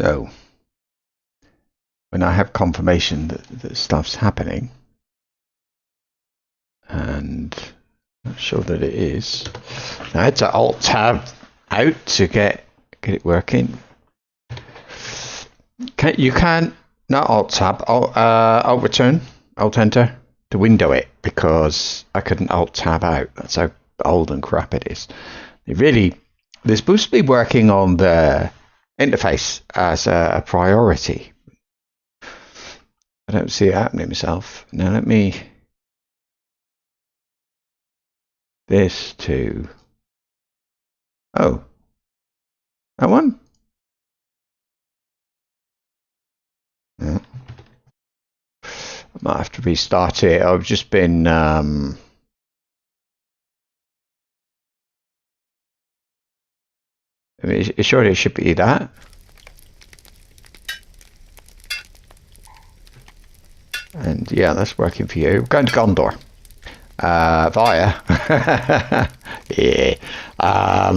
So when I have confirmation that stuff's happening, and I'm not sure that it is, I had to Alt Tab out to get it working. You can't not Alt Tab, Alt Return, Alt Enter to window it, because I couldn't Alt Tab out. That's how old and crap it is. They're supposed to be working on the interface as a priority. I don't see it happening myself. Now let me this to that one. Yeah. I might have to restart it. I've just been surely it should be that. And yeah, that's working for you. We're going to Gondor via yeah.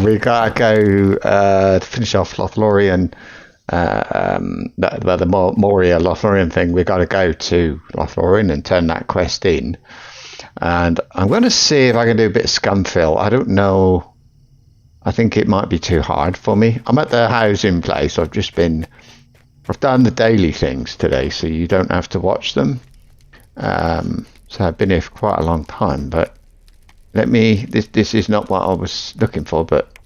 We gotta go to finish off Lothlorien. The Moria Lothlorien thing. We gotta go to Lothlorien and turn that quest in. And I'm going to see if I can do a bit of Scumfill. I don't know. I think it might be too hard for me. I'm at the housing place. I've done the daily things today, so you don't have to watch them. So I've been here for quite a long time, but this is not what I was looking for, but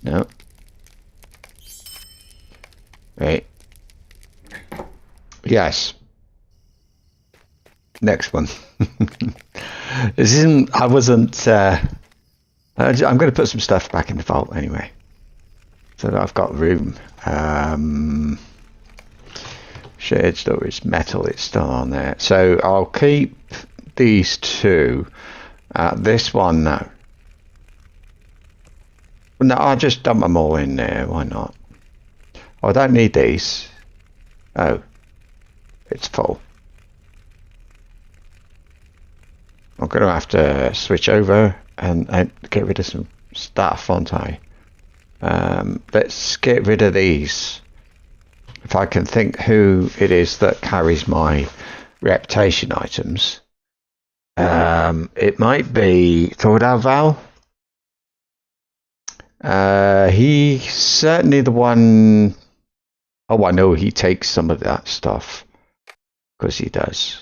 no. Right. Yes. Next one. I'm going to put some stuff back in the vault anyway, so that I've got room. Shared storage, metal, it's still on there. So I'll keep these two. This one, no. No, I'll just dump them all in there. Why not? Oh, I don't need these. Oh, it's full. I'm going to have to switch over and get rid of some stuff, aren't I? Let's get rid of these. If I can think who it is that carries my reputation items. It might be Thordbeinik. He's certainly the one. Oh, I know he takes some of that stuff, because he does.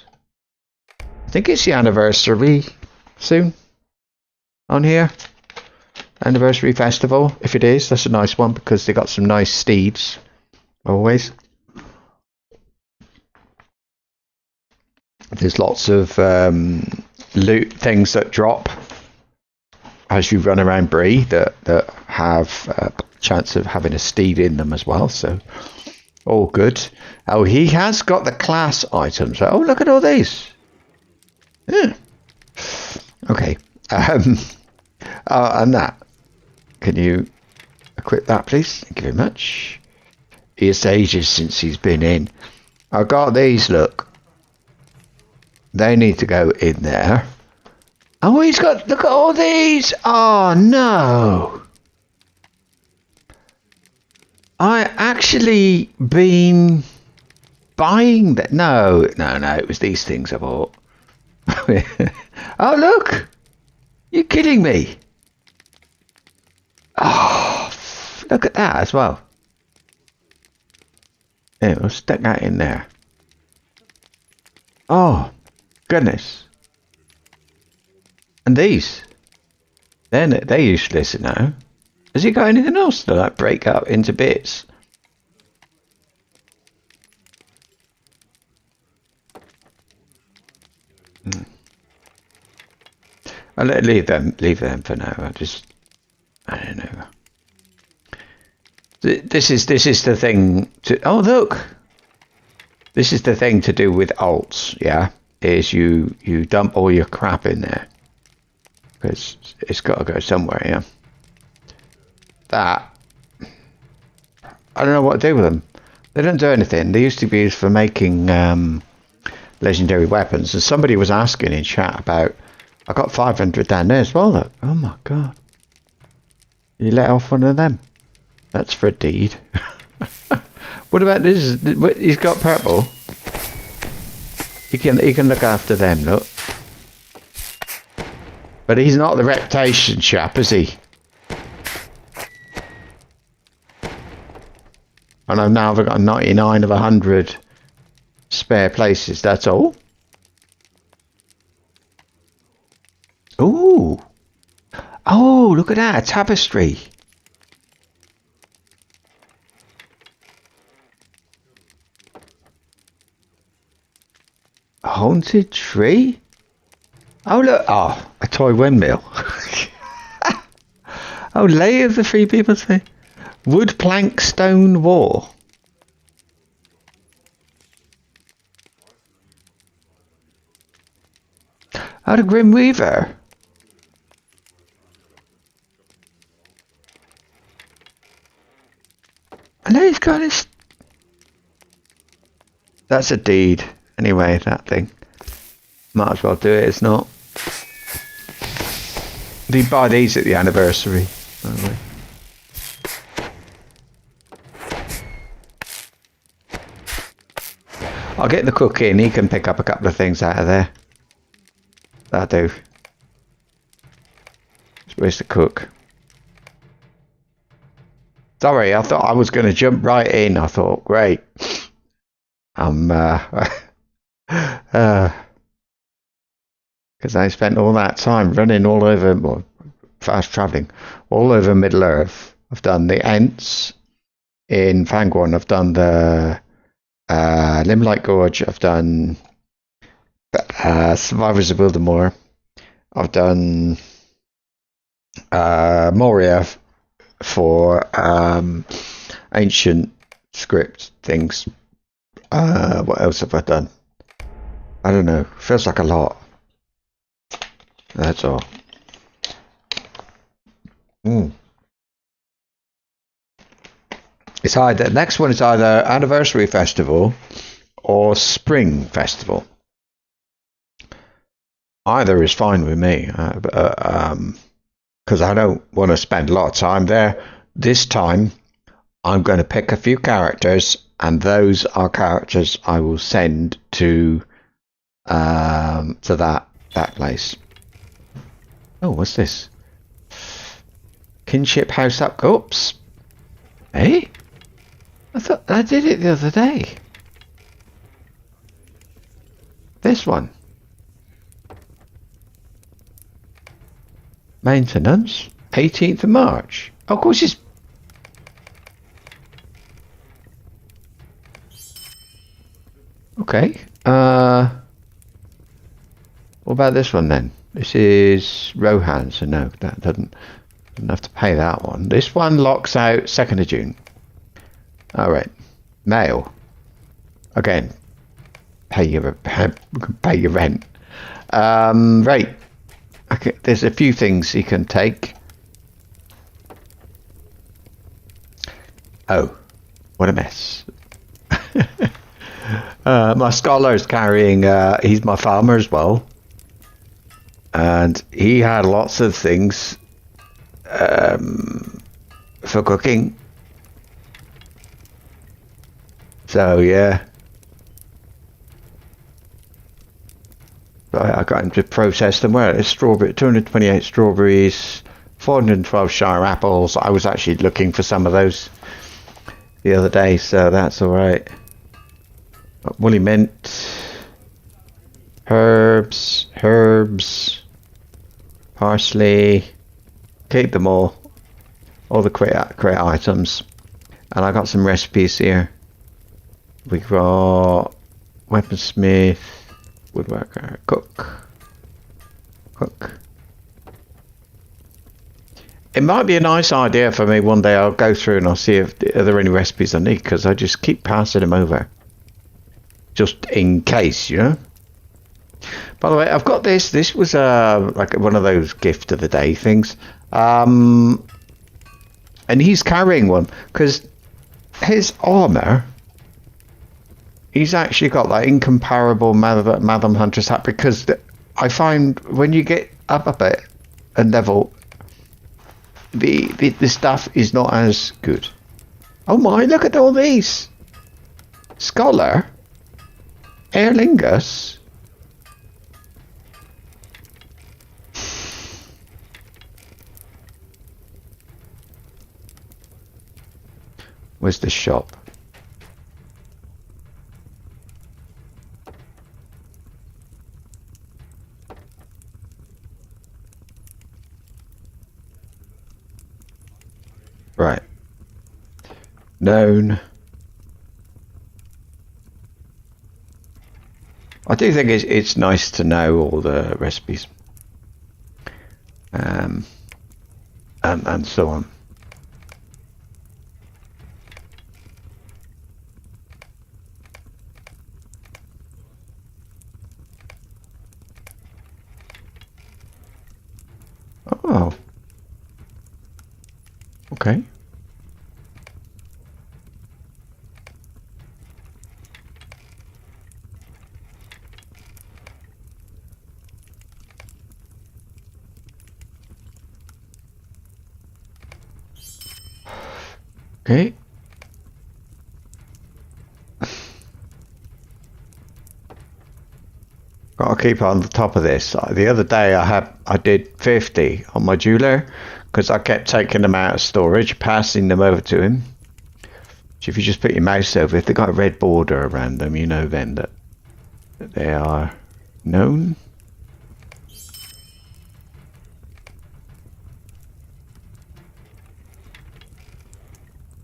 I think it's the anniversary soon on here. Anniversary festival. If it is, that's a nice one, because they got some nice steeds. Always. There's lots of loot things that drop as you run around Bree that have a chance of having a steed in them as well. So all good. Oh, he has got the class items. Oh, look at all these. Yeah. Okay. And that. Can you equip that, please? Thank you very much. It's ages since he's been in. I got these, look. They need to go in there. Oh, look at all these. Oh, no. I actually been buying that. No, it was these things I bought. Oh, look. You're kidding me. Oh, look at that as well. Yeah, we'll stick that in there. Oh, goodness. And these. They're useless now. Has he got anything else to like break up into bits? I'll leave them for now. I don't know. This is the thing to. Oh, look. This is the thing to do with alts. Yeah, is you dump all your crap in there, because it's got to go somewhere. Yeah. That. I don't know what to do with them. They don't do anything. They used to be used for making legendary weapons. And somebody was asking in chat about. I got 500 down there as well. Look. Oh my god. You let off one of them. That's for a deed. What about this? He's got purple. He can look after them, look. But he's not the reputation chap, is he? And I've now got 99 of 100 spare places, that's all. Ooh. Oh, look at that, a tapestry. A haunted tree? Oh, look. Oh, a toy windmill. Oh, lay of the three people say. Wood plank stone wall. Oh, the Grim Weaver. And then he's got this. That's a deed. Anyway, that thing. Might as well do it, it's not. They buy these at the anniversary, by the way. I'll get the cook in, he can pick up a couple of things out of there. That'll do. Where's the cook? Sorry, I thought I was going to jump right in. I thought, great. Because I spent all that time running all over, well, fast travelling, all over Middle Earth. I've done the Ents in Fangorn. I've done the Limelight Gorge. I've done Survivors of Wildemore. I've done Moria for ancient script things. What else have I done? I don't know. Feels like a lot. That's all. It's either next one is either Anniversary Festival or Spring Festival. Either is fine with me, because I don't want to spend a lot of time there. This time, I'm going to pick a few characters, and those are characters I will send to that place. Oh, what's this? Kinship House Up. Oops. Hey? I thought I did it the other day. This one. Maintenance. 18th of March. Oh, of course it's... Okay. What about this one then? This is Rohan, so no, that doesn't have to pay that one. This one locks out 2nd of June. Alright. Mail. Again. Pay your rent. Right. Okay, there's a few things you can take. Oh. What a mess. My scholar's carrying, he's my farmer as well. And he had lots of things for cooking. So yeah, I got him to process them. Well, it's strawberry, 228 strawberries, 412 Shire apples. I was actually looking for some of those the other day, so that's all right. Woolly mint, herbs, parsley. Keep them all the crate items, and I got some recipes here. We got weaponsmith, woodworker, cook. It might be a nice idea for me one day. I'll go through and I'll see if are there any recipes I need, because I just keep passing them over, just in case, you know. By the way, I've got this. This was like one of those gift of the day things, and he's carrying one because his armor. He's actually got that incomparable Madam Hunter's hat, because I find when you get up a bit and level, the stuff is not as good. Oh my, look at all these. Scholar. Aer Lingus. Where's the shop? Right. Known. I do think it's nice to know all the recipes. And so on. Oh. Okay. Okay. Gotta keep on the top of this. The other day I did 50 on my jeweler because I kept taking them out of storage, passing them over to him. So if you just put your mouse over, if they got a red border around them, you know then that they are known.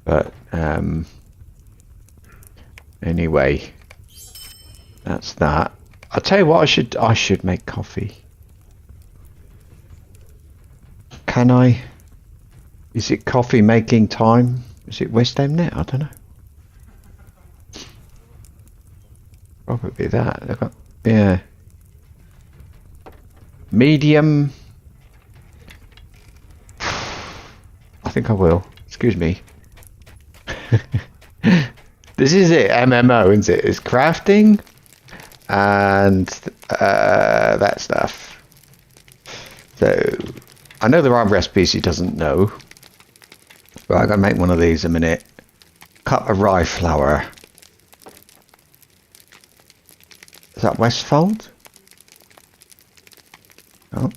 But anyway, that's that. I'll tell you what, I should make coffee. Can I? Is it coffee making time? Is it West Ham net? I don't know. Probably that. Yeah. Medium. I think I will. Excuse me. This is it, MMO, isn't it? It's crafting and that stuff. So I know there are recipes he doesn't know, but I'm gonna make one of these in a minute. Cup of rye flour. Is that Westfold? Oh.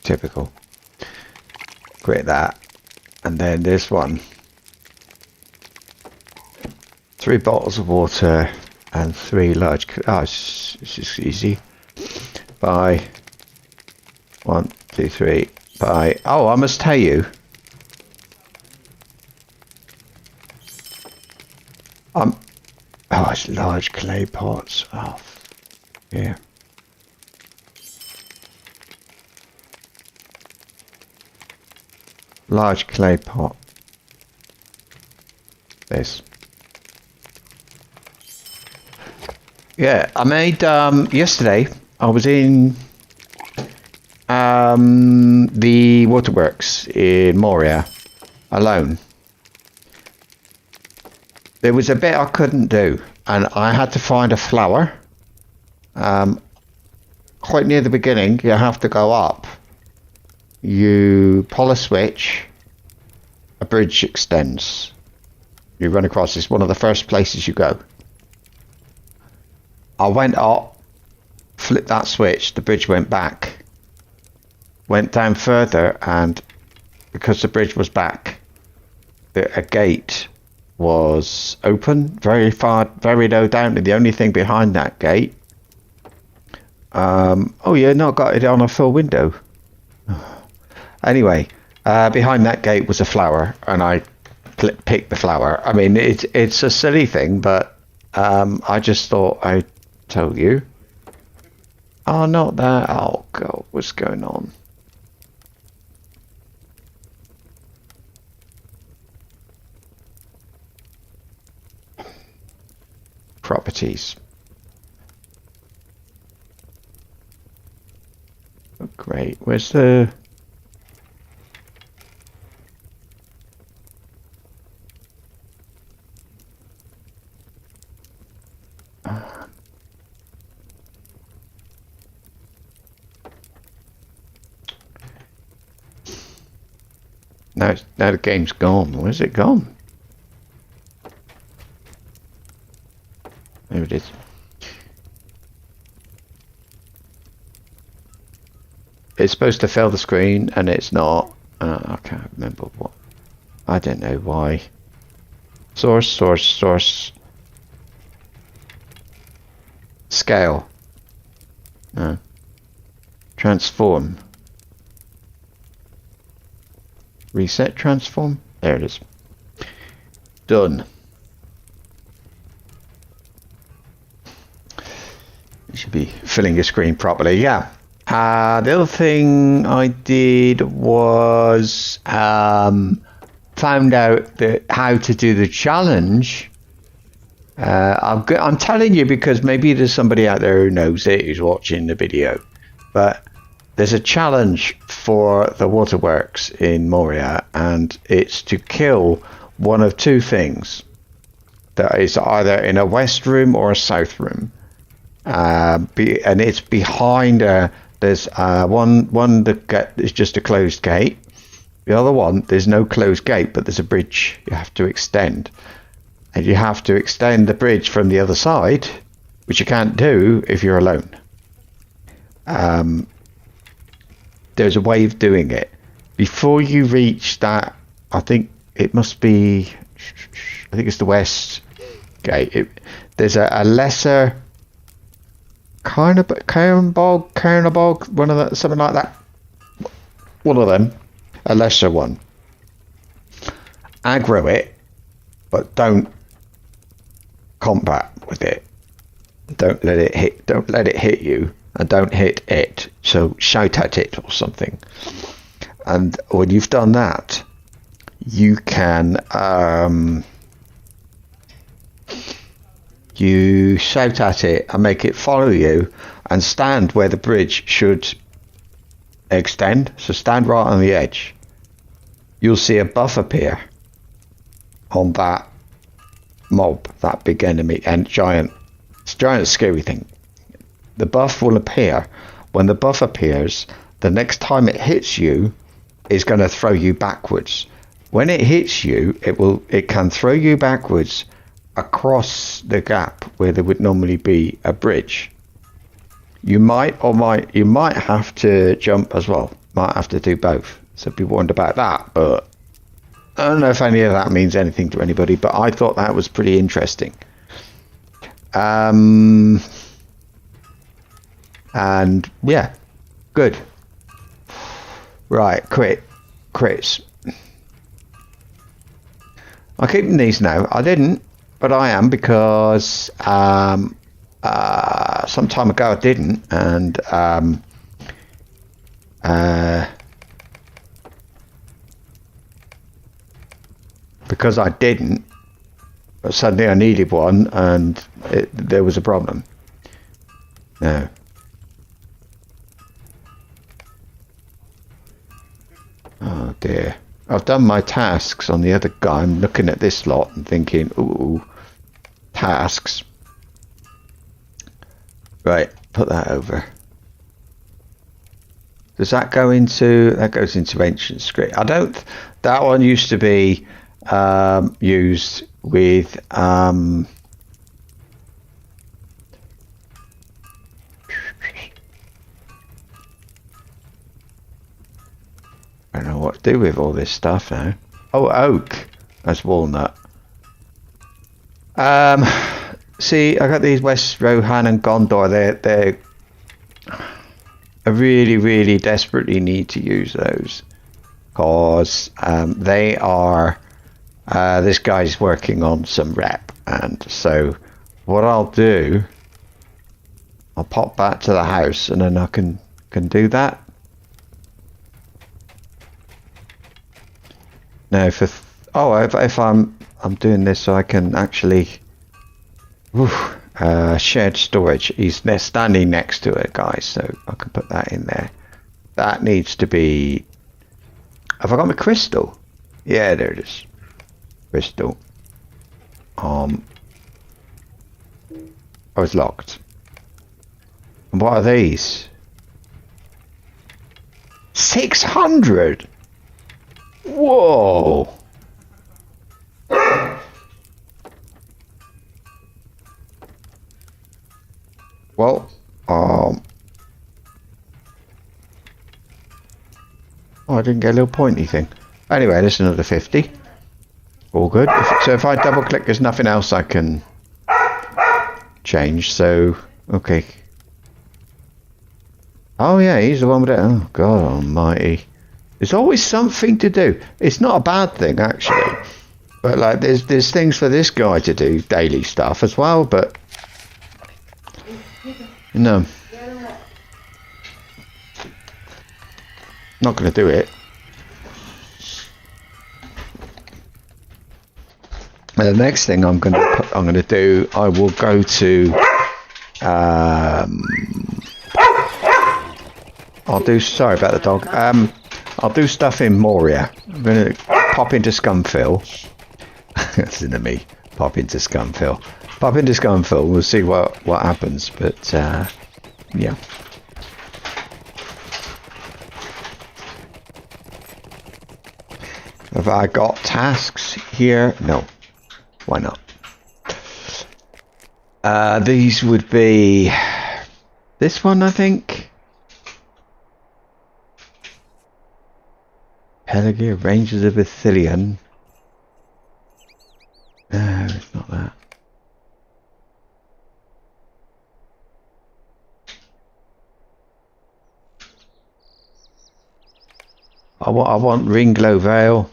Typical. Create that. And then this one. 3 bottles of water and 3 large... Oh, it's just easy. By 1, 2, 3. By... Oh, I must tell you. Oh, it's large clay pots. Oh, yeah. Large clay pot. This. Yeah, I made yesterday. I was in the waterworks in Moria alone. There was a bit I couldn't do, and I had to find a flower. Quite near the beginning, you have to go up. You pull a switch, a bridge extends. You run across, it's one of the first places you go. I went up, flipped that switch, the bridge went back. Went down further, and because the bridge was back, a gate was open, very far, very low down, and the only thing behind that gate... oh yeah, not got it on a full window. Anyway, behind that gate was a flower, and I picked the flower. I mean, it's a silly thing, but I just thought I'd tell you. Oh, not that. Oh, God, what's going on? Properties. Oh, great. Where's the... Now the game's gone. Where's it gone? There it is. It's supposed to fill the screen and it's not. I can't remember what. I don't know why. Source. Scale. No. Transform. Reset transform. There it is. Done. You should be filling your screen properly. Yeah. The other thing I did was found out that how to do the challenge. I'm telling you because maybe there's somebody out there who knows it, who's watching the video. But there's a challenge for the waterworks in Moria, and it's to kill one of two things. That is either in a west room or a south room. And it's behind there's one that is just a closed gate. The other one, there's no closed gate, but there's a bridge you have to extend. And you have to extend the bridge from the other side, which you can't do if you're alone. There's a way of doing it. Before you reach that, I think it must be, I think it's the west gate. There's a lesser Carnabog, one of the, something like that. One of them, a lesser one. Aggro it, but don't combat with it. Don't let it hit you, and don't hit it. So shout at it or something. And when you've done that, you can you shout at it and make it follow you and stand where the bridge should extend. So stand right on the edge. You'll see a buff appear on that mob, that big enemy and giant scary thing. The buff will appear. When the buff appears, the next time it hits you is going to throw you backwards. When it hits you, it can throw you backwards across the gap where there would normally be a bridge. You might have to jump as well. Might have to do both. So be warned about that. But I don't know if any of that means anything to anybody. But I thought that was pretty interesting. And yeah, good. Right, crits. I'm keeping these now. I didn't, but I am because some time ago I didn't, and because I didn't, but suddenly I needed one, and there was a problem. No. Oh dear. I've done my tasks on the other guy. I'm looking at this lot and thinking, ooh, tasks. Right, put that over. Does that go into, that goes into ancient script. That one used to be used with, I don't know what to do with all this stuff now. Oh, oak. That's walnut. See, I got these West Rohan and Gondor. I really, really desperately need to use those because they are. This guy's working on some rep, and so what I'll do, I'll pop back to the house, and then I can do that. Now, if I'm doing this, so I can actually shared storage. He's standing next to it, guys, so I can put that in there. That needs to be. Have I got my crystal? Yeah, there it is. Crystal. Oh, it's locked. And what are these? 600. Whoa! Well, oh, I didn't get a little pointy thing. Anyway, there's another 50. All good. So if I double click, there's nothing else I can change. So, okay. Oh yeah, he's the one with it. Oh God almighty. There's always something to do. It's not a bad thing, actually. But like, there's things for this guy to do, daily stuff as well, but... No. Not going to do it. And the next thing I'm going to do, I will go to I'll do, sorry about the dog. I'll do stuff in Moria. I'm going to pop into Scumfill. Listen to me. Pop into Scumfill. Pop into Scumfill. We'll see what happens. But yeah. Have I got tasks here? No. Why not? These would be this one, I think. Pelagia, Rangers of Ithilien. No, it's not that. I want Ringlow Vale.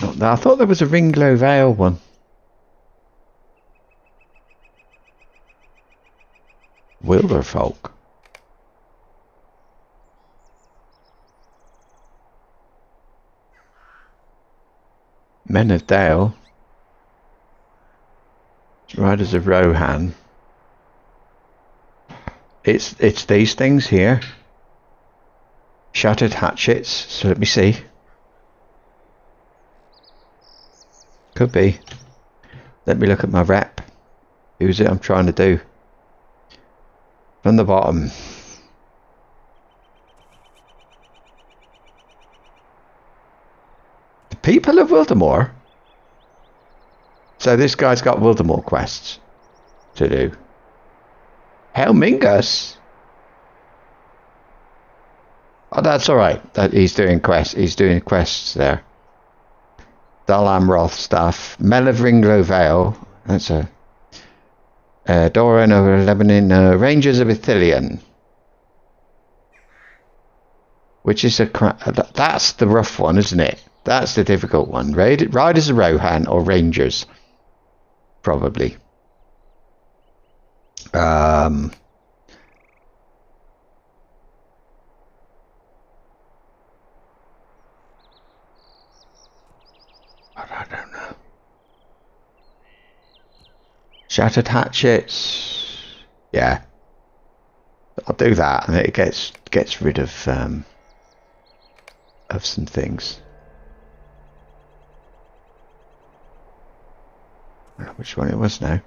Not that. I thought there was a Ringlow Vale one. Wilderfolk. Men of Dale. Riders of Rohan. It's these things here. Shattered hatchets. So let me see. Could be. Let me look at my rep. Who's it I'm trying to do? From the bottom. The people of Wildemore. So this guy's got Wildemore quests to do. Helmingus. Oh, that's all right. That he's doing quests. He's doing quests there. Dal Amroth stuff. Mel of Ringlow Vale. That's a Doran over Lebanon. Rangers of Ithilien. Which is that's the rough one, isn't it? That's the difficult one. Riders of Rohan or Rangers. Probably. I don't know. Shattered hatchets. Yeah. I'll do that, and it gets rid of some things. Which one it was now?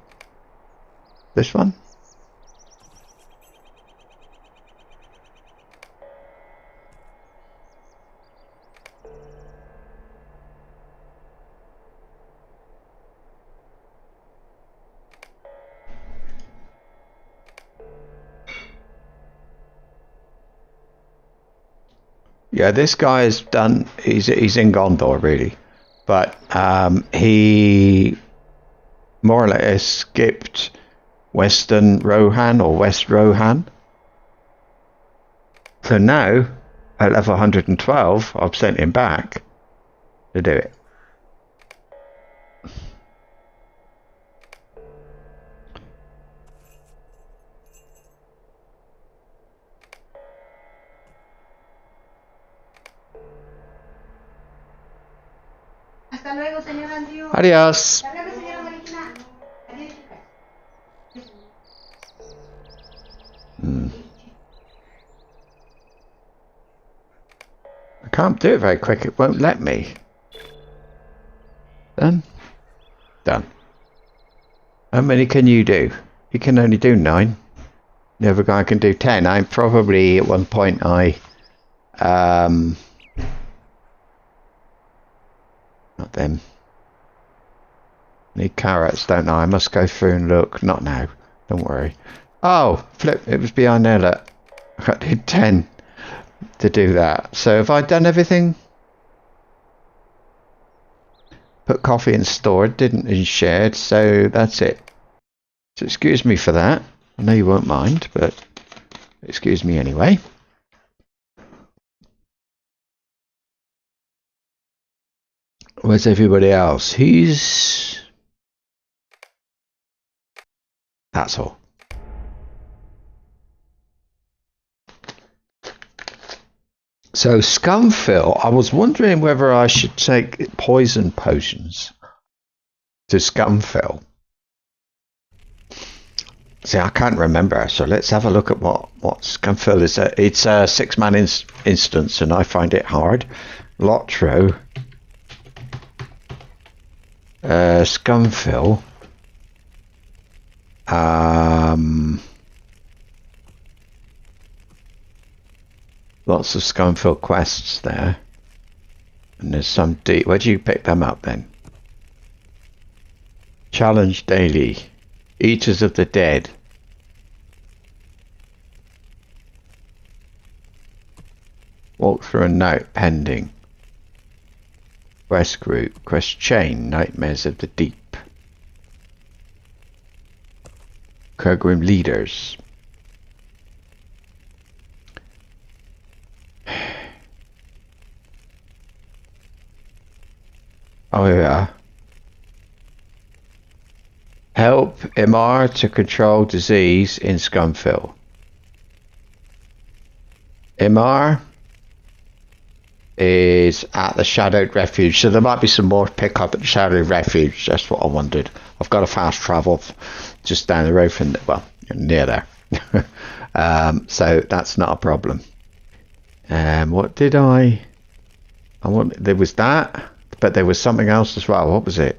This one? Yeah, this guy is done. He's in Gondor really, but he more or less skipped Western Rohan or West Rohan. So now at level 112, I've sent him back to do it. Hasta luego, señor Andrew. Adios. Hasta luego, señora Marina. Adiós, chicas. I can't do it very quick. It won't let me. Done. Done. How many can you do? You can only do 9. The other guy can do 10. I'm probably at one point not them. Need carrots, don't I? I must go through and look. Not now. Don't worry. Oh, flip. It was behind there. Look. I did 10 to do that. So have I done everything? Put coffee in stored, didn't in shared. So that's it. So excuse me for that. I know you won't mind, but excuse me anyway. Where's everybody else? That's all. So Scumfill, I was wondering whether I should take poison potions to Scumfill. See, I can't remember, so let's have a look at what Scumfill is. It's a 6-man instance, and I find it hard. Lotro. Scumfill. Lots of Scumfill quests there. And there's some deep... Where do you pick them up then? Challenge daily. Eaters of the Dead. Walk through a note pending. Quest group. Quest chain. Nightmares of the Deep. Kurgrim leaders. Oh yeah. Help Imar to control disease in Scumfill. Imar is at the Shadowed Refuge, so there might be some more to pick up at the Shadowed Refuge. That's what I wondered. I've got a fast travel just down the road from, well, near there. So that's not a problem. What did I want? There was that, but there was something else as well. What was it?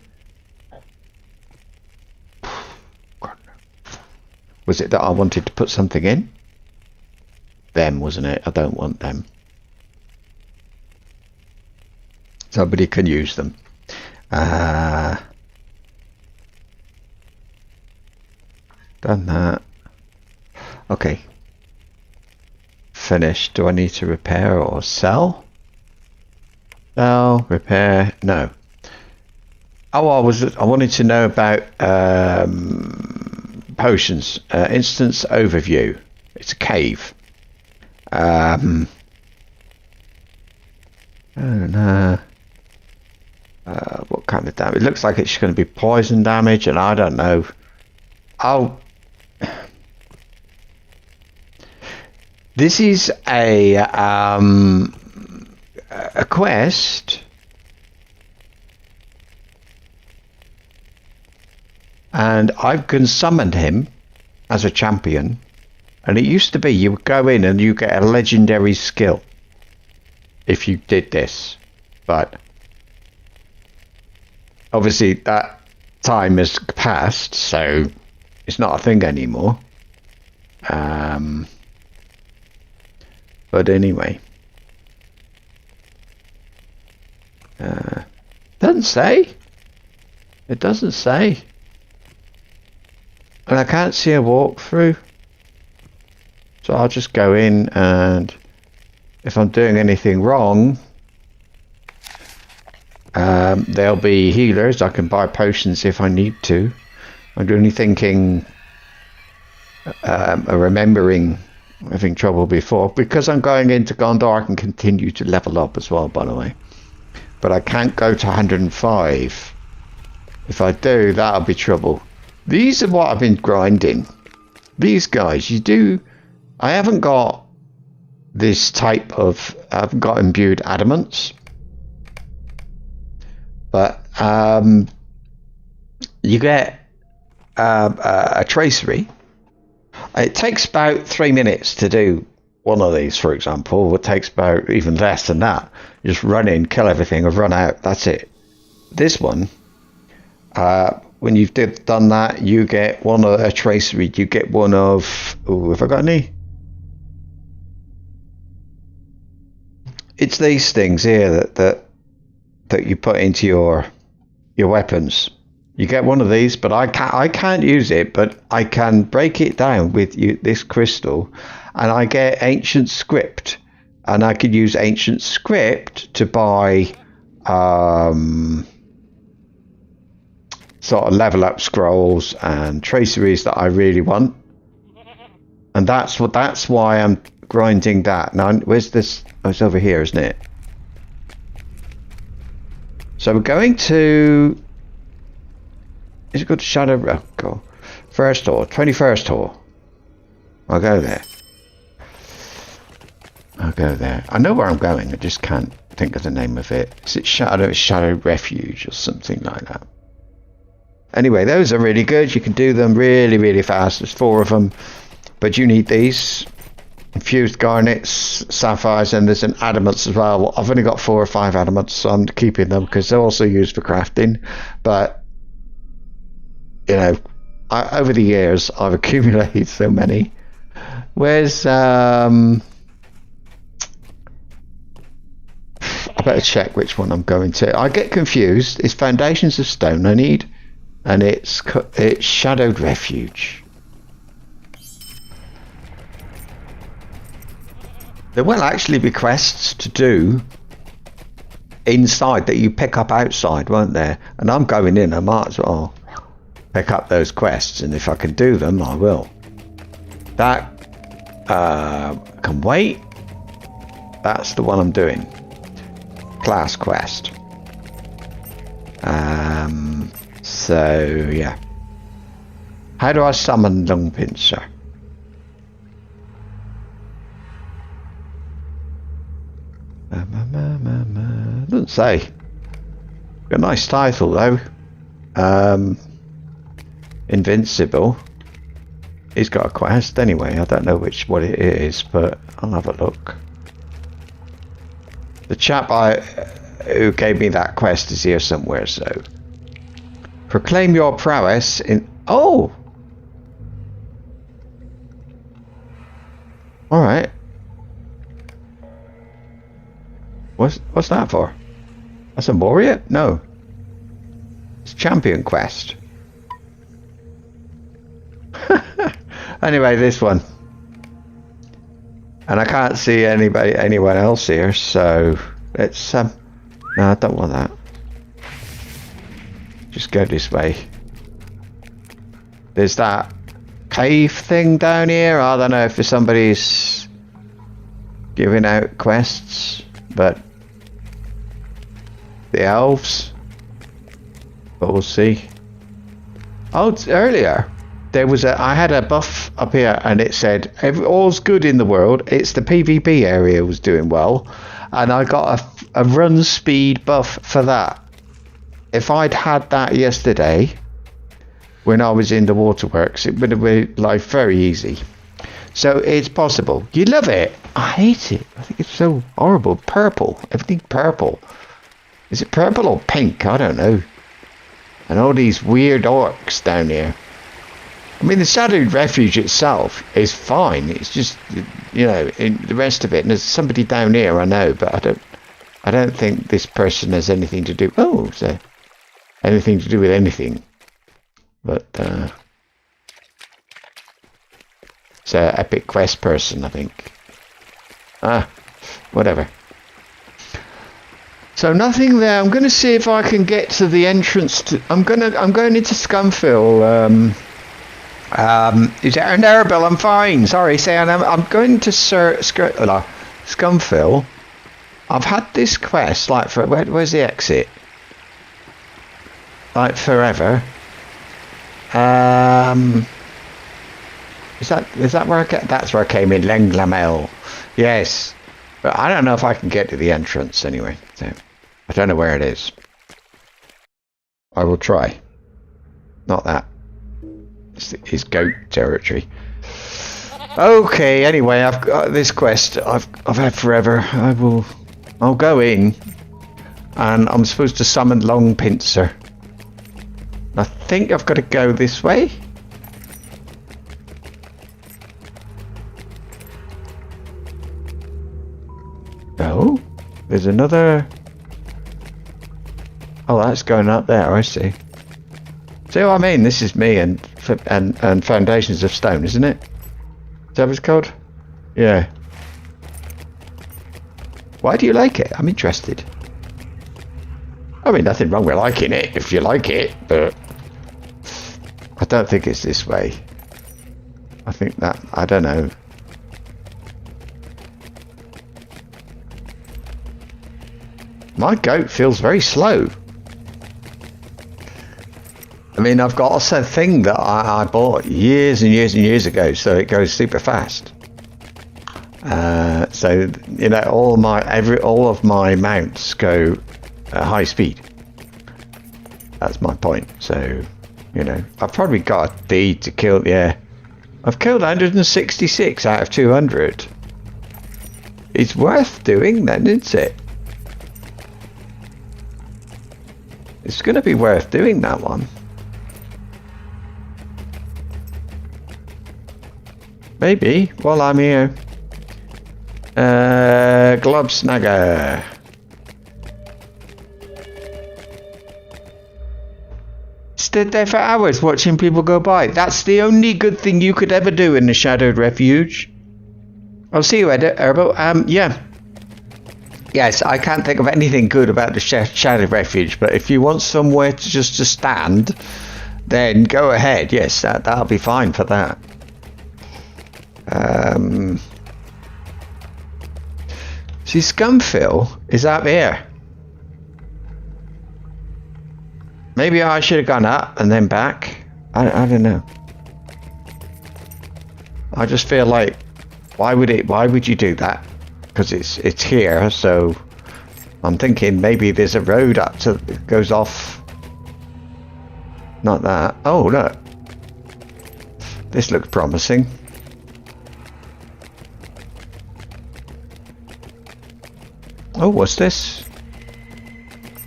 Was it that I wanted to put something in? Them, wasn't it? I don't want them. Somebody can use them. Done that. Okay. Finished. Do I need to repair or sell? Sell, repair, no. Oh, I wanted to know about potions. Instance overview. It's a cave. Oh no. What kind of damage? It looks like it's going to be poison damage, and I don't know. Oh, this is a quest, and I've summoned him as a champion. And it used to be you would go in and you get a legendary skill if you did this, but obviously that time has passed, so it's not a thing anymore. But anyway, doesn't say. It doesn't say, and I can't see a walkthrough. So I'll just go in, and if I'm doing anything wrong, there'll be healers. I can buy potions if I need to. I'm only thinking, remembering having trouble before. Because I'm going into Gondor, I can continue to level up as well, by the way. But I can't go to 105. If I do, that'll be trouble. These are what I've been grinding. These guys, you do... I haven't got this type of... I haven't got imbued adamants. But you get a tracery. It takes about 3 minutes to do one of these, for example. It takes about even less than that. You just run in, kill everything, and run out. That's it. This one when you've done that, you get one of a tracery. You get one of. Oh, have I got any? It's these things here that you put into your weapons. You get one of these, but I can't use it, but I can break it down with this crystal, and I get ancient script, and I could use ancient script to buy sort of level up scrolls and traceries that I really want, and that's why I'm grinding that. Now, where's this? Oh, it's over here, isn't it? So we're going to. Is it good to Shadow Rock? First hole, 21st hole. I'll go there. I'll go there. I know where I'm going, I just can't think of the name of it. Is it Shadow Refuge or something like that? Anyway, those are really good. You can do them really, really fast. There's 4 of them. But you need these. Infused garnets, sapphires, and there's an adamants as well. I've only got 4 or 5 adamants, so I'm keeping them because they're also used for crafting. But you know, over the years, I've accumulated so many. Where's I better check which one I'm going to. I get confused. It's Foundations of Stone I need, and it's Shadowed Refuge. There will actually be quests to do inside that you pick up outside, won't there? And I'm going in. I might as well pick up those quests, and if I can do them, I will. That can wait. That's the one I'm doing. Class quest. So yeah. How do I summon Lungpincer? Doesn't say. Got a nice title though. Invincible. He's got a quest anyway. I don't know what it is, but I'll have a look. The chap who gave me that quest is here somewhere. So proclaim your prowess in. Oh. All right. What's that for? That's a warrior? No. It's Champion quest. Anyway, this one. And I can't see anyone else here, so let's no, I don't want that. Just go this way. There's that cave thing down here. I don't know if somebody's giving out quests, but the elves. But we'll see. Oh, it's earlier. There was I had a buff up here, and it said all's good in the world. It's the PvP area was doing well, and I got a run speed buff for that. If I'd had that yesterday, when I was in the waterworks, it would have been like very easy. So it's possible. You love it. I hate it. I think it's so horrible. Purple. Everything purple. Is it purple or pink? I don't know. And all these weird orcs down here. I mean, the Shadowed Refuge itself is fine. It's just, you know, in the rest of it. And there's somebody down here I know, but I don't think this person has anything to do. Oh, so anything to do with anything. But it's an epic quest person, I think. Whatever. So nothing there. I'm going to see if I can get to the entrance to. I'm going into Scumfill. Is that an Arabelle? I'm fine. Sorry, Sam. I'm going to Scumfill. I've had this quest like for where's the exit? Like forever. Is that where I get? That's where I came in. Lenglamel. Yes. But I don't know if I can get to the entrance anyway. So I don't know where it is. I will try. Not that. It's goat territory. Okay, anyway, I've got this quest I've had forever. I'll go in, and I'm supposed to summon Longpincer. I think I've got to go this way. Oh, there's another. Oh, that's going up there. I see. See what I mean? This is me and Foundations of Stone, isn't it? Is that what it's called? Yeah. Why do you like it? I'm interested. I mean, nothing wrong with liking it if you like it, but I don't think it's this way. I think that, I don't know. My goat feels very slow. I mean, I've got a thing that I bought years and years and years ago, so it goes super fast. So you know, all of my mounts go at high speed. That's my point. So, you know, I've probably got a deed to kill. Yeah, I've killed 166 out of 200. It's worth doing, then, isn't it? It's going to be worth doing that one. Maybe while I'm here. Glob snagger. Stood there for hours watching people go by. That's the only good thing you could ever do in the Shadowed Refuge. I'll see you, Erbo. Yeah. Yes, I can't think of anything good about the Shadowed Refuge, but if you want somewhere to just to stand, then go ahead. Yes, that'll be fine for that. See, Scumfill is up here. Maybe I should have gone up and then back. I don't know. I just feel like, why would you do that? Because it's here, so I'm thinking maybe there's a road up to goes off. Not that. Oh, look. This looks promising. Oh, what's this?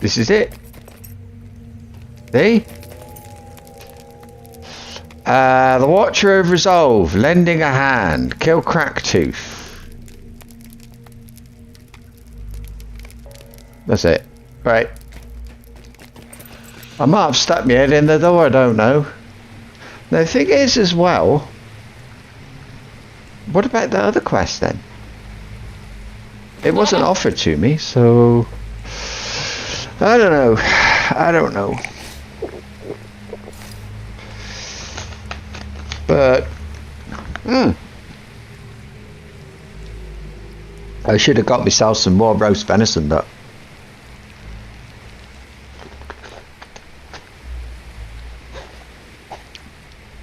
This is it. See? The Watcher of Resolve, lending a hand, kill Cracktooth. That's it. Right. I might have stuck my head in the door, I don't know. The thing is as well, what about the other quest then? It wasn't offered to me, so I don't know. I don't know. But I should have got myself some more roast venison though.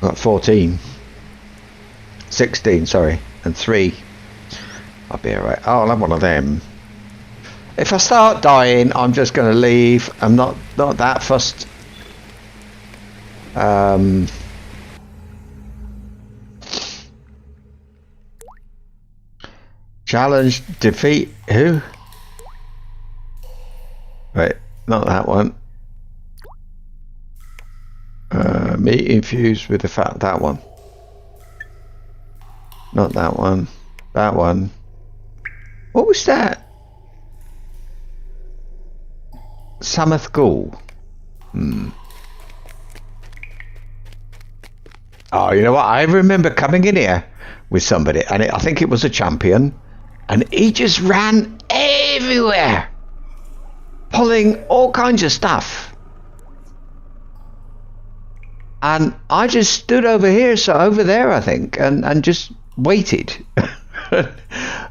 Got 14. 16, sorry, and 3. I'll be alright. Oh, I'll have one of them. If I start dying, I'm just going to leave. I'm not that fussed. Challenge, defeat, who? Wait, not that one. Meat infused with the fat, that one. Not that one. That one. What was that? Samath Ghoul. Oh, you know what? I remember coming in here with somebody, and I think it was a champion, and he just ran everywhere, pulling all kinds of stuff. And I just stood over here, so over there, I think, and just waited.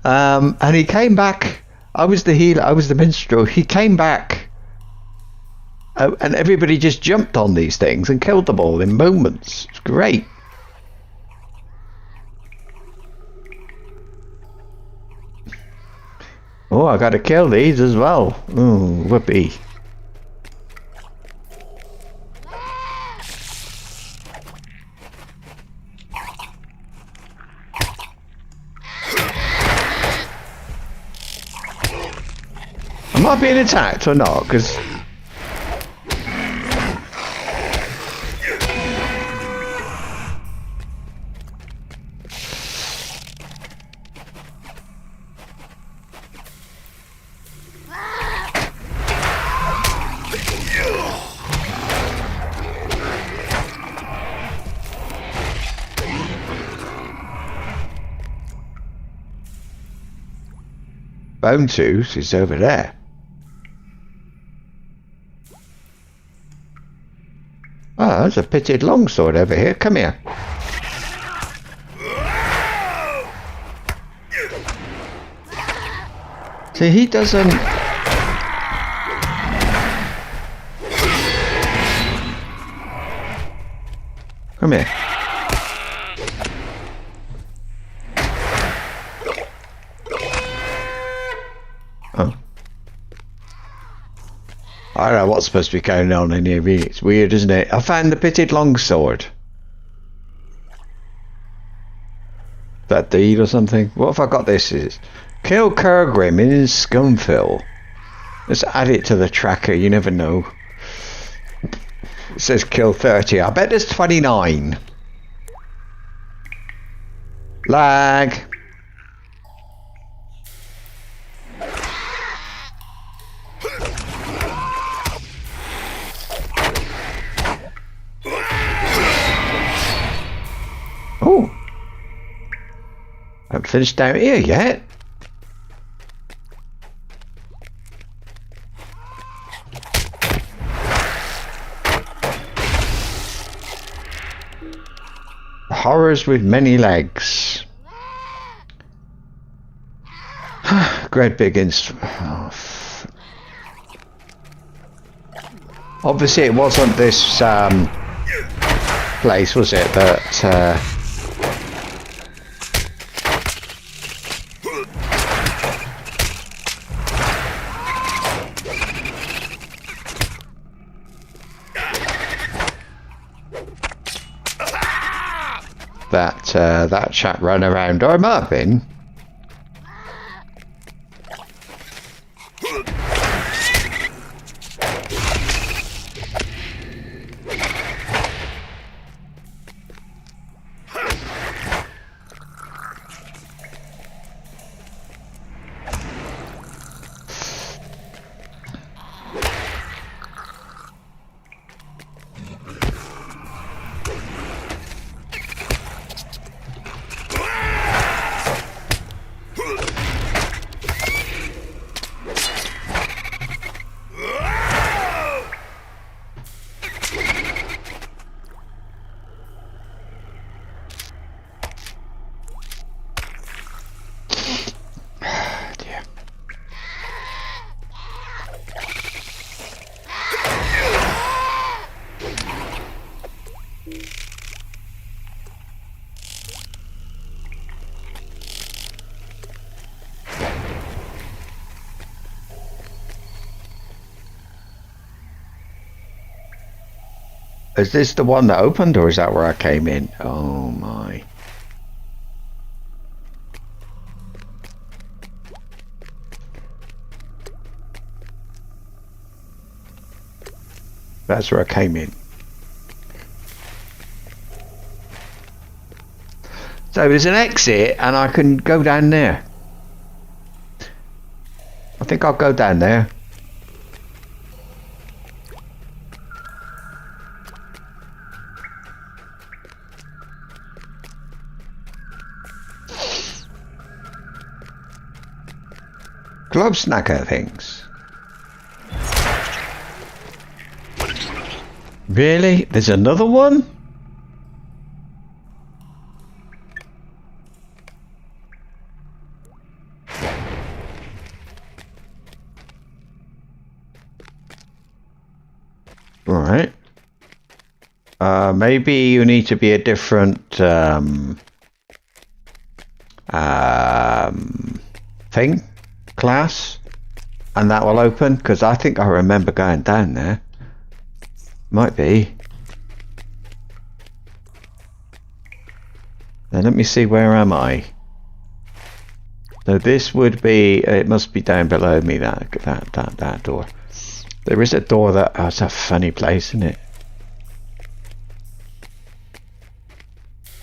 And he came back. I was the healer, I was the minstrel. He came back, and everybody just jumped on these things and killed them all in moments. It's great. Oh, I gotta kill these as well. Oh, whoopee. Am I being attacked or not? Because Bone tooth is over there. Oh, there's a pitted longsword over here. Come here. See, he doesn't... Come here. Oh. I don't know what's supposed to be going on in here. It's weird, isn't it? I found the pitted longsword. That deed or something? What if I got this? Is kill Kergrim in Scunfill. Let's add it to the tracker. You never know. It says kill 30. I bet there's 29. Lag. Oh. I haven't finished down here yet. Horrors with many legs. Great big obviously it wasn't this place, was it, that that chap ran around, or it might have been. Is this the one that opened, or is that where I came in? Oh my. That's where I came in. So there's an exit and I can go down there. I think I'll go down there. Glove snacker things. Really? There's another one? Right. Maybe you need to be a different thing, class, and that will open, because I think I remember going down there. Might be. Now let me see, where am I? So this would be, it must be down below me, that door. There is a door that, oh, it's a funny place, isn't it?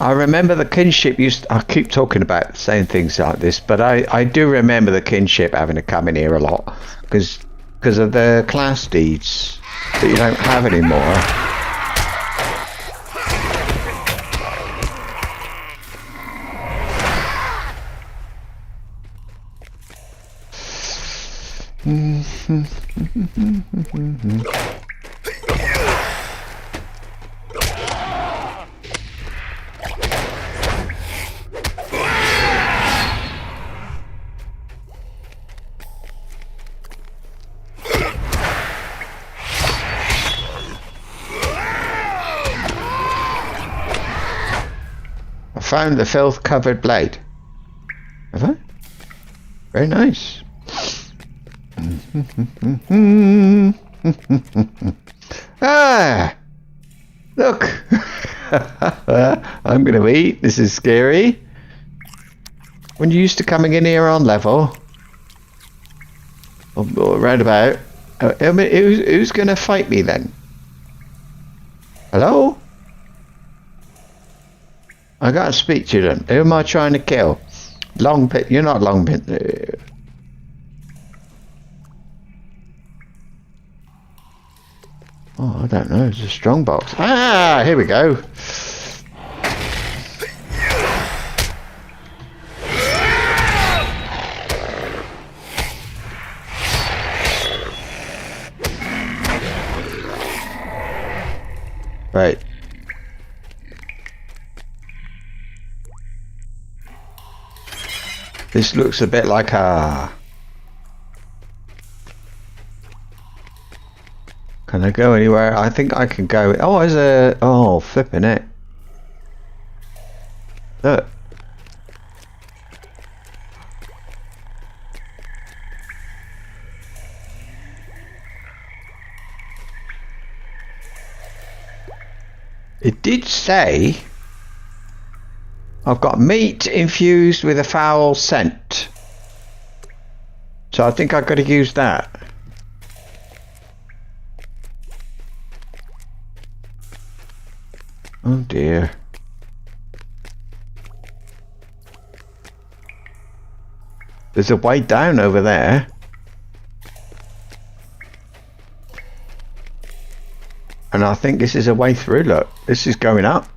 I remember the kinship used, I keep talking about saying things like this, but I do remember the kinship having to come in here a lot, because of the class deeds that you don't have anymore. Found the filth-covered blade. Have I? Very nice. Ah! Look! I'm going to eat. This is scary. When you're used to coming in here on level, or roundabout, who's going to fight me then? Hello? I gotta speak to them. Who am I trying to kill? Long pit. You're not long pit. Oh, I don't know. It's a strong box. Ah, here we go. Right. This looks a bit like a... Can I go anywhere? I think I can go... Oh, there's a... Oh, flipping it. Look. It did say... I've got meat infused with a foul scent. So I think I've got to use that. Oh dear. There's a way down over there. And I think this is a way through, look. This is going up.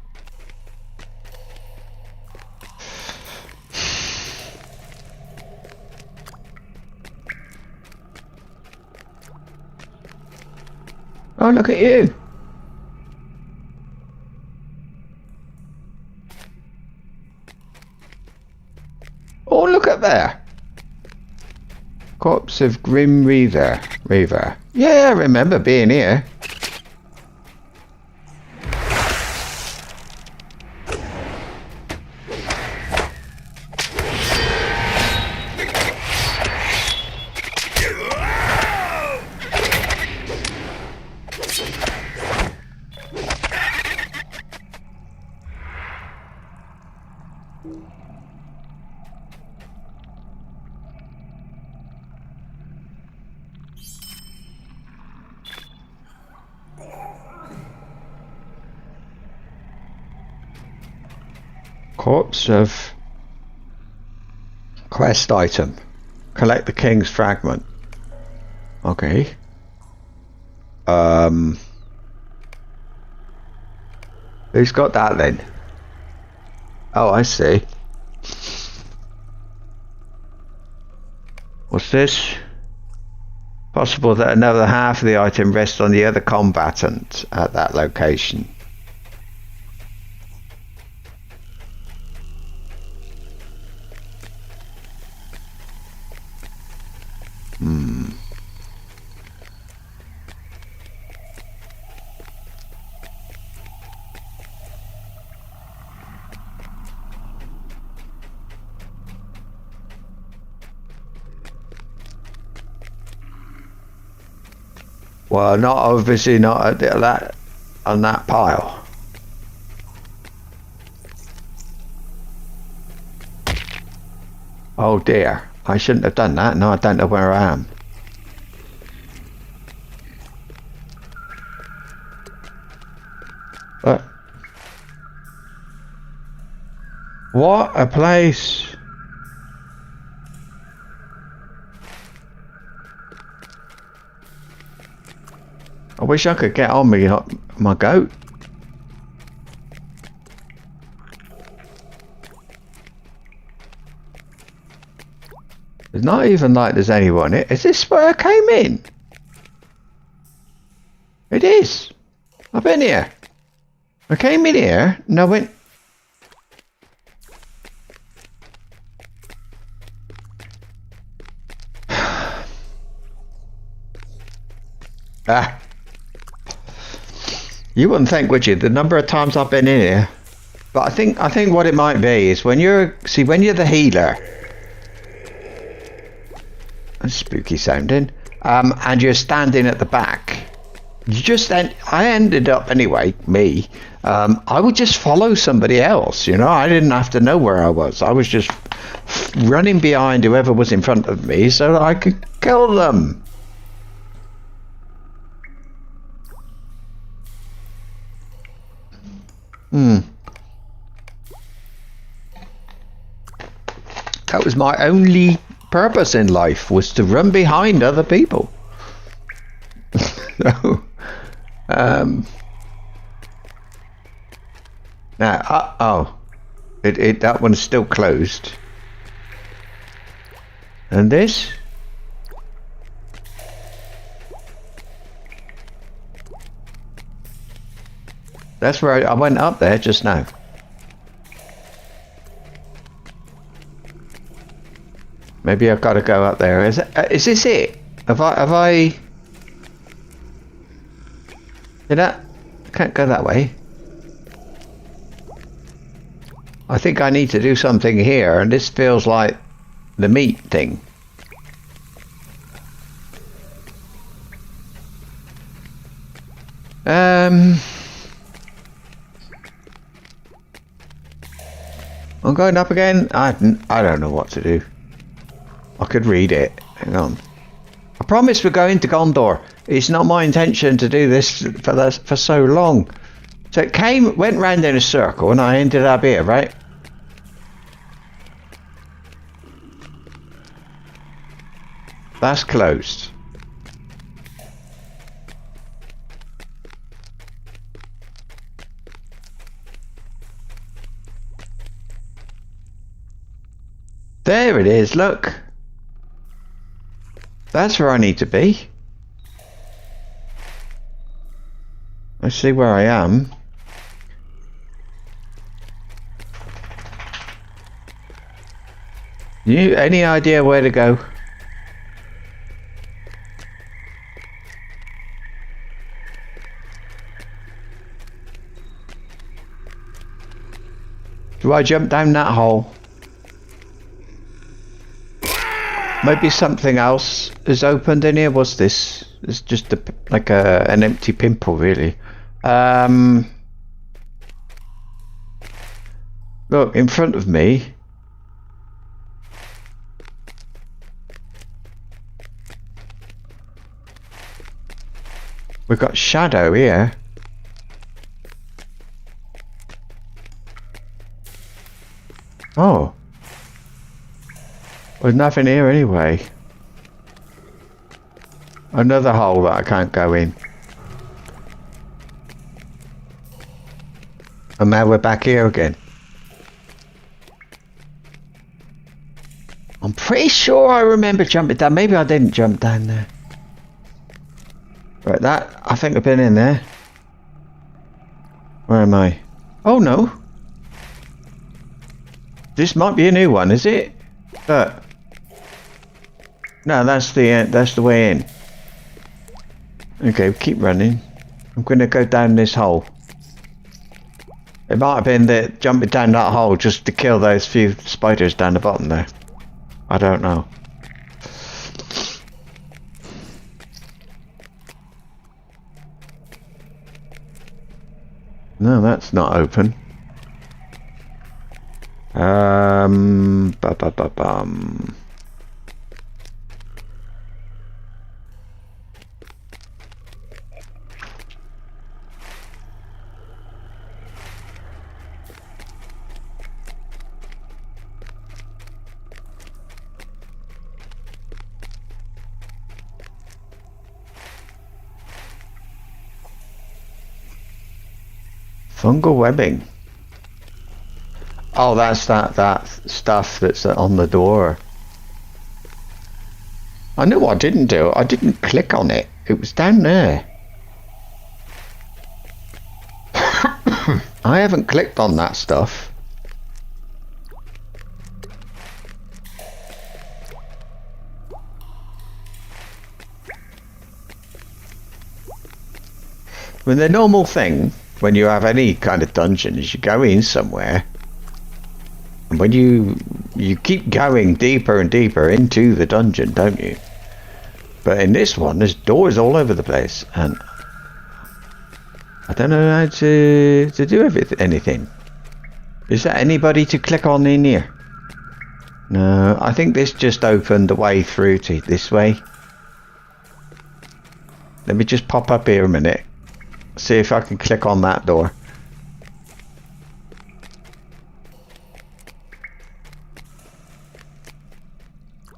Oh, look at you. Oh, look at there. Corpse of Grim Reaver. Yeah, I remember being here. Corpse of quest item. Collect the king's fragment. Okay. Who's got that then? Oh, I see. What's this? Possible that another half of the item rests on the other combatant at that location. Well, not obviously not at that on that pile. Oh dear, I shouldn't have done that. No, I don't know where I am. But what a place. I wish I could get on my goat. It's not even like there's anyone here. Is this where I came in? It is. I've been here. I came in here and I went... You wouldn't think, would you, the number of times I've been in here? But I think what it might be is when you're the healer, that's spooky sounding, and you're standing at the back, I ended up anyway. I would just follow somebody else. You know, I didn't have to know where I was. I was just running behind whoever was in front of me so that I could kill them. That was my only purpose in life, was to run behind other people. So, now, that one's still closed. And this? That's where I went up there just now. Maybe I've got to go up there. Is this it? Have I? Did I can't go that way. I think I need to do something here, and this feels like the meat thing. I'm going up again. I don't know what to do. I could read it. Hang on. I promise we're going to Gondor. It's not my intention to do this for so long. So it went round in a circle, and I ended up here, right? That's closed. There it is, look. That's where I need to be. Let's see where I am. Any idea where to go? Do I jump down that hole? Maybe something else is opened in here. What's this? It's just like an empty pimple, really. Look, in front of me. We've got shadow here. Oh. There's nothing here anyway. Another hole that I can't go in. And now we're back here again. I'm pretty sure I remember jumping down. Maybe I didn't jump down there. Right, I think I've been in there. Where am I? Oh no. This might be a new one, is it? Look. No, that's the way in. Okay, keep running. I'm gonna go down this hole. It might have been that jumping down that hole just to kill those few spiders down the bottom there. I don't know. No, that's not open. Ba-ba-ba-bum. Fungal webbing. Oh, that's that stuff that's on the door. I know what I didn't do. I didn't click on it. It was down there. I haven't clicked on that stuff. I mean, the normal thing when you have any kind of dungeon is you go in somewhere, and when you keep going deeper and deeper into the dungeon, don't you? But in this one, there's doors all over the place, and I don't know how to do anything. Is there anybody to click on in here? No, I think this just opened the way through to this way. Let me just pop up here a minute. See if I can click on that door.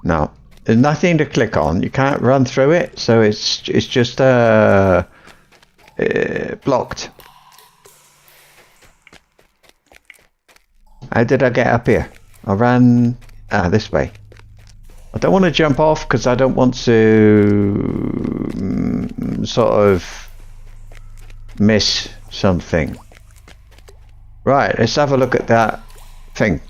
No, there's nothing to click on. You can't run through it, so it's just blocked. How did I get up here? I ran this way. I don't want to jump off because I don't want to sort of miss something. Right, let's have a look at that thing.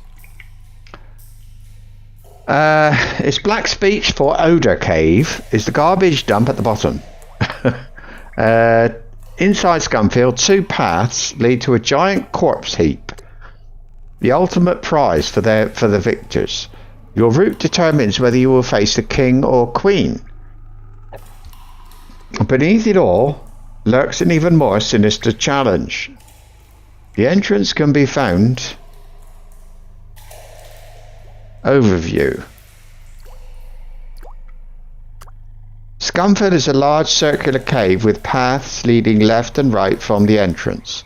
It's black speech for Odor Cave. Is the garbage dump at the bottom. Inside Scumfield, 2 paths lead to a giant corpse heap. The ultimate prize for the victors. Your route determines whether you will face the king or queen. Beneath it all lurks an even more sinister challenge. The entrance can be found. Overview. Scumfield is a large circular cave with paths leading left and right from the entrance.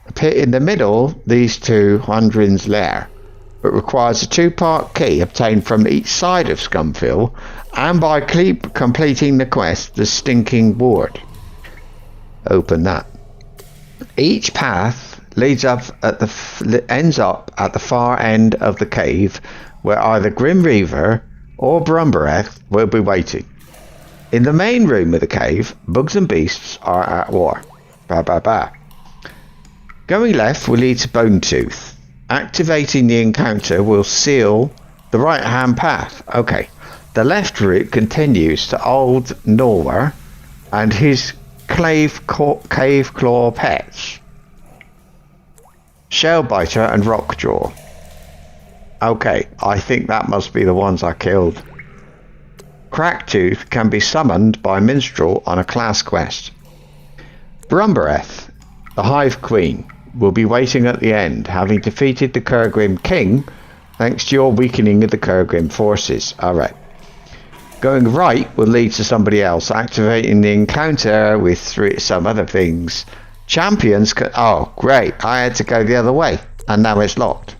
A pit in the middle leads to Hundrin's lair, but requires a 2-part key obtained from each side of Scumfield and by completing the quest, the Stinking Ward. Open that. Each path ends up at the far end of the cave, where either Grim Reaver or Brumbereth will be waiting. In the main room of the cave, bugs and beasts are at war. Ba ba ba. Going left will lead to Bone Tooth. Activating the encounter will seal the right hand path. Okay. The left route continues to Old Norwer and his cave claw pets. Shellbiter and Rockjaw. Okay, I think that must be the ones I killed. Cracktooth can be summoned by Minstrel on a class quest. Brumbereth, the Hive Queen, will be waiting at the end, having defeated the Kergrim King thanks to your weakening of the Kergrim forces. Alright. Going right will lead to somebody else, activating the encounter with some other things. Champions can... Oh, great. I had to go the other way, and now it's locked.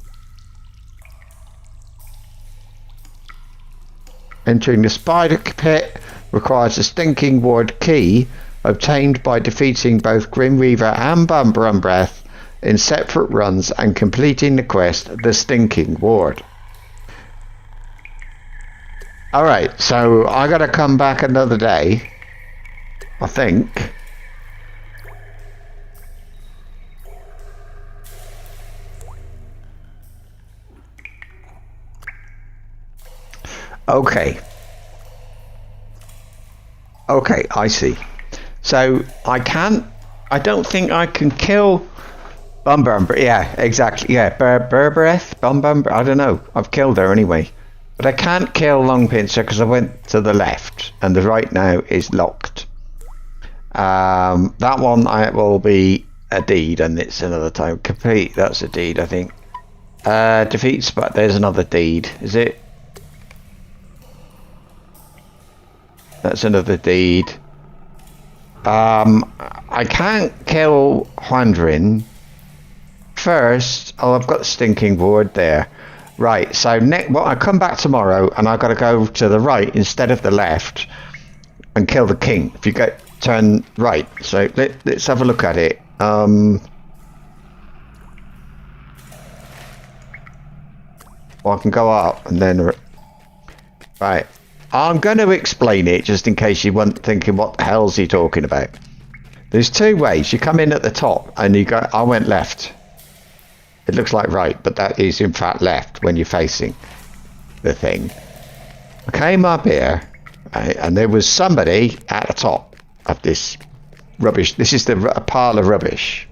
Entering the spider pit requires a Stinking Ward key obtained by defeating both Grim Reaver and Brumbereth in separate runs and completing the quest, the Stinking Ward. Alright, so I gotta come back another day, I think. Okay, I see. So I don't think I can kill Bumber. Yeah, exactly. Yeah, Berbereth, Bumber. I don't know. I've killed her anyway. But I can't kill Longpincer because I went to the left and the right now is locked. That one will be a deed and it's another time. Complete, that's a deed, I think. Defeats, but there's another deed. Is it? That's another deed. I can't kill Hundrin. First, I've got the Stinking Ward there. Right, so I come back tomorrow and I've got to go to the right instead of the left and kill the king. If you turn right. So let's have a look at it. Well, I can go up and then... Right. I'm going to explain it just in case you weren't thinking what the hell's he talking about. There's two ways. You come in at the top and you go, I went left. It looks like right, but that is in fact left when you're facing the thing. I came up here and there was somebody at the top of this rubbish. This is a pile of rubbish.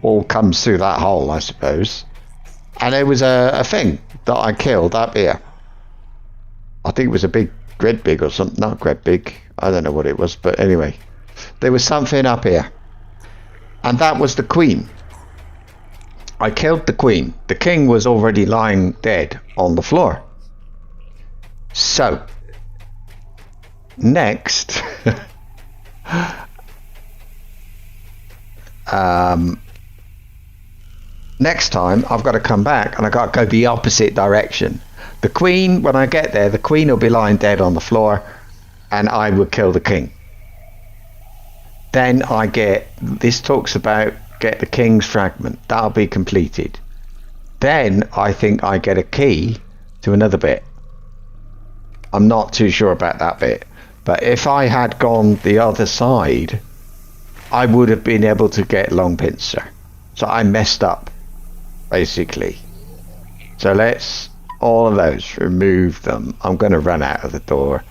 All comes through that hole, I suppose. And there was a thing that I killed up here. I think it was a big Gredbig or something. Not Gredbig. I don't know what it was, but anyway. There was something up here. And that was the queen. I killed the queen. The king was already lying dead on the floor. So, next, next time I've got to come back and I've got to go the opposite direction. The queen, when I get there, the queen will be lying dead on the floor and I will kill the king. Then I get, this talks about get the king's fragment. That'll be completed. Then I think I get a key to another bit. I'm not too sure about that bit. But if I had gone the other side, I would have been able to get long pincer. So I messed up, basically. So let's, all of those, remove them. I'm going to run out of the door.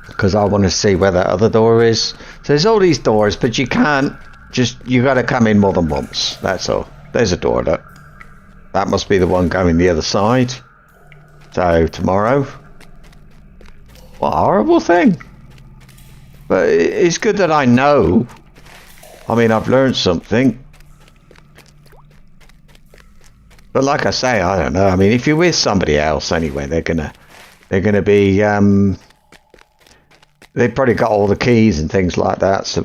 Because I want to see where that other door is. So there's all these doors, but you can't just, you got to come in more than once. That's all. There's a door, look. That must be the one going the other side. So tomorrow. What a horrible thing. But it's good that I know. I mean, I've learned something. But like I say, I don't know. I mean, if you're with somebody else anyway, they're gonna be they've probably got all the keys and things like that, so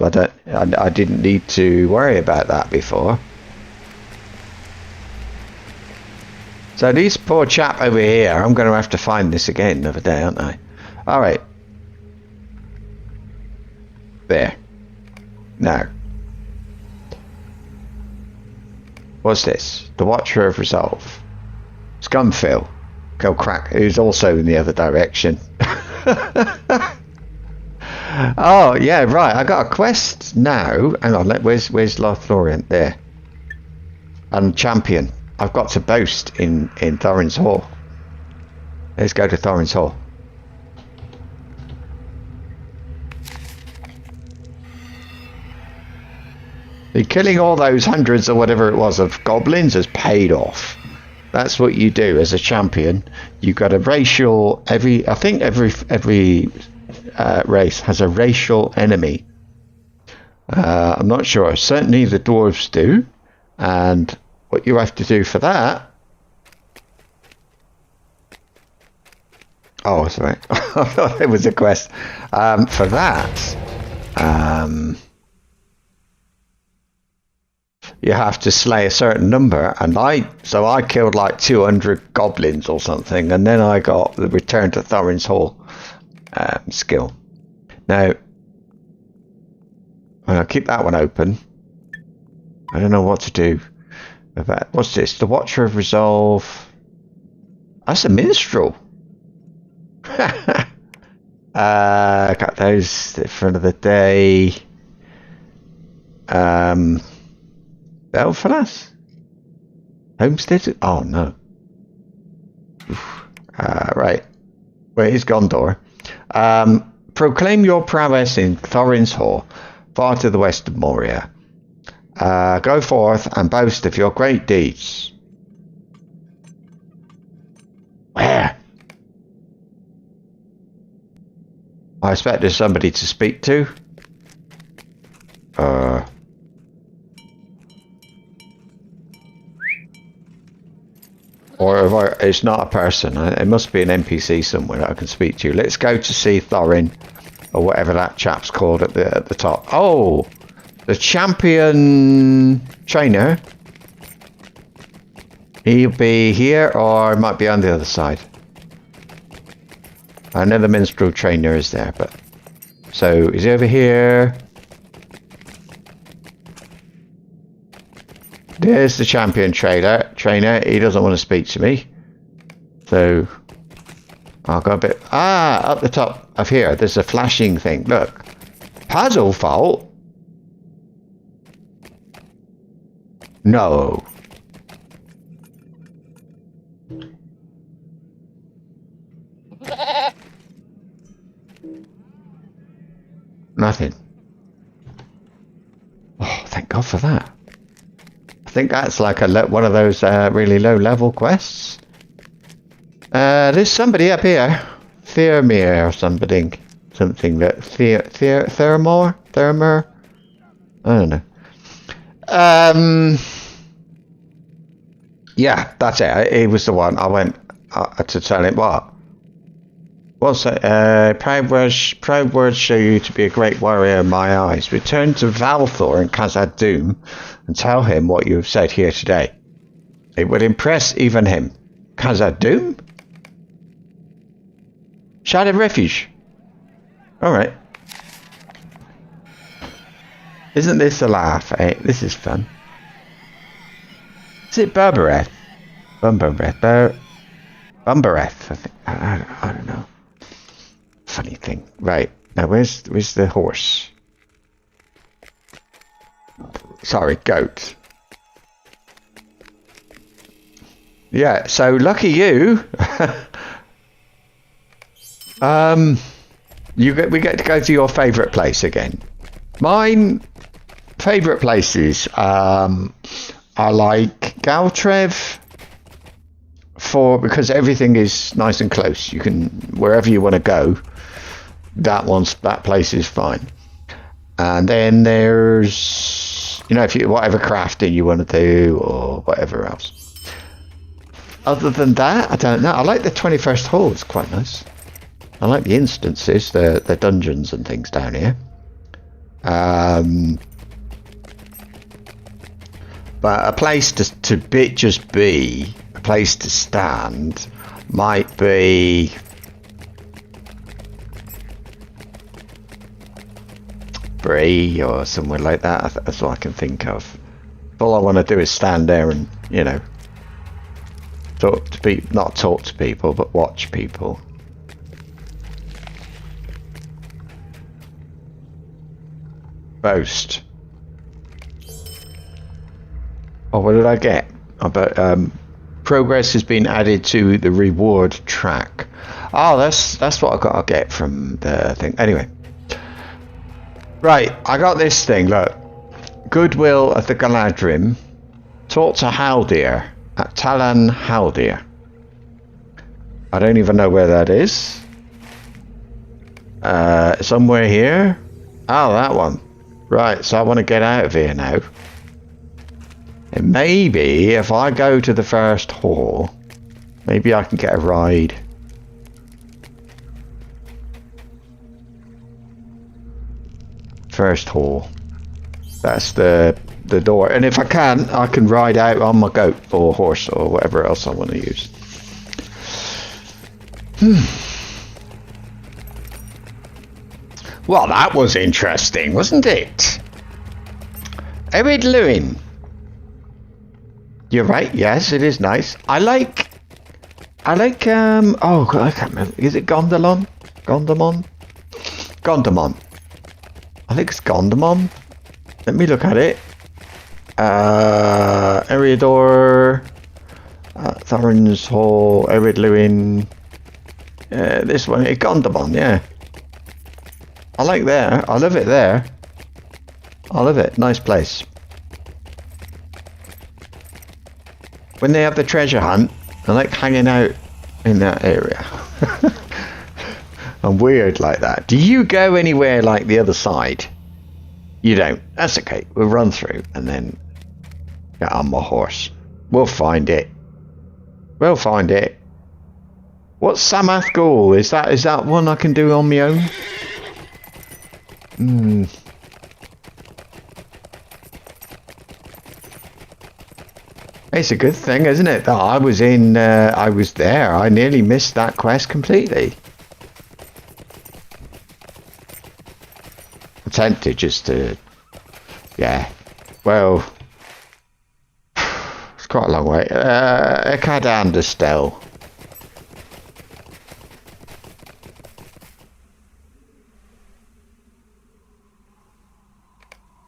I didn't need to worry about that before. So this poor chap over here, I'm going to have to find this again another day, aren't I? Alright. There. Now. What's this? The Watcher of Resolve. Scumfill. Go crack. Who's also in the other direction. Oh, yeah, right. I got a quest now. Hang on, where's Lothlorien? There. And Champion. I've got to boast in Thorin's Hall. Let's go to Thorin's Hall. Killing all those hundreds or whatever it was of goblins has paid off. That's what you do as a champion. You've got a racial, I think every race has a racial enemy. I'm not sure. Certainly the dwarves do. And what you have to do for that... Oh, sorry. I thought it was a quest. For that... you have to slay a certain number, and I killed like 200 goblins or something, and then I got the Return to Thorin's Hall skill. Now, I'll keep that one open. I don't know what to do about, what's this? The Watcher of Resolve. That's a minstrel. Got those at the front of the day. Belfast? Homestead? Oh no. Right. Where is Gondor? Proclaim your prowess in Thorin's Hall, far to the west of Moria. Go forth and boast of your great deeds. Where? I expect there's somebody to speak to. Or it's not a person. It must be an NPC somewhere that I can speak to. Let's go to see Thorin, or whatever that chap's called at the top. Oh, the champion trainer. He'll be here, or it might be on the other side. Another minstrel trainer is there, but so is he over here? There's the champion trainer. He doesn't want to speak to me. So I'll go a bit... up the top of here, there's a flashing thing. Look. Puzzle fault? No. Nothing. Oh, thank God for that. I think that's like one of those really low level quests. There's somebody up here. Thermir or something. Something that... Thermor? I don't know. Yeah, that's it. He was the one. I went to tell him what? What's it? Proud words show you to be a great warrior in my eyes. Return to Valthor and Khazad Dûm and tell him what you have said here today. It would impress even him. Khazad Dûm? Shattered Refuge. Alright. Isn't this a laugh, eh? This is fun. Is it Bumbereth? Bumbereth, I think. I don't know. Funny thing. Right. Now where's the horse? Sorry, goat. Yeah, so lucky you. We get to go to your favourite place again. Mine favourite places are like Galtrev because everything is nice and close. You can wherever you want to go. That place is fine. And then there's if you whatever crafting you want to do or whatever else. Other than that, I don't know. I like the 21st Hall. It's quite nice. I like the instances, the dungeons and things down here. But a place to be a place to stand might be Bree or somewhere like that. That's all I can think of. All I want to do is stand there and not talk to people, but watch people. Boast. Oh, what did I get? Progress has been added to the reward track. Oh, that's what I got to get from the thing. Anyway. Right, I got this thing, look. Goodwill of the Galadrim. Talk to Haldir at Talan Haldir. I don't even know where that is. Somewhere here. Oh, that one. Right, so I want to get out of here now. And maybe if I go to the first hall, maybe I can get a ride. First hall. That's the door. And if I can ride out on my goat or horse or whatever else I want to use. Well, that was interesting, wasn't it? Erid Luin. You're right, yes, it is nice. I like, oh God, I can't remember. Is it Gondolon? Gondamon? Gondamon. I think it's Gondamon. Let me look at it. Eriador, Thorin's Hall, Erid Luin. This one, Gondamon, yeah. I like there. I love it there. I love it. Nice place. When they have the treasure hunt, I like hanging out in that area. I'm weird like that. Do you go anywhere like the other side? You don't. That's okay. We'll run through and then get on my horse. We'll find it. We'll find it. What's Samath Ghoul? Is that one I can do on my own? It's a good thing, isn't it? That I was there. I nearly missed that quest completely. I'm tempted just to, yeah. Well, quite a long way. Ekadandestel.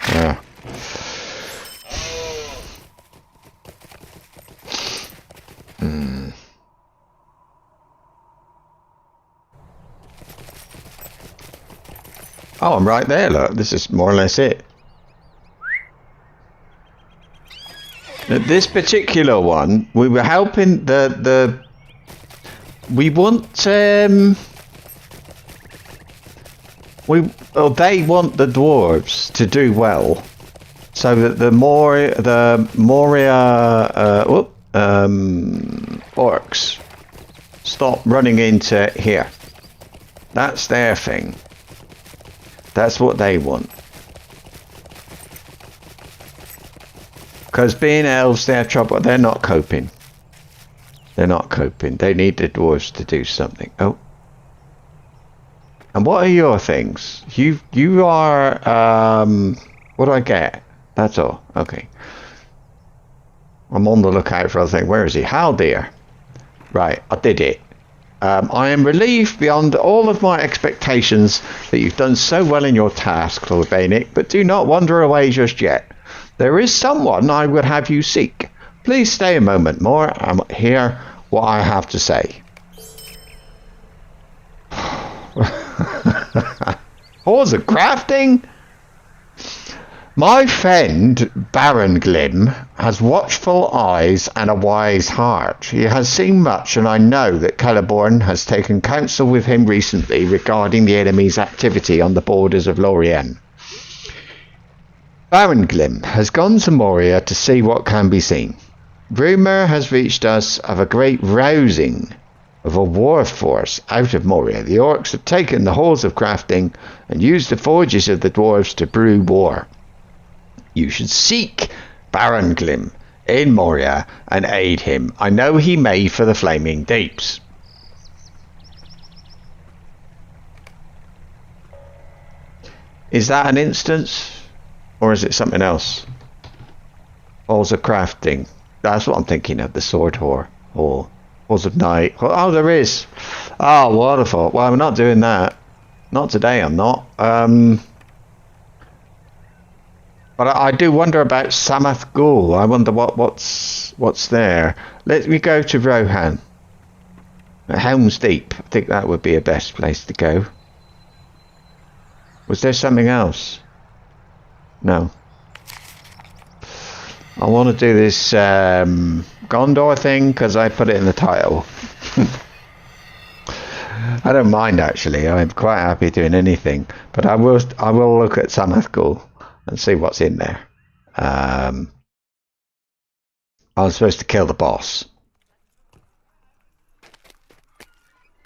Yeah. Oh, I'm right there, look. This is more or less it. This particular one, we were helping we want they want the dwarves to do well, so that the Moria orcs stop running into here. That's their thing. That's what they want. Because being elves, they have trouble. They're not coping. They're not coping. They need the dwarves to do something. Oh. And what are your things? You are what do I get? That's all. Okay. I'm on the lookout for other thing. Where is he? Haldir. Right, I did it. I am relieved beyond all of my expectations that you've done so well in your task, Thordbeinik, but do not wander away just yet. There is someone I would have you seek. Please stay a moment more and hear what I have to say. Halls of crafting? My friend Baron Glim has watchful eyes and a wise heart. He has seen much, and I know that Celeborn has taken counsel with him recently regarding the enemy's activity on the borders of Lorien. Baron Glim has gone to Moria to see what can be seen. Rumour has reached us of a great rousing of a war force out of Moria. The orcs have taken the halls of crafting and used the forges of the dwarves to brew war. You should seek Baron Glim in Moria and aid him. I know he made for the flaming deeps. Is that an instance? Or is it something else? Halls of crafting. That's what I'm thinking of. The sword whore. Or halls of night. Oh, there is. Oh, wonderful. Well, I'm not doing that. Not today, I'm not. But I do wonder about Samath Ghul. I wonder what's there. Let me go to Rohan. Helm's Deep. I think that would be a best place to go. Was there something else? No. I want to do this Gondor thing because I put it in the title. I don't mind actually. I'm quite happy doing anything, but I will look at Samath Ghul and see what's in there. I was supposed to kill the boss.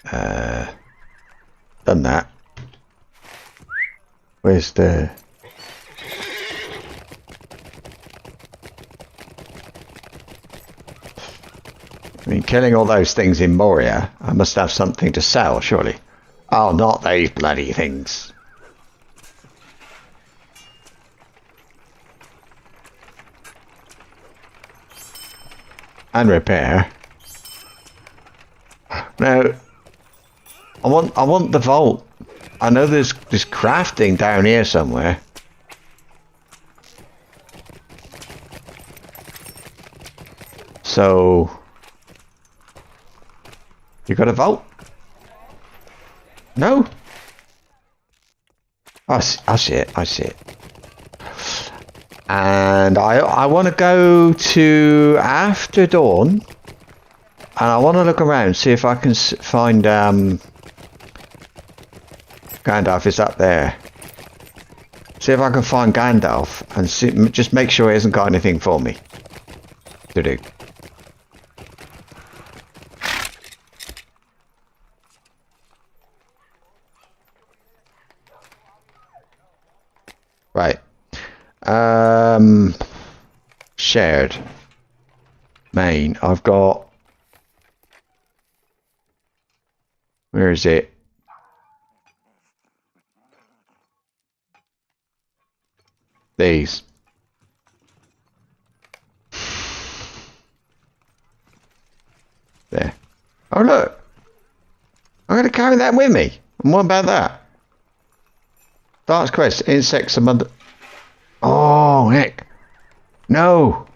Done that. Where's the... I mean, killing all those things in Moria, I must have something to sell, surely. Oh, not these bloody things. And repair. Now, I want the vault. I know there's crafting down here somewhere. So, you got a vault? No? I see it. I see it. And I want to go to After Dawn, and I want to look around, see if I can find Gandalf is up there. See if I can find Gandalf and see, just make sure he hasn't got anything for me to do. Right. Shared. Main. I've got... Where is it? These. There. Oh, look. I'm going to carry that with me. And what about that? Dark's Quest, insects and mother... Oh, heck. No.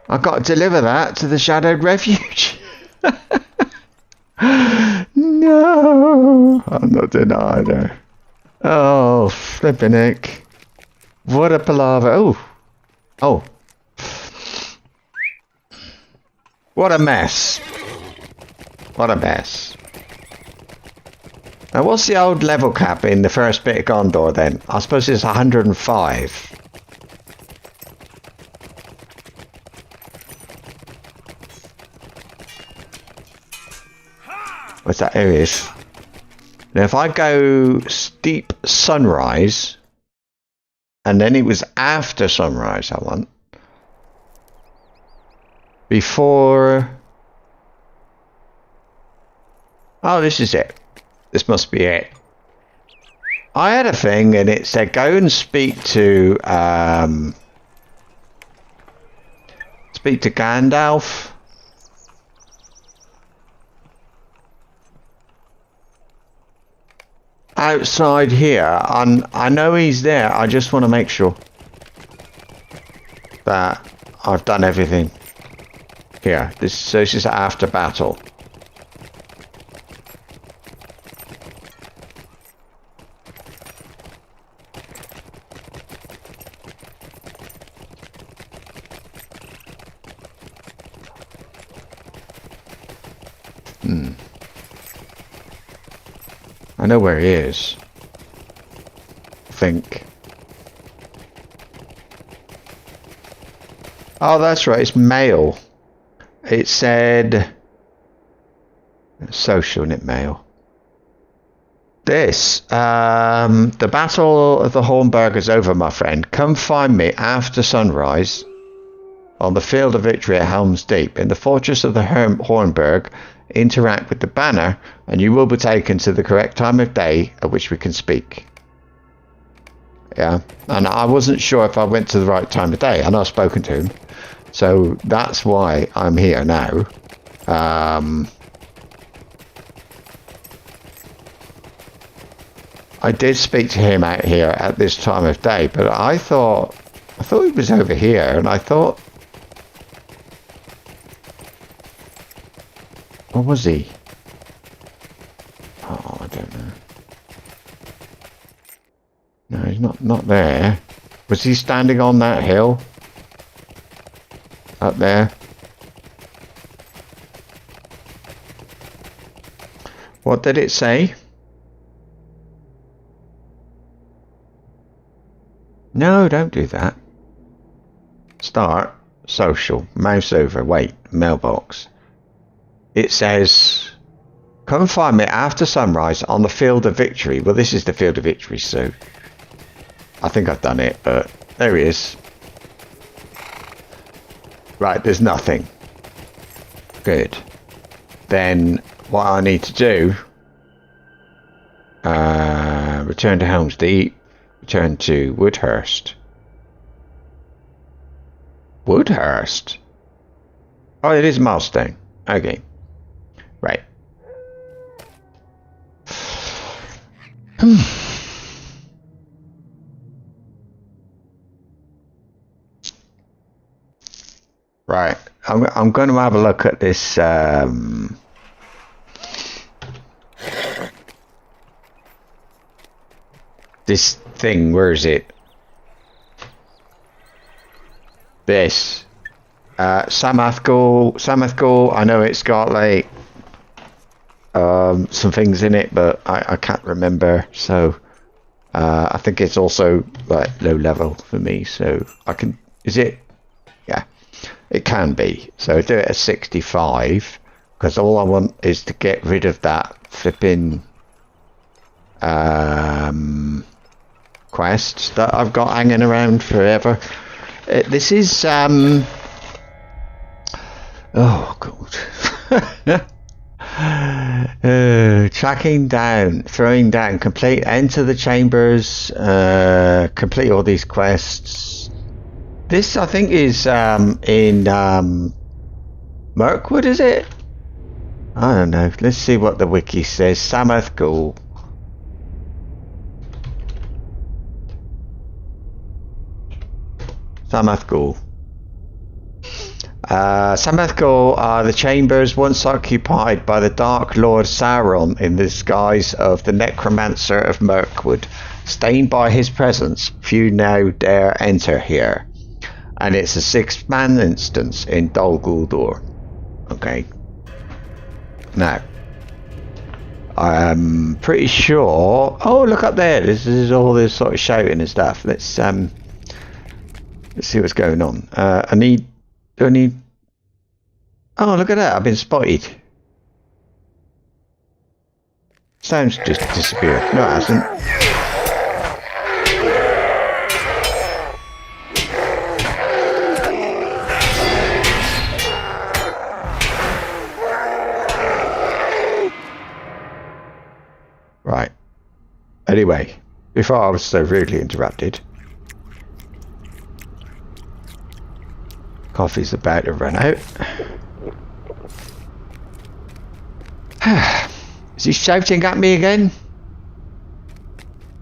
I've got to deliver that to the Shadowed Refuge. No. I'm not doing that either. Oh, flipping heck. What a palaver. Oh. Oh. What a mess. What a mess. Now, what's the old level cap in the first bit of Gondor then? I suppose it's 105. What's that? Here it is. Now, if I go steep sunrise, and then it was after sunrise I want. Before... Oh, this is it. This must be it. I had a thing and it said go and speak to Gandalf. Outside here, and I know he's there. I just want to make sure that I've done everything. Here, this is after battle. I know where he is. I think. Oh, that's right. It's mail. It said social, isn't it? Mail. This. The Battle of the Hornburg is over, my friend. Come find me after sunrise on the field of victory at Helm's Deep. In the fortress of the Hornburg, interact with the banner and you will be taken to the correct time of day at which we can speak. Yeah, and I wasn't sure if I went to the right time of day, and I've spoken to him, so that's why I'm here now. I did speak to him out here at this time of day, but I thought he was over here, and I thought, or was he? Oh, I don't know. No, he's not there. Was he standing on that hill? Up there? What did it say? No, don't do that. Start. Social. Mouse over. Wait. Mailbox. It says, come find me after sunrise on the field of victory. Well, this is the field of victory, so I think I've done it, but there he is. Right, there's nothing. Good. Then what I need to do, return to Helm's Deep, return to Woodhurst. Woodhurst? Oh, it is a milestone. Okay. Right. Right. I'm going to have a look at this this thing. Where is it? This. Samathgul, I know it's got like some things in it, but I can't remember, so I think it's also like low level for me, so I can, is it? Yeah, it can be, so do it at 65 because all I want is to get rid of that flipping quest that I've got hanging around forever. This is oh god. Tracking down, throwing down, complete, enter the chambers, complete all these quests. This I think is in Mirkwood, is it? I don't know. Let's see what the wiki says. Samath Ghoul. Samath Ghoul. Samath Ghoul are the chambers once occupied by the Dark Lord Sauron in the disguise of the Necromancer of Mirkwood. Stained by his presence, few now dare enter here. And it's a 6-man instance in Dol Guldur. Okay. Now, I'm pretty sure... Oh, look up there. This is all this sort of shouting and stuff. Let's see what's going on. I need... Oh, look at that. I've been spotted. Sounds just disappeared. No, it hasn't. Right. Anyway, before I was so rudely interrupted, coffee's about to run out. Is he shouting at me again?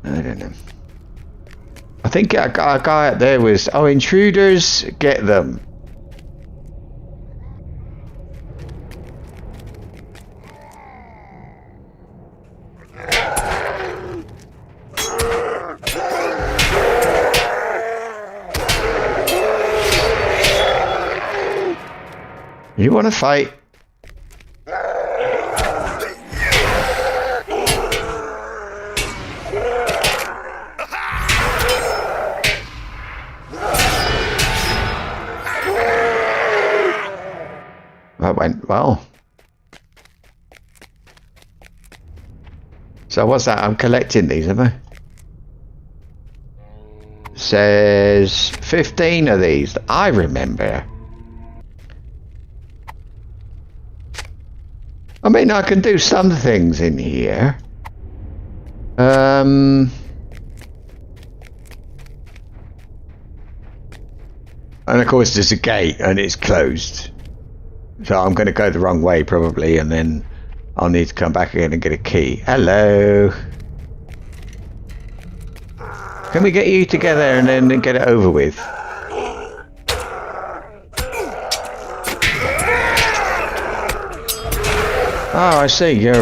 I don't know. I think a guy out there was, oh, intruders, get them. You want to fight? That went well. So what's that? I'm collecting these, am I? Says 15 of these. I remember. I mean, I can do some things in here. And of course there's a gate and it's closed. So I'm going to go the wrong way probably, and then I'll need to come back again and get a key. Hello. Can we get you together and then get it over with? Oh, I see. You're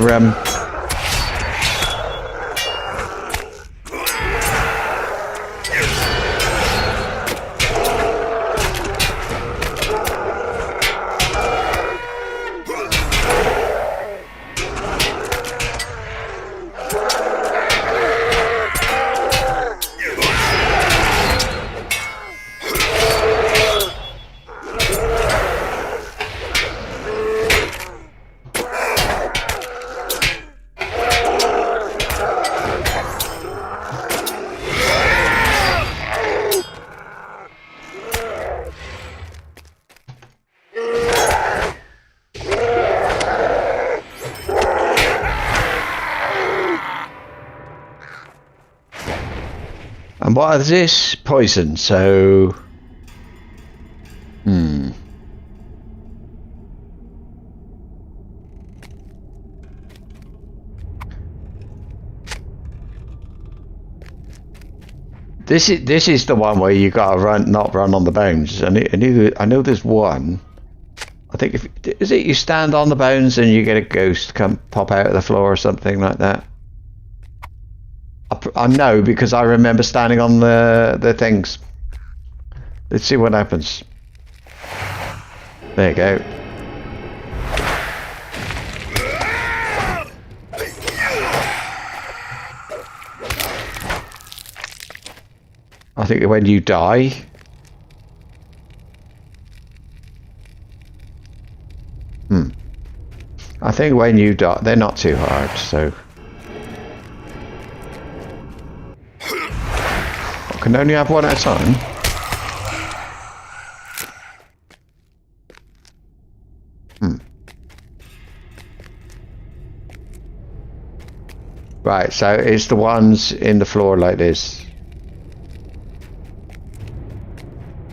and what is this? Poison, so... This is the one where you gotta not run on the bones. I know there's one. I think is it you stand on the bones and you get a ghost come pop out of the floor or something like that. I know because I remember standing on the things. Let's see what happens. There you go. I think when you die, I think when you die, they're not too hard, so. I can only have one at a time. Right, so it's the ones in the floor like this.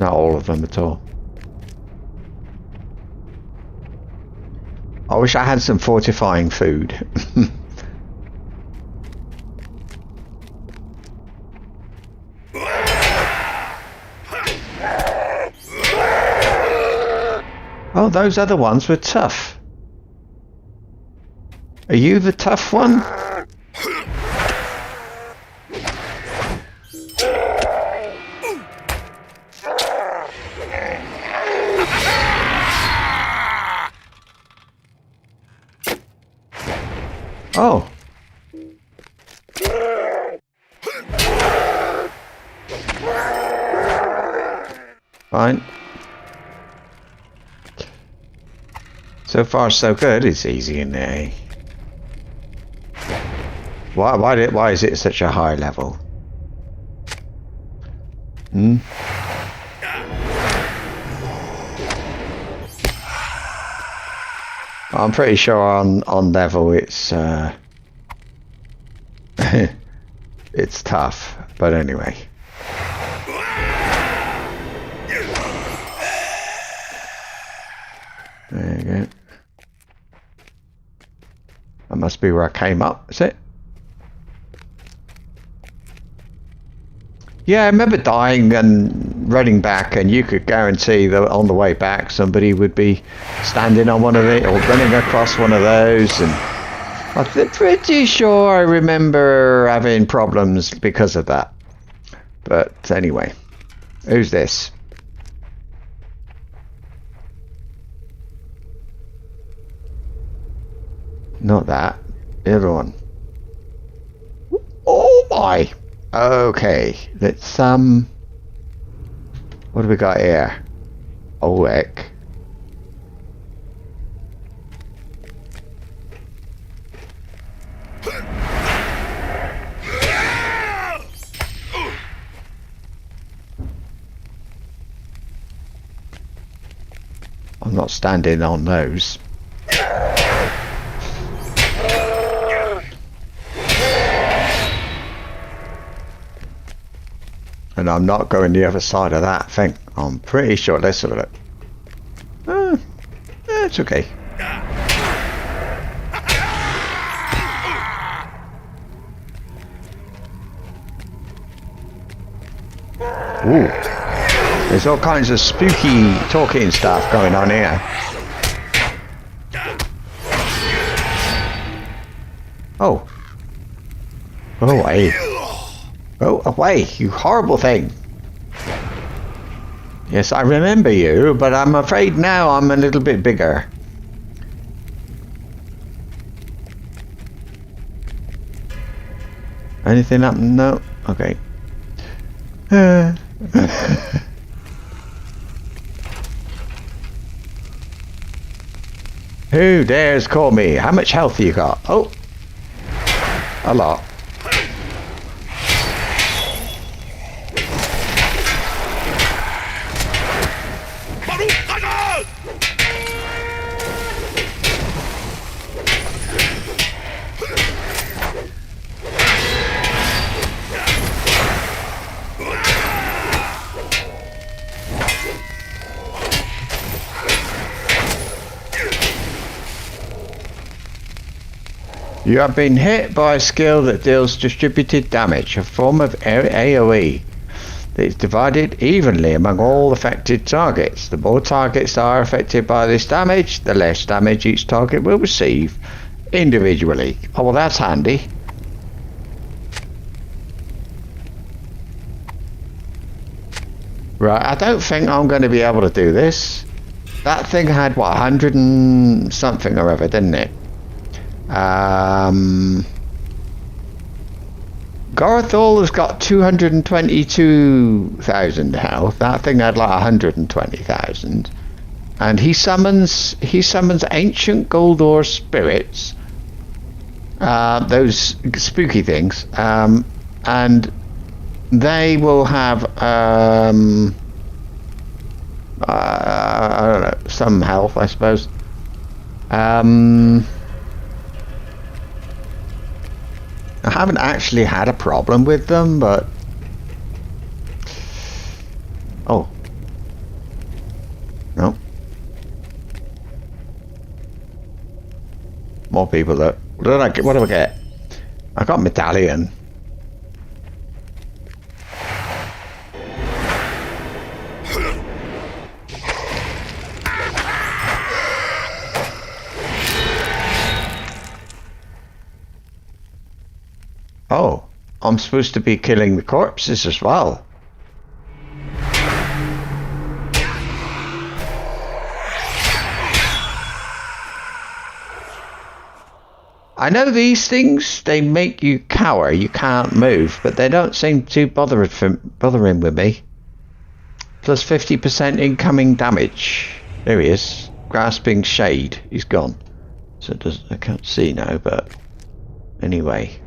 Not all of them at all. I wish I had some fortifying food. Oh, those other ones were tough. Are you the tough one? Oh. Fine. So far so good. It's easy in there. Why is it such a high level? Hmm? I'm pretty sure on level it's it's tough, but anyway. There you go. That must be where I came up, is it? Yeah, I remember dying and running back, and you could guarantee that on the way back somebody would be standing on one of it or running across one of those, and I'm pretty sure I remember having problems because of that. But anyway, who's this? Not that. The other one. Oh my! Okay, let's what do we got here? Oh heck. I'm not standing on those. And I'm not going the other side of that thing. I'm pretty sure. Let's have a look. It's okay. Ooh. There's all kinds of spooky talking stuff going on here. Oh. Go away. Go away, you horrible thing. Yes, I remember you, but I'm afraid now I'm a little bit bigger. Anything up? No? Okay. Who dares call me? How much health you got? Oh, a lot. You have been hit by a skill that deals distributed damage, a form of AoE that is divided evenly among all affected targets. The more targets are affected by this damage, the less damage each target will receive individually. Oh, well, that's handy. Right, I don't think I'm going to be able to do this. That thing had, what, 100 and something or other, didn't it? Garthol has got 222,000 health. That thing had like 120,000, and he summons ancient Gondor spirits, those spooky things, and they will have I don't know, some health, I suppose. I haven't actually had a problem with them, but... Oh. No. more people though. What do I get? I got medallion. Oh, I'm supposed to be killing the corpses as well. I know these things, they make you cower, you can't move, but they don't seem too bothering with me. Plus 50% incoming damage. There he is. Grasping shade. He's gone. So I can't see now, but anyway.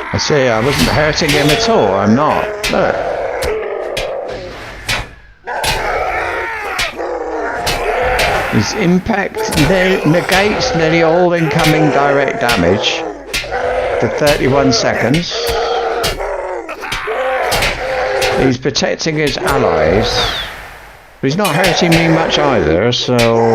I see, I wasn't hurting him at all, I'm not. Look. His impact negates nearly all incoming direct damage for 31 seconds. He's protecting his allies, but he's not hurting me much either, so...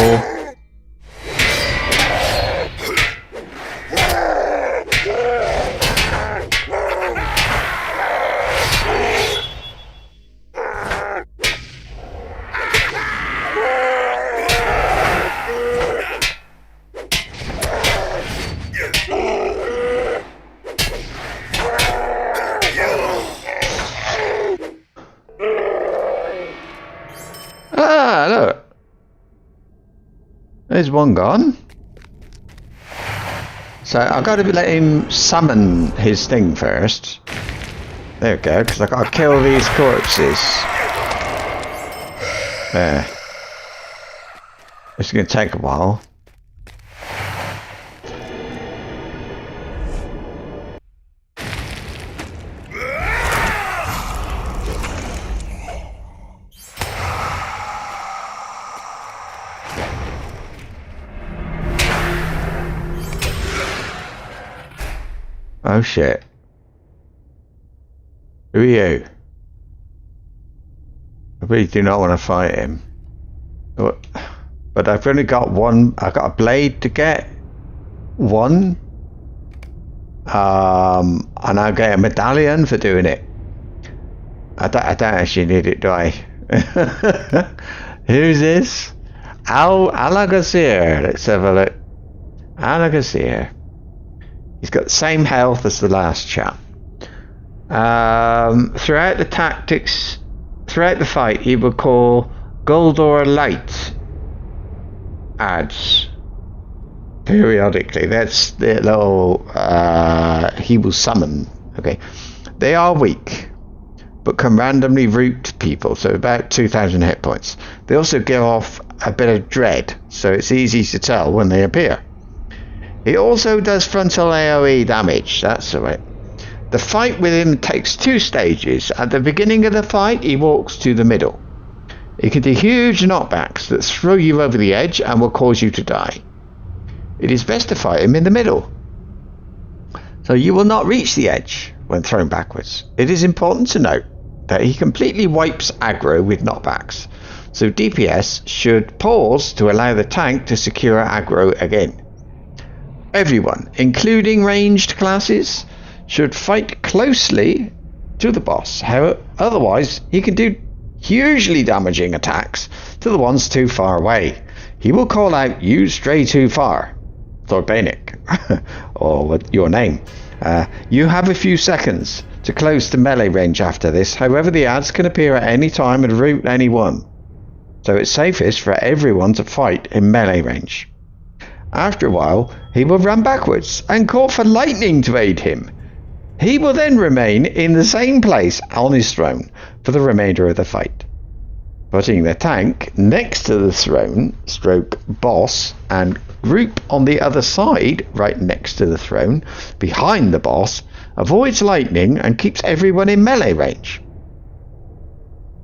Ah, look. There's one gone. So I've got to let him summon his thing first. There we go, because I've got to kill these corpses. There. It's going to take a while. Oh shit. Who are you? I really do not want to fight him. But I've only got one. I've got a blade to get. One. And I'll get a medallion for doing it. I don't actually need it, do I? Who's this? Alagazir. Let's have a look. Alagazir. He's got the same health as the last chap. Throughout the fight, he will call GONDOR light ads periodically. That's the little he will summon. Okay, they are weak, but can randomly root people, so about 2,000 hit points. They also give off a bit of dread, so it's easy to tell when they appear. He also does frontal AoE damage, that's right. The fight with him takes 2 stages. At the beginning of the fight, he walks to the middle. He can do huge knockbacks that throw you over the edge and will cause you to die. It is best to fight him in the middle, so you will not reach the edge when thrown backwards. It is important to note that he completely wipes aggro with knockbacks, so DPS should pause to allow the tank to secure aggro again. Everyone, including ranged classes, should fight closely to the boss. Otherwise, he can do hugely damaging attacks to the ones too far away. He will call out, "You stray too far," Thordbeinik, or what your name. You have a few seconds to close to melee range after this. However, the ads can appear at any time and root anyone, so it's safest for everyone to fight in melee range. After a while, he will run backwards and call for lightning to aid him. He will then remain in the same place on his throne for the remainder of the fight. putting the tank next to the throne stroke boss and group on the other side right next to the throne behind the boss avoids lightning and keeps everyone in melee range.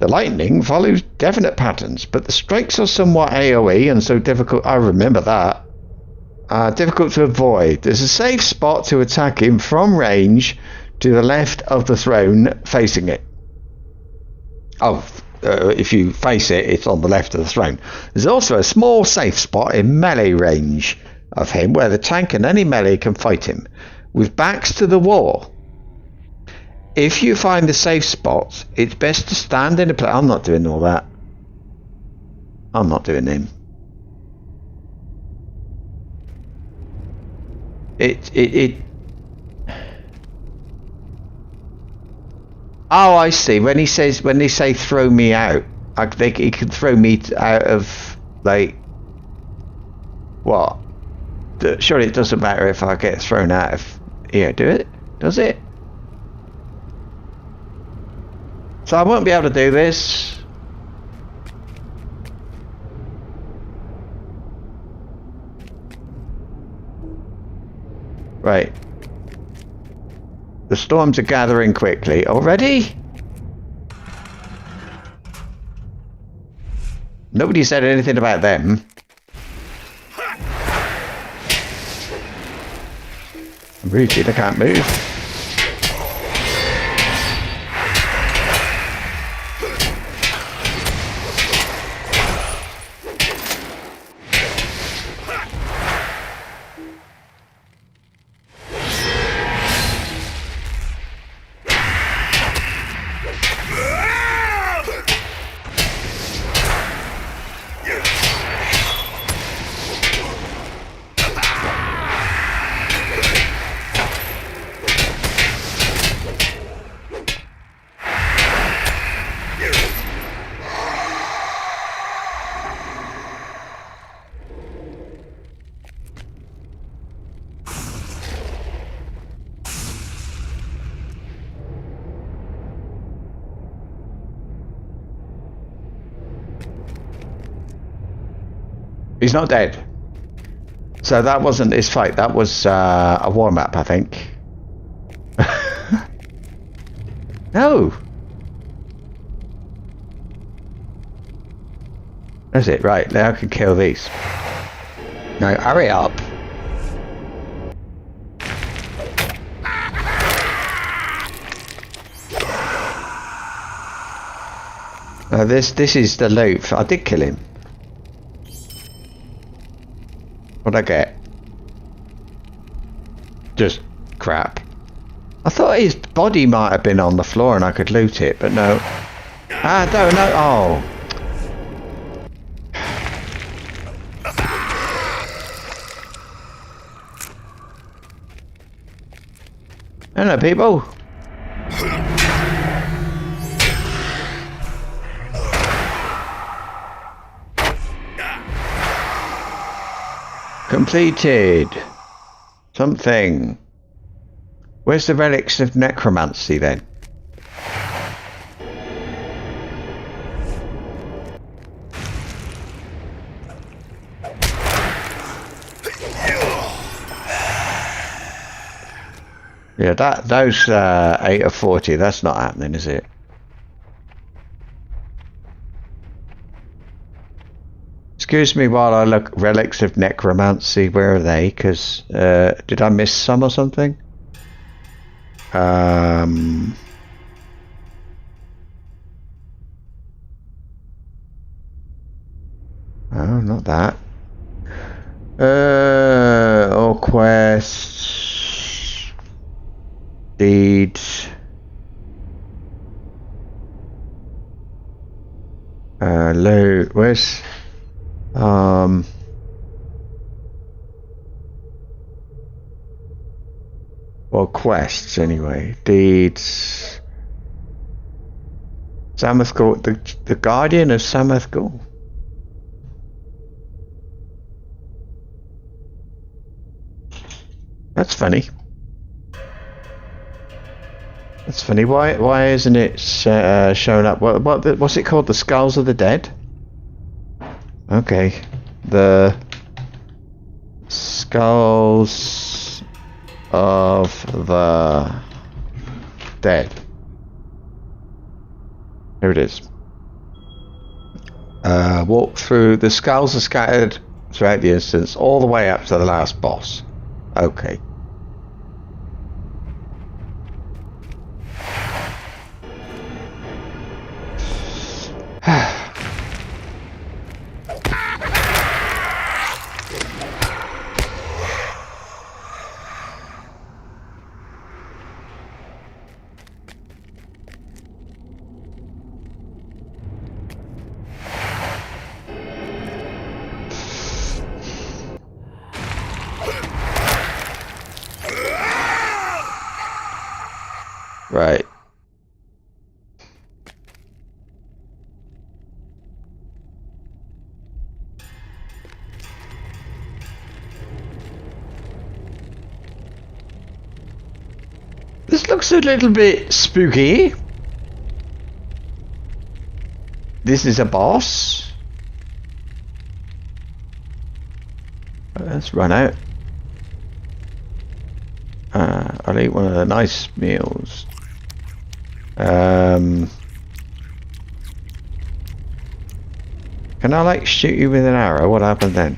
The lightning follows definite patterns, but the strikes are somewhat AoE and so difficult. I remember that. Difficult to avoid. There's a safe spot to attack him from range to the left of the throne facing it. Oh, if you face it, it's on the left of the throne. There's also a small safe spot in melee range of him where the tank and any melee can fight him, with backs to the wall. If you find the safe spots, it's best to stand in a place. I'm not doing all that. I'm not doing them. Oh, I see. When they say throw me out, he can throw me out of, like, what? Surely it doesn't matter if I get thrown out of here, do it? Does it? So I won't be able to do this. Right. The storms are gathering quickly. Already? Nobody said anything about them. I'm rooted, I can't move. He's not dead. So that wasn't his fight. That was a warm-up, I think. No. That's it. Right. Now I can kill these. Now hurry up. This is the loot. I did kill him. What'd I get? Just crap. I thought his body might have been on the floor and I could loot it, but no. Ah, no, no. Oh. Hello, people. Completed. Something. Where's the relics of necromancy then? Yeah, those 8 of 40, that's not happening, is it? Excuse me while I look. Relics of necromancy, where are they? Because did I miss some or something? Oh, not that. All quests, deeds. Loot. Where's well, quests anyway. Deeds. Samathgul, the Guardian of Samathgul. That's funny. That's funny. Why isn't it showing up? What's it called? The Skulls of the Dead? Okay. The Skulls of the Dead. Here it is. Walk through. The skulls are scattered throughout the instance, all the way up to the last boss. Okay. Right. This looks a little bit spooky. This is a boss. Let's run out. I'll eat one of the nice meals. Can I like shoot you with an arrow? What happened then?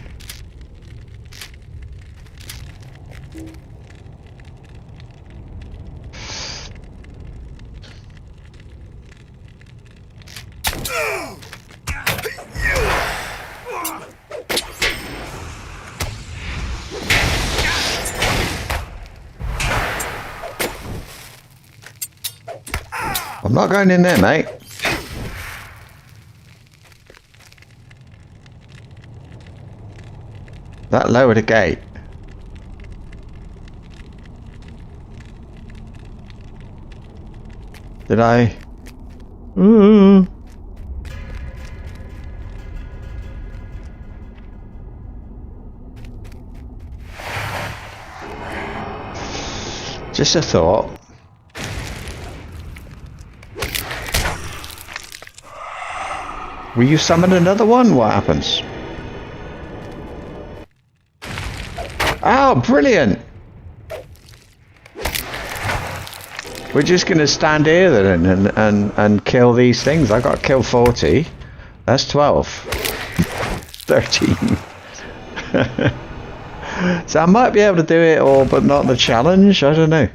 I'm not going in there, mate. That lowered a gate. Did I? Just a thought. Will you summon another one? What happens? Oh, brilliant! We're just going to stand here then and kill these things. I got to kill 40. That's 12. 13. So I might be able to do it all, but not the challenge. I don't know.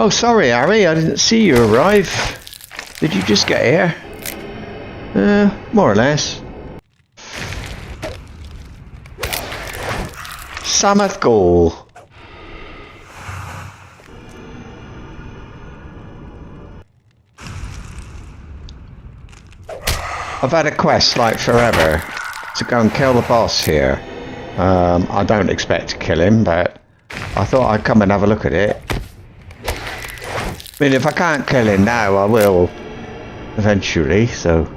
Oh, sorry, Harry. I didn't see you arrive. Did you just get here? More or less. Samath Ghoul. I've had a quest like forever to go and kill the boss here. I don't expect to kill him, but I thought I'd come and have a look at it. I mean, if I can't kill him now, I will eventually, so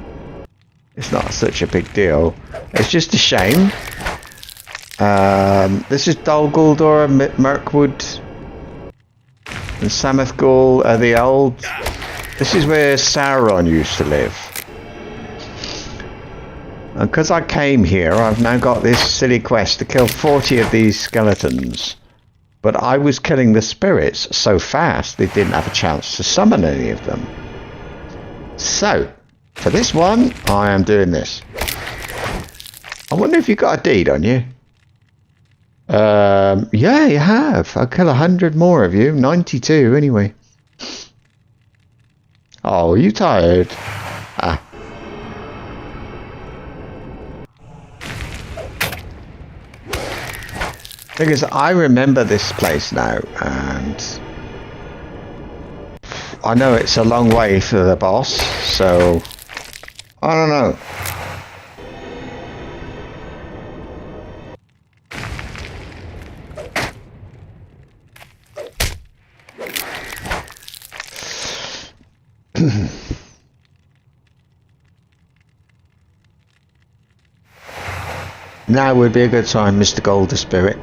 it's not such a big deal. It's just a shame. This is Dol Guldur, Mirkwood, and Samath Ghoul are the old... This is where Sauron used to live. And because I came here, I've now got this silly quest to kill 40 of these skeletons. But I was killing the spirits so fast they didn't have a chance to summon any of them. So, for this one, I am doing this. I wonder if you got a deed on you. Yeah, you have. I'll kill 100 more of you. 92 anyway. Oh, are you tired? Ah. Thing is, I remember this place now, and I know it's a long way for the boss, so I don't know. Now would be a good time, Mr. Golder Spirit.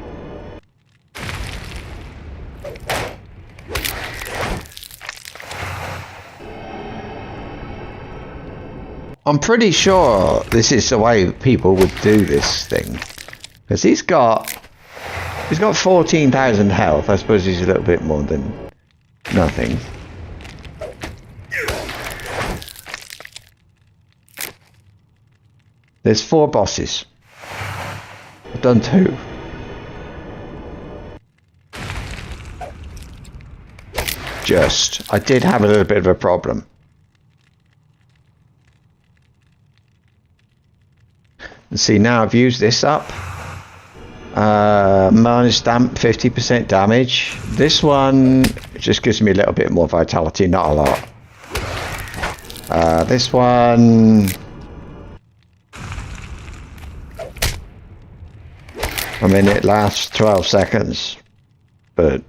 I'm pretty sure this is the way people would do this thing, because he's got 14,000 health. I suppose he's a little bit more than nothing. There's 4 bosses. I've done 2. I did have a little bit of a problem. And see, now I've used this up. Minus 50% damage. This one just gives me a little bit more vitality, not a lot. This one, I mean, it lasts 12 seconds, but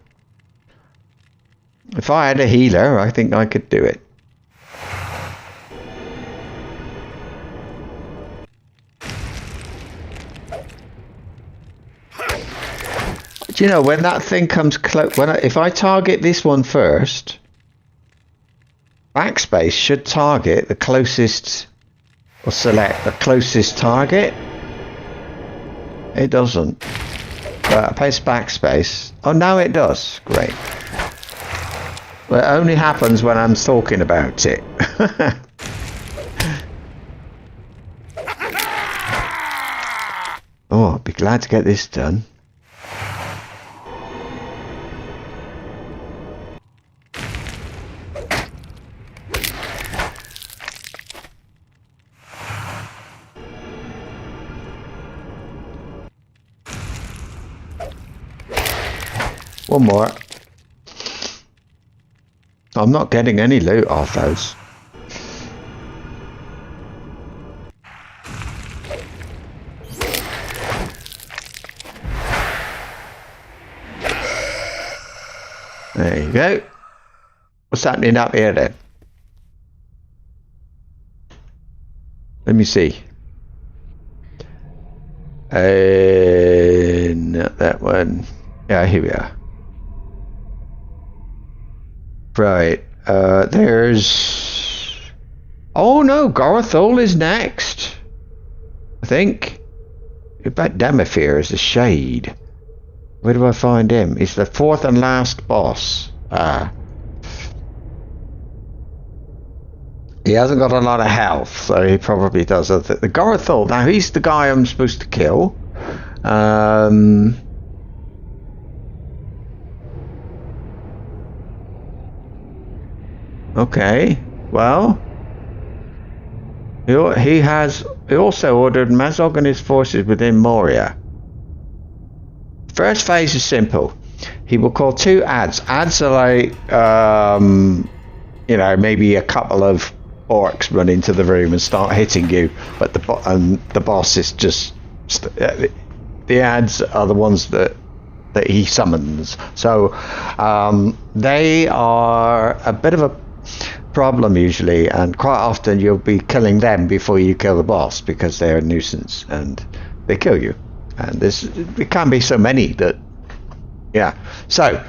if I had a healer, I think I could do it. Do you know, when that thing comes close, if I target this one first, backspace should target the closest, or select the closest target. It doesn't. But I press backspace. Oh, now it does. Great. Well, it only happens when I'm talking about it. Oh, I'd be glad to get this done. One more. I'm not getting any loot off those. There you go. What's happening up here then? Let me see. Not that one. Yeah, here we are. Right, there's... Oh no, Garthol is next. I think. About Demifir is a shade. Where do I find him? He's the 4th and last boss. He hasn't got a lot of health, so he probably does. The Garthol, now he's the guy I'm supposed to kill. Okay, well, he also ordered Mazog and his forces within Moria. First phase is simple. He will call 2 adds. Adds are like, you know, maybe a couple of orcs run into the room and start hitting you, but the boss is just the adds are the ones that he summons. So they are a bit of a problem usually, and quite often you'll be killing them before you kill the boss because they're a nuisance and they kill you. And there can be so many that, yeah. So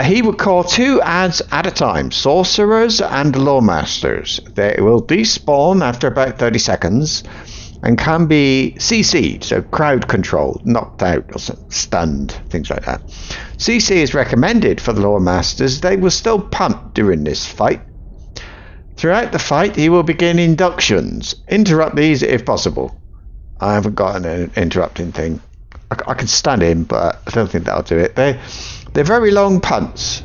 he would call 2 adds at a time, sorcerers and lawmasters. They will despawn after about 30 seconds and can be CC'd, so crowd controlled, knocked out, or stunned, things like that. CC is recommended for the lawmasters. They will still punt during this fight. Throughout the fight, he will begin inductions. Interrupt these if possible. I haven't got an interrupting thing. I can stun him, but I don't think that'll do it. They're very long punts.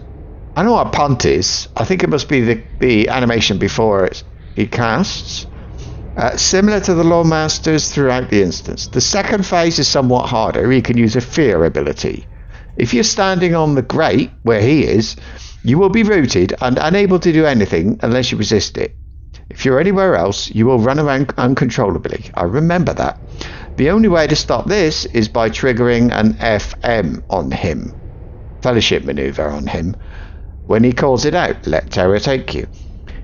I know what a punt is. I think it must be the animation before he casts. Similar to the Lawmasters throughout the instance. The second phase is somewhat harder. He can use a fear ability. If you're standing on the grate where he is, you will be routed and unable to do anything unless you resist it. If you're anywhere else, you will run around uncontrollably. I remember that. The only way to stop this is by triggering an FM on him. Fellowship maneuver on him. When he calls it out, let terror take you.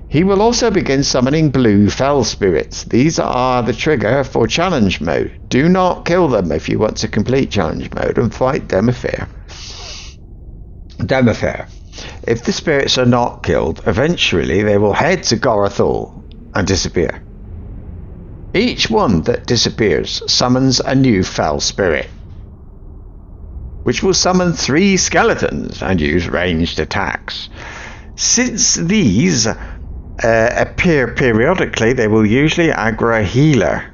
He will also begin summoning blue fell spirits. These are the trigger for challenge mode. Do not kill them if you want to complete challenge mode and fight Demofair. If the spirits are not killed, eventually they will head to Gorathul and disappear. Each one that disappears summons a new fell spirit, which will summon 3 skeletons and use ranged attacks. Since these appear periodically, they will usually aggro a healer.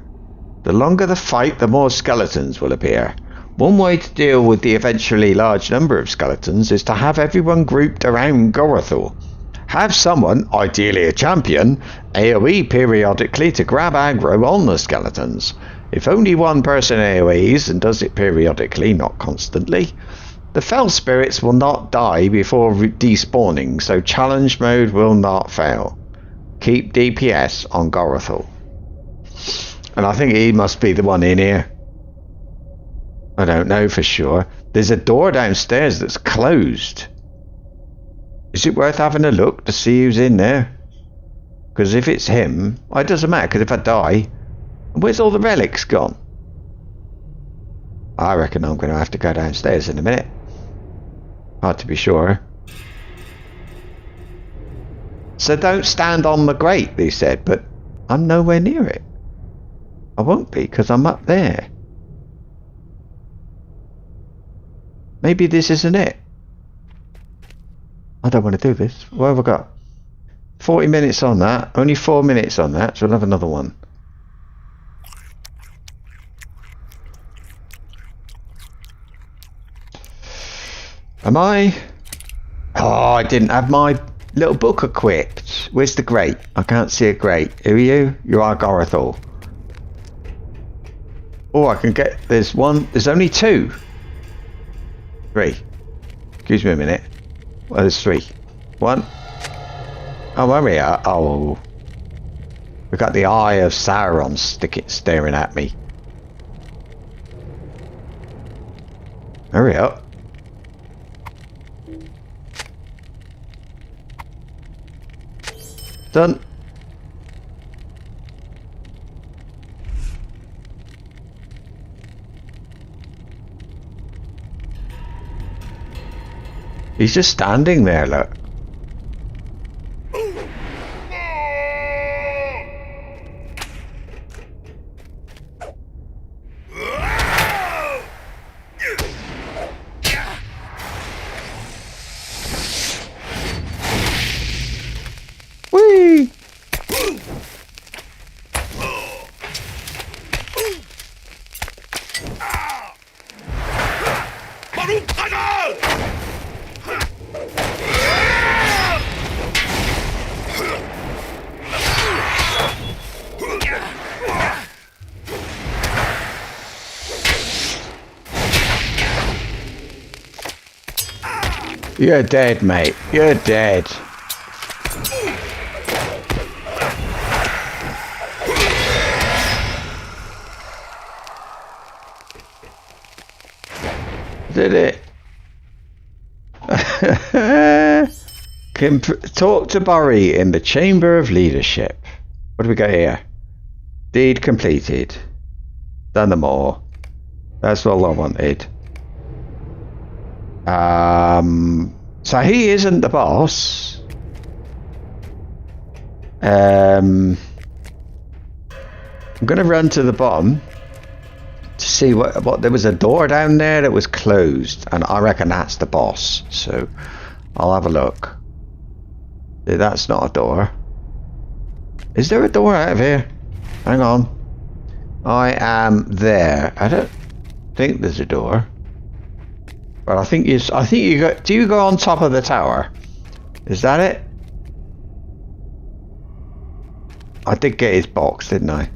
The longer the fight, the more skeletons will appear. One way to deal with the eventually large number of skeletons is to have everyone grouped around Gorathul. Have someone, ideally a champion, AoE periodically to grab aggro on the skeletons. If only one person AoEs and does it periodically, not constantly, the fell spirits will not die before despawning, so challenge mode will not fail. Keep DPS on Gorathul. And I think he must be the one in here. I don't know for sure. There's a door downstairs that's closed. Is it worth having a look to see who's in there? Because if it's him, it doesn't matter, because if I die, where's all the relics gone? I reckon I'm going to have to go downstairs in a minute. Hard to be sure. So don't stand on the grate, they said, but I'm nowhere near it. I won't be, because I'm up there. Maybe this isn't it. I don't want to do this. What have I got? 40 minutes on that. Only 4 minutes on that, so we'll have another one. Am I? Oh, I didn't have my little book equipped. Where's the grate? I can't see a grate. Who are you? You are Gorathul. Oh, I can get... There's one... There's only 2. 3. Excuse me a minute. Well, there's 3. 1. Oh, where we are? Oh. We've got the eye of Sauron staring at me. Hurry up. Done. He's just standing there, look. Whee! You're dead, mate. You're dead. Did it? Talk to Burry in the Chamber of Leadership. What do we got here? Deed completed. Done them all. That's all I wanted. So he isn't the boss. I'm gonna run to the bottom to see what there was a door down there that was closed, and I reckon that's the boss. So I'll have a look. That's not a door. Is there a door out of here? Hang on. I am there. I don't think there's a door. But I think you go. Do you go on top of the tower? Is that it? I did get his box, didn't I?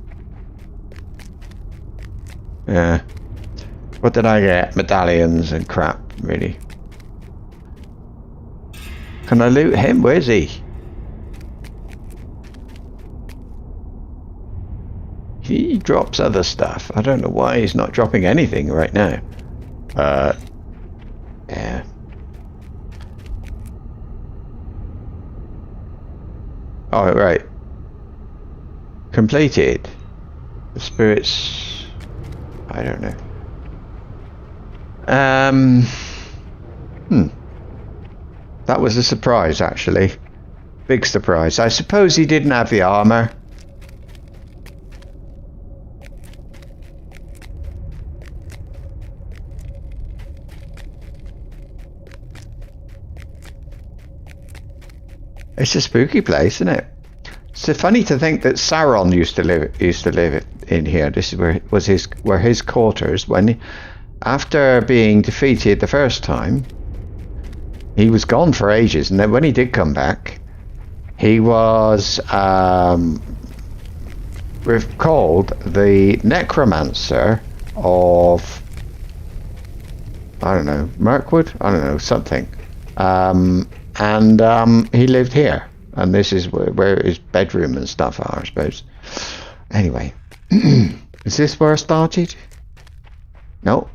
Yeah. What did I get? Medallions and crap, really. Can I loot him? Where's he? He drops other stuff. I don't know why he's not dropping anything right now. Yeah. Oh, right. Completed. The spirits... I don't know. That was a surprise, actually. Big surprise. I suppose he didn't have the armor. It's a spooky place, isn't it? It's so funny to think that Sauron used to live in here. This is were his quarters when, after being defeated the first time, he was gone for ages, and then when he did come back, he was called the necromancer of, I don't know, Mirkwood? I don't know, something. And he lived here, and this is where his bedroom and stuff are, I suppose. Anyway, is this where I started? No.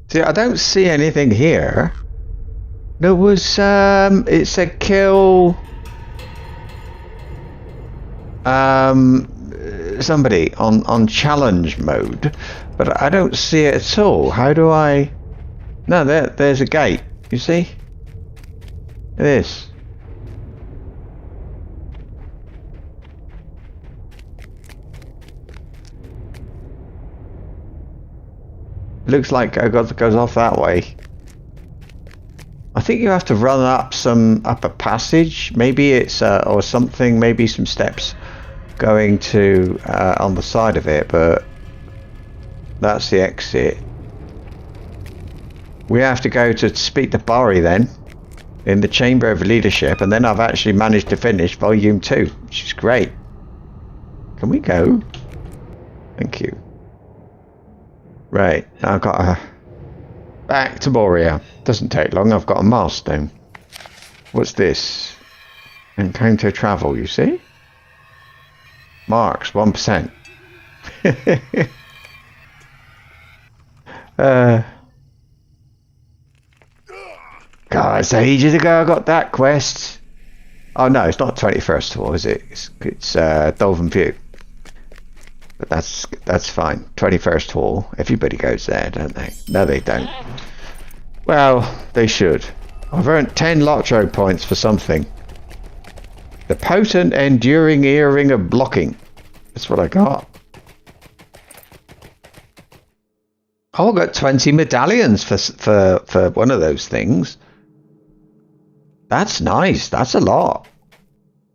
See, I don't see anything here. There was, it said kill... somebody on challenge mode, but I don't see it at all. How do I... No, there's a gate. You see? This. Looks like it goes off that way. I think you have to run up a passage. Maybe it's or something. Maybe some steps going to on the side of it, but that's the exit. We have to go to speak to Bori then in the Chamber of Leadership, and then I've actually managed to finish Volume 2, which is great. Can we go? Thank you. Right, I've got a... Back to Moria. Doesn't take long, I've got a milestone. What's this? Encounter travel, you see? Marks, 1%. God, it's ages ago I got that quest. Oh no, it's not 21st Hall, is it? It's Dolphin View. But that's fine. 21st Hall. Everybody goes there, don't they? No, they don't. Well, they should. I've earned 10 Lotro points for something. The potent, enduring earring of blocking. That's what I got. Oh, I got 20 medallions for one of those things. That's nice. That's a lot.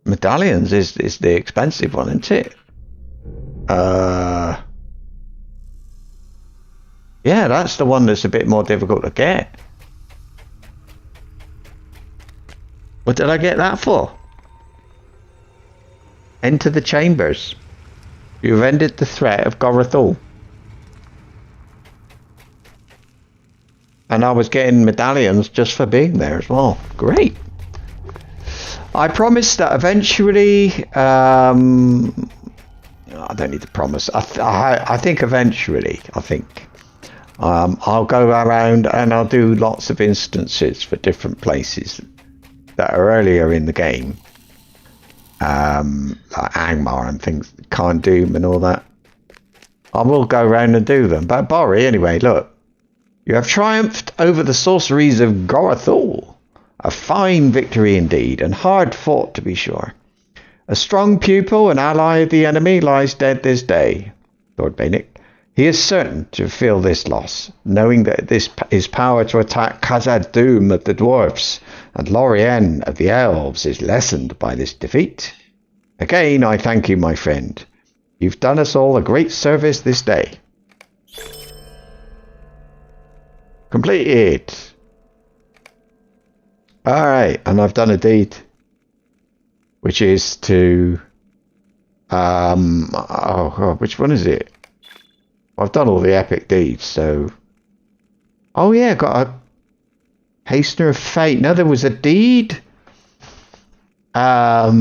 Medallions is the expensive one, isn't it? Yeah, that's the one that's a bit more difficult to get. What did I get that for? Enter the chambers. You've ended the threat of Gorathul. And I was getting medallions just for being there as well. Great. I promised that eventually... I don't need to promise. I think eventually, I'll go around and I'll do lots of instances for different places that are earlier in the game. Like Angmar and things, Khan Doom and all that. I will go around and do them. But Bori, anyway, look. You have triumphed over the sorceries of Gorathul. A fine victory indeed, and hard fought to be sure. A strong pupil and ally of the enemy lies dead this day. Thordbeinik. He is certain to feel this loss, knowing that his power to attack Khazad Doom of the dwarfs and Lorien of the elves is lessened by this defeat. Again, I thank you, my friend. You've done us all a great service this day. Completed. Alright, and I've done a deed. Which is to... oh God, which one is it? I've done all the epic deeds, so... Oh yeah, got a... Hastener of Fate. No, there was a deed. What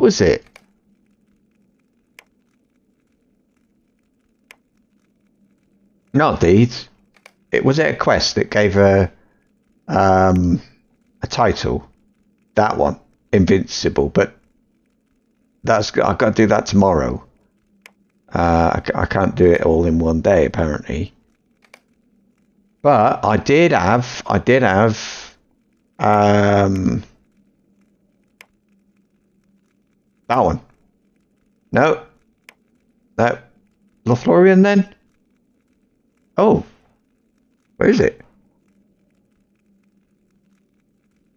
was it? Not deeds. It was a quest that gave a title. That one, Invincible. But that's I've got to do that tomorrow. I can't do it all in one day, apparently. But I did have that one. No. Lothlorien then? Oh. Where is it?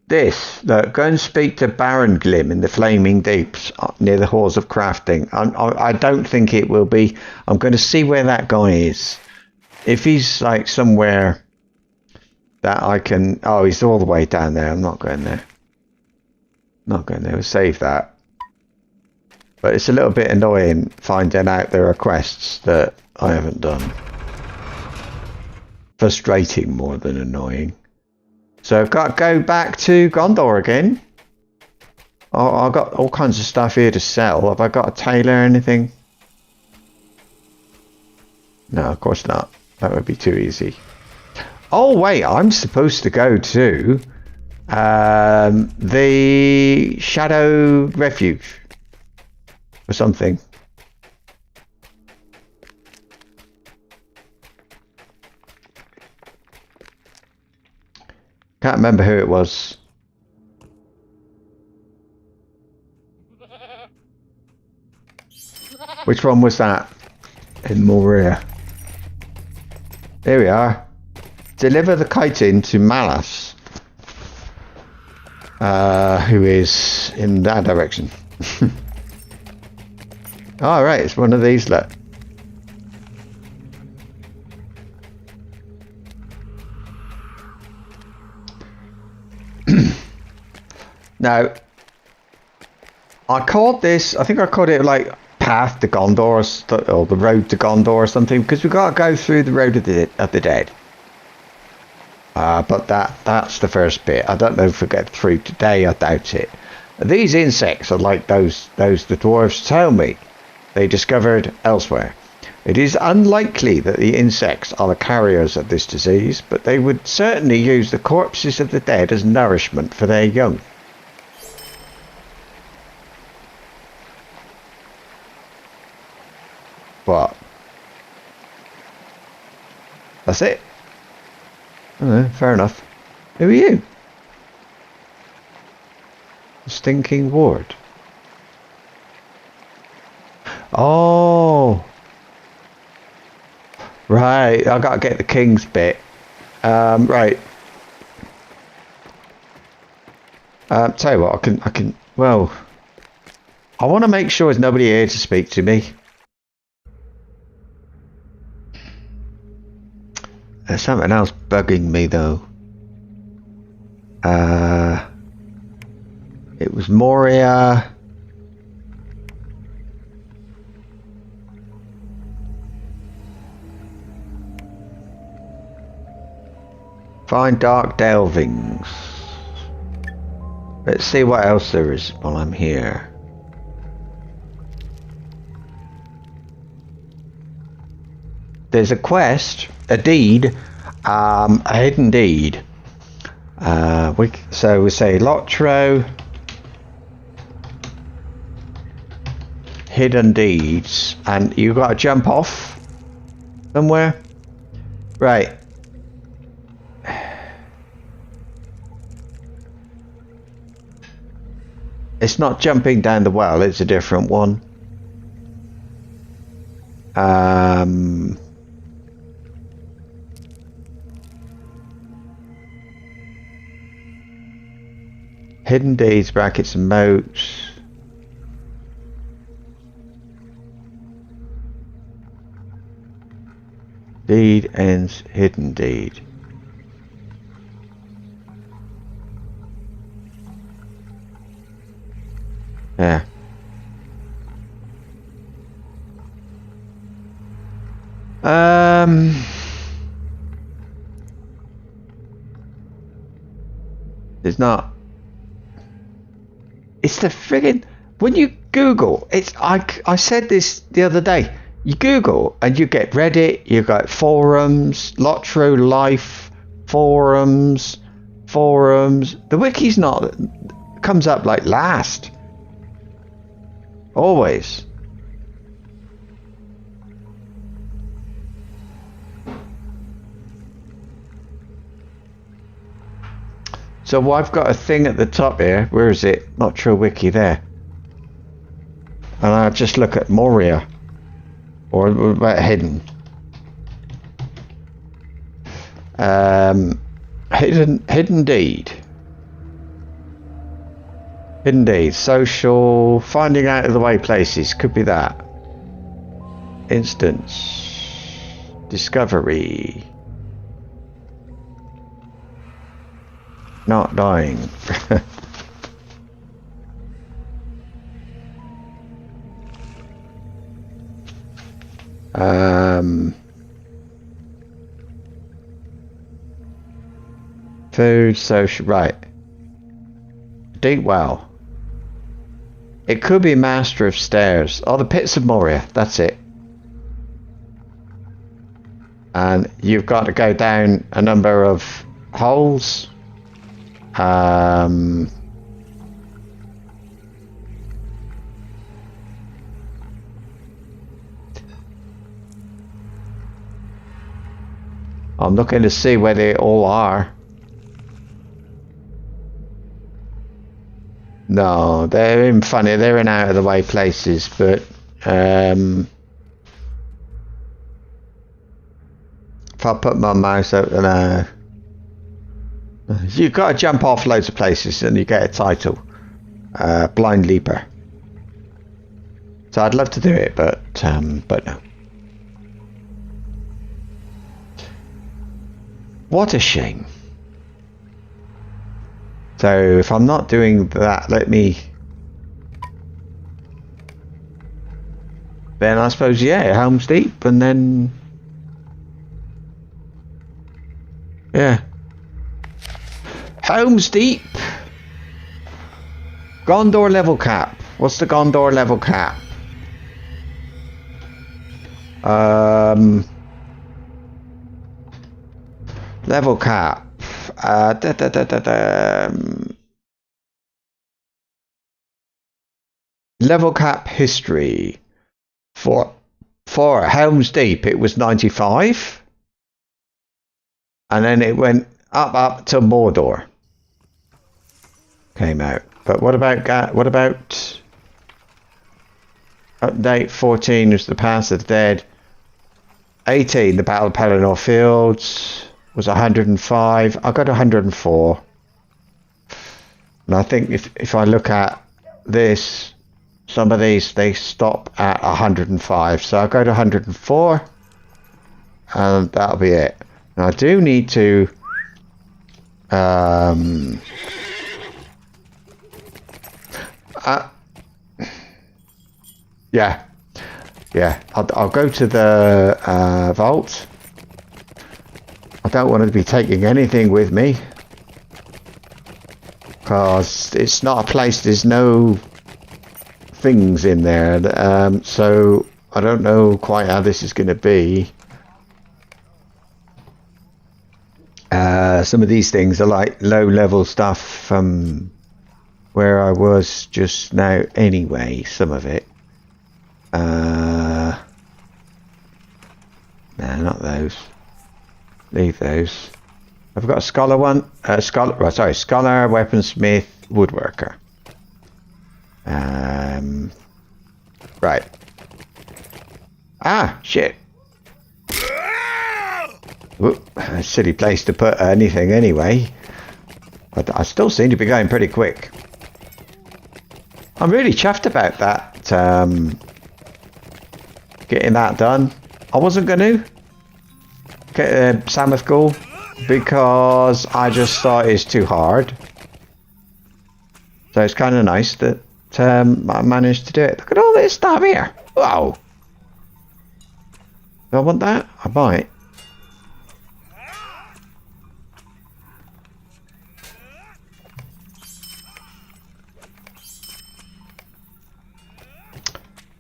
This. Look, go and speak to Baron Glim in the Flaming Deeps near the Halls of Crafting. I don't think it will be. I'm going to see where that guy is. If he's like somewhere that I can... Oh, he's all the way down there. I'm not going there. Not going there. We'll save that. But it's a little bit annoying finding out there are quests that I haven't done. Frustrating more than annoying. So I've got to go back to Gondor again. Oh, I've got all kinds of stuff here to sell. Have I got a tailor or anything? No, of course not. That would be too easy. Oh wait, I'm supposed to go to the Shadow Refuge or something. Can't remember who it was. Which one was that? In Moria. There we are. Deliver the chitin to Malas. Who is in that direction. All right, it's one of these. Look. Now, I called this, I think I called it like Path to Gondor or the Road to Gondor or something, because we've got to go through the Road of the Dead. But that's the first bit. I don't know if we'll get through today, I doubt it. These insects are like those the dwarves tell me they discovered elsewhere. It is unlikely that the insects are the carriers of this disease, but they would certainly use the corpses of the dead as nourishment for their young. What? That's it? Oh, fair enough. Who are you? The Stinking Ward. Oh. Right, I gotta get the king's bit. Right. Tell you what, I can, well, I want to make sure there's nobody here to speak to me. There's something else bugging me though. It was Moria. Find dark delvings. Let's see what else there is while I'm here. There's a quest, a deed, a hidden deed. So we say Lotro, hidden deeds, and you got to jump off somewhere, right? It's not jumping down the well, it's a different one. Hidden deeds, brackets and moats. Deed ends hidden deed. Yeah. There's not. It's the friggin' when you Google, it's I said this the other day. You Google and you get Reddit, you got forums, Lotro Life, forums. The wiki's not comes up like last. Always. So I've got a thing at the top here. Where is it? Not True Wiki there. And I'll just look at Moria. Or what about Hidden? Hidden Deed. Hidden Deed. Social. Finding out of the way places. Could be that. Instance. Discovery. Not dying. Food, social, right. Deep well. It could be Master of Stairs. Oh, the Pits of Moria. That's it. And you've got to go down a number of holes. I'm looking to see where they all are. No, they're in funny, they're in out of the way places, but if I put my mouse out there, you've got to jump off loads of places and you get a title. Blind Leaper. So I'd love to do it, but no. What a shame. So if I'm not doing that, then I suppose, yeah, Helm's Deep, and then, yeah. Helm's Deep. Gondor level cap. What's the Gondor level cap? Level cap. Level cap history. For Helm's Deep, it was 95. And then it went up to Mordor. Came out. But what about update 14 is the Pass of the Dead. 18, the Battle of Pelennor Fields was 105. I got 104. And I think if I look at this, some of these they stop at 105. So I'll go to 104 and that'll be it. And I do need to yeah, I'll go to the vault. I don't want to be taking anything with me because it's not a place, there's no things in there, so I don't know quite how this is going to be. Some of these things are like low level stuff from where I was just now anyway, some of it. No, not those. Leave those. I've got a scholar one. Scholar, weaponsmith, woodworker. Right. Ah, shit. Whoop, a silly place to put anything anyway. But I still seem to be going pretty quick. I'm really chuffed about that. Getting that done. I wasn't going to get Samoth Ghoul because I just thought it's too hard. So it's kind of nice that I managed to do it. Look at all this stuff here. Whoa. Do I want that? I might.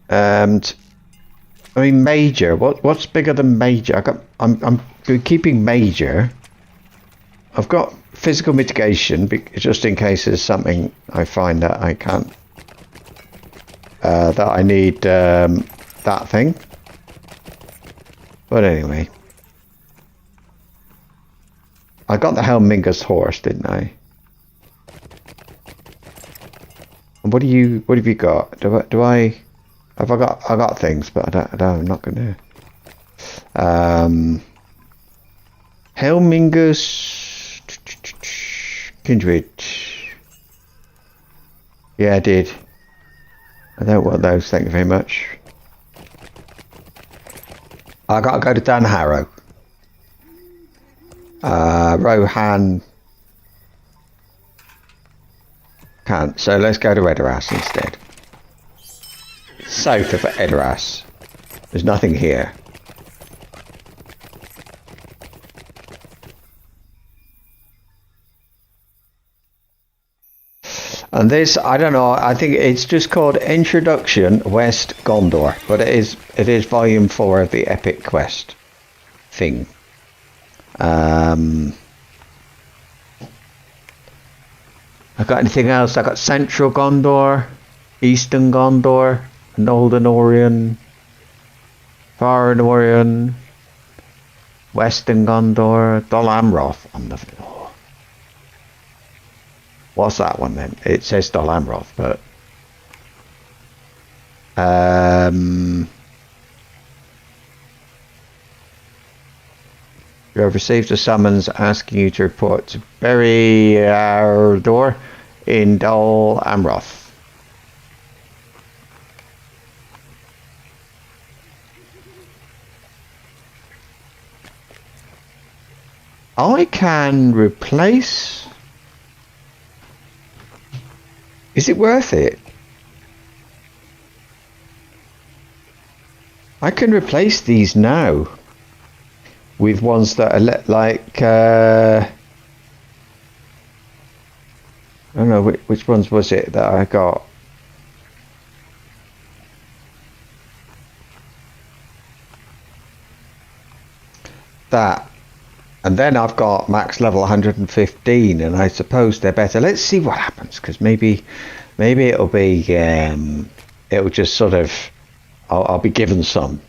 And I mean, major. What's bigger than major? I'm keeping major. I've got physical mitigation just in case there's something I find that I can't. That I need that thing. But anyway, I got the Helminga's horse, didn't I? And what have you got? I got things, but I'm not gonna. Helminga's kindred. Yeah, I did. I don't want those. Thank you very much. I gotta go to Dunharrow. Rohan can't, so let's go to Edoras instead. South of Edoras. There's nothing here. And this, I don't know, I think it's just called Introduction West Gondor, but it is volume 4 of the Epic Quest thing. I got anything else? I got Central Gondor, Eastern Gondor, Northern Orient, Far Orient, Western Gondor, Dol Amroth on the floor. What's that one then? It says Dol Amroth, but you have received a summons asking you to report to Beriardor in Dol Amroth. I can replace. Is it worth it? I can replace these now with ones that are like I don't know which ones was it that I got. That. And then I've got max level 115, and I suppose they're better. Let's see what happens, because maybe it'll be it'll just sort of I'll be given some.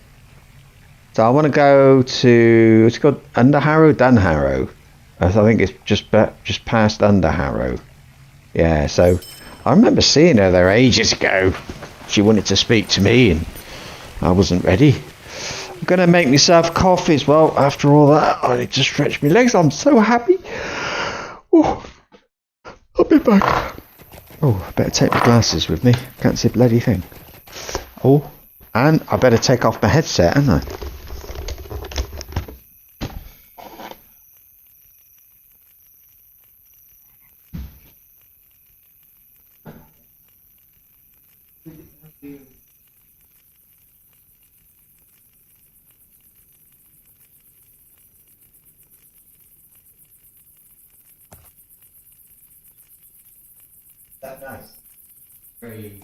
So I want to go to, it's called Underharrow, Dunharrow. I think it's just past Underharrow. Yeah. So I remember seeing her there ages ago. She wanted to speak to me, and I wasn't ready. I'm gonna make myself coffee as well after all that. I need to stretch my legs. I'm so happy. Oh, I'll be back. Oh, I better take my glasses with me. Can't see a bloody thing. Oh, and I better take off my headset, haven't I? That nice. Very.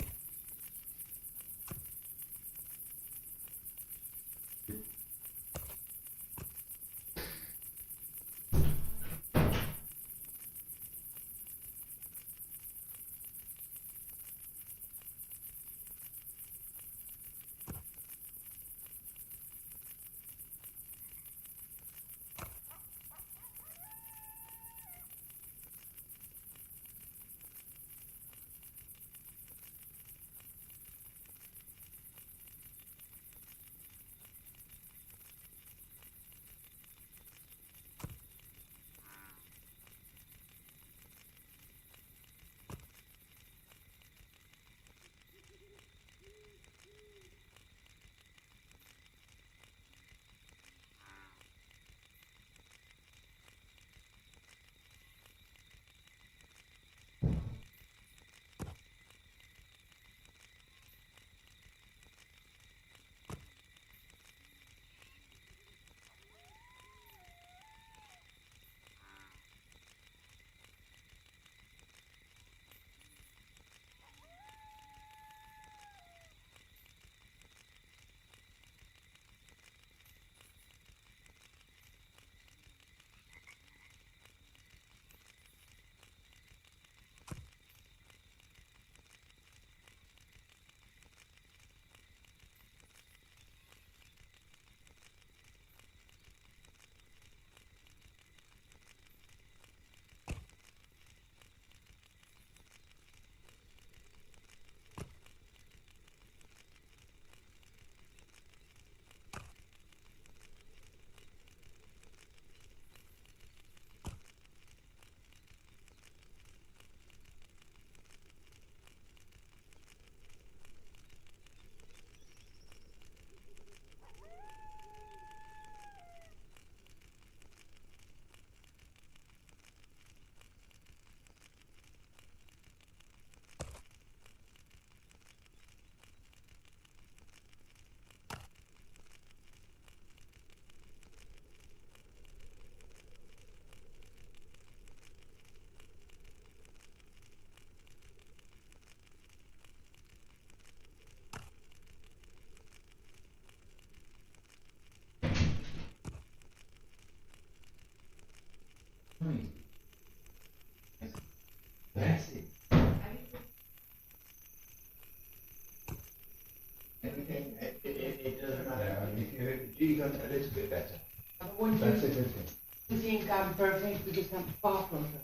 She's done a little bit better. But when That's a good thing. you think I'm perfect because I'm far from her.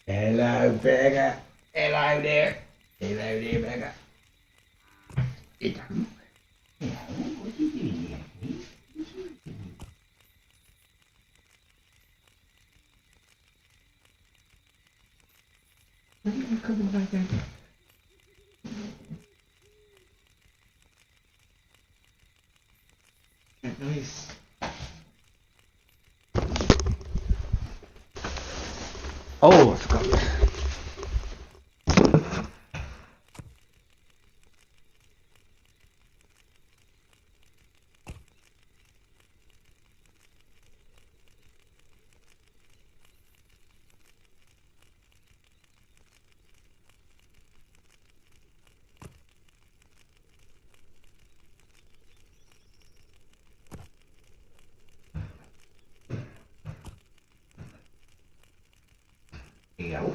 Hello, Beggar. Hello there. Hello there, Beggar. Hello. Hello. What are you doing here? What are you coming back down? Nice. Oh, I forgot. Go.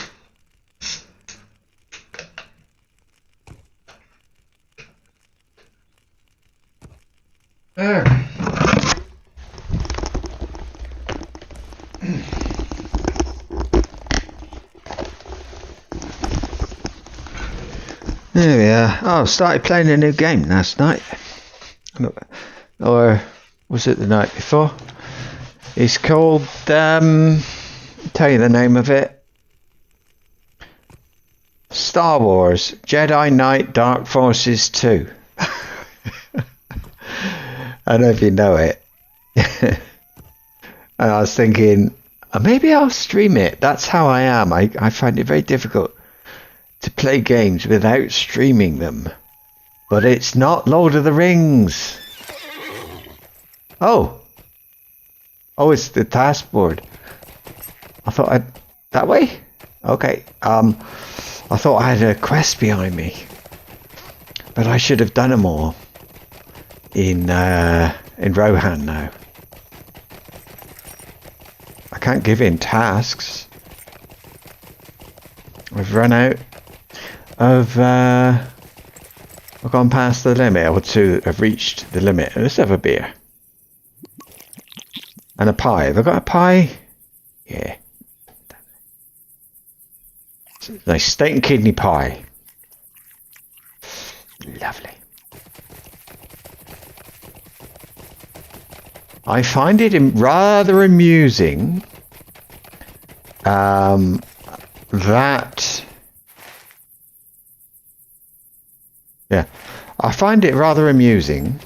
There we are. Oh, I started playing a new game last night. Or was it the night before? It's called, I'll tell you the name of it. Star Wars Jedi Knight Dark Forces 2. I don't know if you know it. And I was thinking, maybe I'll stream it. That's how I am. I find it very difficult to play games without streaming them. But it's not Lord of the Rings. Oh, it's the task board. I thought that way? Okay. I thought I had a quest behind me, but I should have done them all in Rohan now. I can't give in tasks. I've run out of. I've gone past the limit, or I've reached the limit. Let's have a beer and a pie. Have I got a pie? Yeah. Nice steak and kidney pie. Lovely. I find it rather amusing I find it rather amusing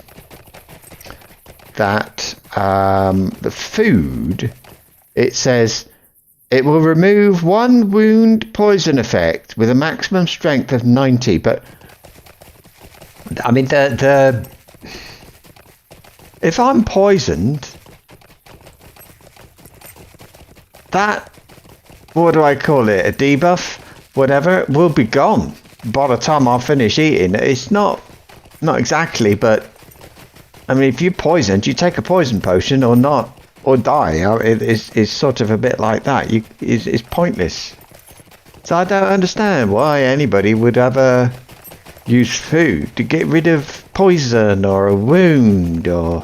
that the food, it says It will remove 1 wound poison effect with a maximum strength of 90. But I mean, if I'm poisoned, that, what do I call it? A debuff, whatever, will be gone by the time I finish eating. It's not exactly, but I mean, if you're poisoned, you take a poison potion or not, or die. It's sort of a bit like that. It's pointless. So I don't understand why anybody would ever use food to get rid of poison or a wound or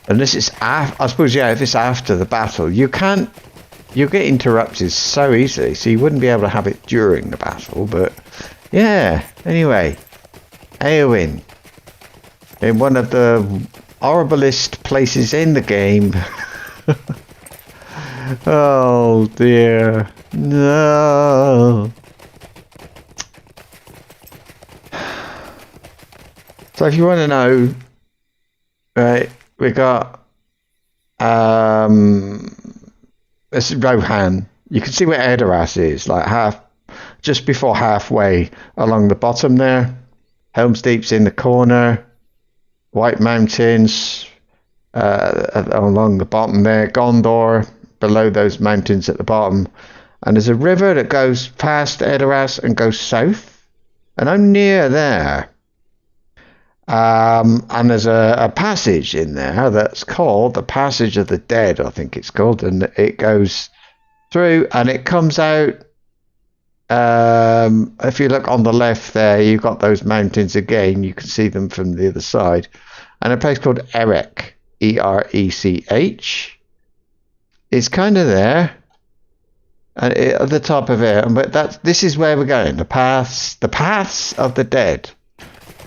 unless it's I suppose, yeah, if it's after the battle, you get interrupted so easily, so you wouldn't be able to have it during the battle. But yeah, anyway, Eowyn, in one of the horriblest places in the game. Oh dear, no. So if you want to know, right, we got this is Rohan. You can see where Edoras is, like just before halfway along the bottom there. Helm's Deep's in the corner. White Mountains along the bottom there. Gondor below those mountains at the bottom. And there's a river that goes past Edoras and goes south. And I'm near there. And there's a passage in there that's called the Passage of the Dead, I think it's called. And it goes through and it comes out. If you look on the left there, you've got those mountains again. You can see them from the other side. And a place called Erech, Erech. It's kind of there, and at the top of it. But this is where we're going. The paths of the dead.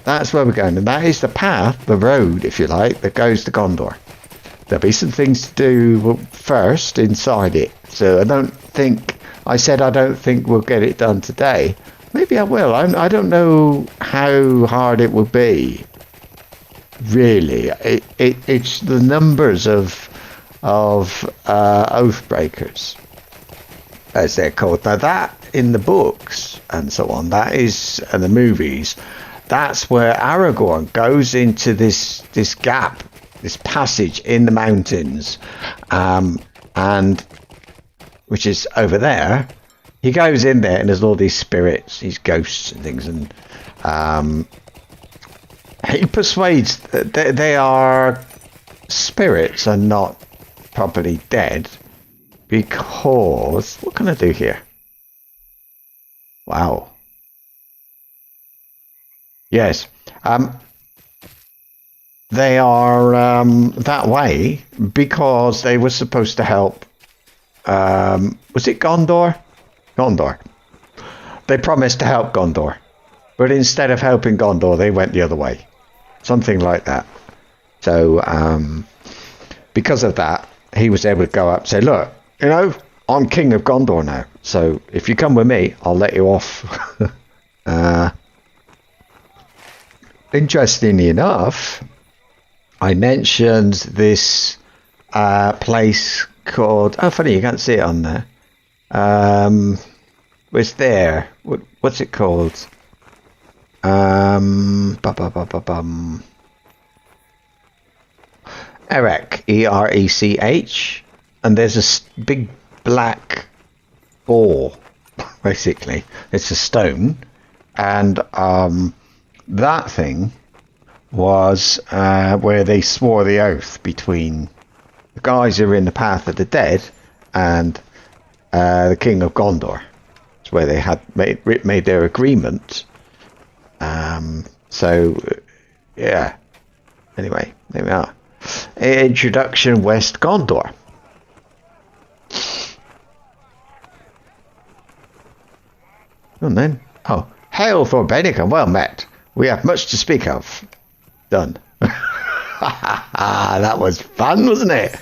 That's where we're going, and that is the path, the road, if you like, that goes to Gondor. There'll be some things to do first inside it. So I don't think we'll get it done today. Maybe I will. I don't know how hard it will be. Really, it's the numbers of Oathbreakers, as they're called. Now that in the books and so on, that is, and the movies, that's where Aragorn goes into this gap, this passage in the mountains, and which is over there. He goes in there and there's all these spirits, these ghosts and things, and he persuades that they are spirits and not properly dead, because what can I do here? Wow. Yes. They are that way because they were supposed to help. Was it Gondor? Gondor. They promised to help Gondor, but instead of helping Gondor, they went the other way. Something like that. So, because of that, he was able to go up and say, look, I'm king of Gondor now. So if you come with me, I'll let you off. Interestingly enough, I mentioned this place called, oh funny, you can't see it on there. It's there. What's it called? Erech, Erech, and there's a big black ball, basically. It's a stone, and that thing was where they swore the oath between the guys who are in the Path of the Dead and the King of Gondor. It's where they had made their agreement. So, yeah. Anyway, there we are. Introduction West Gondor. And then, hail Thordbeinik and well met. We have much to speak of. Done. That was fun, wasn't it?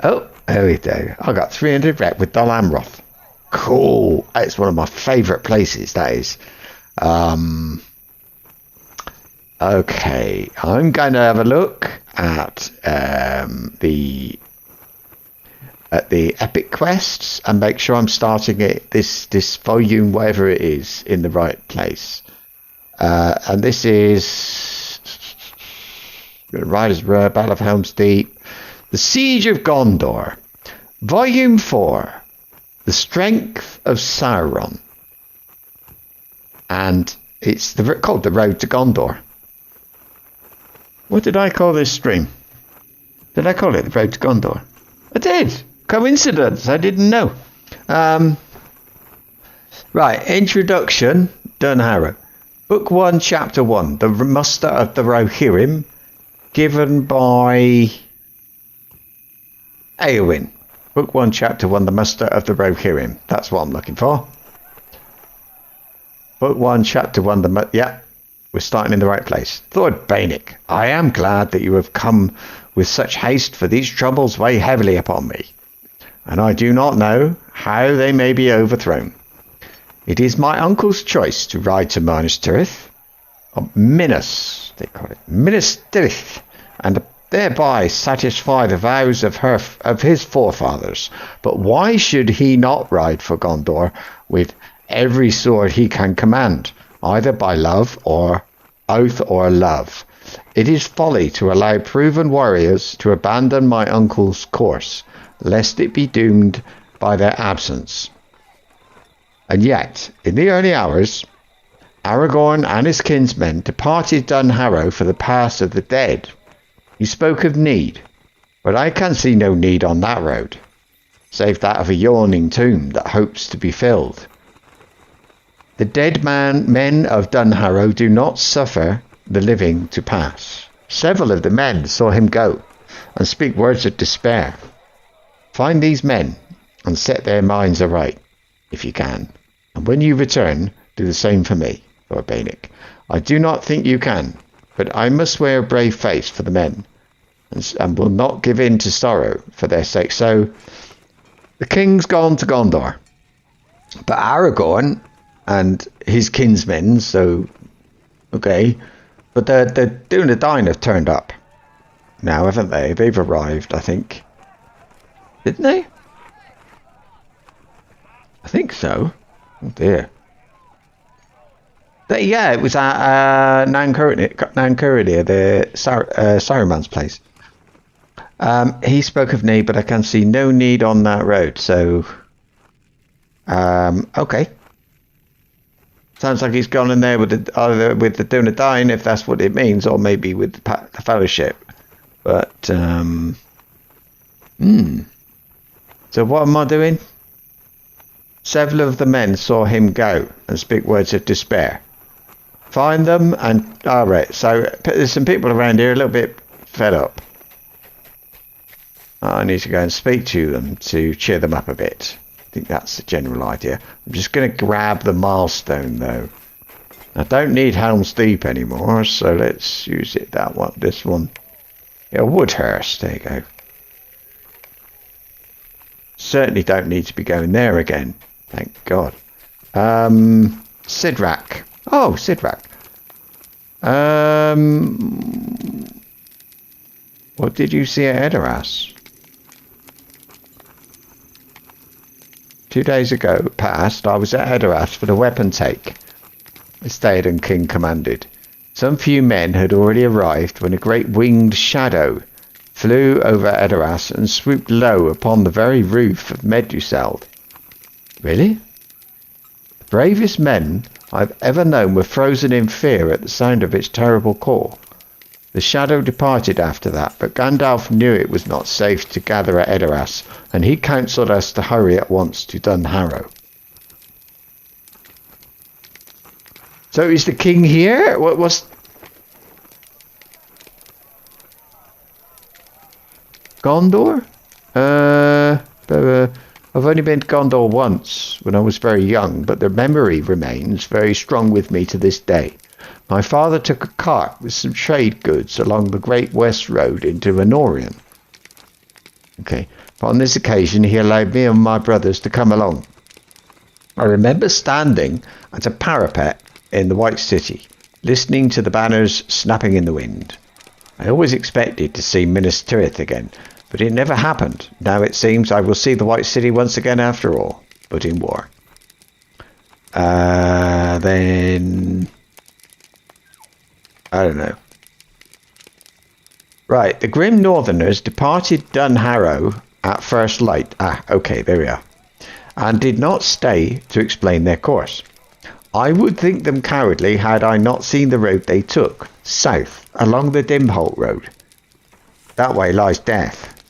Oh, there we go. I got 300 rep with Dol Amroth. Cool. It's one of my favourite places, that is. Okay, I'm going to have a look at the epic quests and make sure I'm starting this volume, whatever it is, in the right place. And this is Riders Row, Battle of Helm's Deep, The Siege of Gondor, Volume 4, The Strength of Sauron. And it's called The Road to Gondor. What did I call this stream? Did I call it The Road to Gondor? I did. Coincidence. I didn't know. Right. Introduction. Dunharrow. Book 1, Chapter 1. The Muster of the Rohirrim. Given by Eowyn. Book 1, Chapter 1. The Muster of the Rohirrim. That's what I'm looking for. Book 1, Chapter 1. Yeah. We're starting in the right place. Thordbeinik, I am glad that you have come with such haste, for these troubles weigh heavily upon me, and I do not know how they may be overthrown. It is my uncle's choice to ride to Minas Tirith, they call it Minas Tirith, and thereby satisfy the vows of his forefathers. But why should he not ride for Gondor with every sword he can command, either by love or oath or love? It is folly to allow proven warriors to abandon my uncle's course, lest it be doomed by their absence. And yet, in the early hours, Aragorn and his kinsmen departed Dunharrow for the pass of the dead. You spoke of need, but I can see no need on that road, save that of a yawning tomb that hopes to be filled. The dead men of Dunharrow do not suffer the living to pass. Several of the men saw him go and speak words of despair. Find these men and set their minds aright, if you can. And when you return, do the same for me, Thordbeinik. I do not think you can, but I must wear a brave face for the men, and will not give in to sorrow for their sake. So, the king's gone to Gondor. But Aragorn and his kinsmen, so, okay, but the Dunedain have turned up now, haven't they? They've arrived, I think. Didn't they? I think so. Oh dear. Yeah, it was at Nankuridir, the Saruman's place. He spoke of need, but I can see no need on that road, so... okay. Sounds like he's gone in there either with the Dunedain, if that's what it means, or maybe with the Fellowship. But, So what am I doing? Several of the men saw him go and speak words of despair. Find them and... Alright, so there's some people around here a little bit fed up. I need to go and speak to them to cheer them up a bit. I think that's the general idea. I'm just going to grab the milestone though. I don't need Helm's Deep anymore, so let's use it. That one, this one. Yeah, Woodhurst, there you go. Certainly don't need to be going there again. Thank God. Sidrak. Oh, Sidrak. What did you see at Edoras? 2 days ago past, I was at Edoras for the weapon take. Theoden King commanded. Some few men had already arrived when a great winged shadow flew over Edoras and swooped low upon the very roof of Meduseld. Really? The bravest men I've ever known were frozen in fear at the sound of its terrible call. The shadow departed after that, but Gandalf knew it was not safe to gather at Edoras, and he counselled us to hurry at once to Dunharrow. So is the king here? What was... Gondor? I've only been to Gondor once, when I was very young, but the memory remains very strong with me to this day. My father took a cart with some trade goods along the Great West Road into Anorion. Okay. On this occasion, he allowed me and my brothers to come along. I remember standing at a parapet in the White City, listening to the banners snapping in the wind. I always expected to see Minas Tirith again, but it never happened. Now it seems I will see the White City once again after all, but in war. Then... I don't know. Right, the Grim Northerners departed Dunharrow at first light. Ah, okay, there we are. And did not stay to explain their course. I would think them cowardly had I not seen the road they took, south, along the Dimholt road. That way lies death.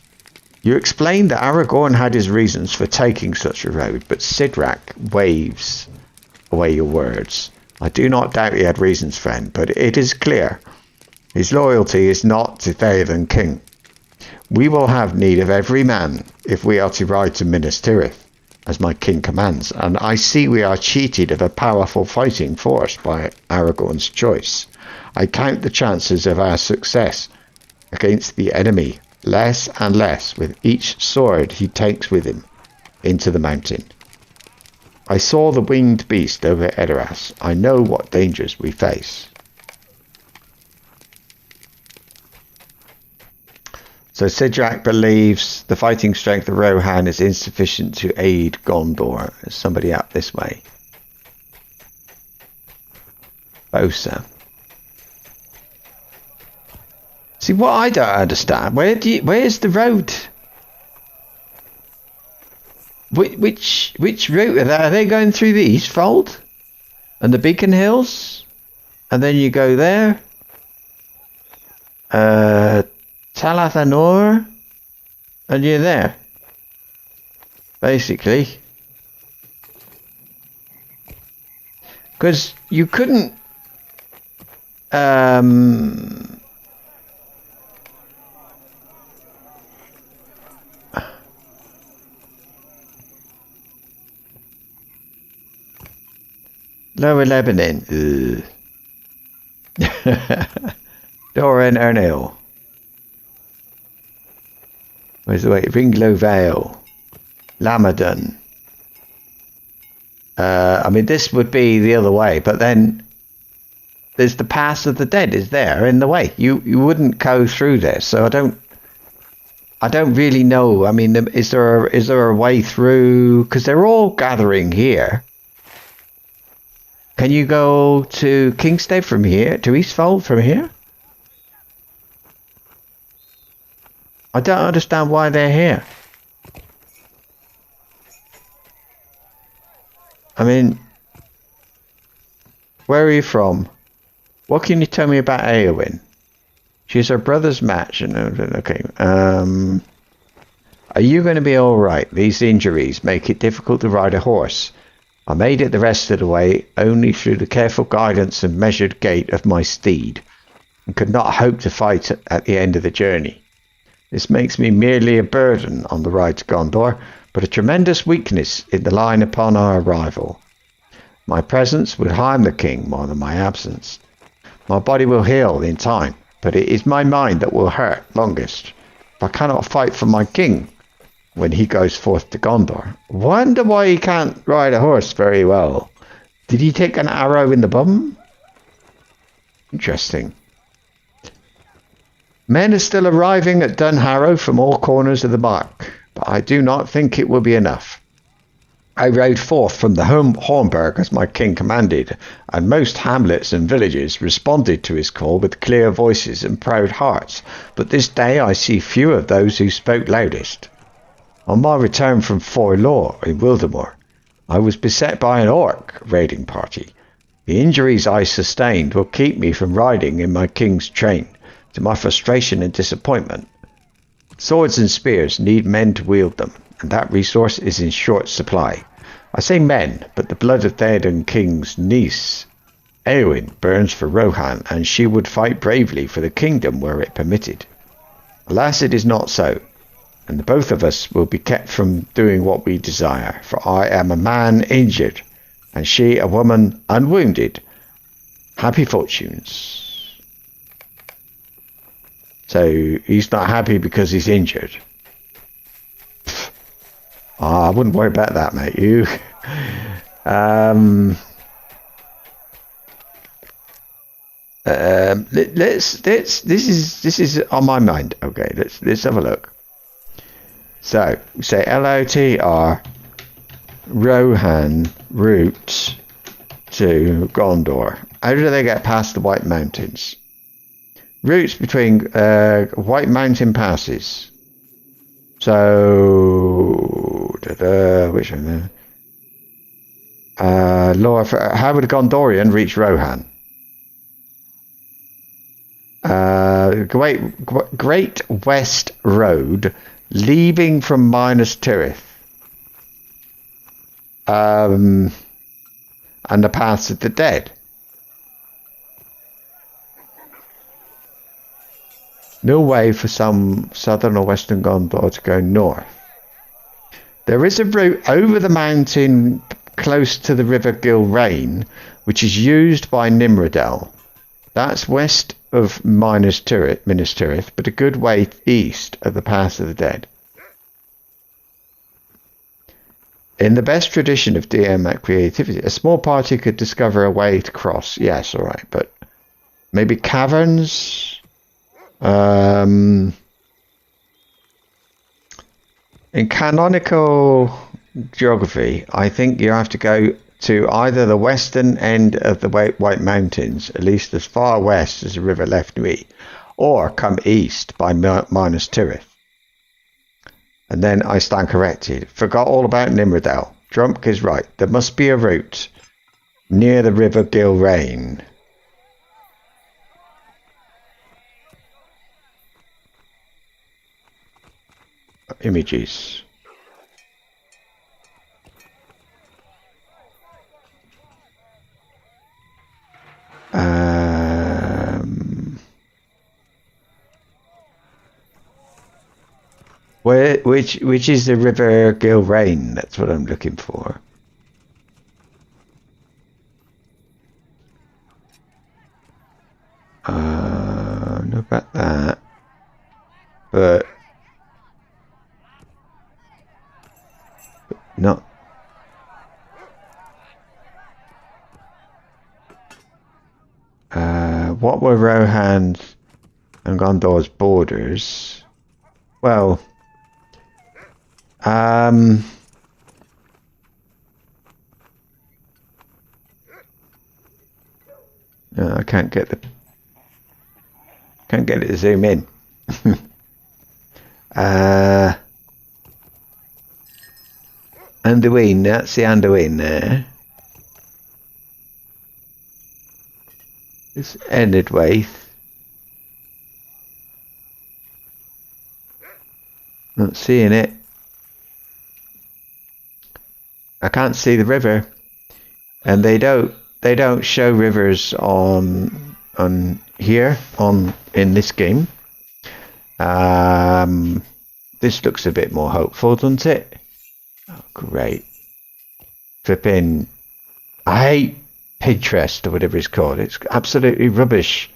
You explained that Aragorn had his reasons for taking such a road, but Sidrak waves away your words. I do not doubt he had reasons, friend, but it is clear his loyalty is not to Theoden King. We will have need of every man if we are to ride to Minas Tirith, as my king commands, and I see we are cheated of a powerful fighting force by Aragorn's choice. I count the chances of our success against the enemy less and less with each sword he takes with him into the mountain. I saw the winged beast over Edoras. I know what dangers we face. So Sidrak believes the fighting strength of Rohan is insufficient to aid Gondor. There's somebody up this way. Bosa. See, what I don't understand, where's the road? Which route are they? Are they going through the Eastfold? And the Beacon Hills? And then you go there? Talathanor, and you're there, basically, because you couldn't Lower Lebanon. Doran Ernil. Where's the way? Ringlow Vale. Lamadon. I mean, this would be the other way, but then there's the Pass of the Dead is there in the way. You wouldn't go through there, so I don't really know. I mean, is there a way through? Because they're all gathering here. Can you go to Kingstead from here? To Eastfold from here? I don't understand why they're here. I mean, where are you from? What can you tell me about Eowyn? She's her brother's match. Okay. Are you going to be all right? These injuries make it difficult to ride a horse. I made it the rest of the way only through the careful guidance and measured gait of my steed, and could not hope to fight at the end of the journey. This makes me merely a burden on the ride to Gondor, but a tremendous weakness in the line upon our arrival. My presence would harm the king more than my absence. My body will heal in time, but it is my mind that will hurt longest. If I cannot fight for my king when he goes forth to Gondor, wonder why he can't ride a horse very well. Did he take an arrow in the bum? Interesting. Men are still arriving at Dunharrow from all corners of the mark, but I do not think it will be enough. I rode forth from the Hornburg as my king commanded, and most hamlets and villages responded to his call with clear voices and proud hearts, but this day I see few of those who spoke loudest. On my return from Forlor in Wildemore, I was beset by an orc raiding party. The injuries I sustained will keep me from riding in my king's train, to my frustration and disappointment. Swords and spears need men to wield them, and that resource is in short supply. I say men, but the blood of Theoden King's niece, Eowyn, burns for Rohan, and she would fight bravely for the kingdom were it permitted. Alas, it is not so, and the both of us will be kept from doing what we desire, for I am a man injured, and she a woman unwounded. Happy fortunes. So he's not happy because he's injured. I wouldn't worry about that, mate. You. This is on my mind. Okay, let's have a look. So say LOTR Rohan route to Gondor. How do they get past the White Mountains? Routes between White Mountain passes. So which one? Laura, how would a Gondorian reach Rohan? Great West Road, leaving from Minas Tirith, and the Paths of the Dead. No way for some southern or western Gondor to go north. There is a route over the mountain close to the River Gilrain, which is used by Nimrodel. That's west of Minas Tirith, but a good way east of the Path of the Dead. In the best tradition of DM creativity, a small party could discover a way to cross. Yes, all right, but maybe caverns. In canonical geography, I think you have to go to either the western end of the White Mountains, at least as far west as the River Lefnui, or come east by Minas Tirith. And then I stand corrected. Forgot all about Nimrodel. Drumk is right. There must be a route near the River Gilrain. Images. Which is the River Gilrain? That's what I'm looking for. Know about that, but not. What were Rohan's and Gondor's borders? Well, no, I can't get it to zoom in. Anduin, that's the Anduin there. It's Enidwaith. Not seeing it. I can't see the river, and they don't show rivers on here in this game. This looks a bit more hopeful, doesn't it? Oh, great. Flipping, I hate Pinterest or whatever it's called. It's absolutely rubbish.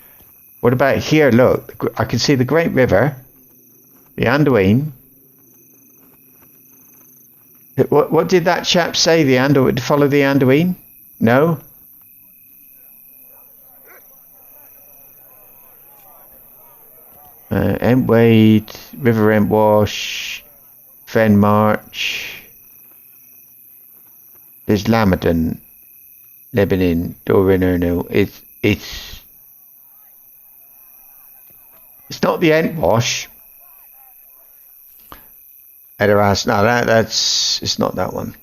What about here? Look, I can see the Great River, the Anduin. What did that chap say? The Anduin, follow the Anduin? No? Entwade, River Entwash, Fen March. There's Lamadon, Lebanon, Dorin Erno. It's not the Entwash. Edoras, no, it's not that one.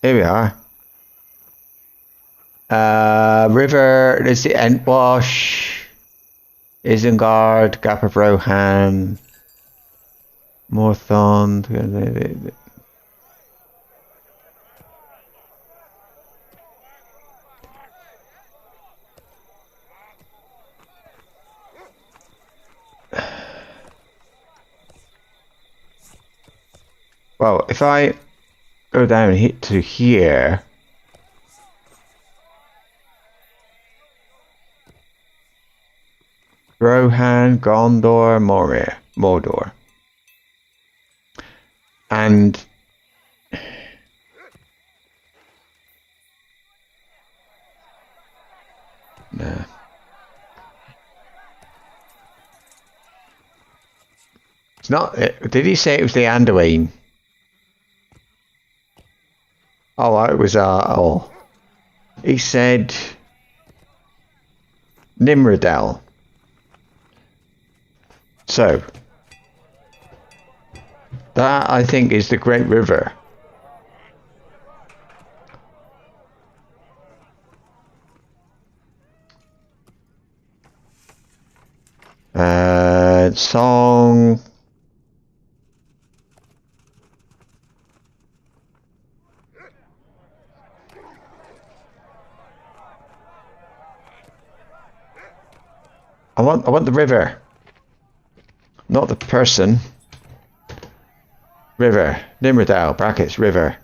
Here we are. River, there's the Entwash, Isengard, Gap of Rohan, Morthond. Well, if I go down to here, Rohan, Gondor, Mordor, and No. It's not. Did he say it was the Anduin? Oh, it was. Oh, he said Nimrodel. So that I think is the Great River. Song. I want the river, not the person. River, Nimrodel, brackets, river.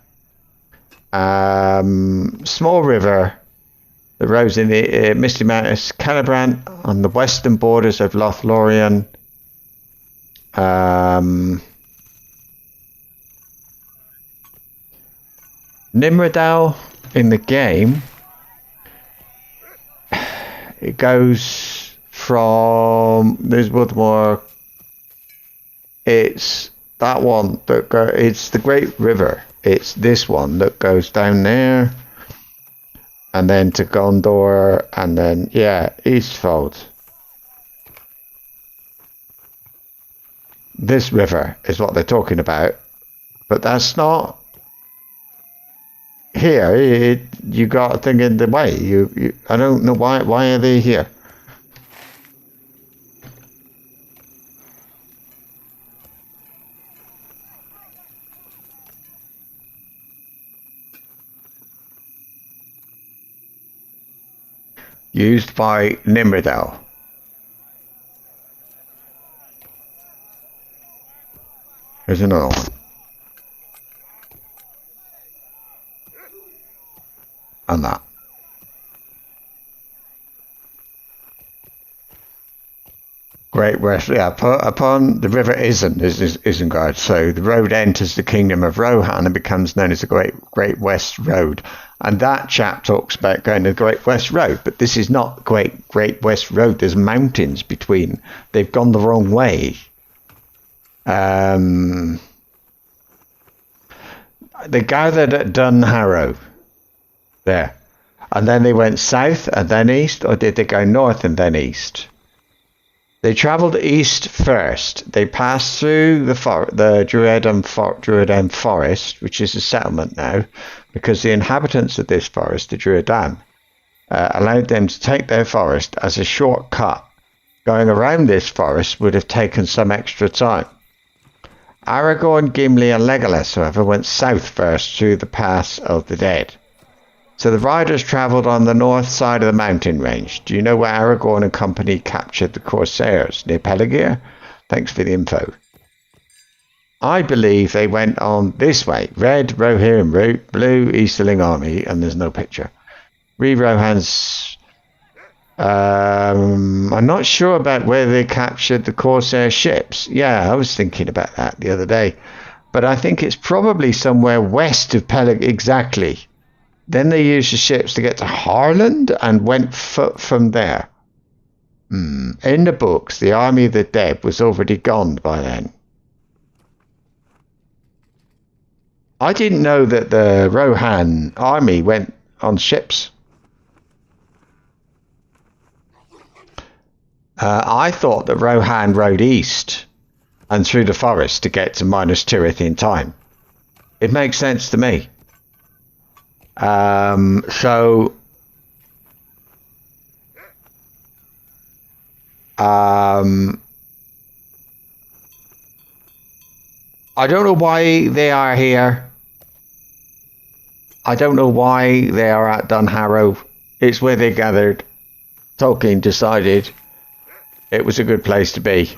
Small river that rose in the Misty Mountains, Celebrant, on the western borders of Lothlorien. Nimrodel in the game, it goes from, there's one more, it's that one that it's the Great River. It's this one that goes down there, and then to Gondor, and then yeah, Eastfold. This river is what they're talking about, but that's not here. You got a thing in the way. I don't know why are they here. Used by Nimrodel. Here's another one. And that. Great West, yeah, upon the river Isengard, so the road enters the kingdom of Rohan and becomes known as the Great West Road. And that chap talks about going to the Great West Road, but this is not Great West Road. There's mountains between. They've gone the wrong way. They gathered at Dunharrow there, and then they went south and then east, or did they go north and then east? They travelled east first. They passed through the Druidem Forest, which is a settlement now, because the inhabitants of this forest, the Druidan, allowed them to take their forest as a shortcut. Going around this forest would have taken some extra time. Aragorn, Gimli and Legolas, however, went south first through the Pass of the Dead. So the riders travelled on the north side of the mountain range. Do you know where Aragorn and company captured the Corsairs? Near Peligir? Thanks for the info. I believe they went on this way. Red, Rohirrim route, blue, Easterling army, and there's no picture. Rohan's... I'm not sure about where they captured the Corsair ships. Yeah, I was thinking about that the other day. But I think it's probably somewhere west of Peligir. Exactly. Then they used the ships to get to Harland and went from there. In the books, the army of the dead was already gone by then. I didn't know that the Rohan army went on ships. I thought that Rohan rode east and through the forest to get to Minas Tirith in time. It makes sense to me. So I don't know why they are here. I don't know why they are at Dunharrow. It's where they gathered. Tolkien decided it was a good place to be.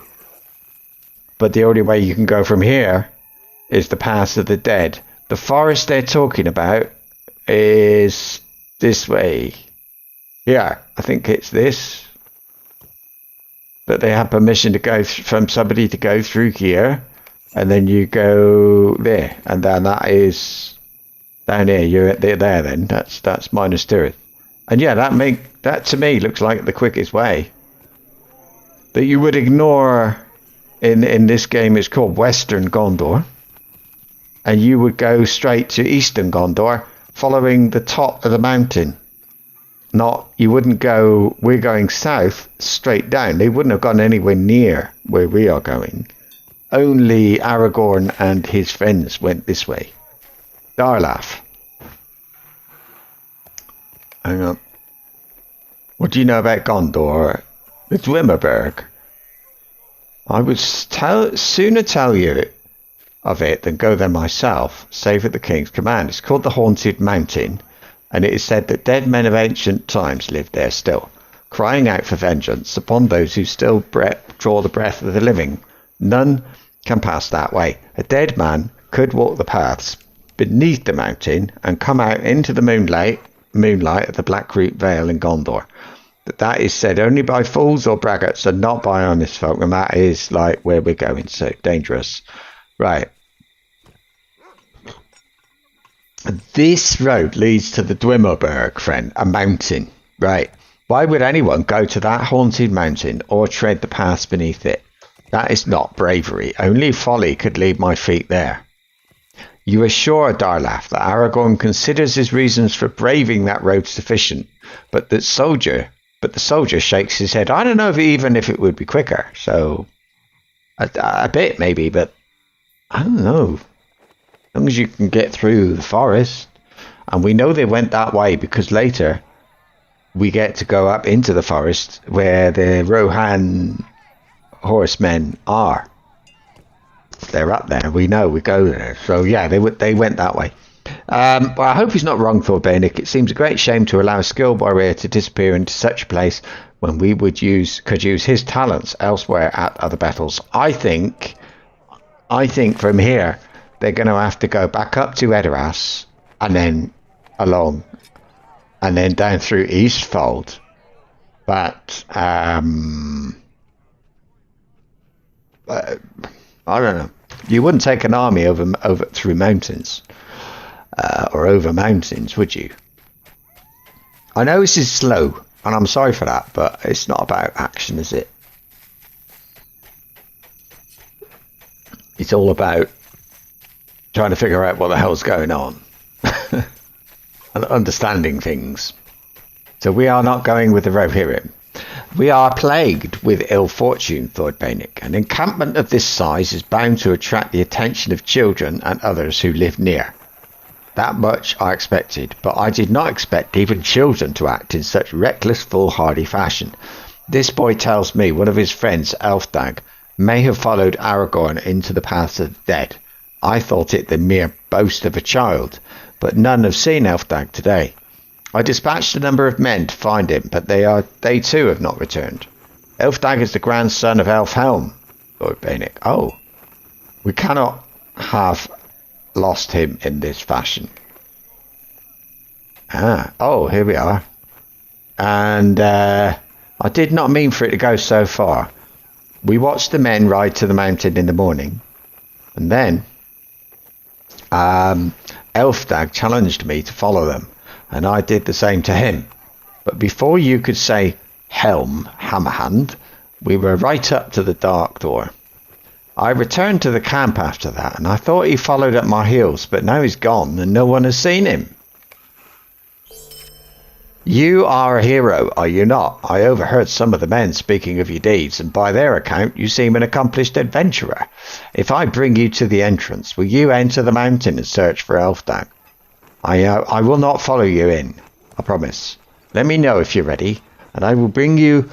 But the only way you can go from here is the Pass of the Dead. The forest they're talking about is this way. Yeah, I think it's this. But they have permission to go from somebody to go through here, and then you go there, and then that is down here. You're there then. That's Minas Tirith, And yeah, that to me looks like the quickest way. That you would ignore in this game, it's called Western Gondor. And you would go straight to Eastern Gondor, following the top of the mountain. You wouldn't go, we're going south, straight down. They wouldn't have gone anywhere near where we are going. Only Aragorn and his friends went this way. Darlath. Hang on. What do you know about Gondor? It's Wimmerberg. I would sooner tell you of it than go there myself, save at the king's command. It's called the Haunted Mountain, and it is said that dead men of ancient times live there still, crying out for vengeance upon those who still draw the breath of the living. None can pass that way. A dead man could walk the paths beneath the mountain and come out into the moonlight of the Blackroot Vale in Gondor. But that is said only by fools or braggarts and not by honest folk, and that is like where we're going, so dangerous. Right. This road leads to the Dwimmerberg, friend, a mountain. Right. Why would anyone go to that haunted mountain or tread the paths beneath it? That is not bravery. Only folly could lead my feet there. You are sure, Darlath, that Aragorn considers his reasons for braving that road sufficient, but the soldier shakes his head. I don't know even if it would be quicker. So a bit maybe, but I don't know. As long as you can get through the forest. And we know they went that way because later we get to go up into the forest where the Rohan horsemen are. They're up there. We know we go there. So yeah, they went that way. Well, I hope he's not wrong, Thordbeinik. It seems a great shame to allow a skilled warrior to disappear into such a place when we could use his talents elsewhere at other battles. I think from here they're going to have to go back up to Edoras and then along and then down through Eastfold. But I don't know. You wouldn't take an army over through mountains. Or over mountains, would you? I know this is slow, and I'm sorry for that, but it's not about action, is it? It's all about trying to figure out what the hell's going on and understanding things. So we are not going with the Rohirrim. We are plagued with ill fortune, Thordbeinik. An encampment of this size is bound to attract the attention of children and others who live near. That much I expected, but I did not expect even children to act in such reckless, foolhardy fashion. This boy tells me one of his friends, Elfdag, may have followed Aragorn into the paths of the dead. I thought it the mere boast of a child, but none have seen Elfdag today. I dispatched a number of men to find him, but they too have not returned. Elfdag is the grandson of Elfhelm, Thordbeinik. Oh, we cannot have lost him in this fashion. Here we are. And I did not mean for it to go so far. We watched the men ride to the mountain in the morning, and then Elfdag challenged me to follow them, and I did the same to him. But before you could say Helm, Hammerhand, we were right up to the Dark Door. I returned to the camp after that, and I thought he followed at my heels, but now he's gone and no one has seen him. You are a hero, are you not? I overheard some of the men speaking of your deeds, and by their account you seem an accomplished adventurer. If I bring you to the entrance, will you enter the mountain and search for Elfdag? I will not follow you in, I promise. Let me know if you're ready, and I will bring you...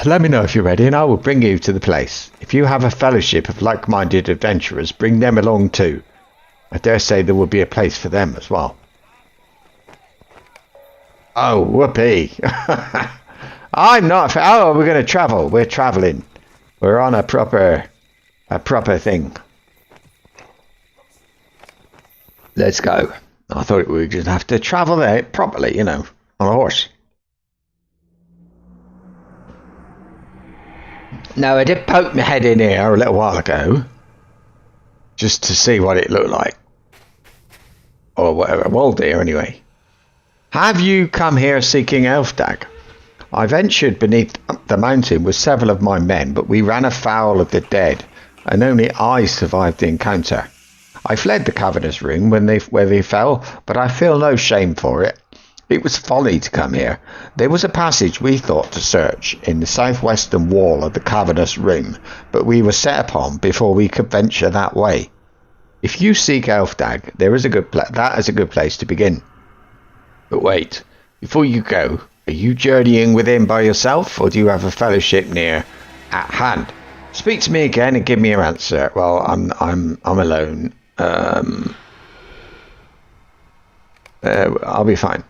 let me know if you're ready, and I will bring you to the place. If you have a fellowship of like-minded adventurers, bring them along too. I dare say there will be a place for them as well. Oh, whoopee. I'm not... Oh, we're going to travel. We're travelling. We're on a proper thing. Let's go. I thought we would just have to travel there properly, you know, on a horse. Now, I did poke my head in here a little while ago, just to see what it looked like. or whatever, Waldir anyway. Have you come here seeking Elfdag? I ventured beneath the mountain with several of my men, but we ran afoul of the dead, and only I survived the encounter. I fled the cavernous room where they fell, but I feel no shame for it. It was folly to come here. There was a passage we thought to search in the southwestern wall of the cavernous room, but we were set upon before we could venture that way. If you seek Elfdag, that is a good place to begin. But wait, before you go, are you journeying with him by yourself, or do you have a fellowship near at hand? Speak to me again and give me your answer. Well, I'm alone. I'll be fine.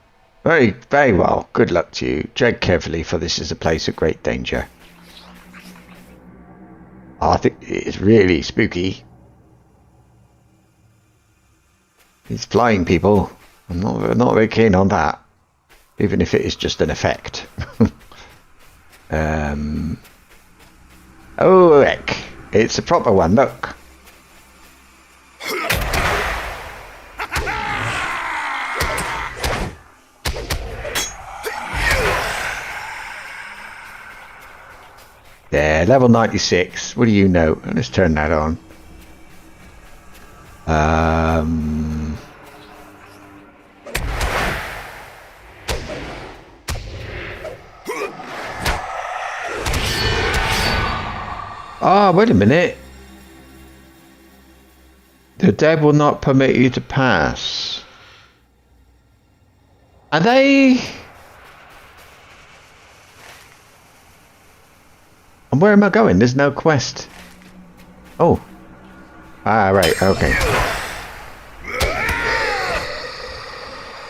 Very, very well. Good luck to you. Tread carefully, for this is a place of great danger. I think it's really spooky. It's flying people. I'm not very keen on that, even if it is just an effect. Oh, heck. It's a proper one. Look. There, level 96. What do you know? Let's turn that on. Ah, wait a minute. The dead will not permit you to pass. Are they... And where am I going? There's no quest. Oh. Ah, right, okay.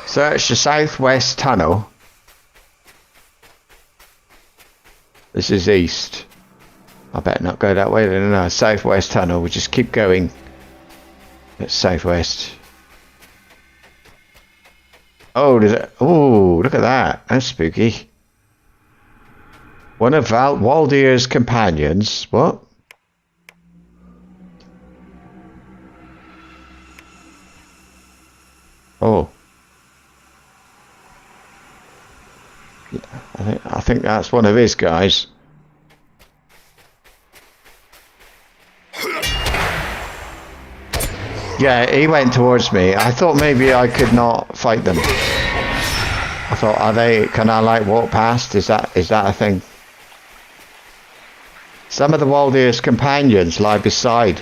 Search the southwest tunnel. This is east. I better not go that way then. No, southwest tunnel. We'll just keep going. That's southwest. Oh, look at that. That's spooky. One of Waldir's companions. What? Oh. I think that's one of his guys. Yeah, he went towards me. I thought maybe I could not fight them. I thought, can I like walk past? Is that a thing? Some of the Waldir's companions lie beside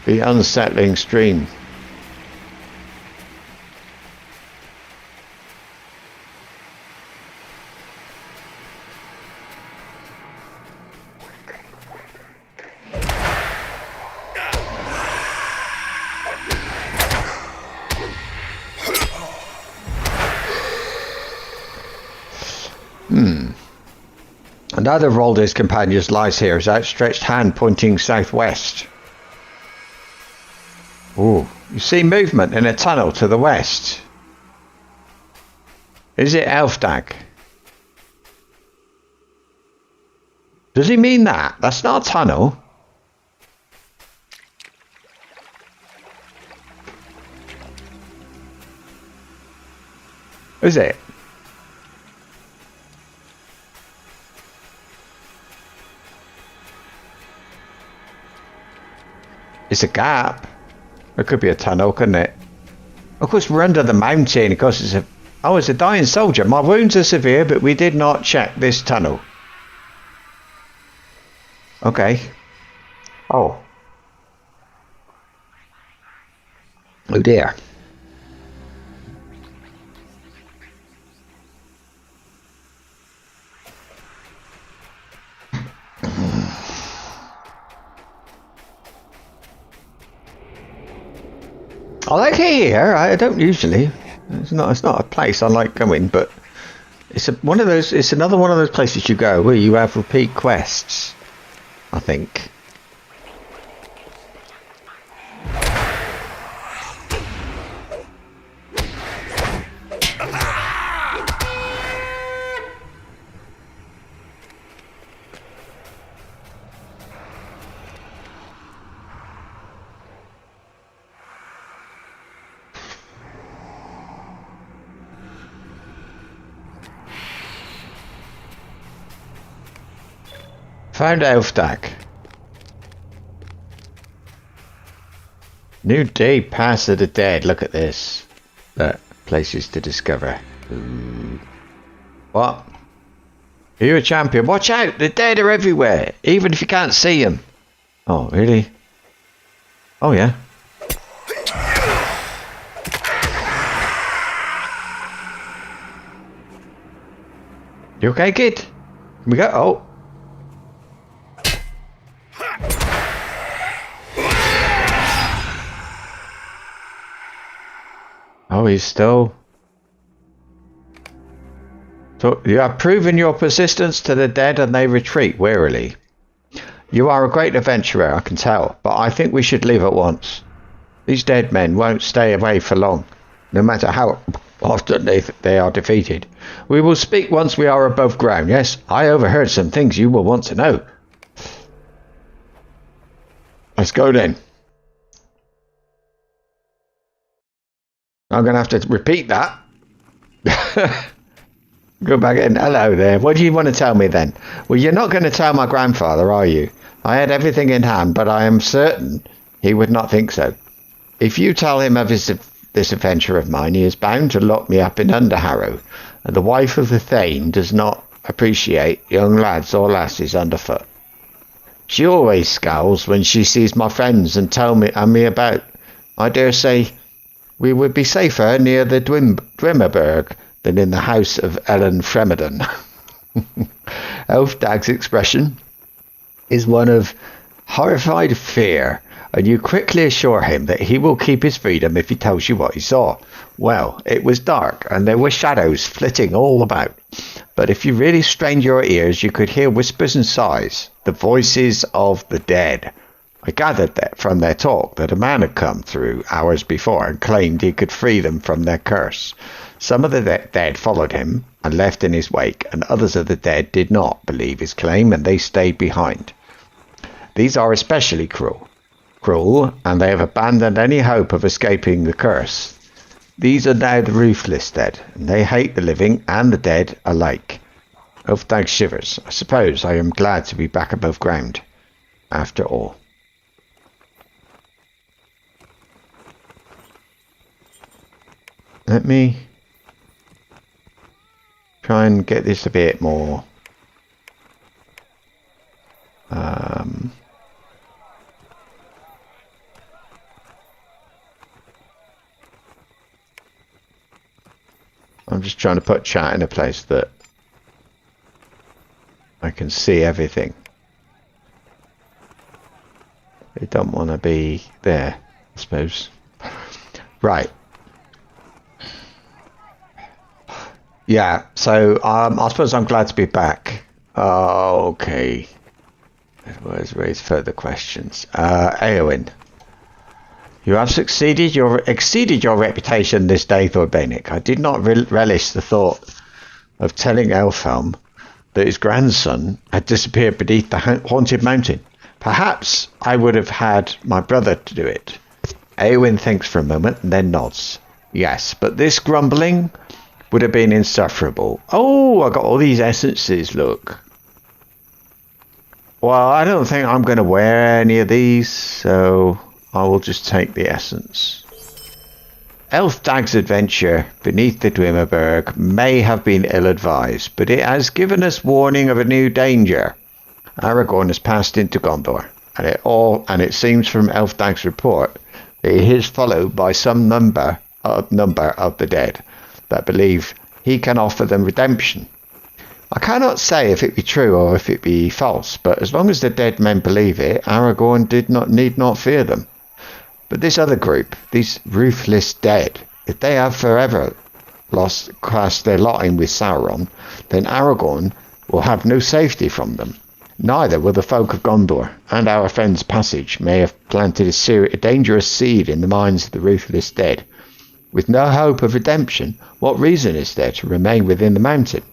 the unsettling stream. Another of Waldir's companions lies here, his outstretched hand pointing southwest. Oh, you see movement in a tunnel to the west. Is it Elfdag? Does he mean that? That's not a tunnel. Is it? It's a gap. It could be a tunnel, couldn't it? Of course, we're under the mountain. Of course, it's a dying soldier. My wounds are severe, but we did not check this tunnel. Okay. Oh. Oh dear. I like it here. I don't usually. It's not a place I like going, but it's another one of those places you go where you have repeat quests, I think. Found Elfdag. New day, Pass of the Dead. Look at this. Places to discover. Ooh. What? Are you a champion? Watch out! The dead are everywhere, even if you can't see them. Oh, really? Oh, yeah. You okay, kid? Can we go? Oh. Oh, he's still... So you have proven your persistence to the dead and they retreat warily. You are a great adventurer, I can tell, but I think we should leave at once. These dead men won't stay away for long, no matter how often they are defeated. We will speak once we are above ground. Yes, I overheard some things you will want to know. Let's go then. I'm going to have to repeat that. Go back in. Hello there. What do you want to tell me then? Well, you're not going to tell my grandfather, are you? I had everything in hand, but I am certain he would not think so. If you tell him of this adventure of mine, he is bound to lock me up in Underharrow, and the wife of the Thane does not appreciate young lads or lasses underfoot. She always scowls when she sees my friends and tell me about. I dare say we would be safer near the Dwimmerberg than in the house of Ellen Fremeden. Elfdag's expression is one of horrified fear, and you quickly assure him that he will keep his freedom if he tells you what he saw. Well, it was dark, and there were shadows flitting all about. But if you really strained your ears, you could hear whispers and sighs, the voices of the dead. I gathered that from their talk that a man had come through hours before and claimed he could free them from their curse. Some of the dead followed him and left in his wake, and others of the dead did not believe his claim, and they stayed behind. These are especially cruel, and they have abandoned any hope of escaping the curse. These are now the ruthless dead, and they hate the living and the dead alike. Elfdag shivers. I suppose I am glad to be back above ground, after all. Let me try and get this a bit more I'm just trying to put chat in a place that I can see everything. They don't want to be there, I suppose. Right. Yeah, so I suppose I'm glad to be back. Okay. Let's raise further questions. Eowyn, you have exceeded your reputation this day, Thordbeinik. I did not relish the thought of telling Elfhelm that his grandson had disappeared beneath the haunted mountain. Perhaps I would have had my brother to do it. Eowyn thinks for a moment and then nods. Yes, but this grumbling would have been insufferable. Oh, I got all these essences, look. Well, I don't think I'm going to wear any of these, so I will just take the essence. Elfdag's adventure beneath the Dwimmerberg may have been ill-advised, but it has given us warning of a new danger. Aragorn has passed into Gondor, and it seems from Elfdag's report that he is followed by some number of the dead that believe he can offer them redemption. I cannot say if it be true or if it be false, but as long as the dead men believe it, Aragorn need not fear them. But this other group, these ruthless dead, if they have forever cast their lot in with Sauron, then Aragorn will have no safety from them. Neither will the folk of Gondor, and our friend's passage may have planted a dangerous seed in the minds of the ruthless dead. With no hope of redemption, what reason is there to remain within the mountain?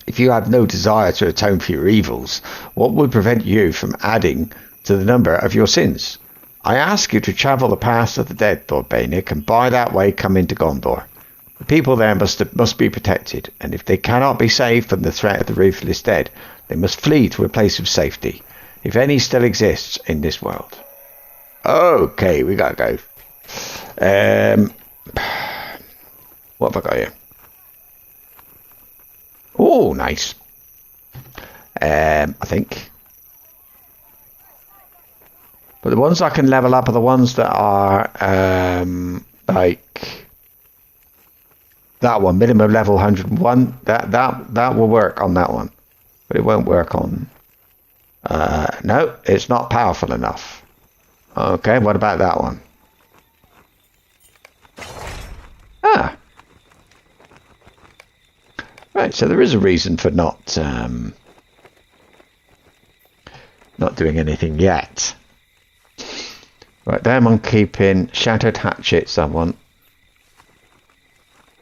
If you have no desire to atone for your evils, what would prevent you from adding to the number of your sins? I ask you to travel the path of the dead, Thordbeinik, and by that way come into Gondor. The people there must be protected, and if they cannot be saved from the threat of the ruthless dead, They must flee to a place of safety, if any still exists in this world. Okay, we gotta go. What have I got here? Oh, nice. I think. But the ones I can level up are the ones that are like that one, minimum level 101. That will work on that one, but it won't work on. No, it's not powerful enough. Okay, what about that one? Ah, right. So there is a reason for not doing anything yet. Right, them I'm keeping. Shattered hatchets I want.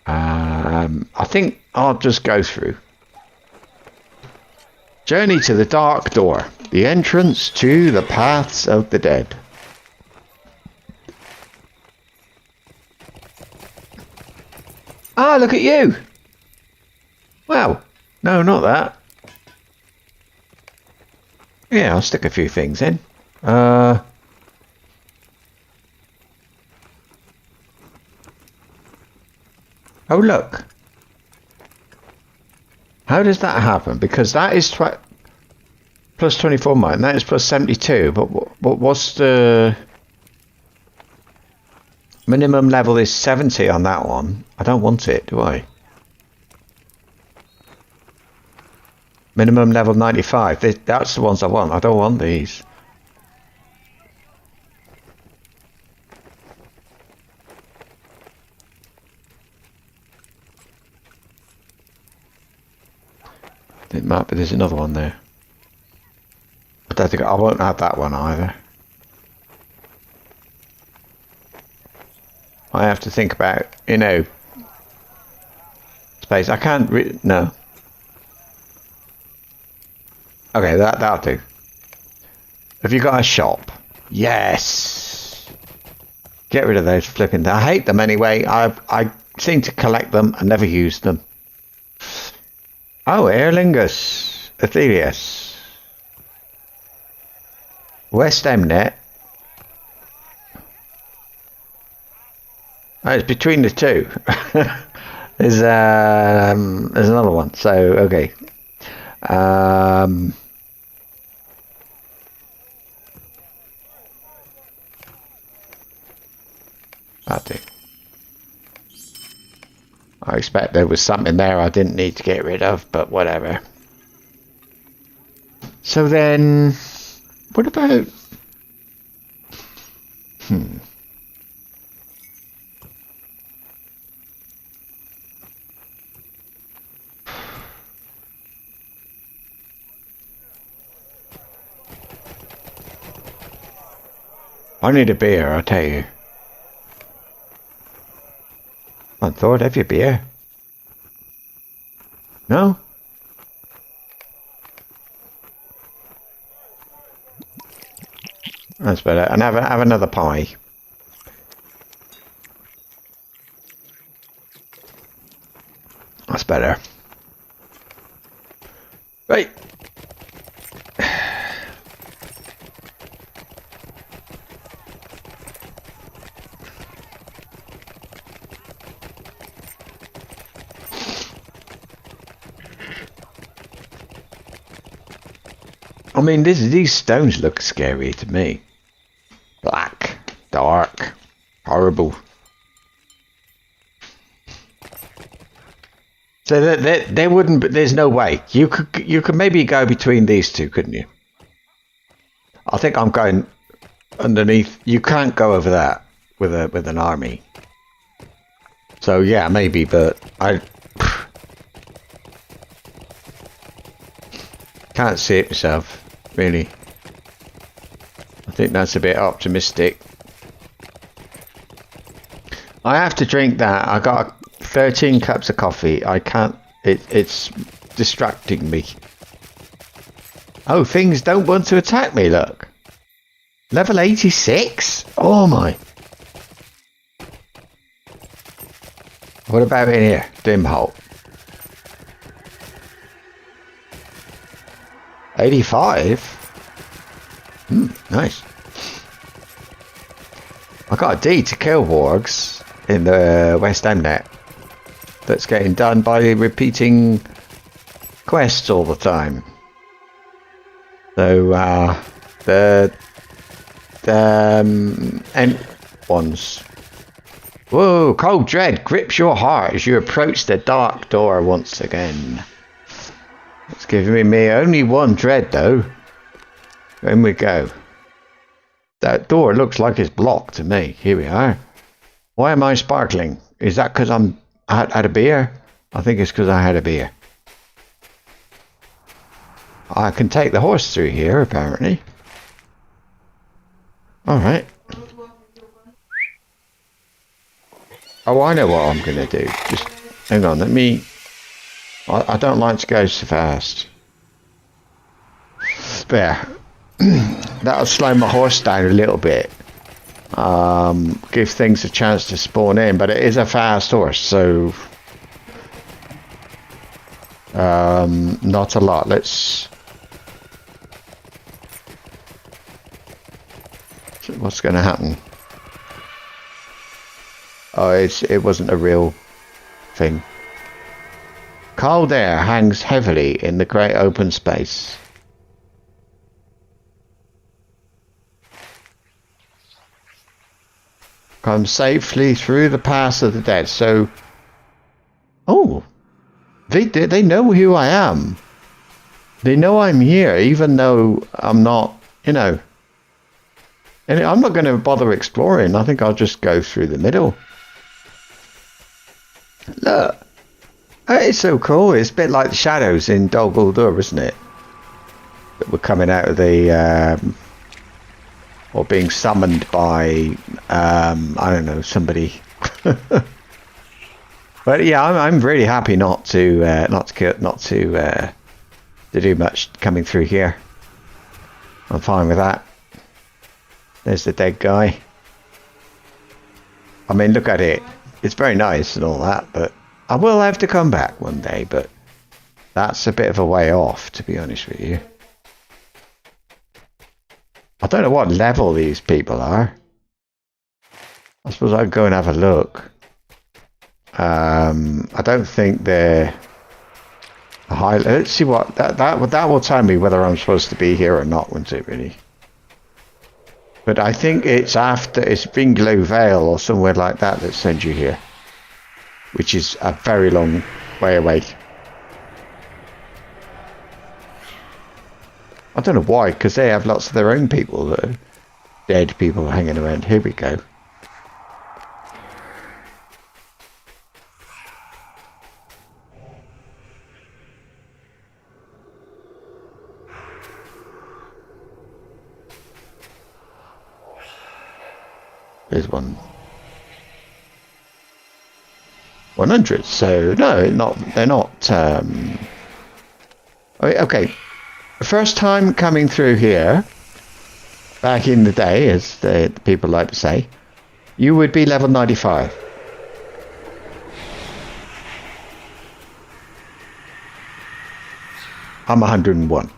I think I'll just go through. Journey to the Dark Door. The entrance to the paths of the dead. Ah, look at you! Wow. No, not that. Yeah, I'll stick a few things in. Oh, look. How does that happen? Because that is plus 24 mine. That is plus 72. But what's the minimum level? Is 70 on that one. I don't want it, do I? Minimum level 95. That's the ones I want. I don't want these. It might be. There's another one there. I don't think I won't have that one either. I have to think about, you know, space. I can't no. Okay, that'll do. Have you got a shop? Yes. Get rid of those flipping. I hate them anyway. I seem to collect them and never use them. Oh, Aerlingus, Athelius, West Emnet. Oh, it's between the two. There's another one. So okay. That'll do. I expect there was something there I didn't need to get rid of, but whatever. So then, what about... I need a beer, I'll tell you. I thought, have you beer? No? That's better. And have another pie. That's better. Right. I mean, these stones look scary to me. Black, dark, horrible. So there wouldn't. But there's no way you could maybe go between these two, couldn't you? I think I'm going underneath. You can't go over that with an army. So yeah, maybe, but I can't see it myself. Really, I think that's a bit optimistic. I have to drink that. I got 13 cups of coffee. I can't. It's distracting me. Oh, things don't want to attack me. Look, level 86. Oh my! What about in here, Dimholt? 85? Nice. I got a D to kill wargs in the West End net. That's getting done by repeating quests all the time. So, the end ones. Whoa, cold dread grips your heart as you approach the dark door once again. It's giving me only one dread though. In we go. That door looks like it's blocked to me. Here we are. Why am I sparkling? Is that because I had a beer? I think it's because I had a beer. I can take the horse through here apparently. Alright. Oh, I know what I'm going to do. Just hang on, let me... I don't like to go so fast. There. That'll slow my horse down a little bit. Give things a chance to spawn in, but it is a fast horse, so... not a lot. Let's... What's going to happen? Oh, it wasn't a real thing. Cold air hangs heavily in the great open space. Come safely through the pass of the dead. So, oh, they know who I am. They know I'm here, even though I'm not, you know. And I'm not going to bother exploring. I think I'll just go through the middle. Look, it's so cool. It's a bit like the shadows in Dol Guldur, isn't it? That were coming out of the, or being summoned by, I don't know, somebody. But yeah, I'm really happy not to do much coming through here. I'm fine with that. There's the dead guy. I mean, look at it. It's very nice and all that, but I will have to come back one day, but that's a bit of a way off, to be honest with you. I don't know what level these people are. I suppose I'd go and have a look. I don't think they're high. Let's see what that will tell me whether I'm supposed to be here or not, won't it, really? But I think it's Vinglo Vale or somewhere like that sends you here, which is a very long way away. I don't know why, because they have lots of their own people, that are dead people hanging around. Here we go. There's one. 100. So no, they're not. Okay. First time coming through here, back in the day, as the people like to say, you would be level 95. I'm 101.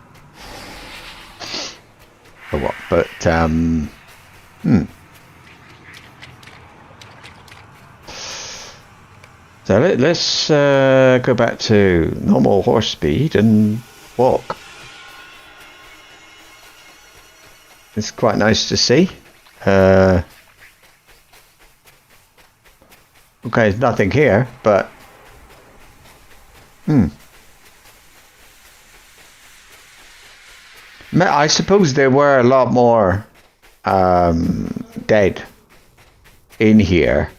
Or what? But So let's go back to normal horse speed and walk. It's quite nice to see. Okay, there's nothing here, but I suppose there were a lot more dead in here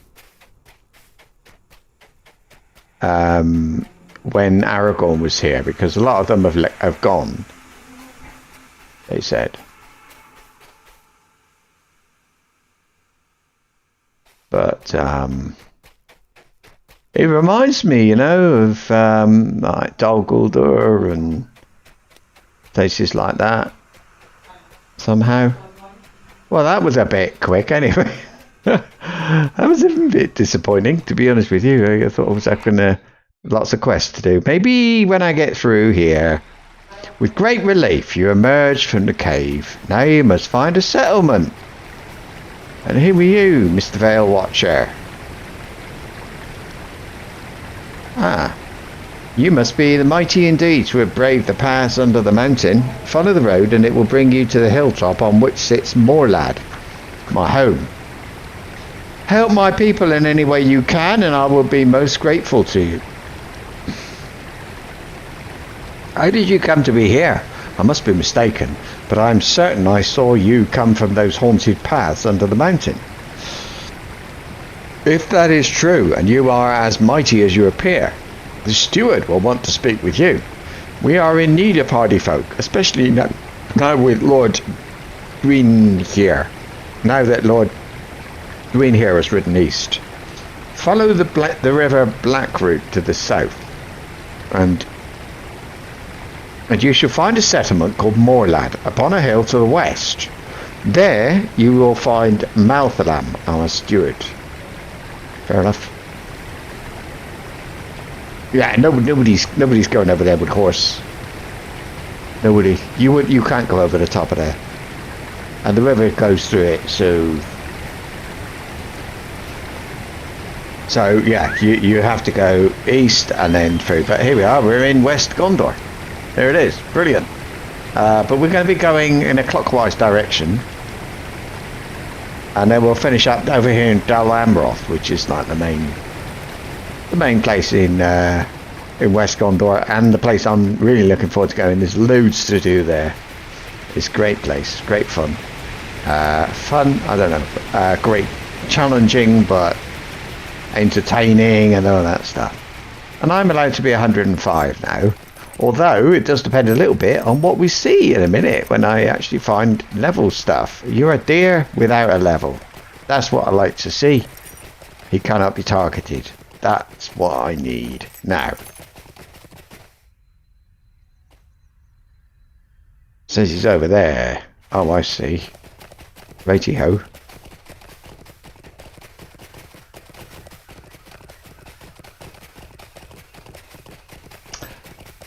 when Aragorn was here, because a lot of them have gone, they said. But it reminds me, you know, of like Dol Guldur and places like that. Somehow. Well, that was a bit quick, anyway. That was a bit disappointing, to be honest with you. I thought I was going to lots of quests to do. Maybe when I get through here, With great relief, you emerge from the cave. Now you must find a settlement. And who are you, Mr. Veil Watcher? Ah, you must be the mighty indeed to have braved the paths under the mountain. Follow the road and it will bring you to the hilltop on which sits Moorlad, my home. Help my people in any way you can and I will be most grateful to you. How did you come to be here? I must be mistaken, but I am certain I saw you come from those haunted paths under the mountain. If that is true, and you are as mighty as you appear, the steward will want to speak with you. We are in need of hardy folk, especially now with Lord Gwyn here. Now that Lord Gwyn here has ridden east. Follow the river Black route to the south, and you shall find a settlement called Moorlad upon a hill to the west. There you will find Malthalam, our steward. Fair enough. Yeah, nobody's going over there with horse. Nobody. You can't go over the top of there. And the river goes through it, so yeah, you have to go east and then through. But here we are. We're in West Gondor. There it is. Brilliant. But we're going to be going in a clockwise direction. And then we'll finish up over here in Dal Amroth, which is like the main place in West Gondor, and the place I'm really looking forward to going. There's loads to do there. It's a great place, great fun. I don't know, great, challenging, but entertaining and all that stuff. And I'm allowed to be 105 now. Although it does depend a little bit on what we see in a minute when I actually find level stuff. You're a deer without a level. That's what I like to see. He cannot be targeted. That's what I need now. Says he's over there. Oh, I see. Righty-ho.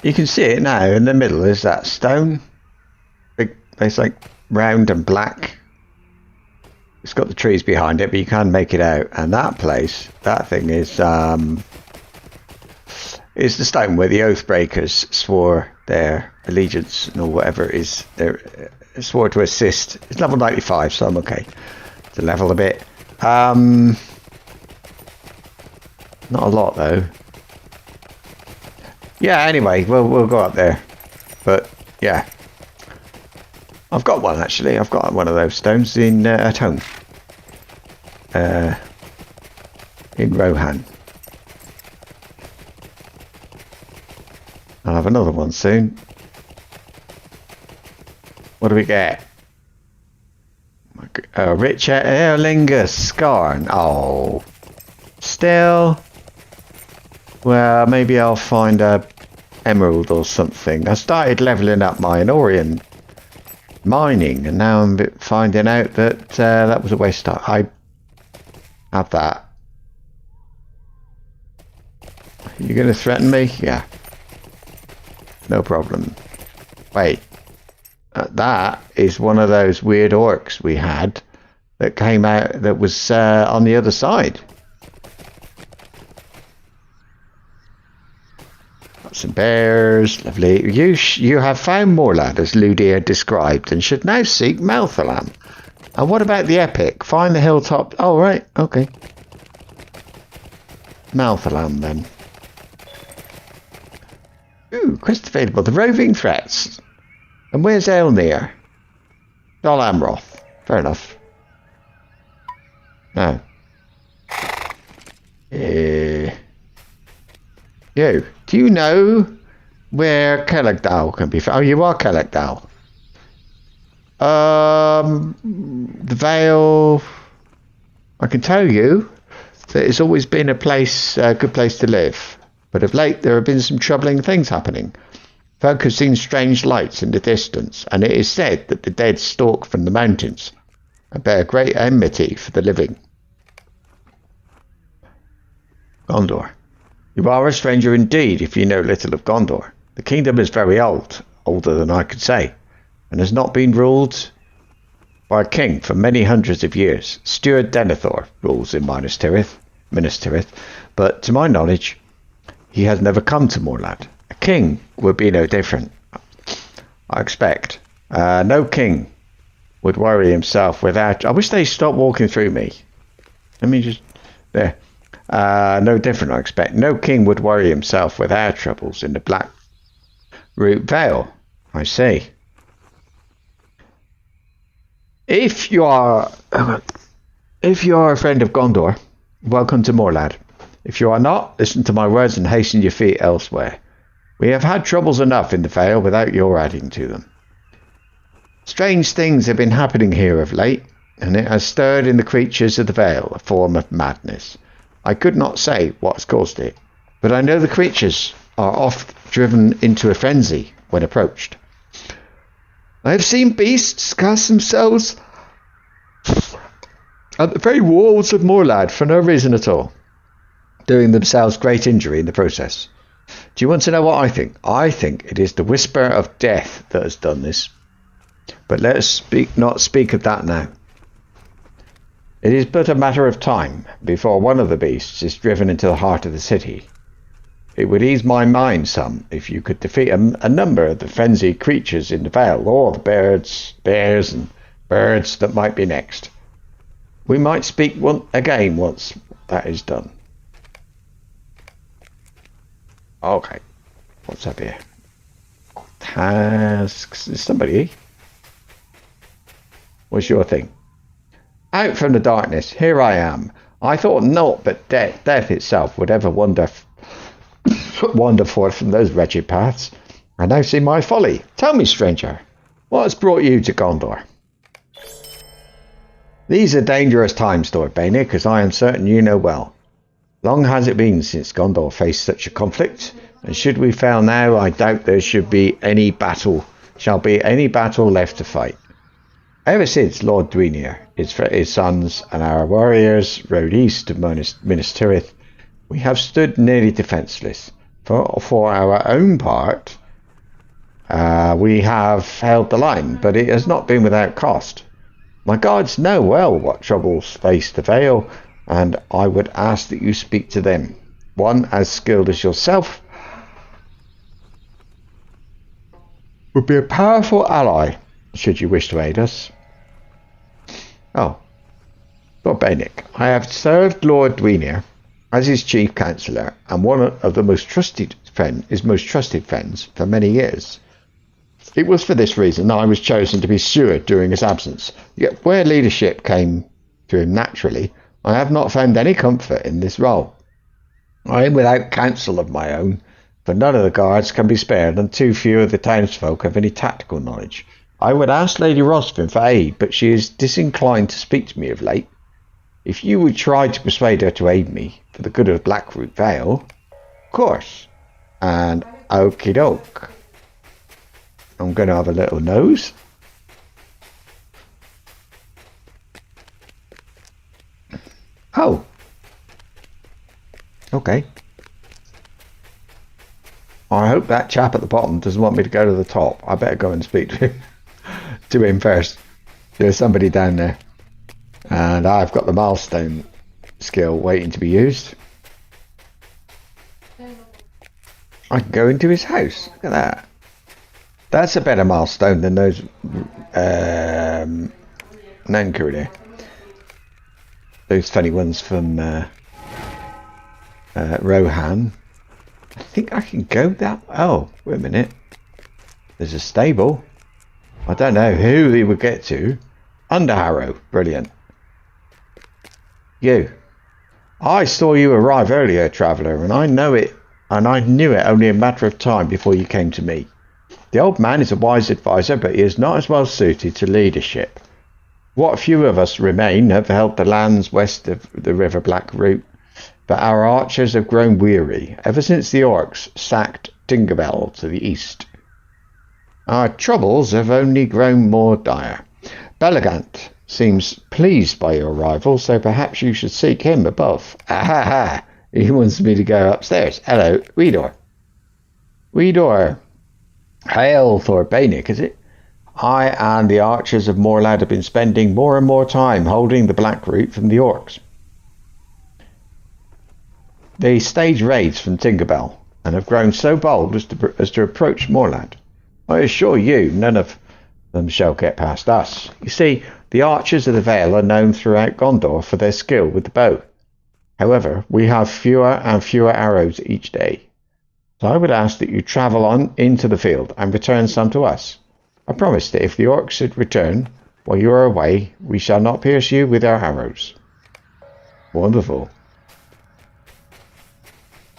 You can see it now. In the middle is that stone. Big, it's like round and black. It's got the trees behind it, but you can't make it out. And that place, that thing is the stone where the Oathbreakers swore their allegiance or whatever it is. They swore to assist. It's level 95, so I'm okay to level a bit. Not a lot though. Yeah, anyway, we'll go up there. But, yeah. I've got one, actually. I've got one of those stones at home. In Rohan. I'll have another one soon. What do we get? Rich Erlingus Scarn. Oh. Still... Well, maybe I'll find a emerald or something. I started leveling up my Anorian mining, and now I'm finding out that that was a waste of time. I have that. You going to threaten me? Yeah. No problem. Wait. That is one of those weird orcs we had that came out that was on the other side. Some bears, lovely. You have found Moorlad as Ludir described and should now seek Malthalam. And what about the epic? Find the hilltop. Oh, right, okay. Malthalam then. Ooh, quest available. The roving threats. And where's Elnir? Dol Amroth. Fair enough. Now. You. Do you know where Kellegdal can be found? Oh, you are Kellegdal. The Vale. I can tell you that it's always been a good place to live. But of late there have been some troubling things happening. Folk have seen strange lights in the distance, and it is said that the dead stalk from the mountains and bear great enmity for the living. Gondor. You are a stranger indeed if you know little of Gondor. The kingdom is very old. older than I could say, and has not been ruled by a king for many hundreds of years. Steward Denethor rules in Minas Tirith, but to my knowledge, he has never come to Moorland. A king would be no different, I expect. No king would worry himself without... I wish they stopped walking through me. Let me just... There. No different, I expect. No king would worry himself with our troubles in the Black Root Vale. I see. If you are a friend of Gondor, welcome to Moorland. If you are not, listen to my words and hasten your feet elsewhere. We have had troubles enough in the Vale without your adding to them. Strange things have been happening here of late, and it has stirred in the creatures of the Vale a form of madness. I could not say what has caused it, but I know the creatures are oft driven into a frenzy when approached. I have seen beasts cast themselves at the very walls of Moorland for no reason at all, doing themselves great injury in the process. Do you want to know what I think? I think it is the whisper of death that has done this. But let us not speak of that now. It is but a matter of time before one of the beasts is driven into the heart of the city. It would ease my mind some if you could defeat a number of the frenzied creatures in the Vale, or the bears and birds that might be next. We might speak again once that is done. Okay, what's up here? Tasks. Is somebody? What's your thing? Out from the darkness, here I am. I thought naught but death itself would ever wander forth from those wretched paths. I now see my folly. Tell me, stranger, what has brought you to Gondor? These are dangerous times, Thordbeinik, as I am certain you know well. Long has it been since Gondor faced such a conflict, and should we fail now, I doubt there shall be any battle left to fight. Ever since Lord Dwynir, his sons, and our warriors rode east to Minas Tirith, we have stood nearly defenceless. For our own part, we have held the line, but it has not been without cost. My guards know well what troubles face the Vale, and I would ask that you speak to them. One as skilled as yourself would be a powerful ally, should you wish to aid us. Oh, Thordbeinik, I have served Lord Dwynir as his chief counsellor and one of the most trusted friends for many years. It was for this reason I was chosen to be steward during his absence. Yet where leadership came to him naturally, I have not found any comfort in this role. I am without counsel of my own, for none of the guards can be spared, and too few of the townsfolk have any tactical knowledge. I would ask Lady Rosfin for aid, but she is disinclined to speak to me of late. If you would try to persuade her to aid me for the good of Blackroot Vale, of course. And okie doke. I'm going to have a little nose. Oh. Okay. I hope that chap at the bottom doesn't want me to go to the top. I better go and speak to him first. There's somebody down there. And I've got the milestone skill waiting to be used. I can go into his house. Look at that. That's a better milestone than those Nankuru there. Those funny ones from Rohan. I think I can go that... Oh, wait a minute. There's a stable. I don't know who he would get to. Underharrow. Brilliant. You. I saw you arrive earlier, traveller, and I knew it only a matter of time before you came to me. The old man is a wise adviser, but he is not as well suited to leadership. What few of us remain have held the lands west of the River Black Root, but our archers have grown weary ever since the orcs sacked Dingabell to the east. Our troubles have only grown more dire. Belagant seems pleased by your arrival, so perhaps you should seek him above. Ah, he wants me to go upstairs. Hello, Weedor. Weedor. Hail, Thordbeinik, is it? I and the archers of Moorland have been spending more and more time holding the Black Root from the orcs. They stage raids from Tinkerbell and have grown so bold as to approach Moorland. I assure you, none of them shall get past us. You see, the archers of the Vale are known throughout Gondor for their skill with the bow. However, we have fewer and fewer arrows each day. So I would ask that you travel on into the field and return some to us. I promise that if the orcs should return while you are away, we shall not pierce you with our arrows. Wonderful.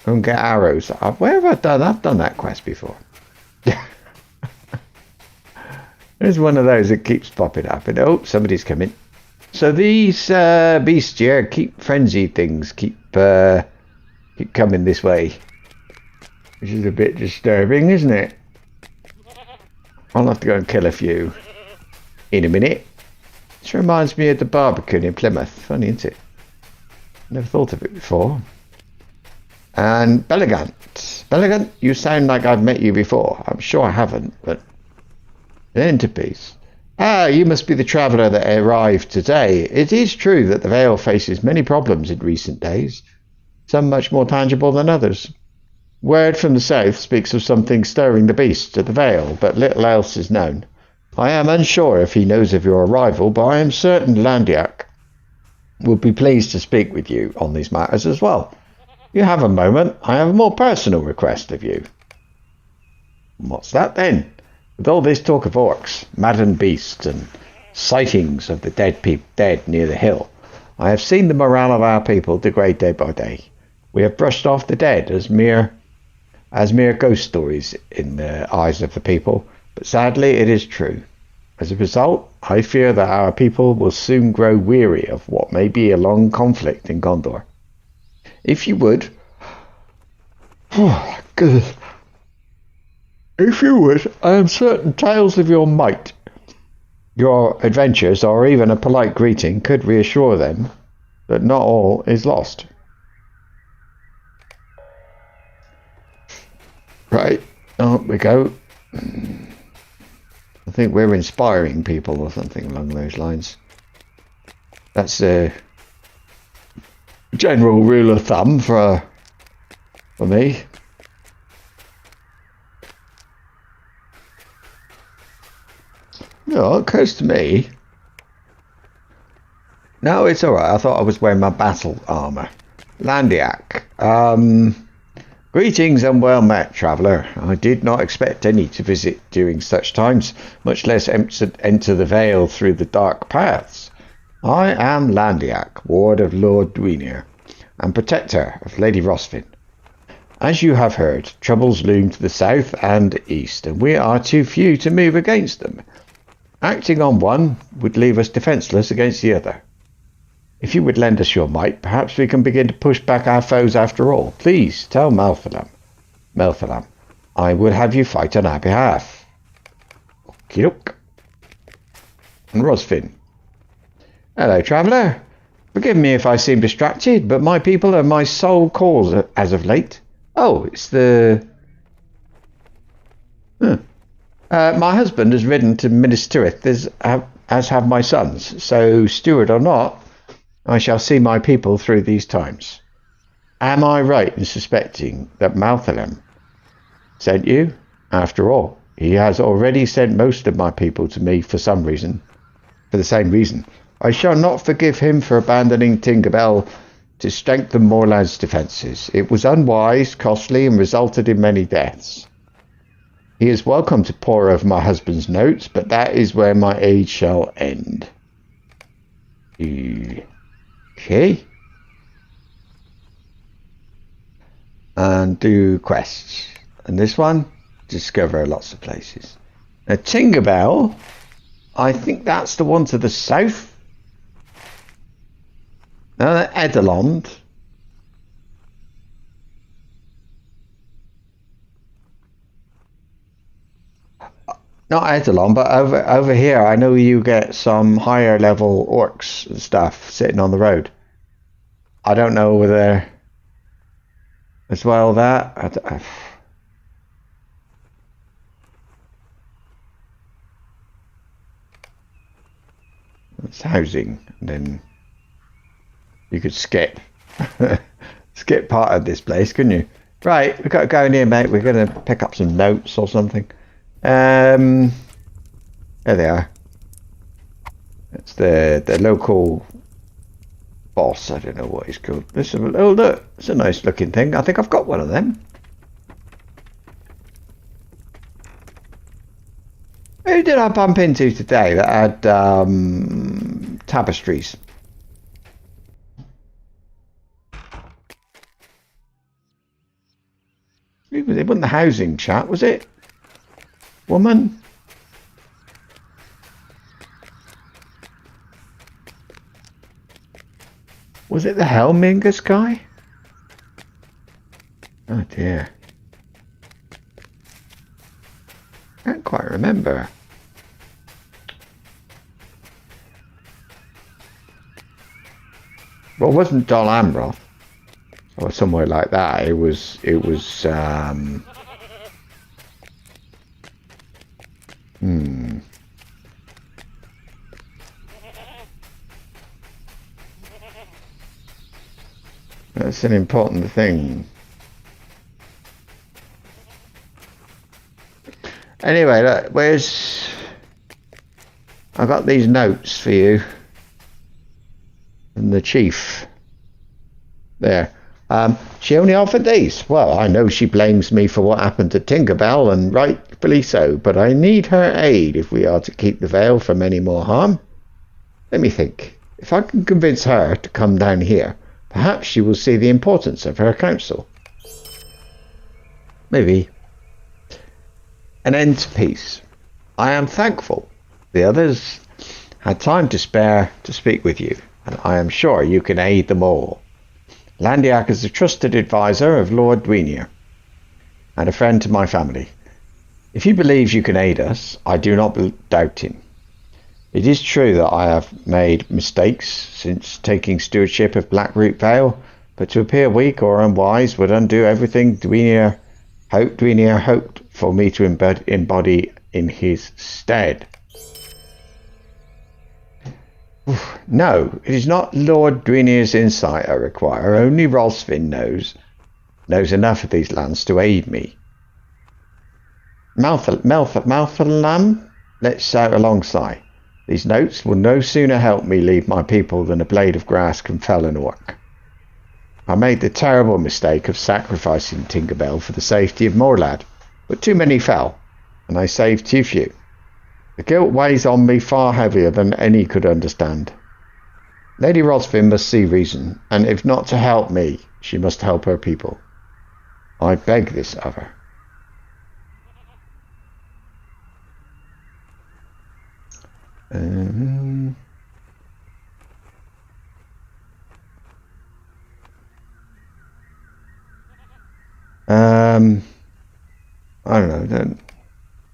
Don't get arrows. Where have I done? I've done that quest before. There's one of those that keeps popping up. And oh, somebody's coming. So these beasts here, frenzied things, keep coming this way. Which is a bit disturbing, isn't it? I'll have to go and kill a few in a minute. This reminds me of the Barbican in Plymouth. Funny, isn't it? Never thought of it before. And Bellegant. Bellegant, you sound like I've met you before. I'm sure I haven't, but... Enterpiece. Ah, you must be the traveller that arrived today. It is true that the Vale faces many problems in recent days, some much more tangible than others. Word from the south speaks of something stirring the beasts at the Vale, but little else is known. I am unsure if he knows of your arrival, but I am certain Landiak would be pleased to speak with you on these matters as well. You have a moment. I have a more personal request of you. What's that then? With all this talk of orcs, maddened beasts, and sightings of the dead near the hill, I have seen the morale of our people degrade day by day. We have brushed off the dead as mere ghost stories in the eyes of the people, but sadly it is true. As a result, I fear that our people will soon grow weary of what may be a long conflict in Gondor. If you would... Oh, good. If you would, I am certain tales of your might, your adventures, or even a polite greeting could reassure them that not all is lost. Right, on we go. I think we're inspiring people or something along those lines. That's a general rule of thumb for me. No, it occurs to me. No, it's alright. I thought I was wearing my battle armour. Landiak. Greetings and well met, traveller. I did not expect any to visit during such times, much less enter the Vale through the dark paths. I am Landiak, ward of Lord Dwynir, and protector of Lady Rosfin. As you have heard, troubles loom to the south and east, and we are too few to move against them. Acting on one would leave us defenceless against the other. If you would lend us your might, perhaps we can begin to push back our foes after all. Please tell Melphalam, I would have you fight on our behalf. Okey-doke. And Rosfin. Hello, traveller. Forgive me if I seem distracted, but my people are my sole cause as of late. Oh, it's the... my husband has ridden to Minas Tirith, as have my sons, so, steward or not, I shall see my people through these times. Am I right in suspecting that Malthalam sent you? After all, he has already sent most of my people to me for the same reason. I shall not forgive him for abandoning Tinkerbell to strengthen Moorland's defences. It was unwise, costly, and resulted in many deaths. He is welcome to pore over my husband's notes, but that is where my aid shall end. Okay. And do quests. And this one, discover lots of places. Now, Tinkerbell, I think that's the one to the south. Now, Edelond. Not Edelon, but over here, I know you get some higher level orcs and stuff sitting on the road. I don't know whether as well that. It's housing, and then you could skip skip part of this place, couldn't you? Right, we've got to go in here, mate. We're going to pick up some notes or something. There they are. It's the local boss. I don't know what he's called. This is, oh look, it's a nice looking thing. I think I've got one of them. Who did I bump into today that had tapestries? It wasn't the housing chat, was it? Woman? Was it the Helmingus guy? Oh dear. Can't quite remember. Well, it wasn't Dol Amroth or somewhere like that. It was That's an important thing. Anyway, look, I got these notes for you from the chief. There. She only offered these. Well, I know she blames me for what happened to Tinkerbell, and rightfully so, but I need her aid if we are to keep the Vale from any more harm. Let me think. If I can convince her to come down here, perhaps she will see the importance of her counsel. Maybe. An end to peace. I am thankful the others had time to spare to speak with you, and I am sure you can aid them all. Landiak is a trusted advisor of Lord Dwynir, and a friend to my family. If he believes you can aid us, I do not doubt him. It is true that I have made mistakes since taking stewardship of Blackroot Vale, but to appear weak or unwise would undo everything Dwynir hoped for me to embody in his stead. No, it is not Lord Dwynir's insight I require. Only Rolsvin knows enough of these lands to aid me. Malthalam, let's out alongside. These notes will no sooner help me leave my people than a blade of grass can fell an orc. I made the terrible mistake of sacrificing Tinkerbell for the safety of Morlad, but too many fell, and I saved too few. The guilt weighs on me far heavier than any could understand. Lady Rosvin must see reason, and if not to help me, she must help her people. I beg this of her. I don't know. Then,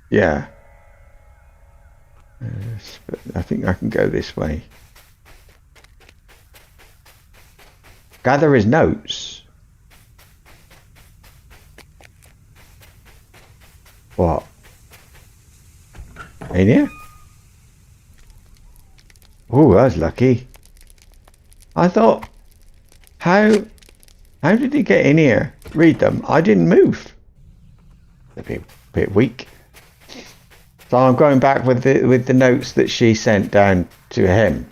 yeah. I think I can go this way. Gather his notes. What? In here? Oh, that was lucky. I thought, how did he get in here? Read them. I didn't move. A bit weak. So I'm going back with the notes that she sent down to him.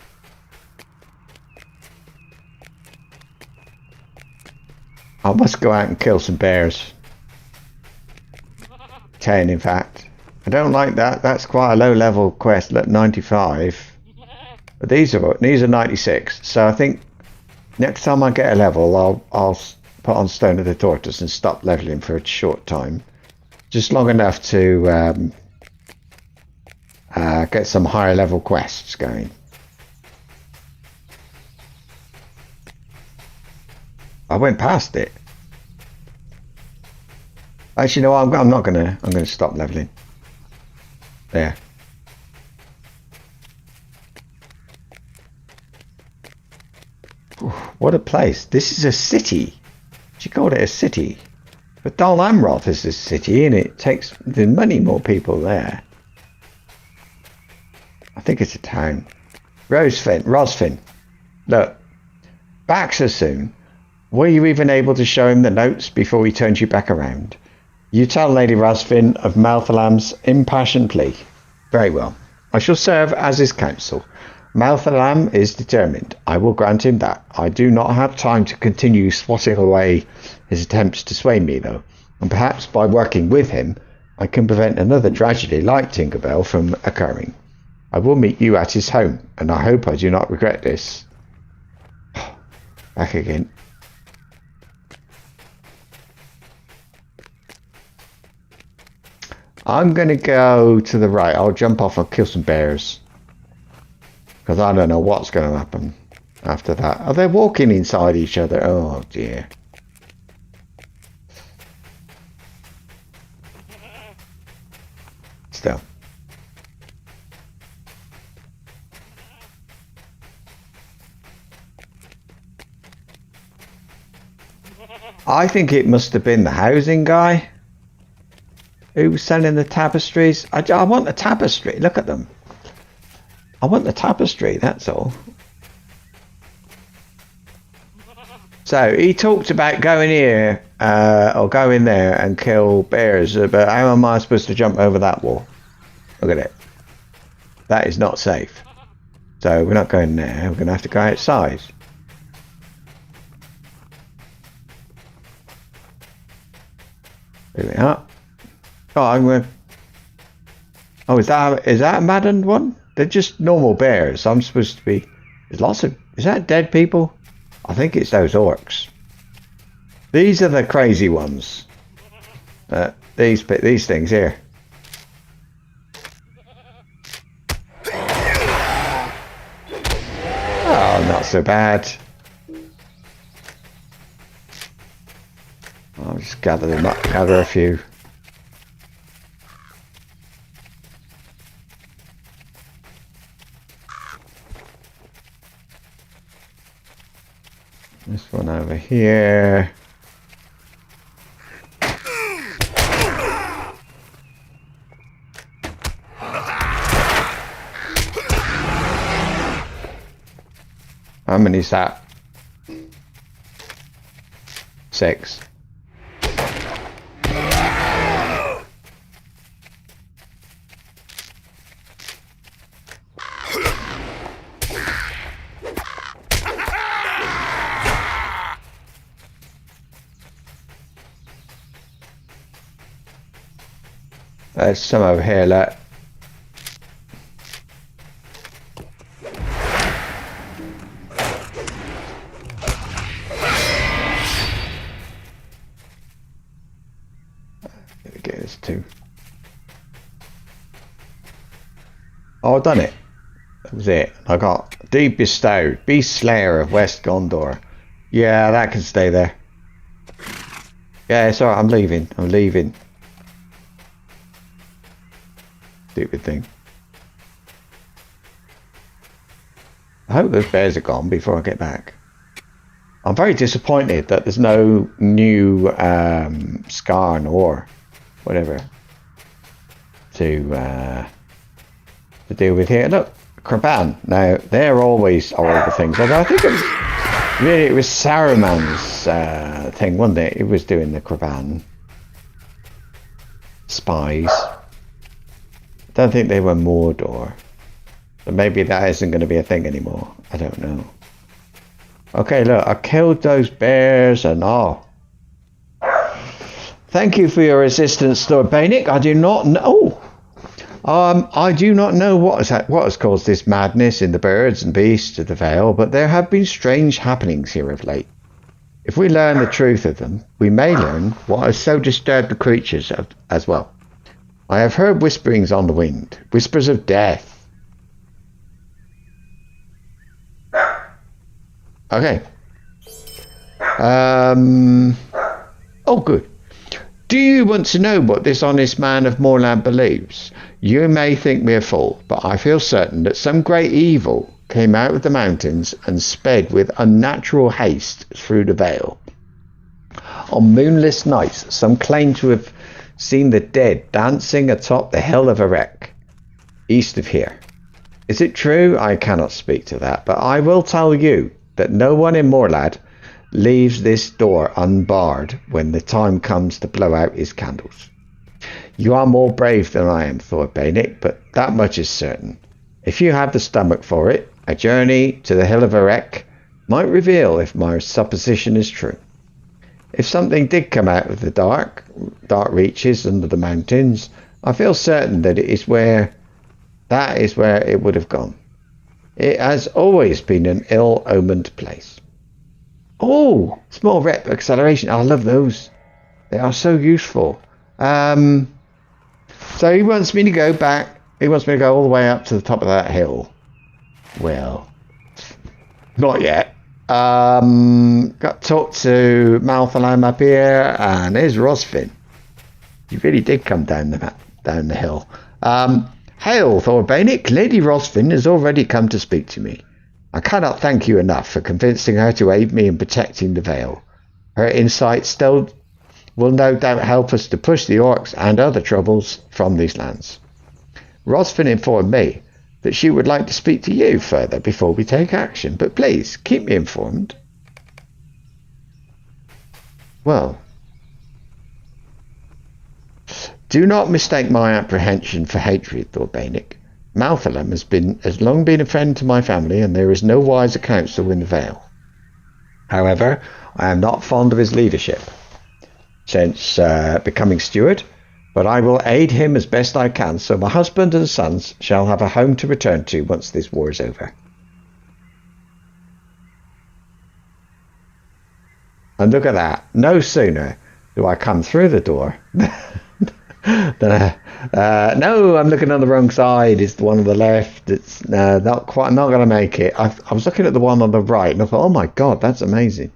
I must go out and kill some bears. 10, in fact. I don't like that. That's quite a low-level quest. Look, 95. But these are 96. So I think next time I get a level, I'll put on Stone of the Tortoise and stop leveling for a short time, just long enough to get some higher level quests going. I went past it. Actually, no, I'm not gonna. I'm gonna stop leveling. There. Ooh, what a place! This is a city. She called it a city, but Dol Amroth is a city, and it takes there's many more people there. I think it's a town. Rosfin, look, back so soon. Were you even able to show him the notes before he turned you back around? You tell Lady Rosfin of Malthalam's impassioned plea. Very well. I shall serve as his counsel. Malthalam is determined. I will grant him that. I do not have time to continue swatting away his attempts to sway me, though, and perhaps by working with him, I can prevent another tragedy like Tinkerbell from occurring. I will meet you at his home, and I hope I do not regret this. Back again. I'm going to go to the right. I'll jump off and kill some bears. Because I don't know what's going to happen after that. Oh, they're walking inside each other. Oh, dear. Still. I think it must have been the housing guy who was selling the tapestries. I want the tapestry. Look at them. I want the tapestry, that's all. So he talked about going here or go in there and kill bears, but how am I supposed to jump over that wall? Look at it. That is not safe. So we're not going there. We're going to have to go outside. Here we are. Oh, I'm going to... Oh, is that a maddened one? They're just normal bears. I'm supposed to be... There's lots of... Is that dead people? I think it's those orcs. These are the crazy ones. These things here. Oh, not so bad. I'll just gather them up, gather a few. This one over here. How many is that? 6. There's some over here, look. Get this too. Oh, I've done it. That was it. I got Deep Bestowed, Beast Slayer of West Gondor. Yeah, that can stay there. Yeah, it's alright, I'm leaving. I'm leaving. Stupid thing. I hope those bears are gone before I get back. I'm very disappointed that there's no new Scarn or whatever to deal with here. Look, Kraban. Now they're always horrible things. Although I think it was Saruman's thing, wasn't it? It was doing the Kraban spies. Don't think they were Mordor. But maybe that isn't going to be a thing anymore. I don't know. Okay, look, I killed those bears and all. Thank you for your assistance, Thordbeinik. I do not know. I do not know what has caused this madness in the birds and beasts of the Vale, but there have been strange happenings here of late. If we learn the truth of them, we may learn what has so disturbed the creatures as well. I have heard whisperings on the wind, whispers of death. Okay. Oh, good. Do you want to know what this honest man of Moorland believes? You may think me a fool, but I feel certain that some great evil came out of the mountains and sped with unnatural haste through the Vale. On moonless nights, some claim to have seen the dead dancing atop the hill of Erech, east of here. Is it true? I cannot speak to that, but I will tell you that no one in Morlad leaves this door unbarred when the time comes to blow out his candles. You are more brave than I am, Thordbeinik, but that much is certain. If you have the stomach for it, a journey to the Hill of Erech might reveal if my supposition is true. If something did come out of the dark reaches under the mountains, I feel certain that that is where it would have gone. It has always been an ill-omened place. Oh, small rep acceleration. I love those. They are so useful. So he wants me to go back. He wants me to go all the way up to the top of that hill. Well, not yet. Got to talk to Malthalam up here, and there's Rosfin. He really did come down the hill. Hail, Thordbeinik. Lady Rosfin has already come to speak to me. I cannot thank you enough for convincing her to aid me in protecting the Vale. Her insight still will no doubt help us to push the orcs and other troubles from these lands. Rosfin informed me that she would like to speak to you further before we take action, but please keep me informed. Well, do not mistake my apprehension for hatred, Thordbeinik. Malthalam has long been a friend to my family, and there is no wiser counsel in the Vale. However, I am not fond of his leadership since becoming steward, but I will aid him as best I can, so my husband and sons shall have a home to return to once this war is over. And look at that. No sooner do I come through the door no, I'm looking on the wrong side. It's the one on the left. It's not quite. I'm not going to make it. I was looking at the one on the right, and I thought, oh my god, that's amazing.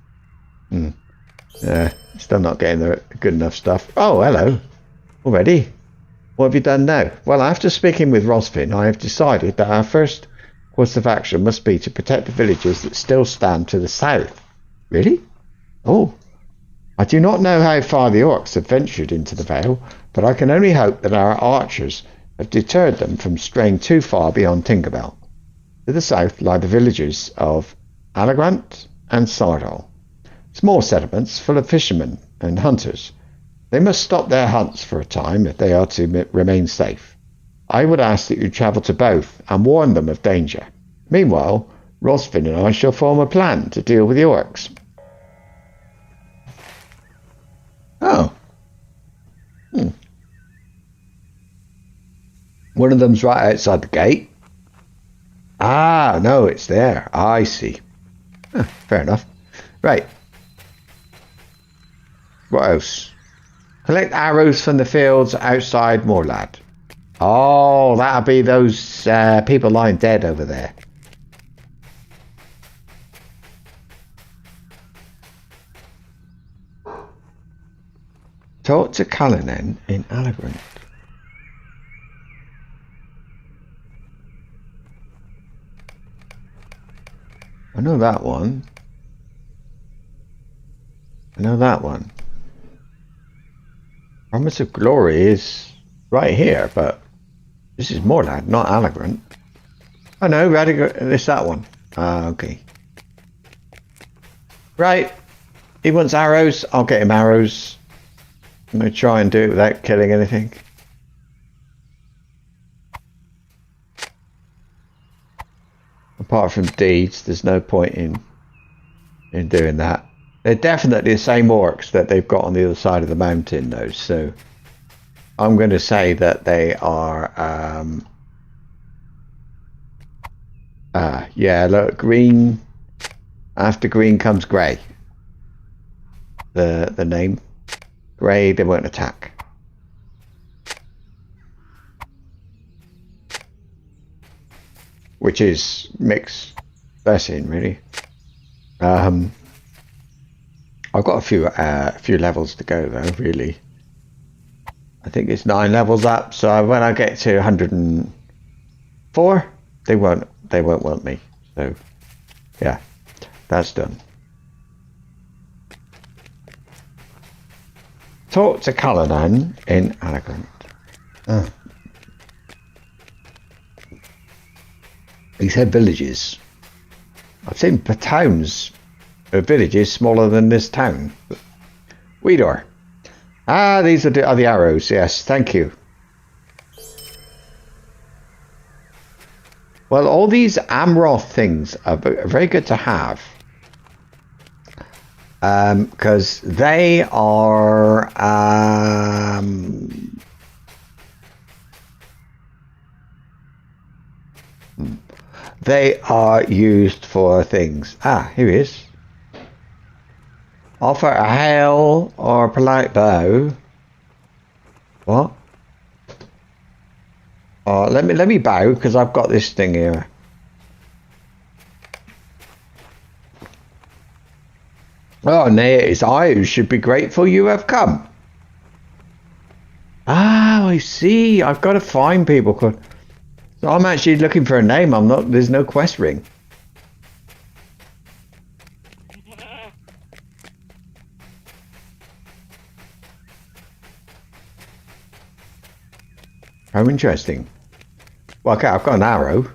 Still not getting the good enough stuff. Oh, hello. Already? What have you done now? Well, after speaking with Rosfin, I have decided that our first course of action must be to protect the villages that still stand to the south. Really? Oh. I do not know how far the orcs have ventured into the Vale, but I can only hope that our archers have deterred them from straying too far beyond Tinkerbell. To the south lie the villages of Allegrant and Sardal, small settlements full of fishermen and hunters. They must stop their hunts for a time if they are to remain safe. I would ask that you travel to both and warn them of danger. Meanwhile, Rosfin and I shall form a plan to deal with the orcs. Oh. One of them's right outside the gate. Ah, no, it's there. I see. Fair enough. Right. What else? Collect arrows from the fields outside Morlad. Oh, that'll be those people lying dead over there. Talk to Cullinan in Allegrant. I know that one. I know that one. Promise of Glory is right here, but this is Morlad, not Allegrant. Oh no, it's that one. Ah, okay. Right. He wants arrows. I'll get him arrows. I'm going to try and do it without killing anything. Apart from deeds, there's no point in doing that. They're definitely the same orcs that they've got on the other side of the mountain, though. So I'm going to say that they are. Yeah, look, green. After green comes grey. The name. Grey, they won't attack. Which is mixed blessing, really. I've got a few levels to go though, really. I think it's 9 levels up, so when I get to 104, they won't want me. So yeah, that's done. Talk to Cullinan in Allegrant. He said villages. I've seen towns, villages smaller than this town. Weedor. Ah, these are the arrows. Yes, thank you. Well, all these Amroth things are very good to have. Because they are used for things. Ah, here he is. Offer a hail or a polite bow. What? Oh, let me bow because I've got this thing here. Oh, nay, it is I who should be grateful you have come. Ah, I see. I've got to find people. So I'm actually looking for a name. I'm not. There's no quest ring. How interesting. Well, okay, I've got an arrow,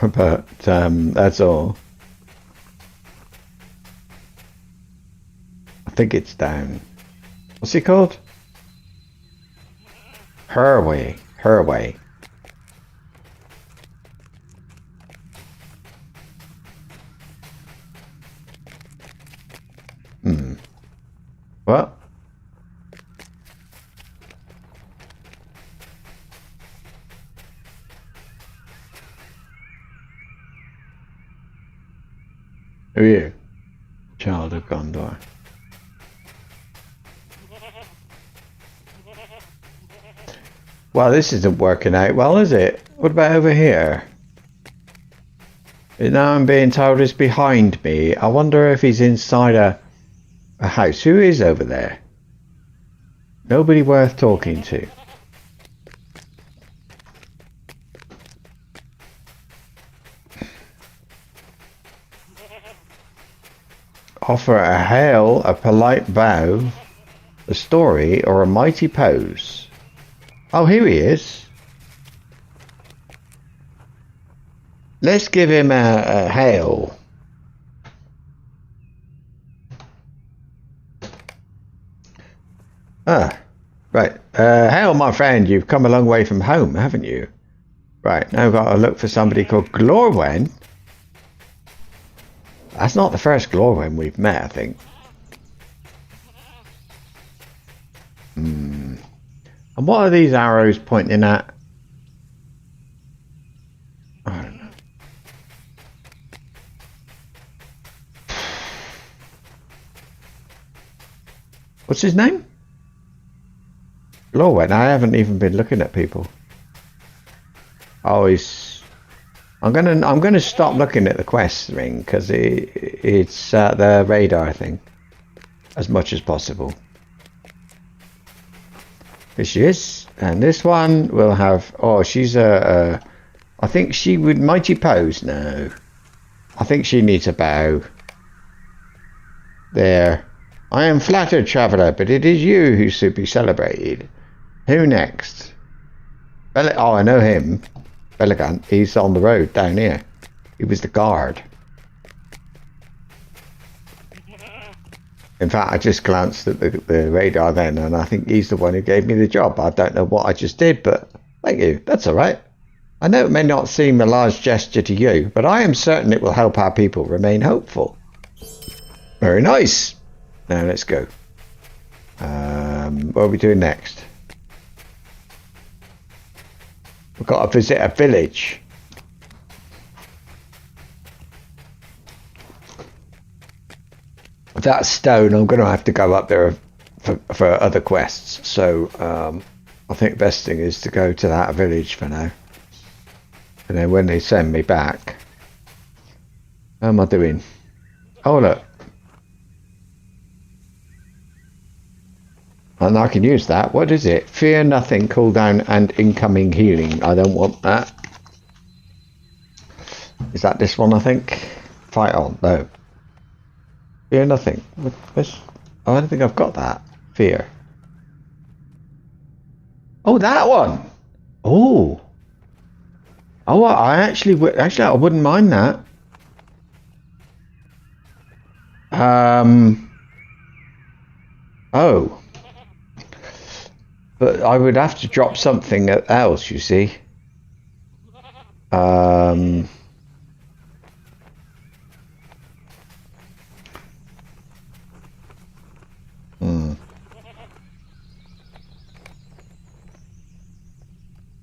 but that's all. I think it's down. What's it called? Herway. Herway. What? Who are you? Child of Gondor. Well, this isn't working out well, is it? What about over here? Now I'm being told it's behind me. I wonder if he's inside a house. Who is over there? Nobody worth talking to. Offer a hail, a polite bow, a story, or a mighty pose. Oh, here he is. Let's give him a hail. Ah, right. Hail, my friend. You've come a long way from home, haven't you? Right, now I've got to look for somebody called Glorwen. That's not the first Glorwen we've met, I think. And what are these arrows pointing at? I don't know. What's his name? Glorwen. I haven't even been looking at people. Oh, he's. I'm gonna stop looking at the quest ring because it's the radar thing as much as possible. Here she is, and this one will have. Oh, she's I think she would mighty pose. No, I think she needs a bow. There. I am flattered, traveller, but it is you who should be celebrated. Who next? Oh, I know him. Elegant. He's on the road down here. He was the guard. In fact, I just glanced at the radar then, and I think he's the one who gave me the job. I don't know what I just did, but thank you. That's all right. I know it may not seem a large gesture to you, but I am certain it will help our people remain hopeful. Very nice. Now let's go. What are we doing next? We've got to visit a village. That stone, I'm going to have to go up there for other quests. So I think the best thing is to go to that village for now. And then when they send me back, how am I doing? Oh look. And I can use that. What is it? Fear nothing, cooldown and incoming healing. I don't want that. Is that this one, I think? Fight on. No. Fear nothing. What's, oh, I don't think I've got that. Fear. Oh, that one. Oh. Oh, I actually would. Actually, I wouldn't mind that. Oh, but I would have to drop something else. You see.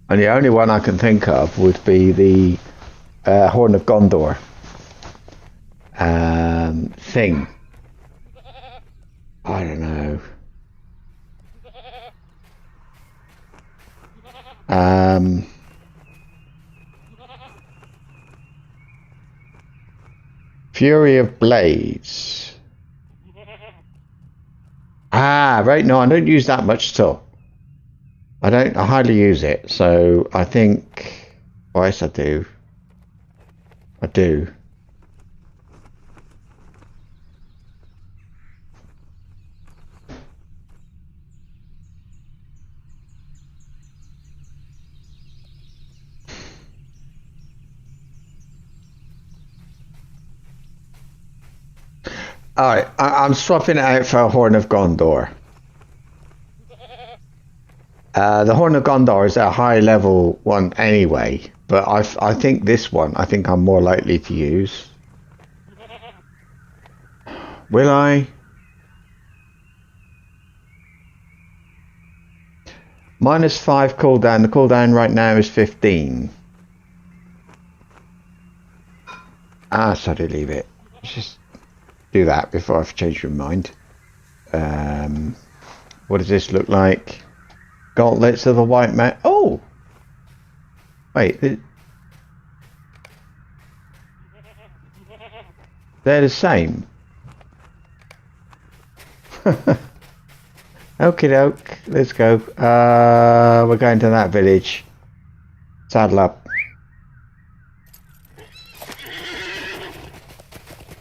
And the only one I can think of would be the Horn of Gondor thing. I don't know. Fury of Blades. Ah, right. No, I don't use that much at all. I hardly use it. So I think, oh, yes, I do. I do. Alright, I'm swapping it out for a Horn of Gondor. The Horn of Gondor is a high level one anyway, but I think this one, I think I'm more likely to use. Will I? -5 cooldown. The cooldown right now is 15. Ah, sorry, leave it. Just do that before I've changed my mind. What does this look like? Gauntlets of the White Man. Oh! Wait. They're the same. Okie doke. Let's go. We're going to that village. Saddle up.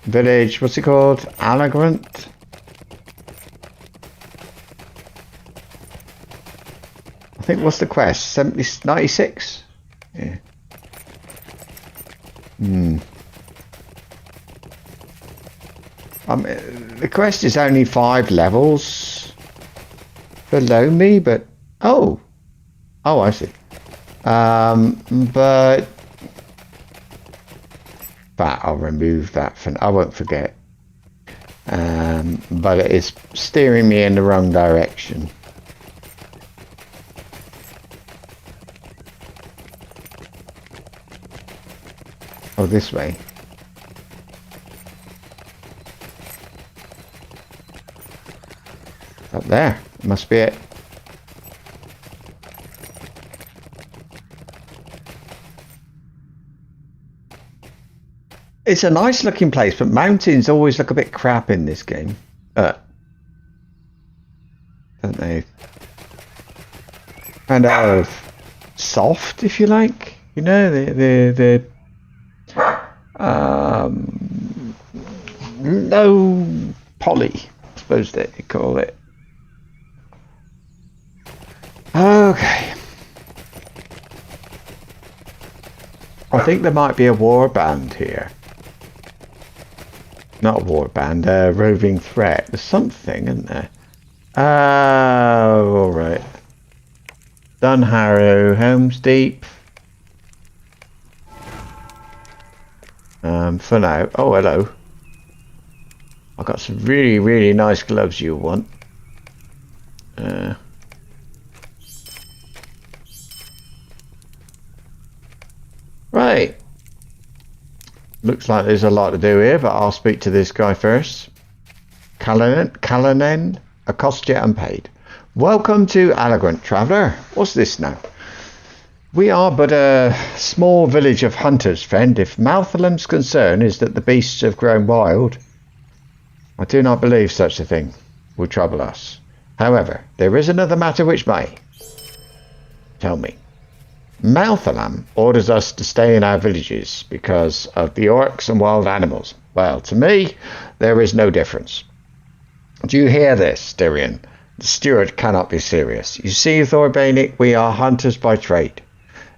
Village, what's it called? Allegrant? I think, what's the quest? 96? Yeah. The quest is only 5 levels below me, but oh, I see. But I'll remove that for. I won't forget. But it is steering me in the wrong direction. Oh, this way. Up there. Must be it. It's a nice looking place, but mountains always look a bit crap in this game. Don't they? Kind of soft, if you like. You know, the low poly, I suppose they call it. Okay. I think there might be a war band here. Not a war band, a roving threat. There's something, isn't there? Oh, alright. Dunharrow, Helm's Deep. For now. Oh, hello. I've got some really, really nice gloves you want. Right. Looks like there's a lot to do here, but I'll speak to this guy first. Callanan, accost you unpaid. Welcome to Allegrant, traveller. What's this now? We are but a small village of hunters, friend. If Malthalam's concern is that the beasts have grown wild, I do not believe such a thing will trouble us. However, there is another matter which may. Tell me. Malthalam orders us to stay in our villages because of the orcs and wild animals. Well, to me, there is no difference. Do you hear this, Tyrion? The steward cannot be serious. You see, Thordbeinik, we are hunters by trade.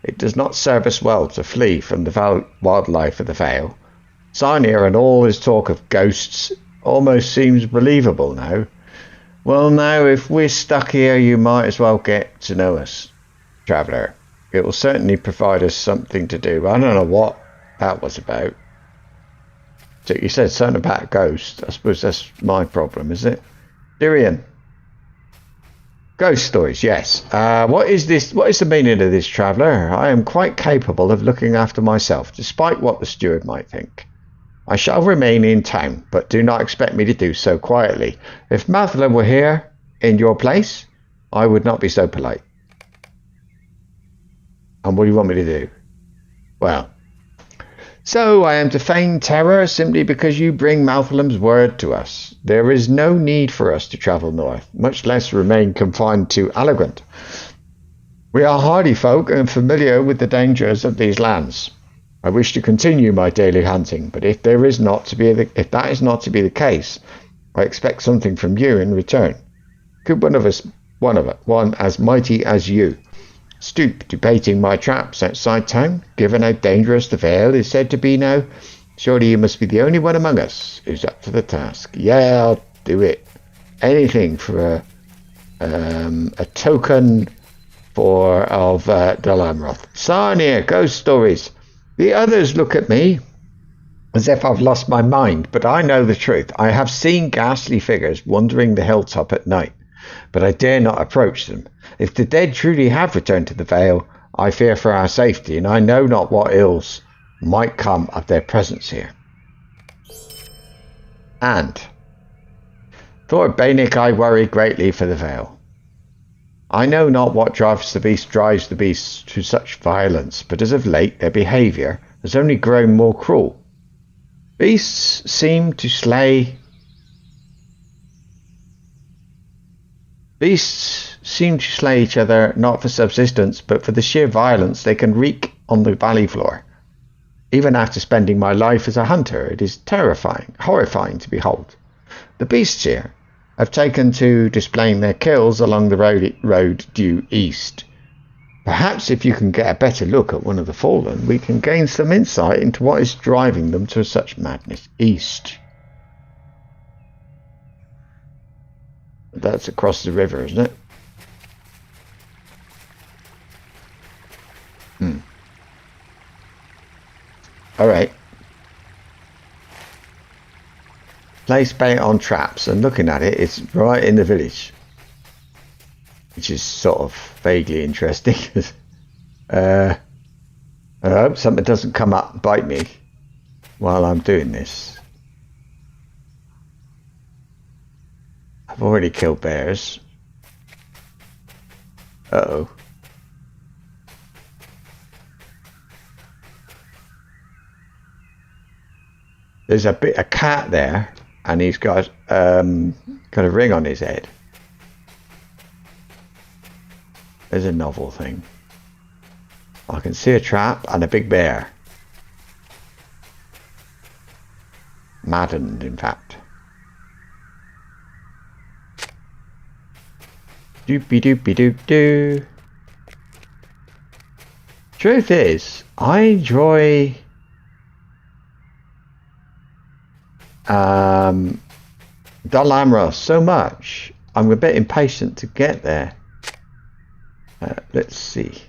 It does not serve us well to flee from the wildlife of the Vale. Sarnia and all his talk of ghosts almost seems believable now. Well, now, if we're stuck here, you might as well get to know us, traveller. It will certainly provide us something to do. I don't know what that was about. So you said something about ghosts. I suppose that's my problem, is it? Dirian. Ghost stories, yes. What is this? What is the meaning of this, traveller? I am quite capable of looking after myself, despite what the steward might think. I shall remain in town, but do not expect me to do so quietly. If Mathelin were here, in your place, I would not be so polite. And what do you want me to do? Well, so I am to feign terror simply because you bring Malthalim's word to us. There is no need for us to travel north, much less remain confined to Allegrant. We are hardy folk and familiar with the dangers of these lands. I wish to continue my daily hunting, but if that is not to be the case, I expect something from you in return. Could one as mighty as you, stoop to baiting my traps outside town, given how dangerous the Vale is said to be now? Surely you must be the only one among us who's up to the task. Yeah, I'll do it. Anything for a token of Dalamroth. Sarnia, ghost stories. The others look at me as if I've lost my mind, but I know the truth. I have seen ghastly figures wandering the hilltop at night, but I dare not approach them. If the dead truly have returned to the Vale, I fear for our safety, and I know not what ills might come of their presence here. And Thordbeinik, I worry greatly for the Vale. I know not what drives the beasts to such violence, but as of late their behaviour has only grown more cruel. Beasts seem to slay each other not for subsistence, but for the sheer violence they can wreak on the valley floor. Even after spending my life as a hunter, it is horrifying to behold. The beasts here have taken to displaying their kills along the road due east. Perhaps if you can get a better look at one of the fallen, we can gain some insight into what is driving them to such madness east. That's across the river, isn't it? Alright. Place bait on traps, and looking at it, it's right in the village, which is sort of vaguely interesting. I hope something doesn't come up and bite me while I'm doing this. I've already killed bears. Uh-oh. There's a cat there. And he's got a ring on his head. There's a novel thing. I can see a trap and a big bear. Maddened, in fact. Doopy doopy doop doo. Truth is, I enjoy Dalamroth so much. I'm a bit impatient to get there. Let's see.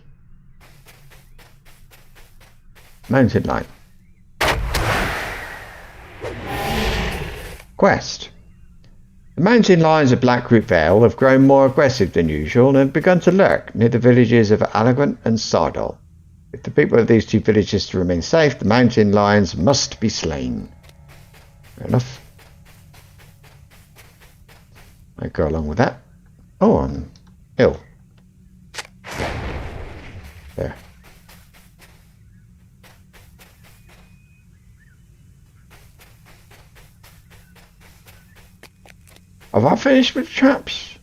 Mountain line. Quest. The mountain lions of Blackroot Vale have grown more aggressive than usual and have begun to lurk near the villages of Allegrant and Sardol. If the people of these two villages to remain safe, the mountain lions must be slain. Fair enough. I go along with that. Oh, I'm ill. There. Have I finished with traps?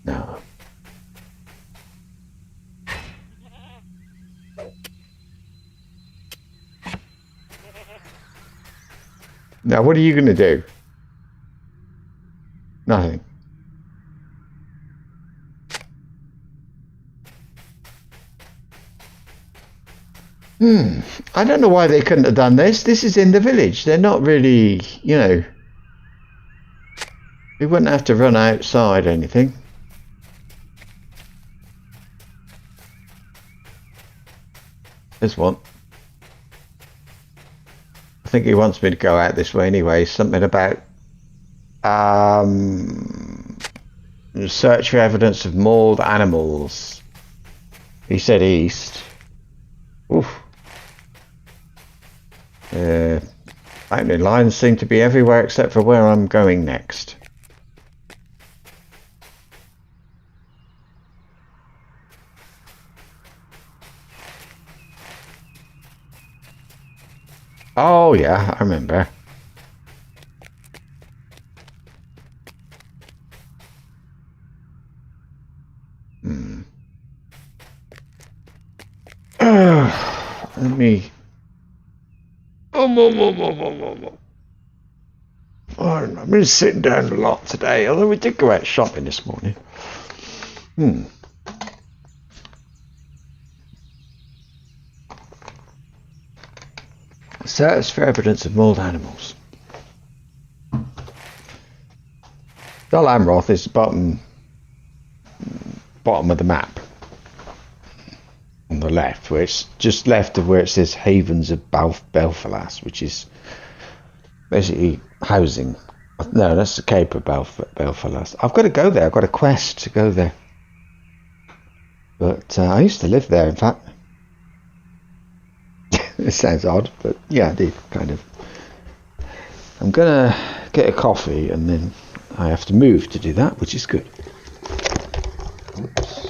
No. Now, what are you going to do? Nothing. I don't know why they couldn't have done this. This is in the village. They're not really, you know... We wouldn't have to run outside or anything. There's one. I think he wants me to go out this way anyway. Something about search for evidence of mauled animals. He said east. Oof. Lightning lines seem to be everywhere except for where I'm going next. Oh yeah, I remember. Let me... I've been sitting down a lot today, although we did go out shopping this morning. Search for evidence of mauled animals. Dol Amroth is the bottom of the map. On the left, where it's just left of where it says Havens of Belfalas, which is basically housing. No, that's the Cape of Belfalas. I've got to go there. I've got a quest to go there. But I used to live there, in fact. It sounds odd, but yeah, I did, kind of. I'm going to get a coffee, and then I have to move to do that, which is good. Oops.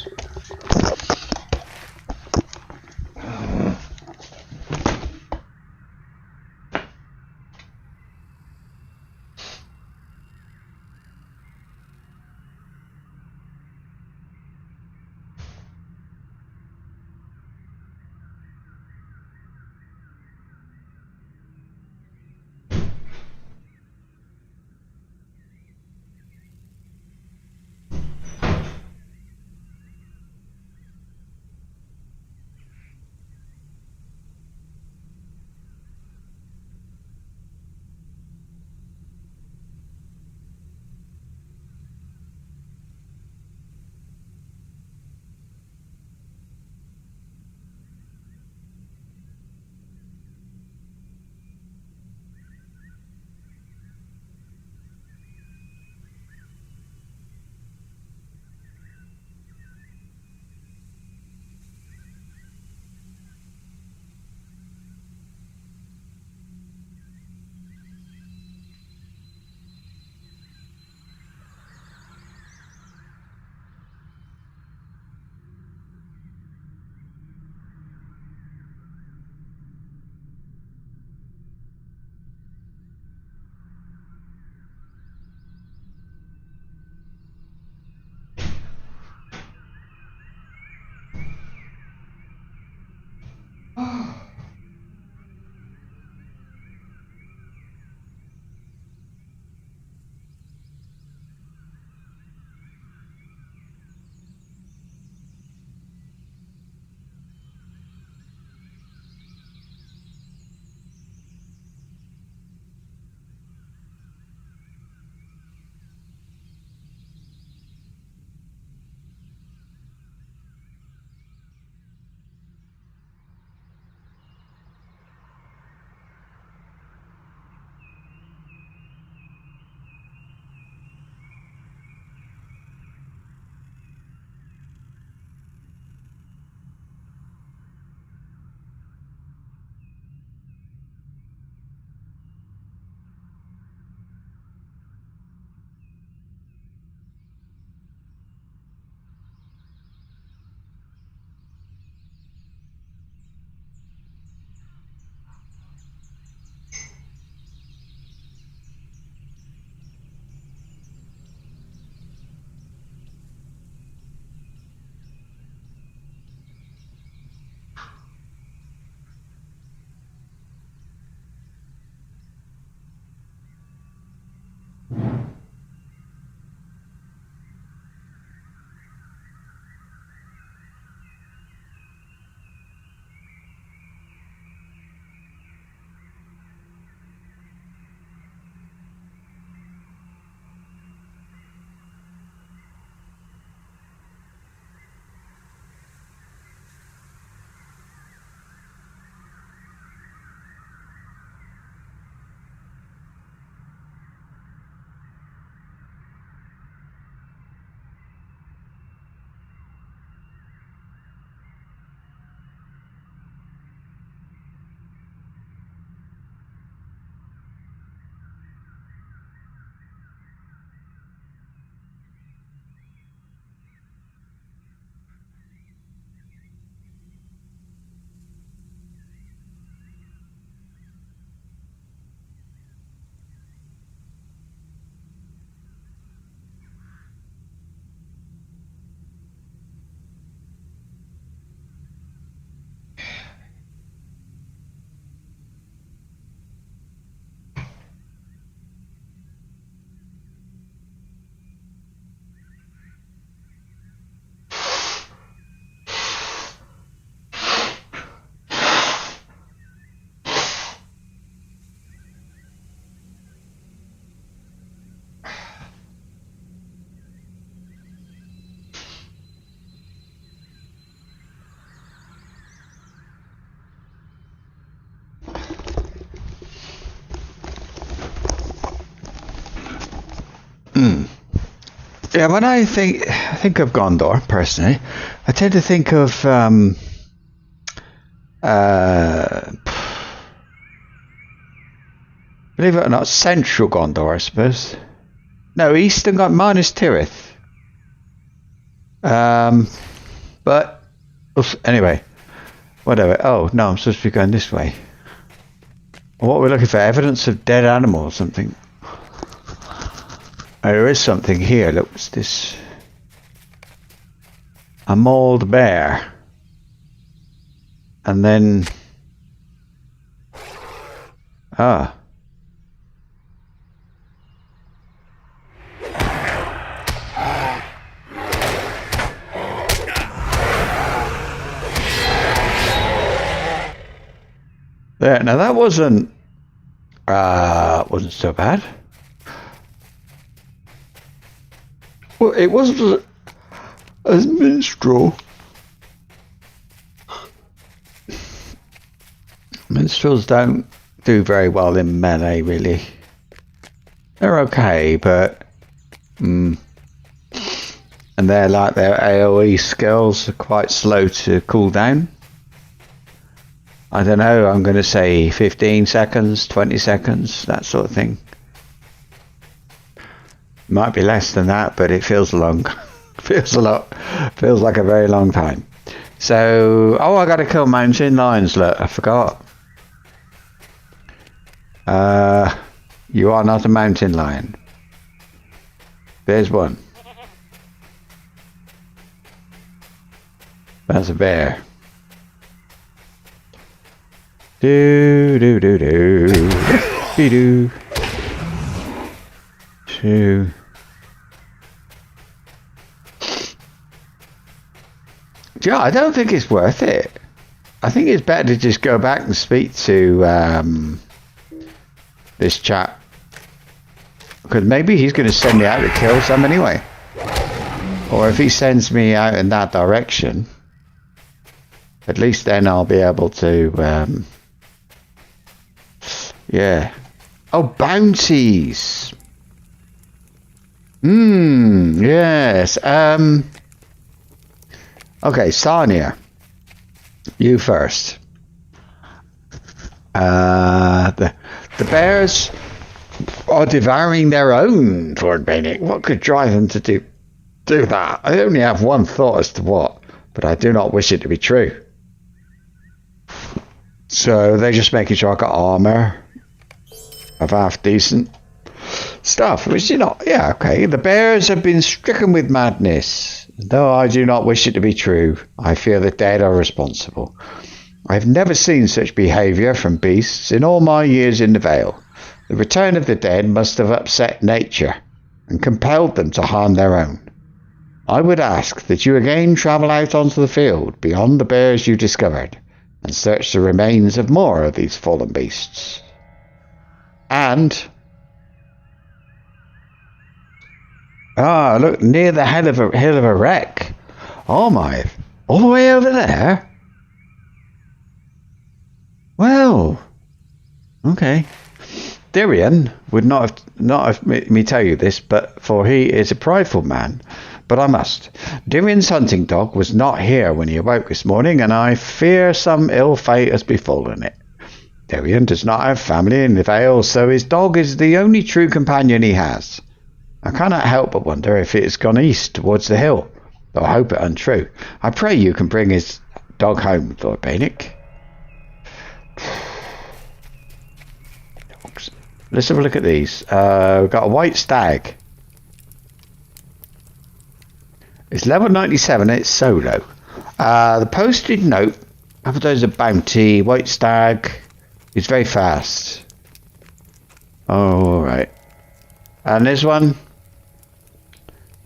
Yeah, when I think of Gondor personally, I tend to think of believe it or not, central Gondor, I suppose. No, eastern Gondor minus Tirith. But anyway, whatever. Oh no, I'm supposed to be going this way. What we're looking for? Evidence of dead animal or something. Oh, there is something here. Look, what's this? A mauled bear. And then... Ah. There, now that wasn't so bad. Well, it wasn't as minstrel. Minstrels don't do very well in melee, really. They're okay, but and they're like their AoE skills are quite slow to cool down. I don't know, I'm going to say 15 seconds, 20 seconds, that sort of thing. Might be less than that, but it feels long. Feels like a very long time. So, oh, I got to kill mountain lions, look, I forgot. You are not a mountain lion. There's one. That's a bear. Do do do do do do. Two. Yeah, I don't think it's worth it. I think it's better to just go back and speak to this chap, because maybe he's going to send me out to kill some anyway. Or if he sends me out in that direction, at least then I'll be able to. Yeah. Oh, bounties. Yes. Okay, Sonia. You first. The bears are devouring their own, Thordbeinik. What could drive them to do that? I only have one thought as to what, but I do not wish it to be true. So they're just making sure I got armor of half decent stuff, which, you know, yeah, okay. The bears have been stricken with madness. Though I do not wish it to be true, I fear the dead are responsible. I have never seen such behaviour from beasts in all my years in the Vale. The return of the dead must have upset nature and compelled them to harm their own. I would ask that you again travel out onto the field beyond the bears you discovered and search the remains of more of these fallen beasts. And... ah, look, near the hill of a wreck. Oh my, all the way over there? Well, okay. Dirian would not have me tell you this, but for he is a prideful man. But I must. Dirian's hunting dog was not here when he awoke this morning, and I fear some ill fate has befallen it. Dirian does not have family in the Vale, so his dog is the only true companion he has. I cannot help but wonder if it has gone east towards the hill, though I hope it untrue. I pray you can bring his dog home, Thordbeinik. Let's have a look at these. We've got a white stag. It's level 97, it's solo. The posted note, advertise a bounty, white stag. It's very fast. Oh, alright. And this one?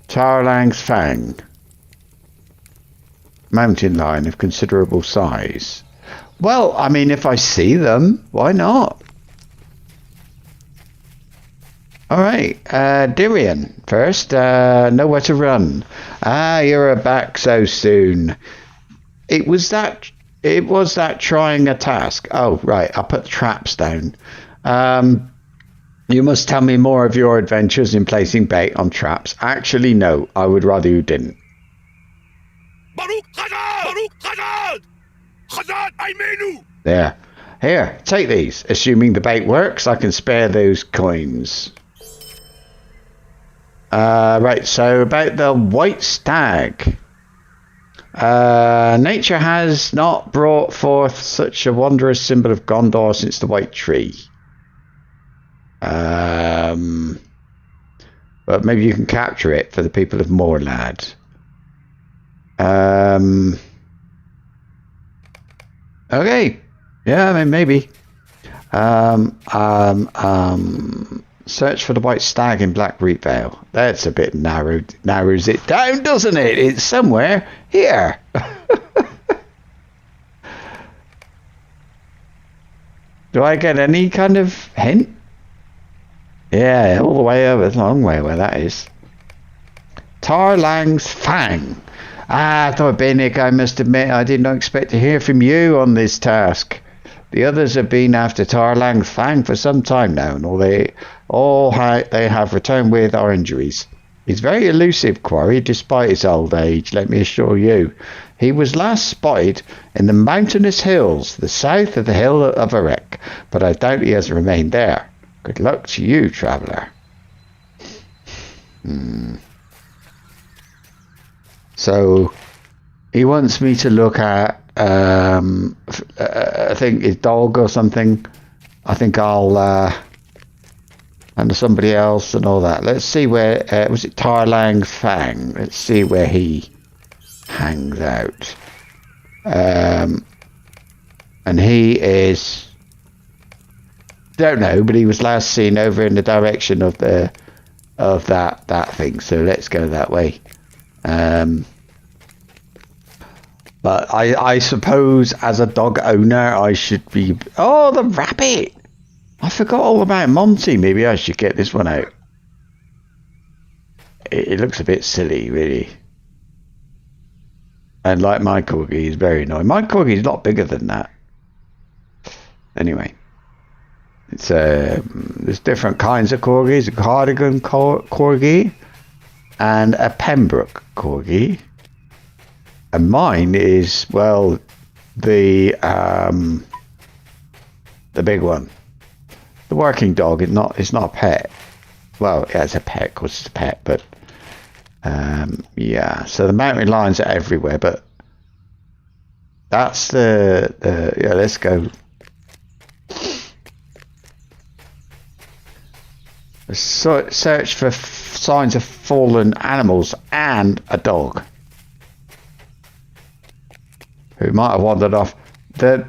Tarlang's Fang. Mountain lion of considerable size. Well, I mean, if I see them, why not? Alright, Dirian first. Nowhere to run. Ah, you're back so soon. It was that trying a task. Oh, right, I'll put traps down. You must tell me more of your adventures in placing bait on traps. Actually, no. I would rather you didn't. There. Here, take these. Assuming the bait works, I can spare those coins. Right, so about the white stag. Nature has not brought forth such a wondrous symbol of Gondor since the white tree. But maybe you can capture it for the people of Morlad. Okay. Yeah, I mean, maybe. Search for the white stag in Blackroot Vale. That's a bit narrows it down, doesn't it? It's somewhere here. Do I get any kind of hint? Yeah, all the way over. It's a long way where that is. Tarlang's Fang. Thordbeinik, I must admit, I did not expect to hear from you on this task. The others have been after Tarlang's Fang for some time now, and they have returned with our injuries. He's very elusive, Quarry, despite his old age, let me assure you. He was last spotted in the mountainous hills, the south of the hill of Erek, but I doubt he has remained there. Good luck to you, traveller. So, he wants me to look at, I think his dog or something. I think I'll, and somebody else and all that. Let's see where, was it Tarlang's Fang? Let's see where he hangs out. And he is, don't know, but he was last seen over in the direction of that thing. So let's go that way. But I suppose as a dog owner I should be... Oh, the rabbit! I forgot all about Monty. Maybe I should get this one out. It looks a bit silly, really. And like my corgi, he's very annoying. My corgi is a lot bigger than that. Anyway. It's there's different kinds of corgis. A cardigan corgi and a Pembroke corgi. And mine is, well, the big one. The working dog is not a pet. Well, yeah, it's a pet, of course it's a pet, but yeah. So the mountain lions are everywhere, but that's the yeah, let's go. Search for signs of fallen animals and a dog who might have wandered off. The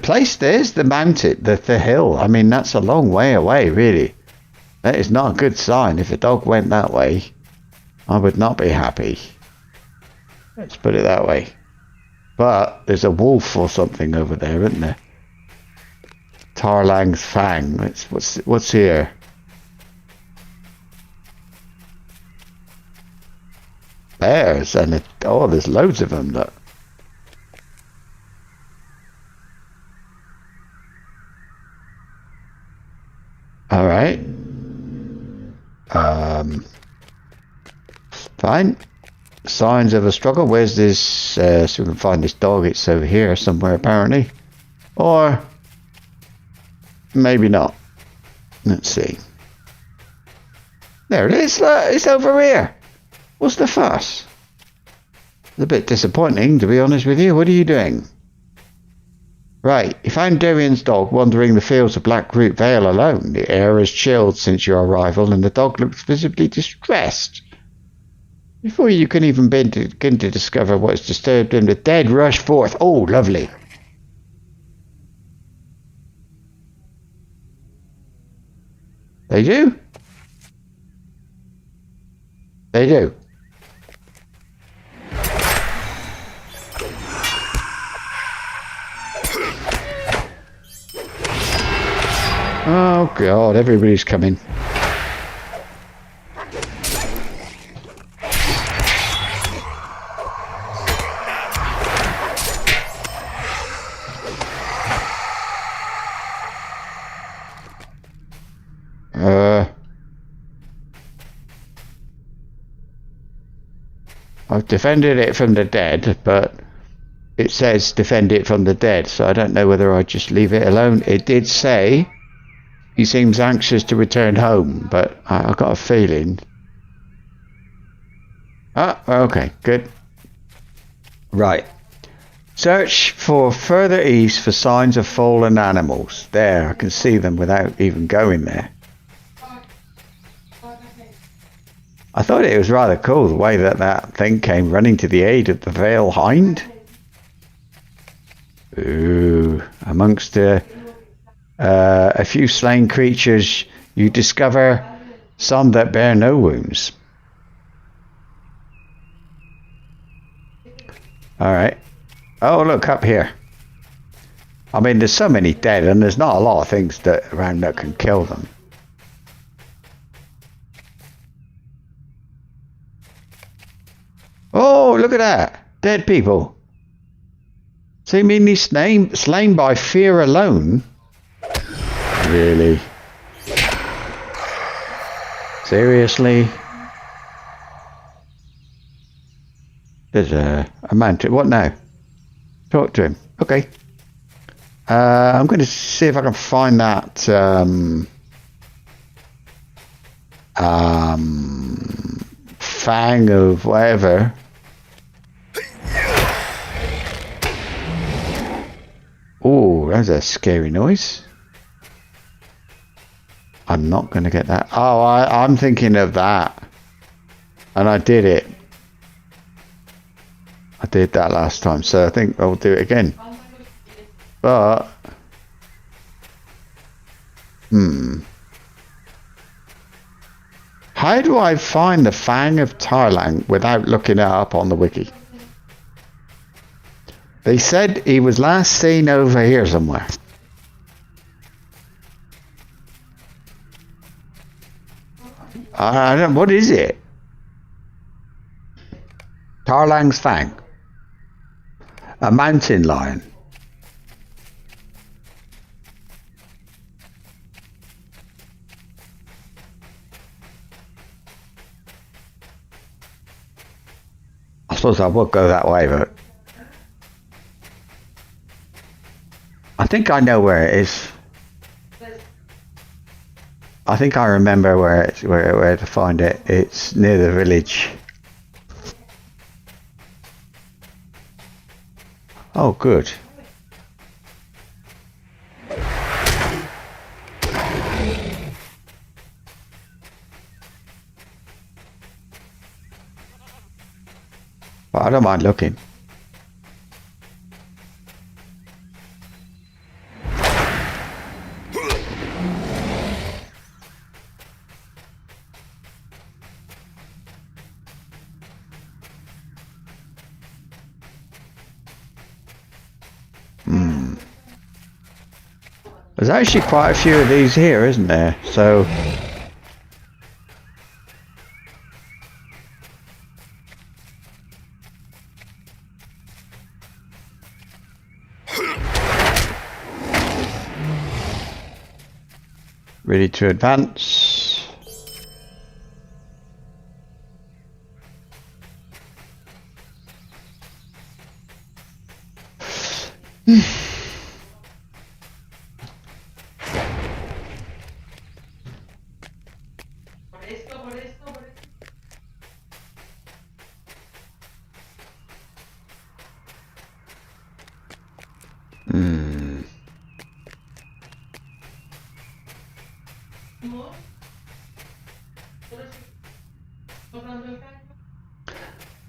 place there's the mountain, the hill. I mean, that's a long way away, really. That is not a good sign. If a dog went that way, I would not be happy. Let's put it that way. But there's a wolf or something over there, isn't there? Tarlang's Fang. What's here? Bears and there's loads of them. Look. All right. Fine. Signs of a struggle. Where's this? So we can find this dog. It's over here somewhere, apparently. Or maybe not. Let's see. There it is. It's over here. What's the fuss? It's a bit disappointing, to be honest with you. What are you doing? Right, you found Darian's dog wandering the fields of Blackroot Vale alone. The air has chilled since your arrival, and the dog looks visibly distressed. Before you can even begin to discover what has disturbed him, the dead rush forth. Oh, lovely. They do? They do. Oh God, everybody's coming. I've defended it from the dead, but it says defend it from the dead, so I don't know whether I just leave it alone. It did say he seems anxious to return home, but I've got a feeling. Ah, okay, good. Right. Search for further east for signs of fallen animals. There, I can see them without even going there. I thought it was rather cool the way that thing came running to the aid of the Veil Hind. Ooh, amongst a few slain creatures, you discover some that bear no wounds. Alright. Oh, look up here. I mean, there's so many dead, and there's not a lot of things around that can kill them. Oh, look at that. Dead people. Seemingly slain by fear alone. Really? Seriously? There's a man to... What now? Talk to him. Okay. I'm going to see if I can find that... fang of whatever. Oh, that's a scary noise. I'm not going to get that. Oh, I'm thinking of that. And I did it. I did that last time, so I think I'll do it again. But... How do I find the Fang of Tarlang without looking it up on the wiki? They said he was last seen over here somewhere. I don't... What is it? Tarlang's Fang. A mountain lion. I suppose I would go that way, but I think I know where it is. I think I remember where to find it. It's near the village. Oh, good. But I don't mind looking. There's actually quite a few of these here, isn't there? So... Ready to advance.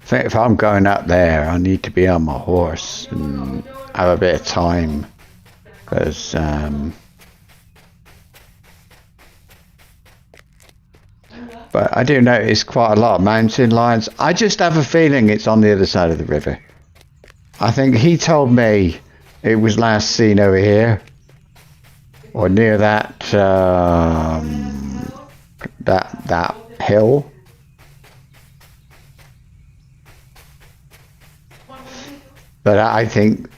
I think if I'm going up there, I need to be on my horse and have a bit of time, because but I do notice quite a lot of mountain lions. I just have a feeling it's on the other side of the river. I think he told me it was last seen over here, or near that that hill. But I think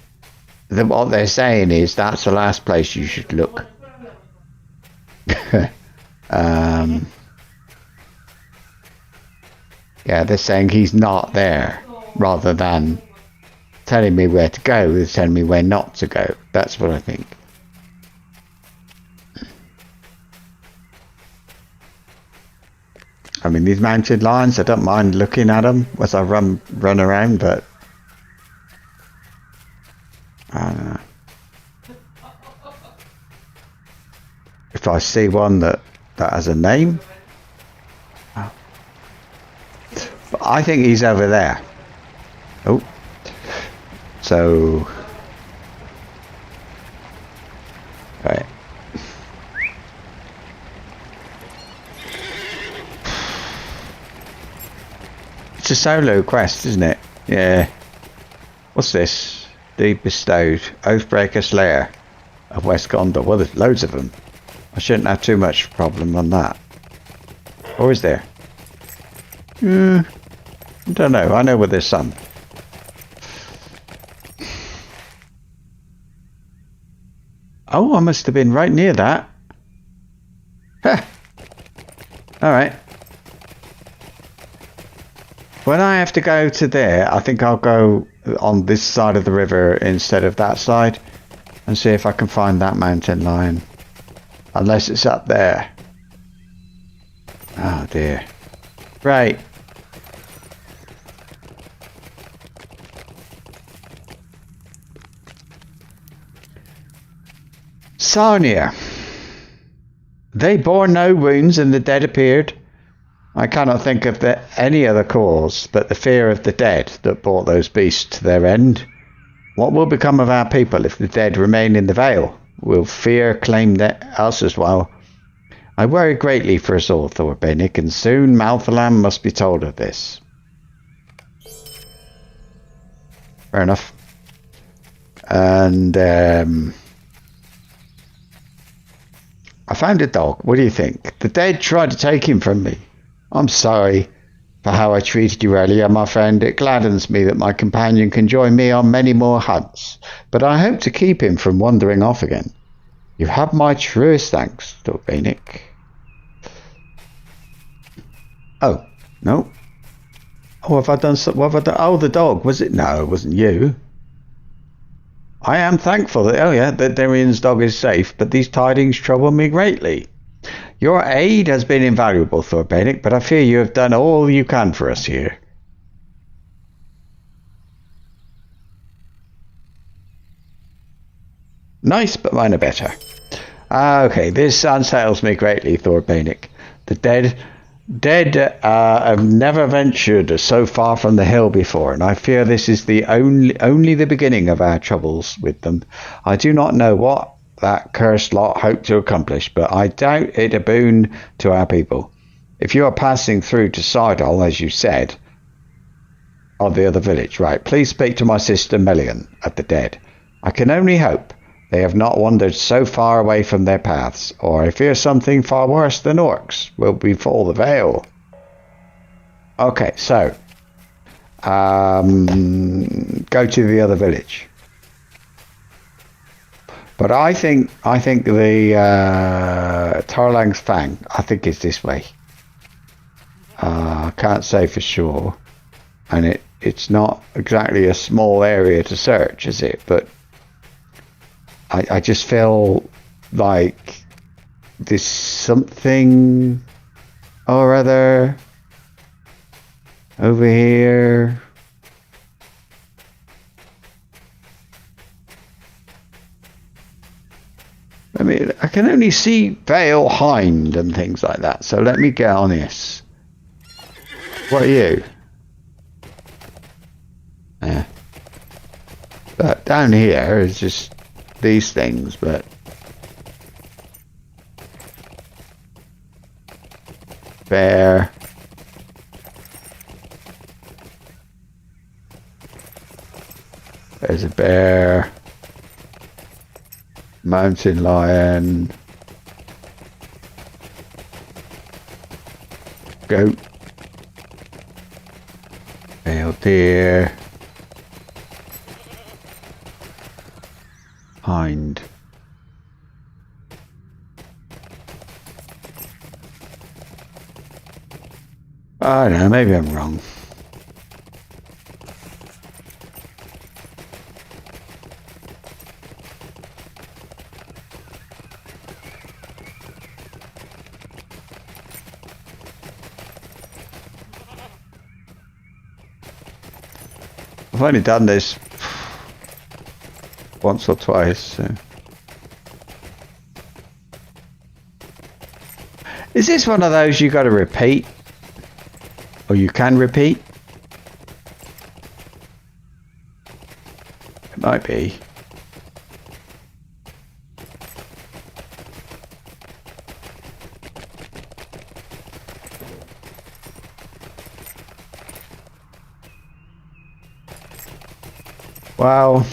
that what they're saying is that's the last place you should look. Yeah, they're saying he's not there, rather than telling me where to go. They're telling me where not to go. That's what I think. I mean, these mountain lions, I don't mind looking at them as I run around, but I don't know. If I see one that has a name, I think he's over there. Oh, so right. It's a solo quest, isn't it? Yeah. What's this? The bestowed Oathbreaker's Lair of West Gondor. Well, there's loads of them. I shouldn't have too much problem on that. Or is there? I don't know. I know where there's some. Oh, I must have been right near that. Huh. Alright. When I have to go to there, I think I'll go on this side of the river instead of that side and see if I can find that mountain lion. Unless it's up there. Oh dear. Right. Sarnia. They bore no wounds and the dead appeared. I cannot think of any other cause but the fear of the dead that brought those beasts to their end. What will become of our people if the dead remain in the vale? Will fear claim us as well? I worry greatly for us all, Thordbeinik, and soon Malthalam must be told of this. Fair enough. And I found a dog. What do you think? The dead tried to take him from me. I'm sorry for how I treated you earlier, my friend. It gladdens me that my companion can join me on many more hunts, but I hope to keep him from wandering off again. You have my truest thanks, Thordbeinik. Oh, no. Oh, have I done so? What have I done? Oh, the dog. Was it? No, it wasn't you. I am thankful that Darian's dog is safe, but these tidings trouble me greatly. Your aid has been invaluable, Thordbeinik, but I fear you have done all you can for us here. Nice, but mine are better. Okay, this unsettles me greatly, Thordbeinik. The dead have never ventured so far from the hill before, and I fear this is only the beginning of our troubles with them. I do not know what that cursed lot hope to accomplish, but I doubt it a boon to our people. If you are passing through to Sardal, as you said, of the other village, right, please speak to my sister Melian of the dead. I can only hope they have not wandered so far away from their paths, or I fear something far worse than orcs will befall the vale. Okay, so go to the other village. But I think the Tarlang's Fang, I think is this way. I can't say for sure, and it's not exactly a small area to search, is it? But I just feel like there's something or other over here. I mean, I can only see Vale Hind and things like that, so let me get on this. What are you? Yeah. But down here is just these things, but bear. There's a bear. Mountain lion. Goat. Male deer. Hind. I don't know, maybe I'm wrong. I've only done this once or twice, so. Is this one of those you got to repeat? Or you can repeat? It might be. Wow.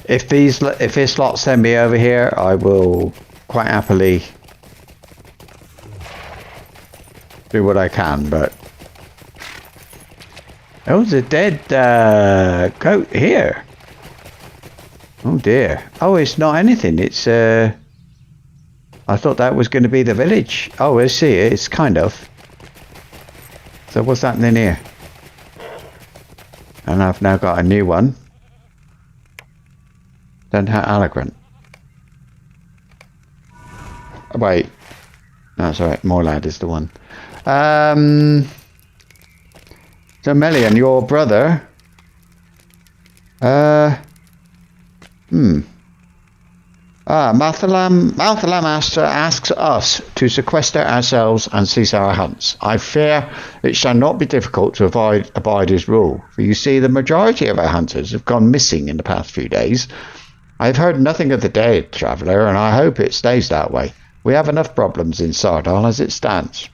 If this lot send me over here, I will quite happily do what I can, but oh, there's a dead goat here. Oh dear. Oh, it's not anything. It's I thought that was going to be the village. Oh, I see it. It's kind of. So what's happening here? And I've now got a new one. Then Allegrant. Wait. That's alright. Morlad is the one. So Melian, your brother. Malthalam asks us to sequester ourselves and cease our hunts. I fear it shall not be difficult to abide his rule, for you see the majority of our hunters have gone missing in the past few days. I have heard nothing of the dead, traveller, and I hope it stays that way. We have enough problems in Sardal as it stands.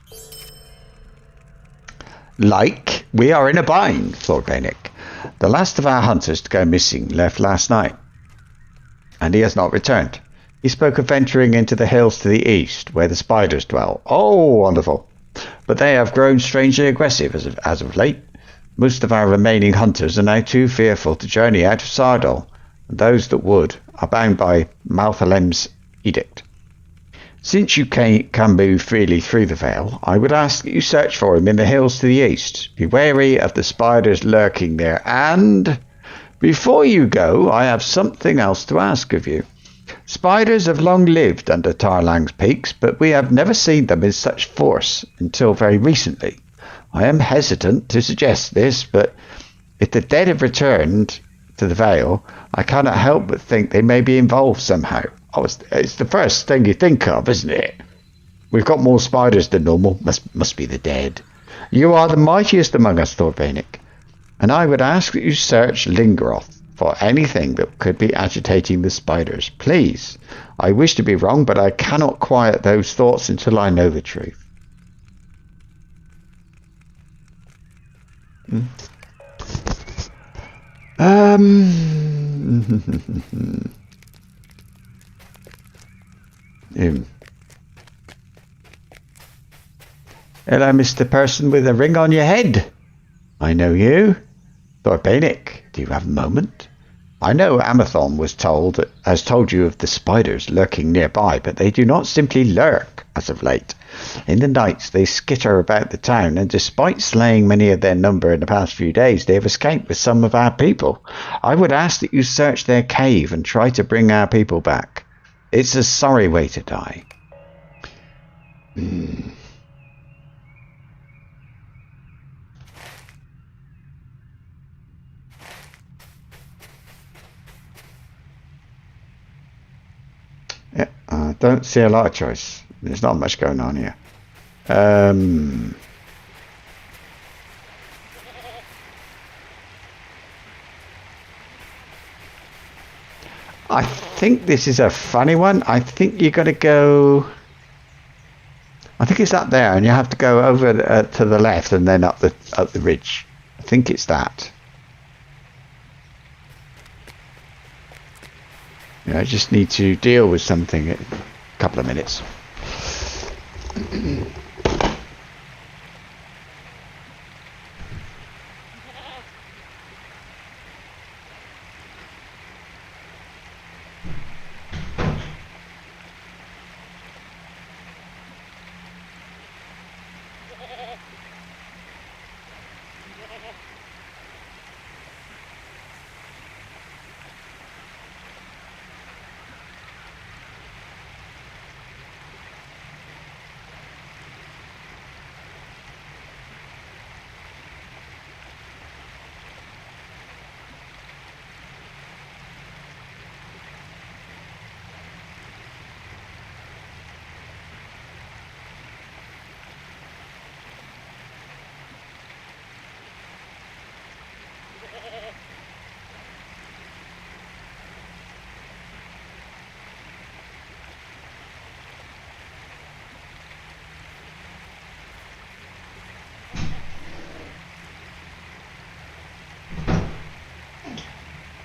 Like, we are in a bind, Thordbeinik. The last of our hunters to go missing left last night, and he has not returned. He spoke of venturing into the hills to the east, where the spiders dwell. Oh, wonderful. But they have grown strangely aggressive as of late. Most of our remaining hunters are now too fearful to journey out of Sardal, and those that would are bound by Malthalem's edict. Since you can move freely through the Vale, I would ask that you search for him in the hills to the east. Be wary of the spiders lurking there, and before you go, I have something else to ask of you. Spiders have long lived under Tarlang's peaks, but we have never seen them in such force until very recently. I am hesitant to suggest this, but if the dead have returned to the Vale, I cannot help but think they may be involved somehow. Oh, it's the first thing you think of, isn't it? We've got more spiders than normal. Must be the dead. You are the mightiest among us, Thordbeinik, and I would ask that you search Lingroth for anything that could be agitating the spiders. Please. I wish to be wrong, but I cannot quiet those thoughts until I know the truth. Hello, Mr. Person with a ring on your head. I know you. Thordbeinik, do you have a moment? I know Amathon has told you of the spiders lurking nearby, but they do not simply lurk as of late. In the nights they skitter about the town, and despite slaying many of their number in the past few days, they have escaped with some of our people. I would ask that you search their cave and try to bring our people back. It's a sorry way to die. Yeah, I don't see a lot of choice. There's not much going on here. I think this is a funny one. I think you're going to go... I think it's up there, and you have to go over to the left and then up the ridge. I think it's that. You know, I just need to deal with something in a couple of minutes.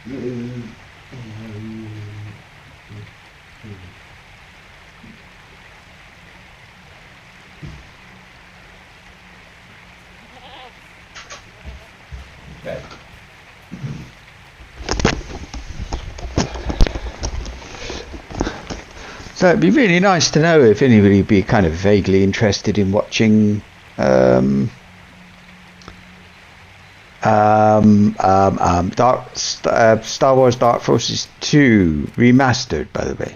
Okay. So it'd be really nice to know if anybody would be kind of vaguely interested in watching Star Wars Dark Forces 2 remastered, by the way.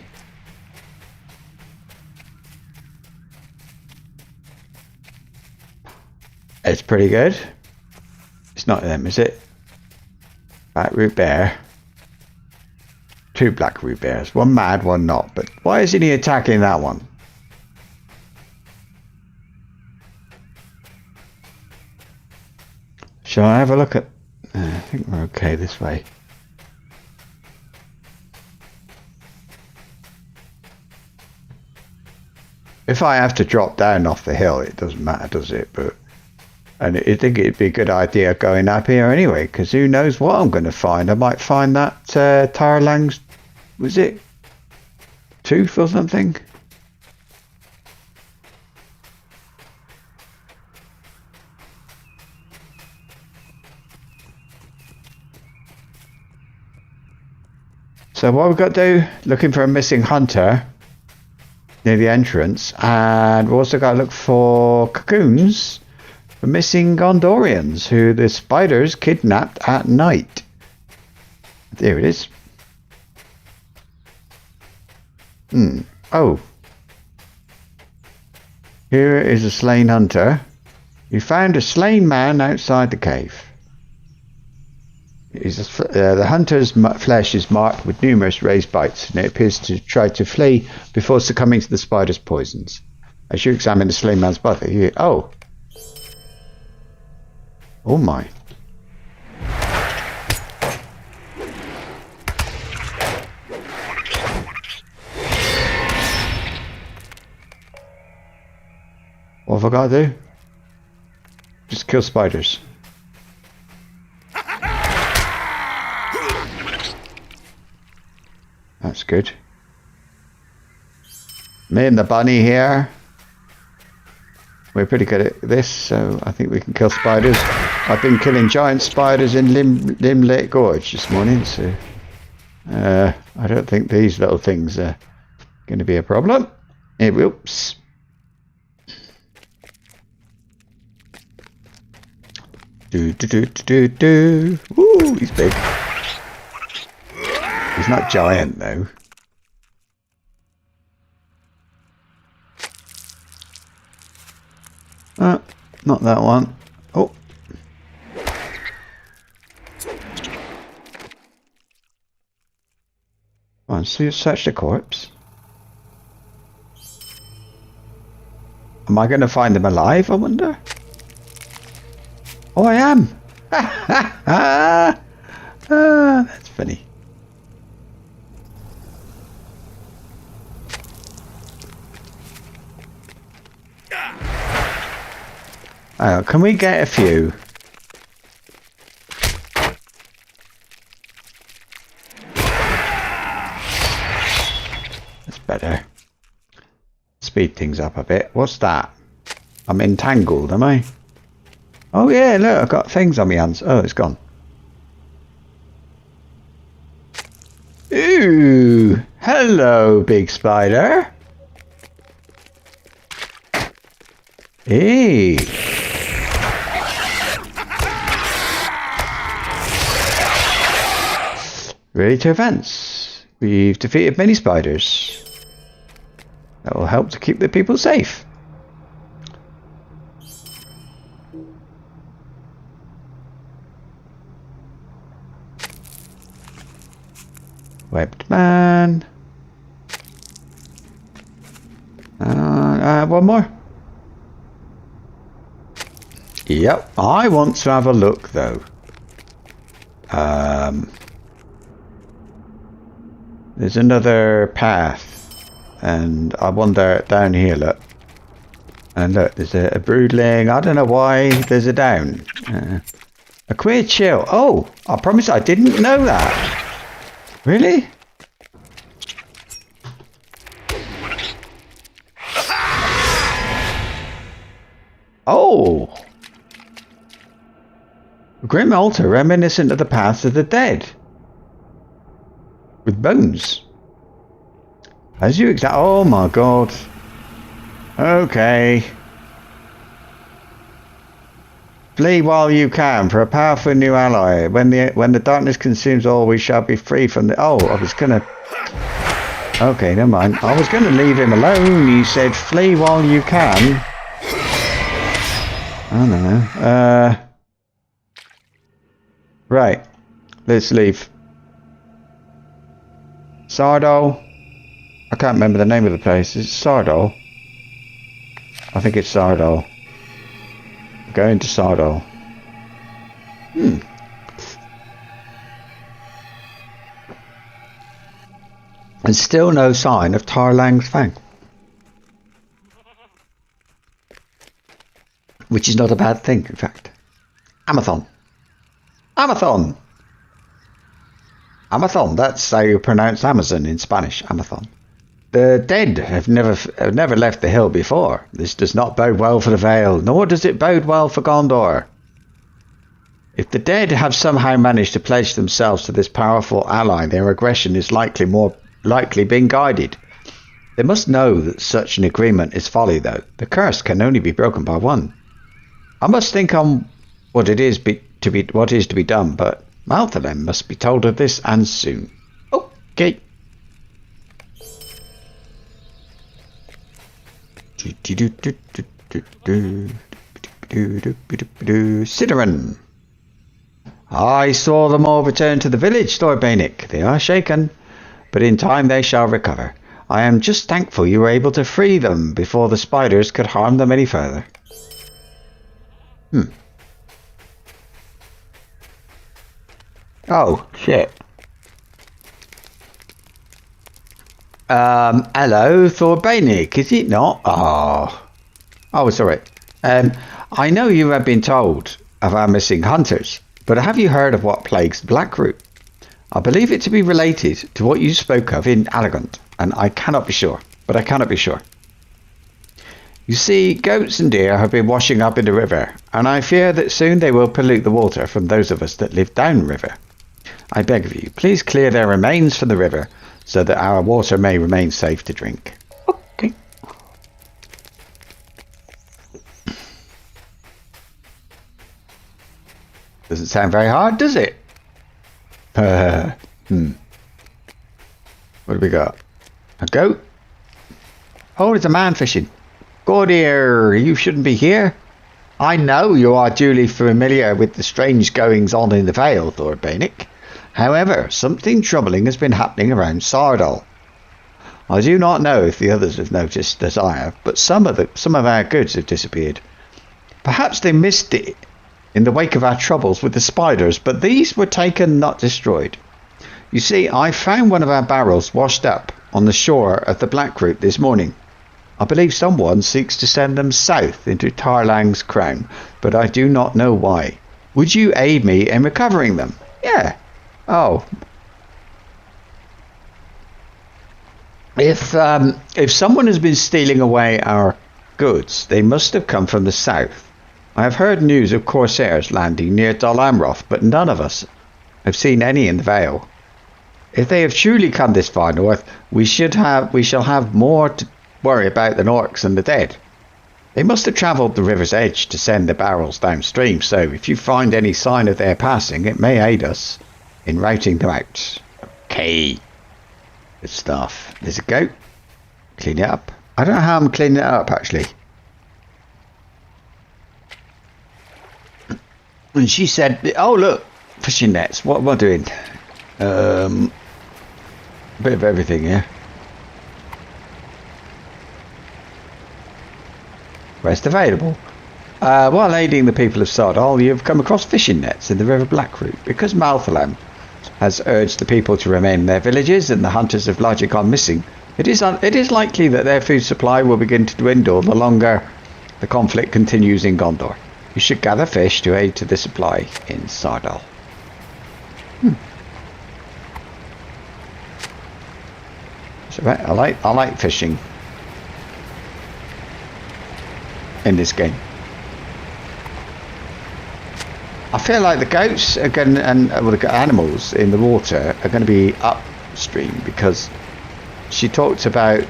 It's pretty good. It's not them, is it? Black Root Bear. 2 Black Root Bears. One mad, one not. But why isn't he attacking that one? Shall I have a look at... I think we're okay this way. If I have to drop down off the hill, it doesn't matter, does it? But... And I think it'd be a good idea going up here anyway, because who knows what I'm going to find. I might find that Tarlang's, was it tooth or something? So what we've got to do, looking for a missing hunter near the entrance, and we've also got to look for cocoons for missing Gondorians who the spiders kidnapped at night. There it is. Oh. Here is a slain hunter. You found a slain man outside the cave. The hunter's flesh is marked with numerous razed bites, and it appears to try to flee before succumbing to the spider's poisons. As you examine the slain man's body, you... Oh. Oh my. What have I got to do? Just kill spiders. That's good. Me and the bunny here. We're pretty good at this, so I think we can kill spiders. I've been killing giant spiders in Lim Lake Gorge this morning, so I don't think these little things are going to be a problem. Oops. Ooh, he's big. He's not giant though. Not that one. Oh. Come on, so you search the corpse. Am I going to find them alive, I wonder? Oh, I am. That's funny. Oh, can we get a few? That's better. Speed things up a bit. What's that? I'm entangled, am I? Oh yeah, look, I've got things on my hands. Oh, it's gone. Ooh, hello, big spider. Hey. Ready to advance. We've defeated many spiders. That will help to keep the people safe. Webbed man. One more. Yep, I want to have a look though. There's another path, and I wonder down here. Look, and look, there's a broodling. I don't know why there's a down. A queer chill. Oh, I promise I didn't know that. Really? Oh! A grim altar reminiscent of the paths of the dead. With bones. As you oh my god. Okay. Flee while you can for a powerful new ally. When the darkness consumes all, we shall be free from the... Oh, I was gonna... Okay, never mind. I was gonna leave him alone. He said flee while you can. I don't know. Right. Let's leave. Sardo. I can't remember the name of the place. Is it Sardo? I think it's Sardo. Going to Sardo. And still no sign of Tarlang's Fang. Which is not a bad thing, in fact. Amathon. Amathon! Amathon, that's how you pronounce Amazon in Spanish. Amathon. The dead have never left the hill before. This does not bode well for the Vale, nor does it bode well for Gondor. If the dead have somehow managed to pledge themselves to this powerful ally, their aggression is more likely being guided. They must know that such an agreement is folly, though. The curse can only be broken by one. I must think on what is to be done, but Malthalem must be told of this, and soon. Okay. Ciderin. I saw them all return to the village, Thordbeinik. They are shaken, but in time they shall recover. I am just thankful you were able to free them before the spiders could harm them any further. Oh, shit. Hello, Thordbeinik, is it not? Oh, sorry. I know you have been told of our missing hunters, but have you heard of what plagues Blackroot? I believe it to be related to what you spoke of in Allegant, and I cannot be sure, but I cannot be sure. You see, goats and deer have been washing up in the river, and I fear that soon they will pollute the water from those of us that live downriver. I beg of you, please clear their remains from the river, so that our water may remain safe to drink. Okay. Doesn't sound very hard, does it? What do we got? A goat? Oh, there's a man fishing. Go dear, you shouldn't be here. I know you are duly familiar with the strange goings on in the Vale, Thordbeinik. However, something troubling has been happening around Sardal. I do not know if the others have noticed as I have, but some of our goods have disappeared. Perhaps they missed it in the wake of our troubles with the spiders, but these were taken, not destroyed. You see, I found one of our barrels washed up on the shore of the Blackroot this morning. I believe someone seeks to send them south into Tarlang's crown, but I do not know why. Would you aid me in recovering them? Yeah. Oh. If someone has been stealing away our goods, they must have come from the south. I have heard news of corsairs landing near Dol Amroth, but none of us have seen any in the Vale. If they have truly come this far north, we shall have more to worry about than orcs and the dead. They must have travelled the river's edge to send the barrels downstream, so if you find any sign of their passing, it may aid us in routing them out. Okay. Good stuff. There's a goat. Clean it up. I don't know how I'm cleaning it up, actually. And she said, oh, look, fishing nets. What am I doing? A bit of everything, yeah. Rest available. While aiding the people of Sardal, you have come across fishing nets in the River Blackroot. Because Malthalam has urged the people to remain in their villages and the hunters have largely gone missing, it is likely that their food supply will begin to dwindle the longer the conflict continues in Gondor. You should gather fish to aid to the supply in Sardal. So I like fishing in this game. I feel like the goats are going the animals in the water are going to be upstream, because she talked about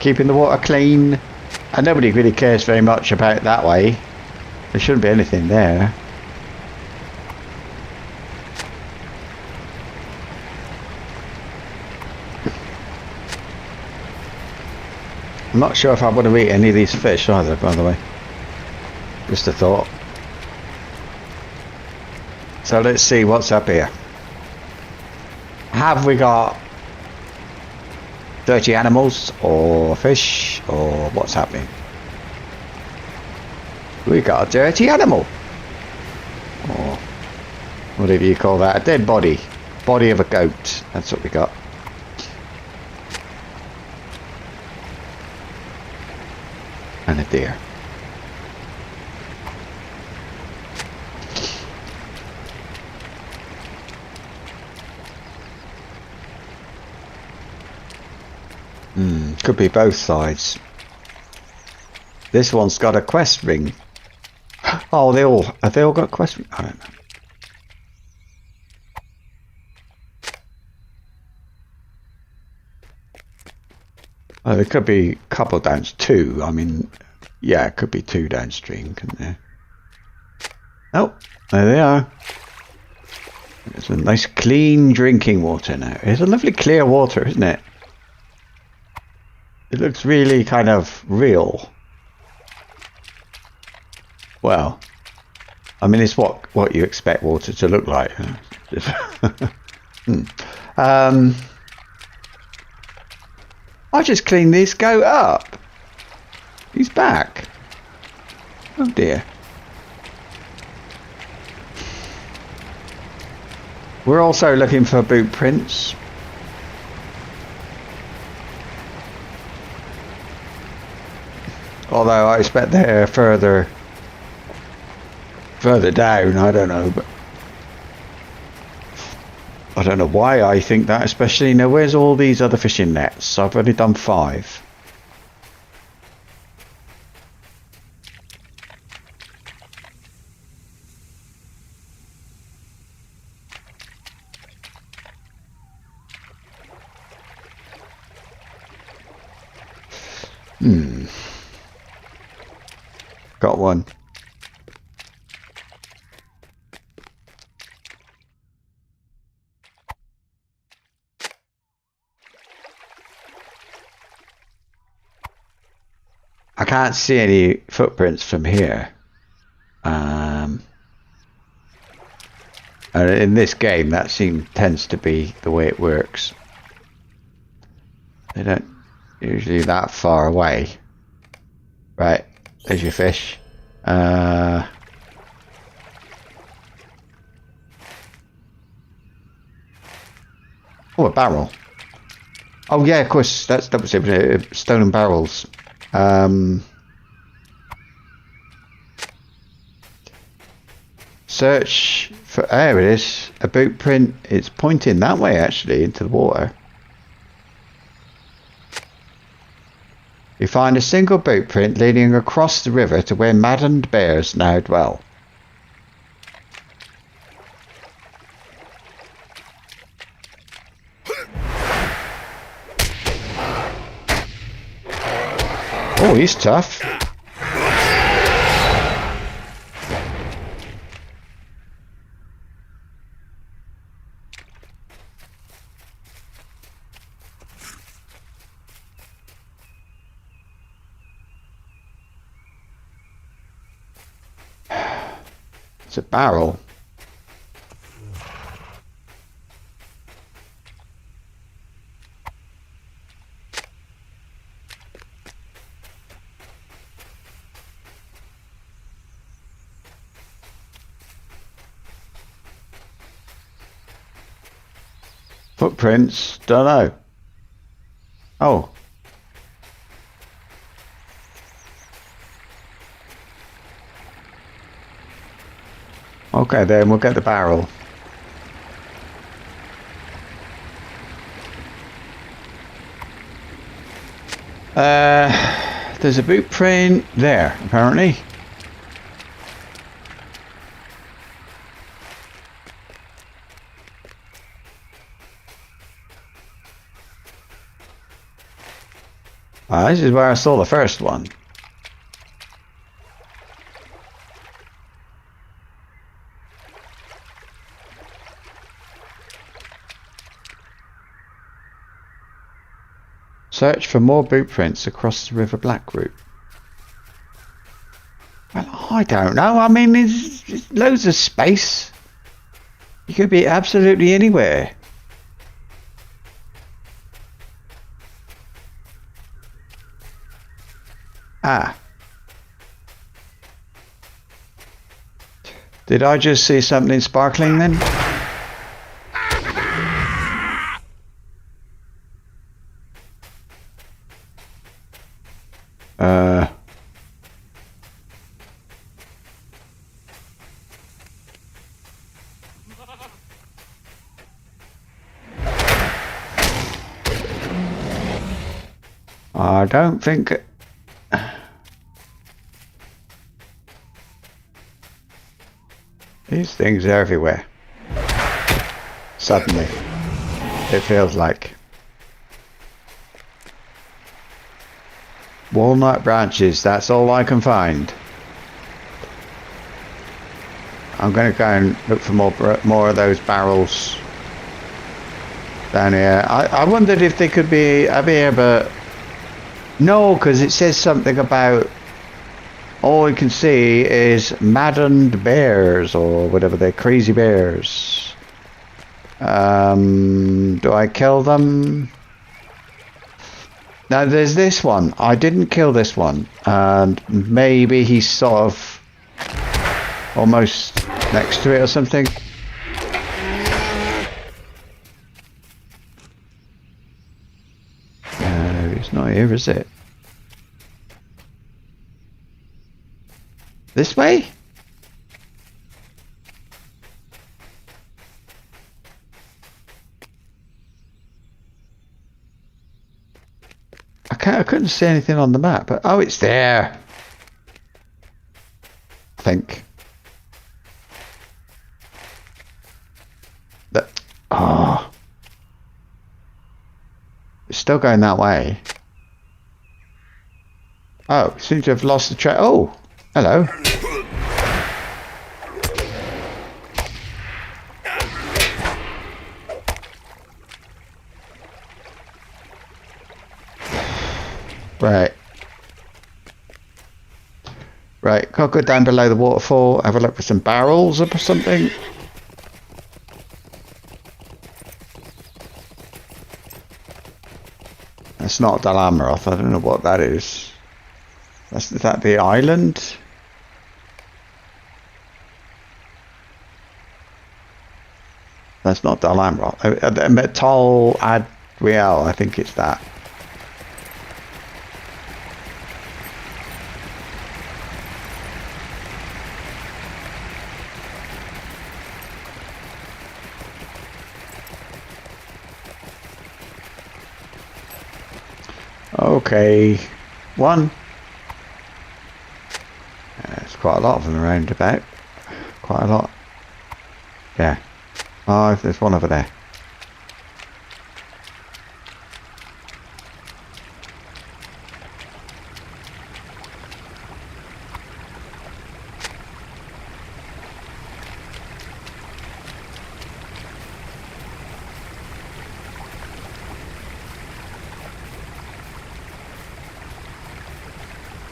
keeping the water clean, and nobody really cares very much about it that way. There shouldn't be anything there. I'm not sure if I want to eat any of these fish either, by the way. Just a thought. So let's see what's up here. Have we got dirty animals or fish, or what's happening? We got a dirty animal, or whatever you call that, a dead body. Body of a goat. That's what we got. And a deer. Could be both sides. This one's got a quest ring. Oh, have they all got quest ring? I don't know. Oh, there could be a couple two. I mean, yeah, it could be two downstream, couldn't there? Oh, there they are. It's a nice clean drinking water now. It's a lovely clear water, isn't it? It looks really kind of real. Well, I mean, it's what you expect water to look like. I just cleaned this goat up. He's back. Oh dear. We're also looking for boot prints. Although I expect they're further down, I don't know, but I don't know why I think that, especially, you know, where's all these other fishing nets? I've only done 5. Got one. I can't see any footprints from here. And in this game, that tends to be the way it works. They don't usually that far away. Right, there's your fish. Oh, a barrel. Oh yeah, of course, that was it. Stolen barrels. Search for, there it is, a boot print. It's pointing that way, actually, into the water. You find a single boot print leading across the river to where maddened bears now dwell. Oh, he's tough. It's a barrel. Footprints? Don't know. Oh. Okay, then we'll get the barrel. There's a boot print there, apparently. This is where I saw the first one. Search for more boot prints across the River Black route. Well, I don't know. I mean, there's loads of space. You could be absolutely anywhere. Ah. Did I just see something sparkling then? I don't think... These things are everywhere. Suddenly. It feels like. Walnut branches, that's all I can find. I'm going to go and look for more of those barrels down here. I wondered if they could be up here, but no, because it says something about all you can see is maddened bears or whatever they're, crazy bears. Do I kill them? Now there's this one. I didn't kill this one, and maybe he's sort of almost next to it or something. No, it's not here, is it? This way? I couldn't see anything on the map, but oh, it's there. I think. That. Oh. It's still going that way. Oh, seem to have lost the track. Oh, hello. Right. Right, gotta go down below the waterfall, have a look for some barrels or something. That's not Dalamaroth, I don't know what that is. Is that the island? That's not Dalamaroth. Metal Adriel, I think it's that. Okay, one. There's quite a lot of them around about. Quite a lot. Yeah. Oh, there's one over there.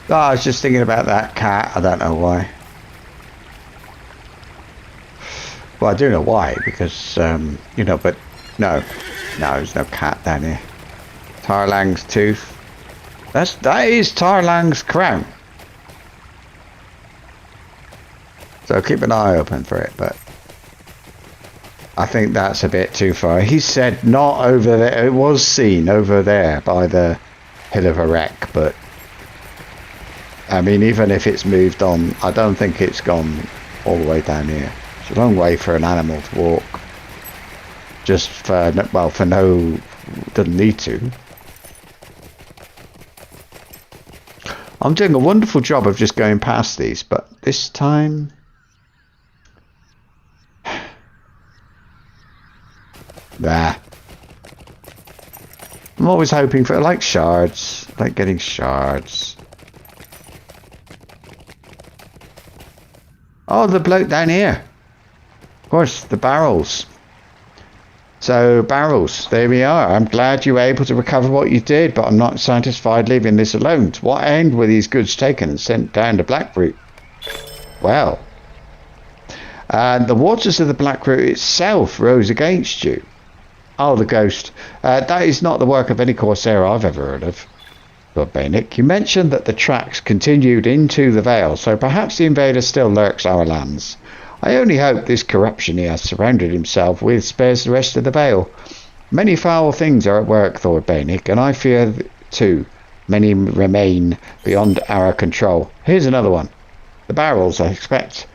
Oh, I was just thinking about that cat. I don't know why. Well, I do know why, because, you know, but no, there's no cat down here. Tarlang's tooth. That is Tarlang's crown. So keep an eye open for it, but I think that's a bit too far. He said not over there. It was seen over there by the Hill of Erech, but I mean, even if it's moved on, I don't think it's gone all the way down here. It's a long way for an animal to walk. Just for, well, for no, doesn't need to. I'm doing a wonderful job of just going past these, but this time... There. I'm always hoping for, like, shards. Like getting shards. Oh, the bloke down here. Of course, the barrels. So, barrels, there we are. I'm glad you were able to recover what you did, but I'm not satisfied leaving this alone. To what end were these goods taken and sent down the Black Route? Well, the waters of the Black Route itself rose against you. Oh, the ghost. That is not the work of any corsair I've ever heard of. Thordbeinik, you mentioned that the tracks continued into the Vale, so perhaps the invader still lurks our lands. I only hope this corruption he has surrounded himself with spares the rest of the Vale. Many foul things are at work, Thordbeinik, and I fear, too, many remain beyond our control. Here's another one. The barrels, I expect.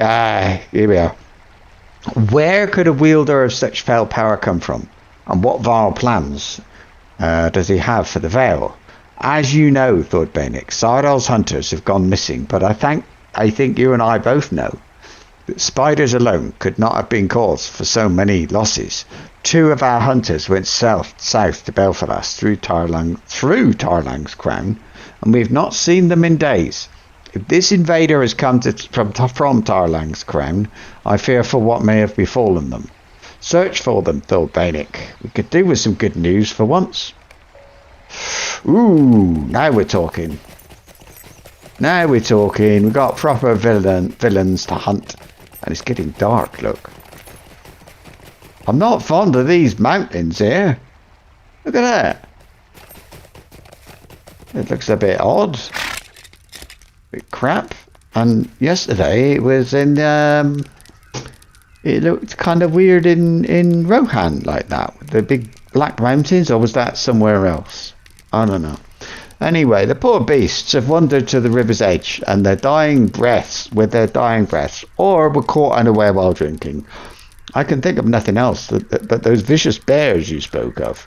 Ah, here we are. Where could a wielder of such fell power come from? And what vile plans does he have for the Vale? As you know, Thordbeinik, Sardal's hunters have gone missing, but I think you and I both know that spiders alone could not have been cause for so many losses. 2 of our hunters went south to Belfast through Tarlang's crown, and we've not seen them in days. If this invader has come from Tarlang's crown, I fear for what may have befallen them. Search for them, Thordbeinik. We could do with some good news for once. Ooh, now we're talking. Now we're talking. We've got proper villains to hunt. And it's getting dark, look. I'm not fond of these mountains here. Look at that. It looks a bit odd. A bit crap. And yesterday it was in... it looked kind of weird in Rohan like that. With the big black mountains. Or was that somewhere else? I don't know. Anyway, the poor beasts have wandered to the river's edge and with their dying breaths, or were caught unaware while drinking. I can think of nothing else but those vicious bears you spoke of.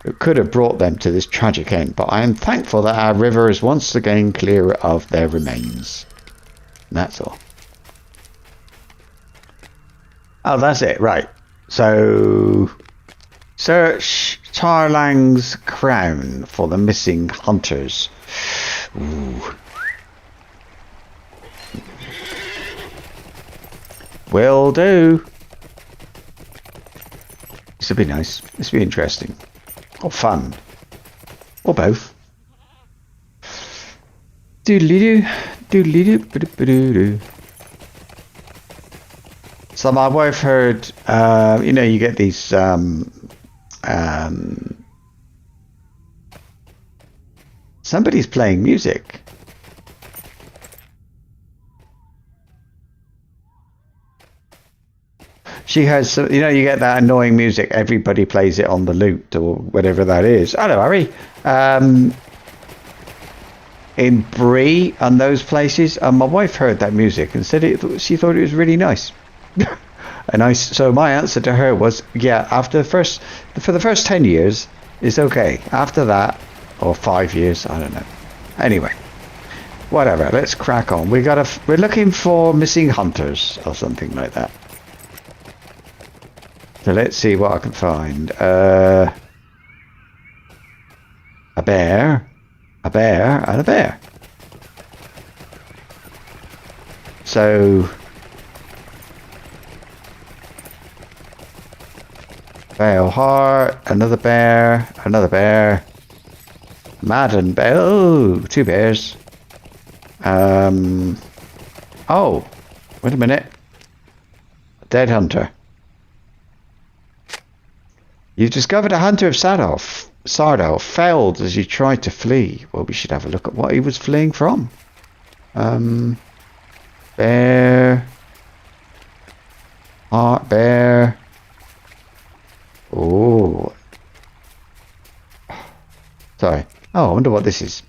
It could have brought them to this tragic end, but I am thankful that our river is once again clear of their remains. And that's all. Oh, that's it, right. So, search Tarlang's crown for the missing hunters. Ooh. Will do. This will be nice. This will be interesting. Or fun. Or both. Doodly-doo. Doodly-doo. So my wife heard, you know, you get these, somebody's playing music. She has some, you know, you get that annoying music. Everybody plays it on the lute or whatever that is. Hello, Harry. In Bree and those places, and my wife heard that music and said she thought it was really nice. And so my answer to her was, yeah, for the first 10 years, it's okay. After that, or 5 years, I don't know. Anyway, whatever. Let's crack on. We're looking for missing hunters or something like that. So let's see what I can find. A bear, and a bear. So. Vale Heart, another bear, Madden bear, oh, 2 bears. Oh, wait a minute. A dead hunter. You've discovered a hunter of Sardal failed as he tried to flee. Well, we should have a look at what he was fleeing from. Bear. Heart, bear. Oh. Sorry. Oh, I wonder what this is.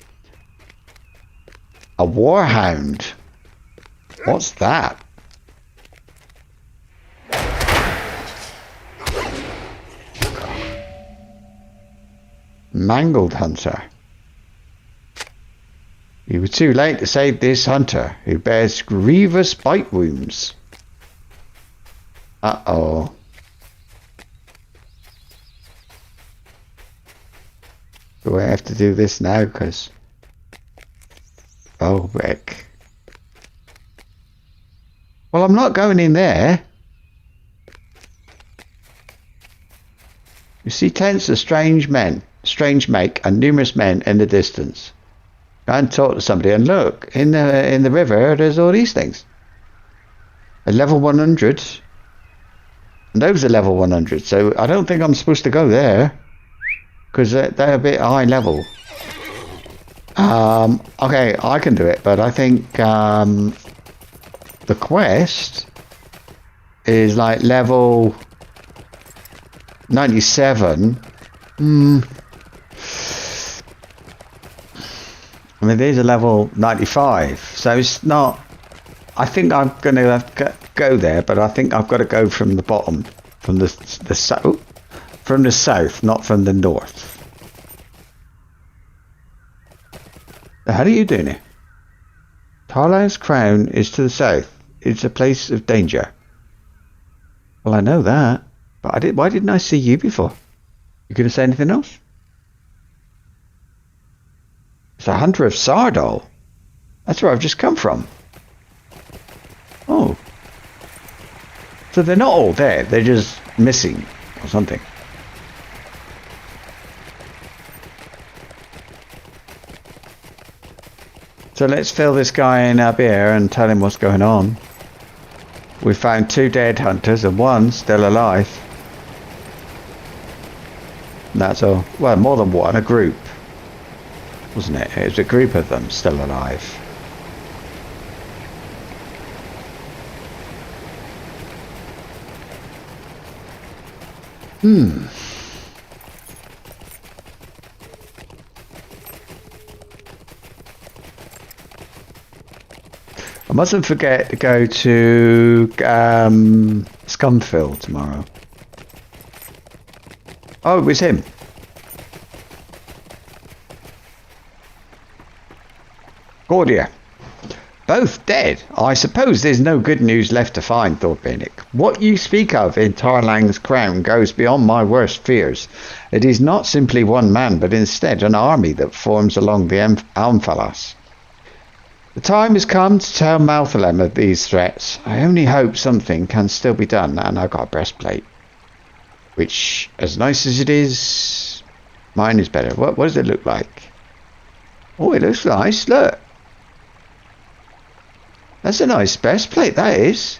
A warhound. What's that? Mangled hunter. You were too late to save this hunter, who bears grievous bite wounds. Uh-oh. Do I have to do this now? Because... Oh, Rick. Well, I'm not going in there. You see tents of strange make, and numerous men in the distance. Go and talk to somebody, and look, in the river, there's all these things. A level 100. And those are level 100, so I don't think I'm supposed to go there. Because they're a bit high level. Okay, I can do it, but I think the quest is like level 97. I mean, these are level 95, so it's not... I think I'm going to have to go there, but I think I've got to go from the bottom, from the south, from the south, not from the north. How are you doing it? Tarlang's crown is to the south. It's a place of danger. Well, I know that, but why didn't I see you before? You going to say anything else? It's a hunter of Sardal. That's where I've just come from. Oh. So they're not all dead, they're just missing or something. So let's fill this guy in up here and tell him what's going on. We found 2 dead hunters and 1 still alive. And that's all. Well, more than 1, a group. Wasn't it? It was a group of them still alive. I mustn't forget to go to Scumfield tomorrow. Oh, it was him. Gordia. Both dead. I suppose there's no good news left to find, Thordbeinik. What you speak of in Tarlang's crown goes beyond my worst fears. It is not simply one man, but instead an army that forms along the Almfalas. The time has come to tell Malthalem of these threats. I only hope something can still be done, and I've got a breastplate. Which, as nice as it is, mine is better. What does it look like? Oh, it looks nice, look. That's a nice breastplate, that is.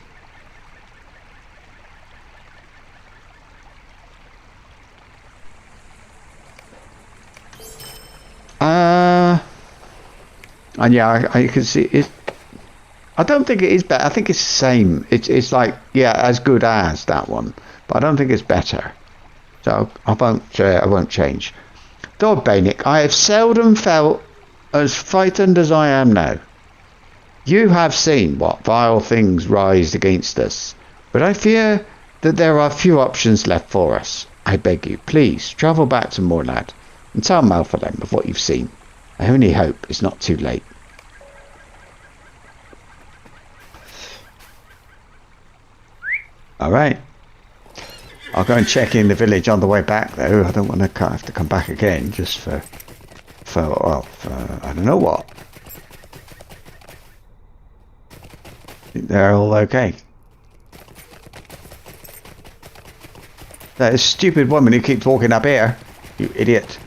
And yeah, I can see it. I don't think it is better. I think it's the same. It's like, yeah, as good as that one, but I don't think it's better. So I won't change. Thordbeinik, I have seldom felt as frightened as I am now. You have seen what vile things rise against us, but I fear that there are few options left for us. I beg you, please travel back to Morlad and tell Malthalem of what you've seen. I only hope it's not too late. Alright. I'll go and check in the village on the way back though. I don't want to have to come back again just for I don't know what. They're all okay. That stupid woman who keeps walking up here. You idiot.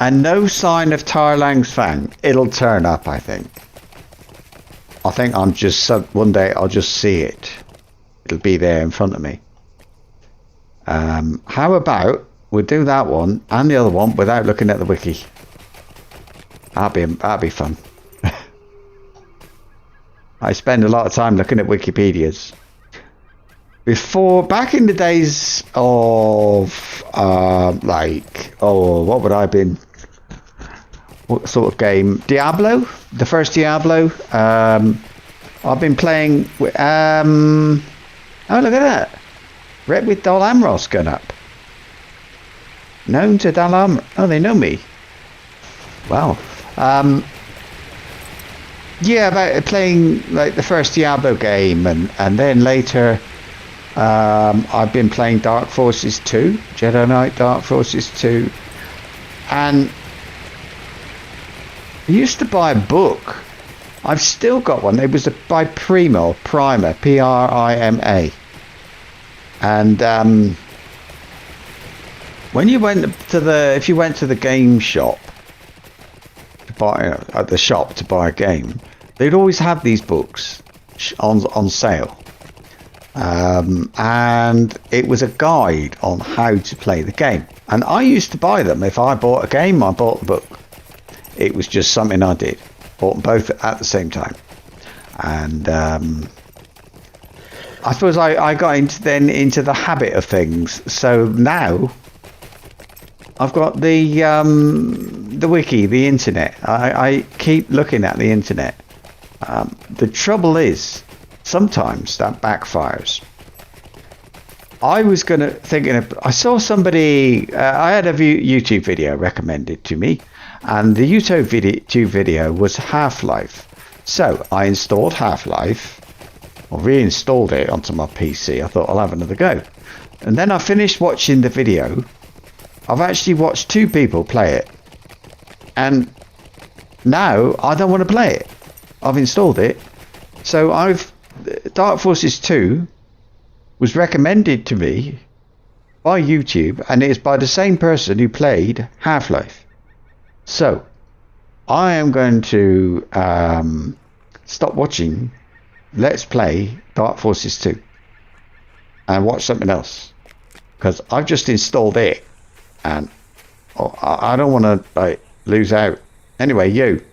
And no sign of Tarlang's fang. It'll turn up, I think. I think I'm just... one day I'll just see it. It'll be there in front of me. How about we'll do that one and the other one without looking at the wiki. That'd be fun. I spend a lot of time looking at Wikipedias. Back in the days of what would I have been? What sort of game? Diablo, the first Diablo. I've been playing. Oh, look at that! Red with Dol Amros gun up. known to Dalam? Oh, they know me. Wow. Yeah, about playing like the first Diablo game, and then later I've been playing Dark Forces 2, Jedi Knight Dark Forces 2, and I used to buy a book. I've still got one. It was by Primer, Prima, and when you went to if you went to the game shop to buy at the shop to buy a game, they'd always have these books on sale, and it was a guide on how to play the game. And I used to buy them. If I bought a game, I bought the book. It was just something I did. Bought them both at the same time, and I suppose I got into the habit of things. So now I've got the wiki, the internet. I keep looking at the internet. The trouble is, sometimes that backfires. I was I saw somebody. I had a YouTube video recommended to me, and the YouTube video was Half-Life. So I installed Half-Life, or reinstalled it onto my PC. I thought I'll have another go, and then I finished watching the video. I've actually watched 2 people play it, and now I don't want to play it. I've installed it, so Dark Forces 2 was recommended to me by YouTube, and it is by the same person who played Half-Life. So I am going to stop watching Let's Play Dark Forces 2 and watch something else, because I've just installed it, and I don't want to lose out. Anyway, you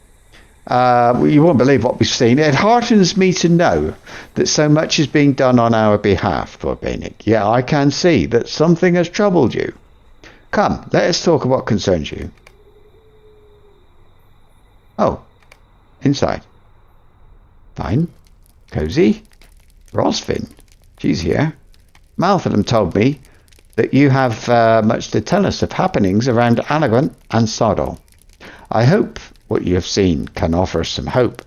won't believe what we've seen. It heartens me to know that so much is being done on our behalf, Thordbeinik. Yeah, I can see that something has troubled you. Come, let us talk of what concerns you. Oh, inside. Fine. Cozy. Rosfin. She's here. Malthadam told me that you have much to tell us of happenings around Anagant and Sardol. I hope what you have seen can offer some hope,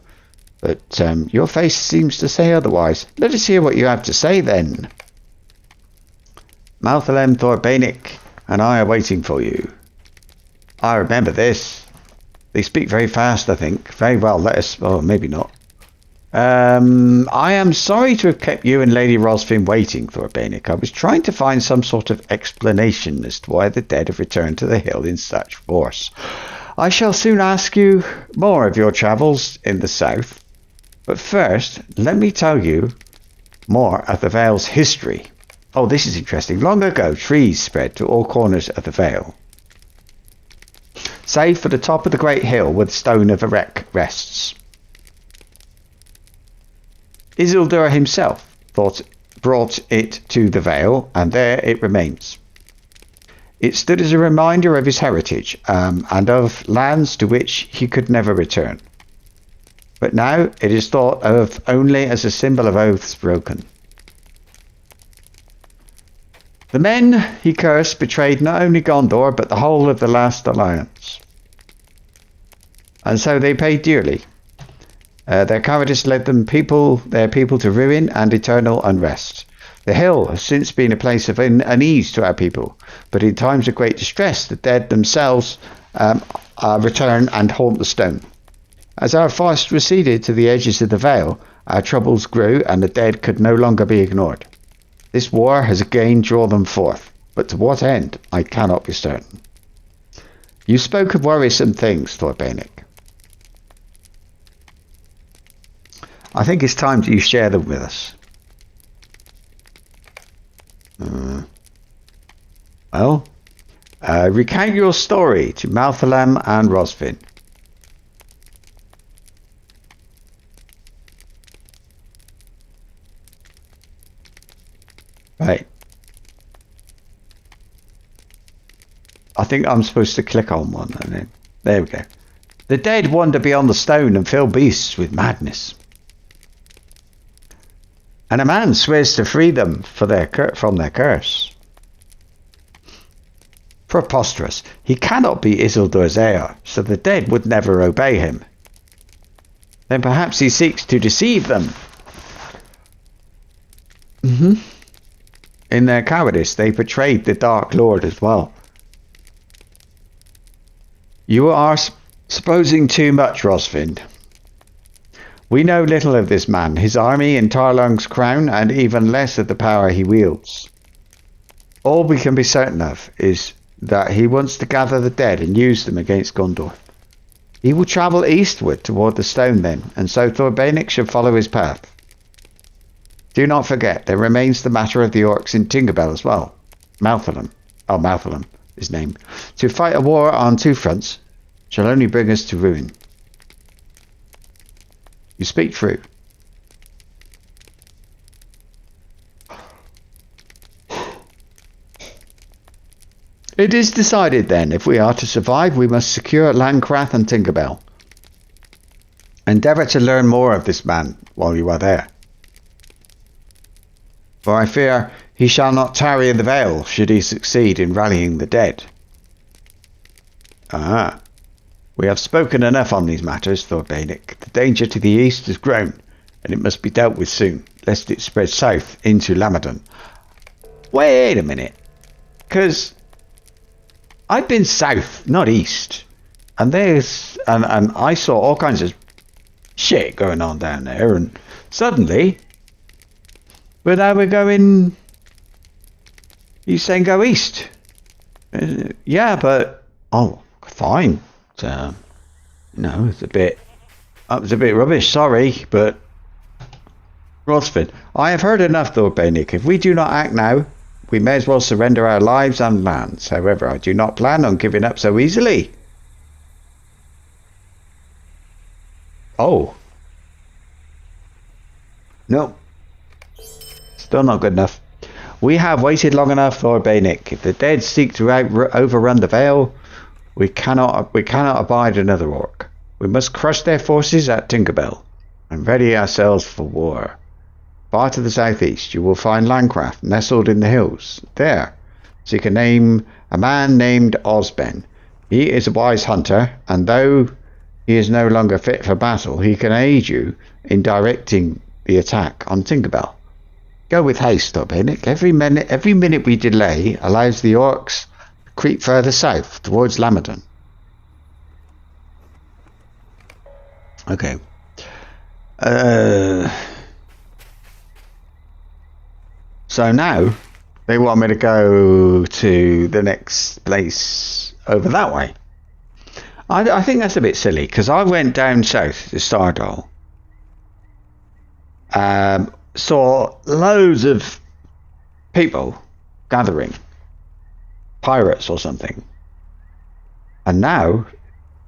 but your face seems to say otherwise. Let us hear what you have to say then. Malthalem, Thordbeinik, and I are waiting for you. I remember this. They speak very fast, I think. Very well, let us... Oh, maybe not. I am sorry to have kept you and Lady Rosfin waiting, Thordbeinik. I was trying to find some sort of explanation as to why the dead have returned to the hill in such force. I shall soon ask you more of your travels in the south. But first, let me tell you more of the Vale's history. Oh, this is interesting. Long ago, trees spread to all corners of the Vale, save for the top of the great hill where the Stone of Erech rests. Isildur himself brought it to the Vale, and there it remains. It stood as a reminder of his heritage, and of lands to which he could never return. But now it is thought of only as a symbol of oaths broken. The men he cursed betrayed not only Gondor, but the whole of the last alliance. And so they paid dearly. Their cowardice led their people to ruin and eternal unrest. The hill has since been a place of unease to our people, but in times of great distress, the dead themselves return and haunt the stone. As our forest receded to the edges of the Vale, our troubles grew, and the dead could no longer be ignored. This war has again drawn them forth, but to what end, I cannot be certain. You spoke of worrisome things, Thordbeinik. I think it's time you share them with us. Well, recount your story to Malthalam and Rosfin. Right. I think I'm supposed to click on one, and then there we go. The dead wander beyond the stone and fill beasts with madness. And a man swears to free them from their curse. Preposterous. He cannot be Isildur's heir, so the dead would never obey him. Then perhaps he seeks to deceive them. In their cowardice, they betrayed the Dark Lord as well. You are supposing too much, Rosvind. We know little of this man, his army and Tarlung's crown, and even less of the power he wields. All we can be certain of is that he wants to gather the dead and use them against Gondor. He will travel eastward toward the stone then, and so Thordbeinik should follow his path. Do not forget, there remains the matter of the orcs in Tinkerbell as well. Malthalam. Oh, Malthalam is named. To fight a war on two fronts shall only bring us to ruin. You speak true. It is decided then, if we are to survive, we must secure Landcrath and Tinkerbell. Endeavour to learn more of this man while you are there. For I fear he shall not tarry in the Vale should he succeed in rallying the dead. Ah, we have spoken enough on these matters, Thordbeinik. The danger to the east has grown, and it must be dealt with soon, lest it spread south into Lamadon. Wait a minute, because I've been south, not east, and I saw all kinds of shit going on down there, and suddenly, but now we're going. He's saying go east. Yeah, but oh, fine. No, it's a bit. That was a bit rubbish. Sorry, but Rosford, I have heard enough, Thordbeinik. If we do not act now, we may as well surrender our lives and lands. However, I do not plan on giving up so easily. Oh. No. Still not good enough. We have waited long enough, Thordbeinik. If the dead seek to overrun the Vale, we cannot abide another orc. We must crush their forces at Tinkerbell and ready ourselves for war. Far to the southeast, you will find Landcraft nestled in the hills. There, seek a man named Osben. He is a wise hunter, and though he is no longer fit for battle, he can aid you in directing the attack on Tinkerbell. Go with haste, Thordbeinik. Every minute we delay allows the orcs to creep further south towards Lamadon. Okay. So now they want me to go to the next place over that way. I think that's a bit silly because I went down south to Stardal. Saw loads of people gathering, pirates or something. And now,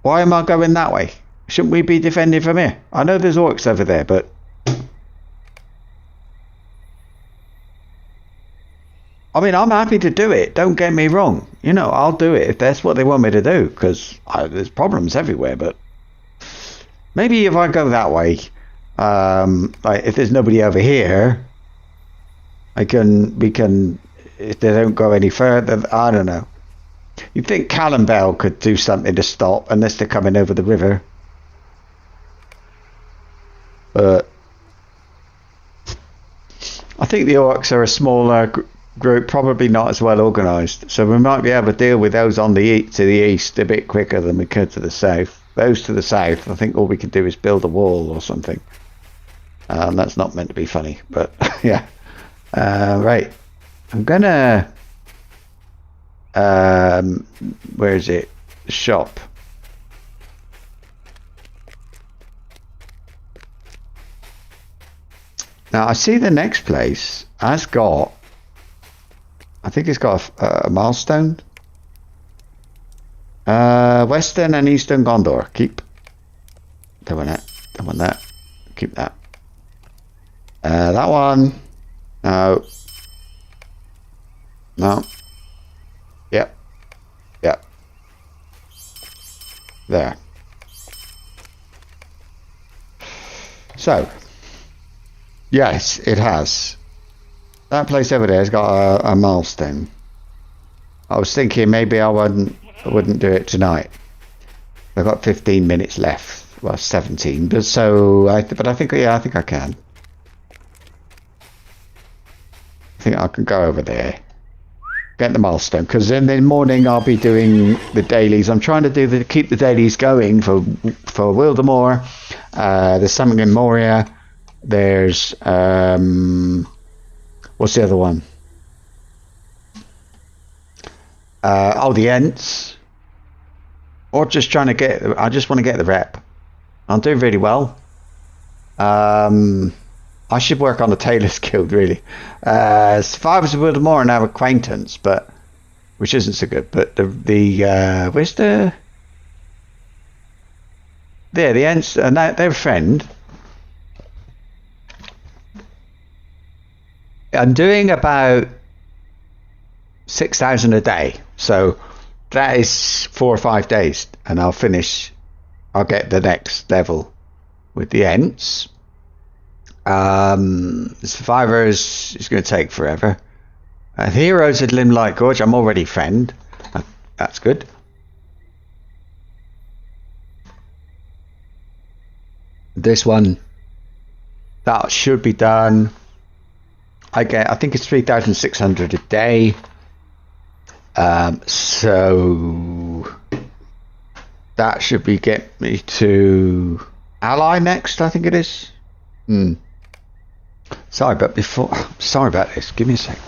why am I going that way? Shouldn't we be defending from here? I know there's orcs over there, but I mean, I'm happy to do it. Don't get me wrong. You know, I'll do it if that's what they want me to do, because there's problems everywhere. But maybe if I go that way, like if there's nobody over here, we can, if they don't go any further, I don't know. You'd think Callum could do something to stop, unless they're coming over the river. But I think the orcs are a smaller group, probably not as well organised, so we might be able to deal with those on the to the east a bit quicker than we could to the south. Those to the south, I think all we can do is build a wall or something. That's not meant to be funny, but yeah. Right, I'm gonna where is it? Shop. Now I see the next place has got, I think it's got a milestone. Western and Eastern Gondor. Keep. Don't want that. Don't want that. Keep that. That one. No. No. Yep. Yep. There. So. Yes, it has. That place over there has got a milestone. I was thinking maybe I wouldn't do it tonight. I've got 15 minutes left. Well, 17. But I think I can. I think I can go over there, get the milestone, because in the morning I'll be doing the dailies. I'm trying to keep the dailies going for Wildemore. There's something in Moria. There's what's the other one? The Ents. Or just trying to get. I just want to get the rep. I'm doing really well. I should work on the Tailor's Guild, really. Survivors of Wildemore are now acquaintance, which isn't so good. But where's the Ents, and they're a friend. I'm doing about 6,000 a day, so that is 4 or 5 days, and I'll get the next level with the Ents. Survivors is going to take forever. Heroes at Limelight Gorge, I'm already friend. That's good. This one, that should be done. I think it's 3,600 a day. So that should get me to Ally next, I think it is. Sorry about this. Give me a sec.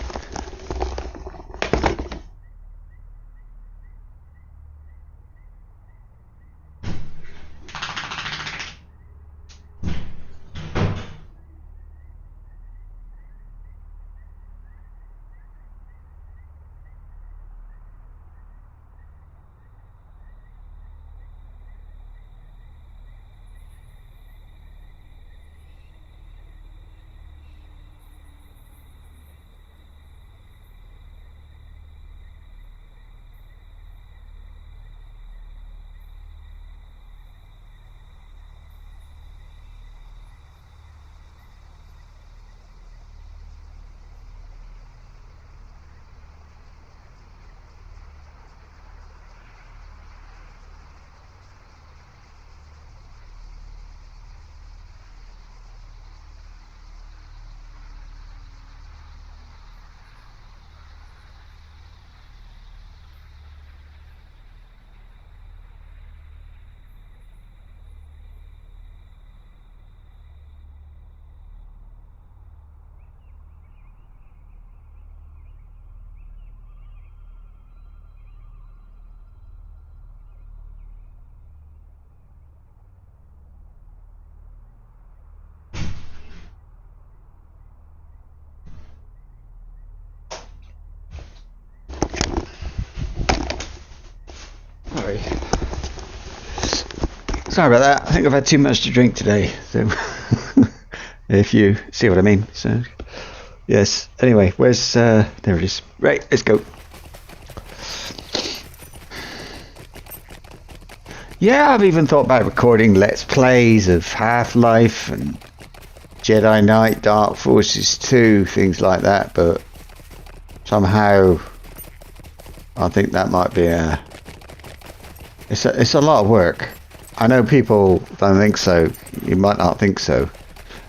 Sorry about that. I think I've had too much to drink today. So, if you see what I mean. So, yes. Anyway, where's there it is. Right, let's go. Yeah, I've even thought about recording Let's Plays of Half-Life and Jedi Knight, Dark Forces 2, things like that, but somehow I think that might be it's a lot of work. I know people don't think so. You might not think so.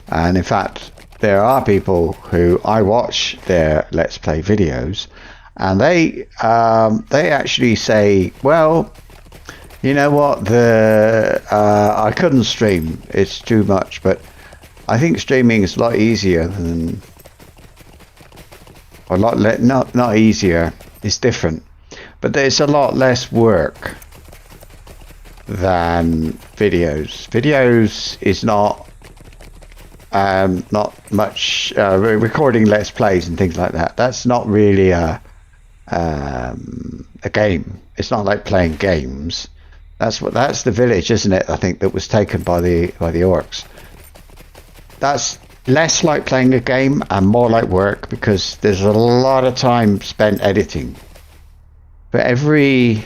And in fact, there are people who I watch their Let's Play videos, and they actually say, well, you know what, I couldn't stream. It's too much. But I think streaming is a lot easier than, or not easier. It's different, but there's a lot less work than videos. Videos is not much recording Let's Plays and things like that. That's not really a game. It's not like playing games. That's the village, isn't it? I think that was taken by the orcs. That's less like playing a game and more like work, because there's a lot of time spent editing. For every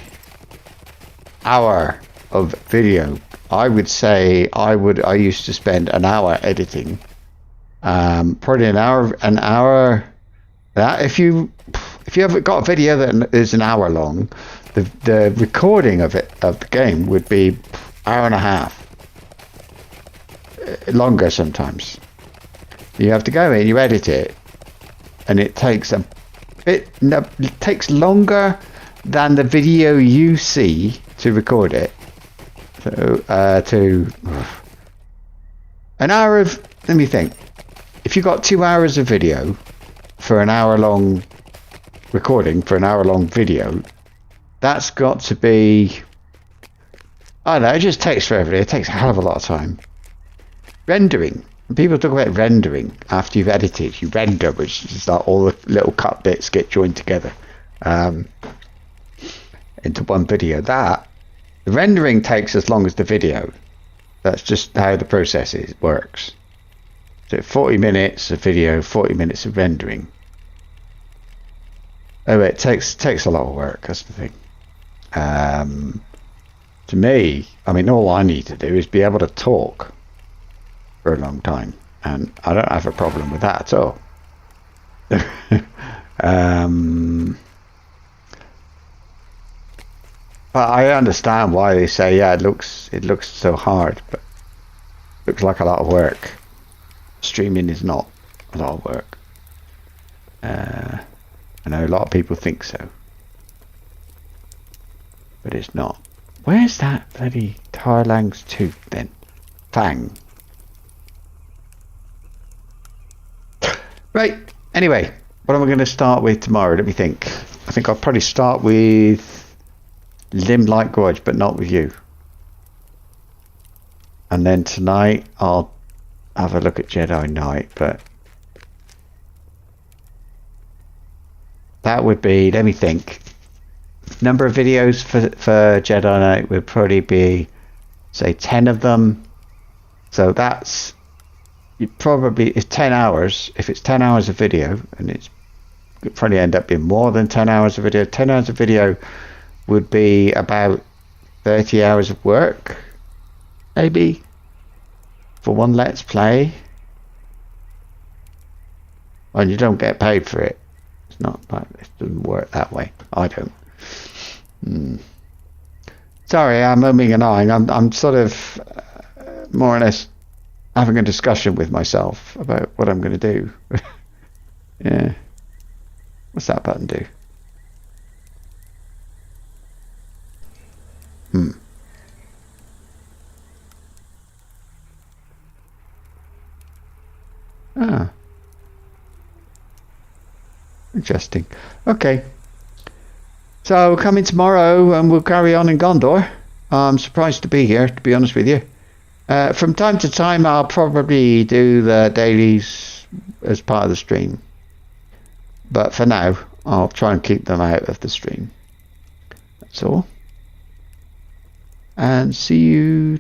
hour of video, I would say I used to spend an hour editing. Probably an hour. That if you if you have got a video that is an hour long, the recording of the game would be hour and a half, longer sometimes. You have to go in, you edit it, and it takes it takes longer than the video you see to record it. So an hour of, let me think, if you got 2 hours of video for an hour long recording for an hour long video, that's got to be, I don't know, it just takes forever. It takes a hell of a lot of time. Rendering. When people talk about rendering after you've edited, you render, which is like all the little cut bits get joined together into one video. The rendering takes as long as the video. That's just how the process works. So 40 minutes of video, 40 minutes of rendering. Oh, it takes a lot of work. That's the thing. To me, I mean, all I need to do is be able to talk for a long time, and I don't have a problem with that at all. But I understand why they say, yeah, it looks so hard, but it looks like a lot of work. Streaming is not a lot of work. I know a lot of people think so, but it's not. Where's that bloody Tarlang's tooth then? Fang. Right, anyway, what am I going to start with tomorrow? Let me think. I think I'll probably start with Limelight Gorge, but not with you. And then tonight I'll have a look at Jedi Knight, but that would be, let me think, number of videos for Jedi Knight would probably be, say, 10 of them. So that's, it's 10 hours. If it's 10 hours of video, and it could probably end up being more than 10 hours of video. 10 hours of video would be about 30 hours of work, maybe, for one Let's Play. And you don't get paid for it. It's not like, it doesn't work that way. I don't. Sorry, I'm umming and ahhing. I'm sort of more or less having a discussion with myself about what I'm going to do. Yeah. What's that button do? Ah. Interesting. Okay. So coming tomorrow, and we'll carry on in Gondor. I'm surprised to be here, to be honest with you. From time to time, I'll probably do the dailies as part of the stream. But for now, I'll try and keep them out of the stream. That's all. And see you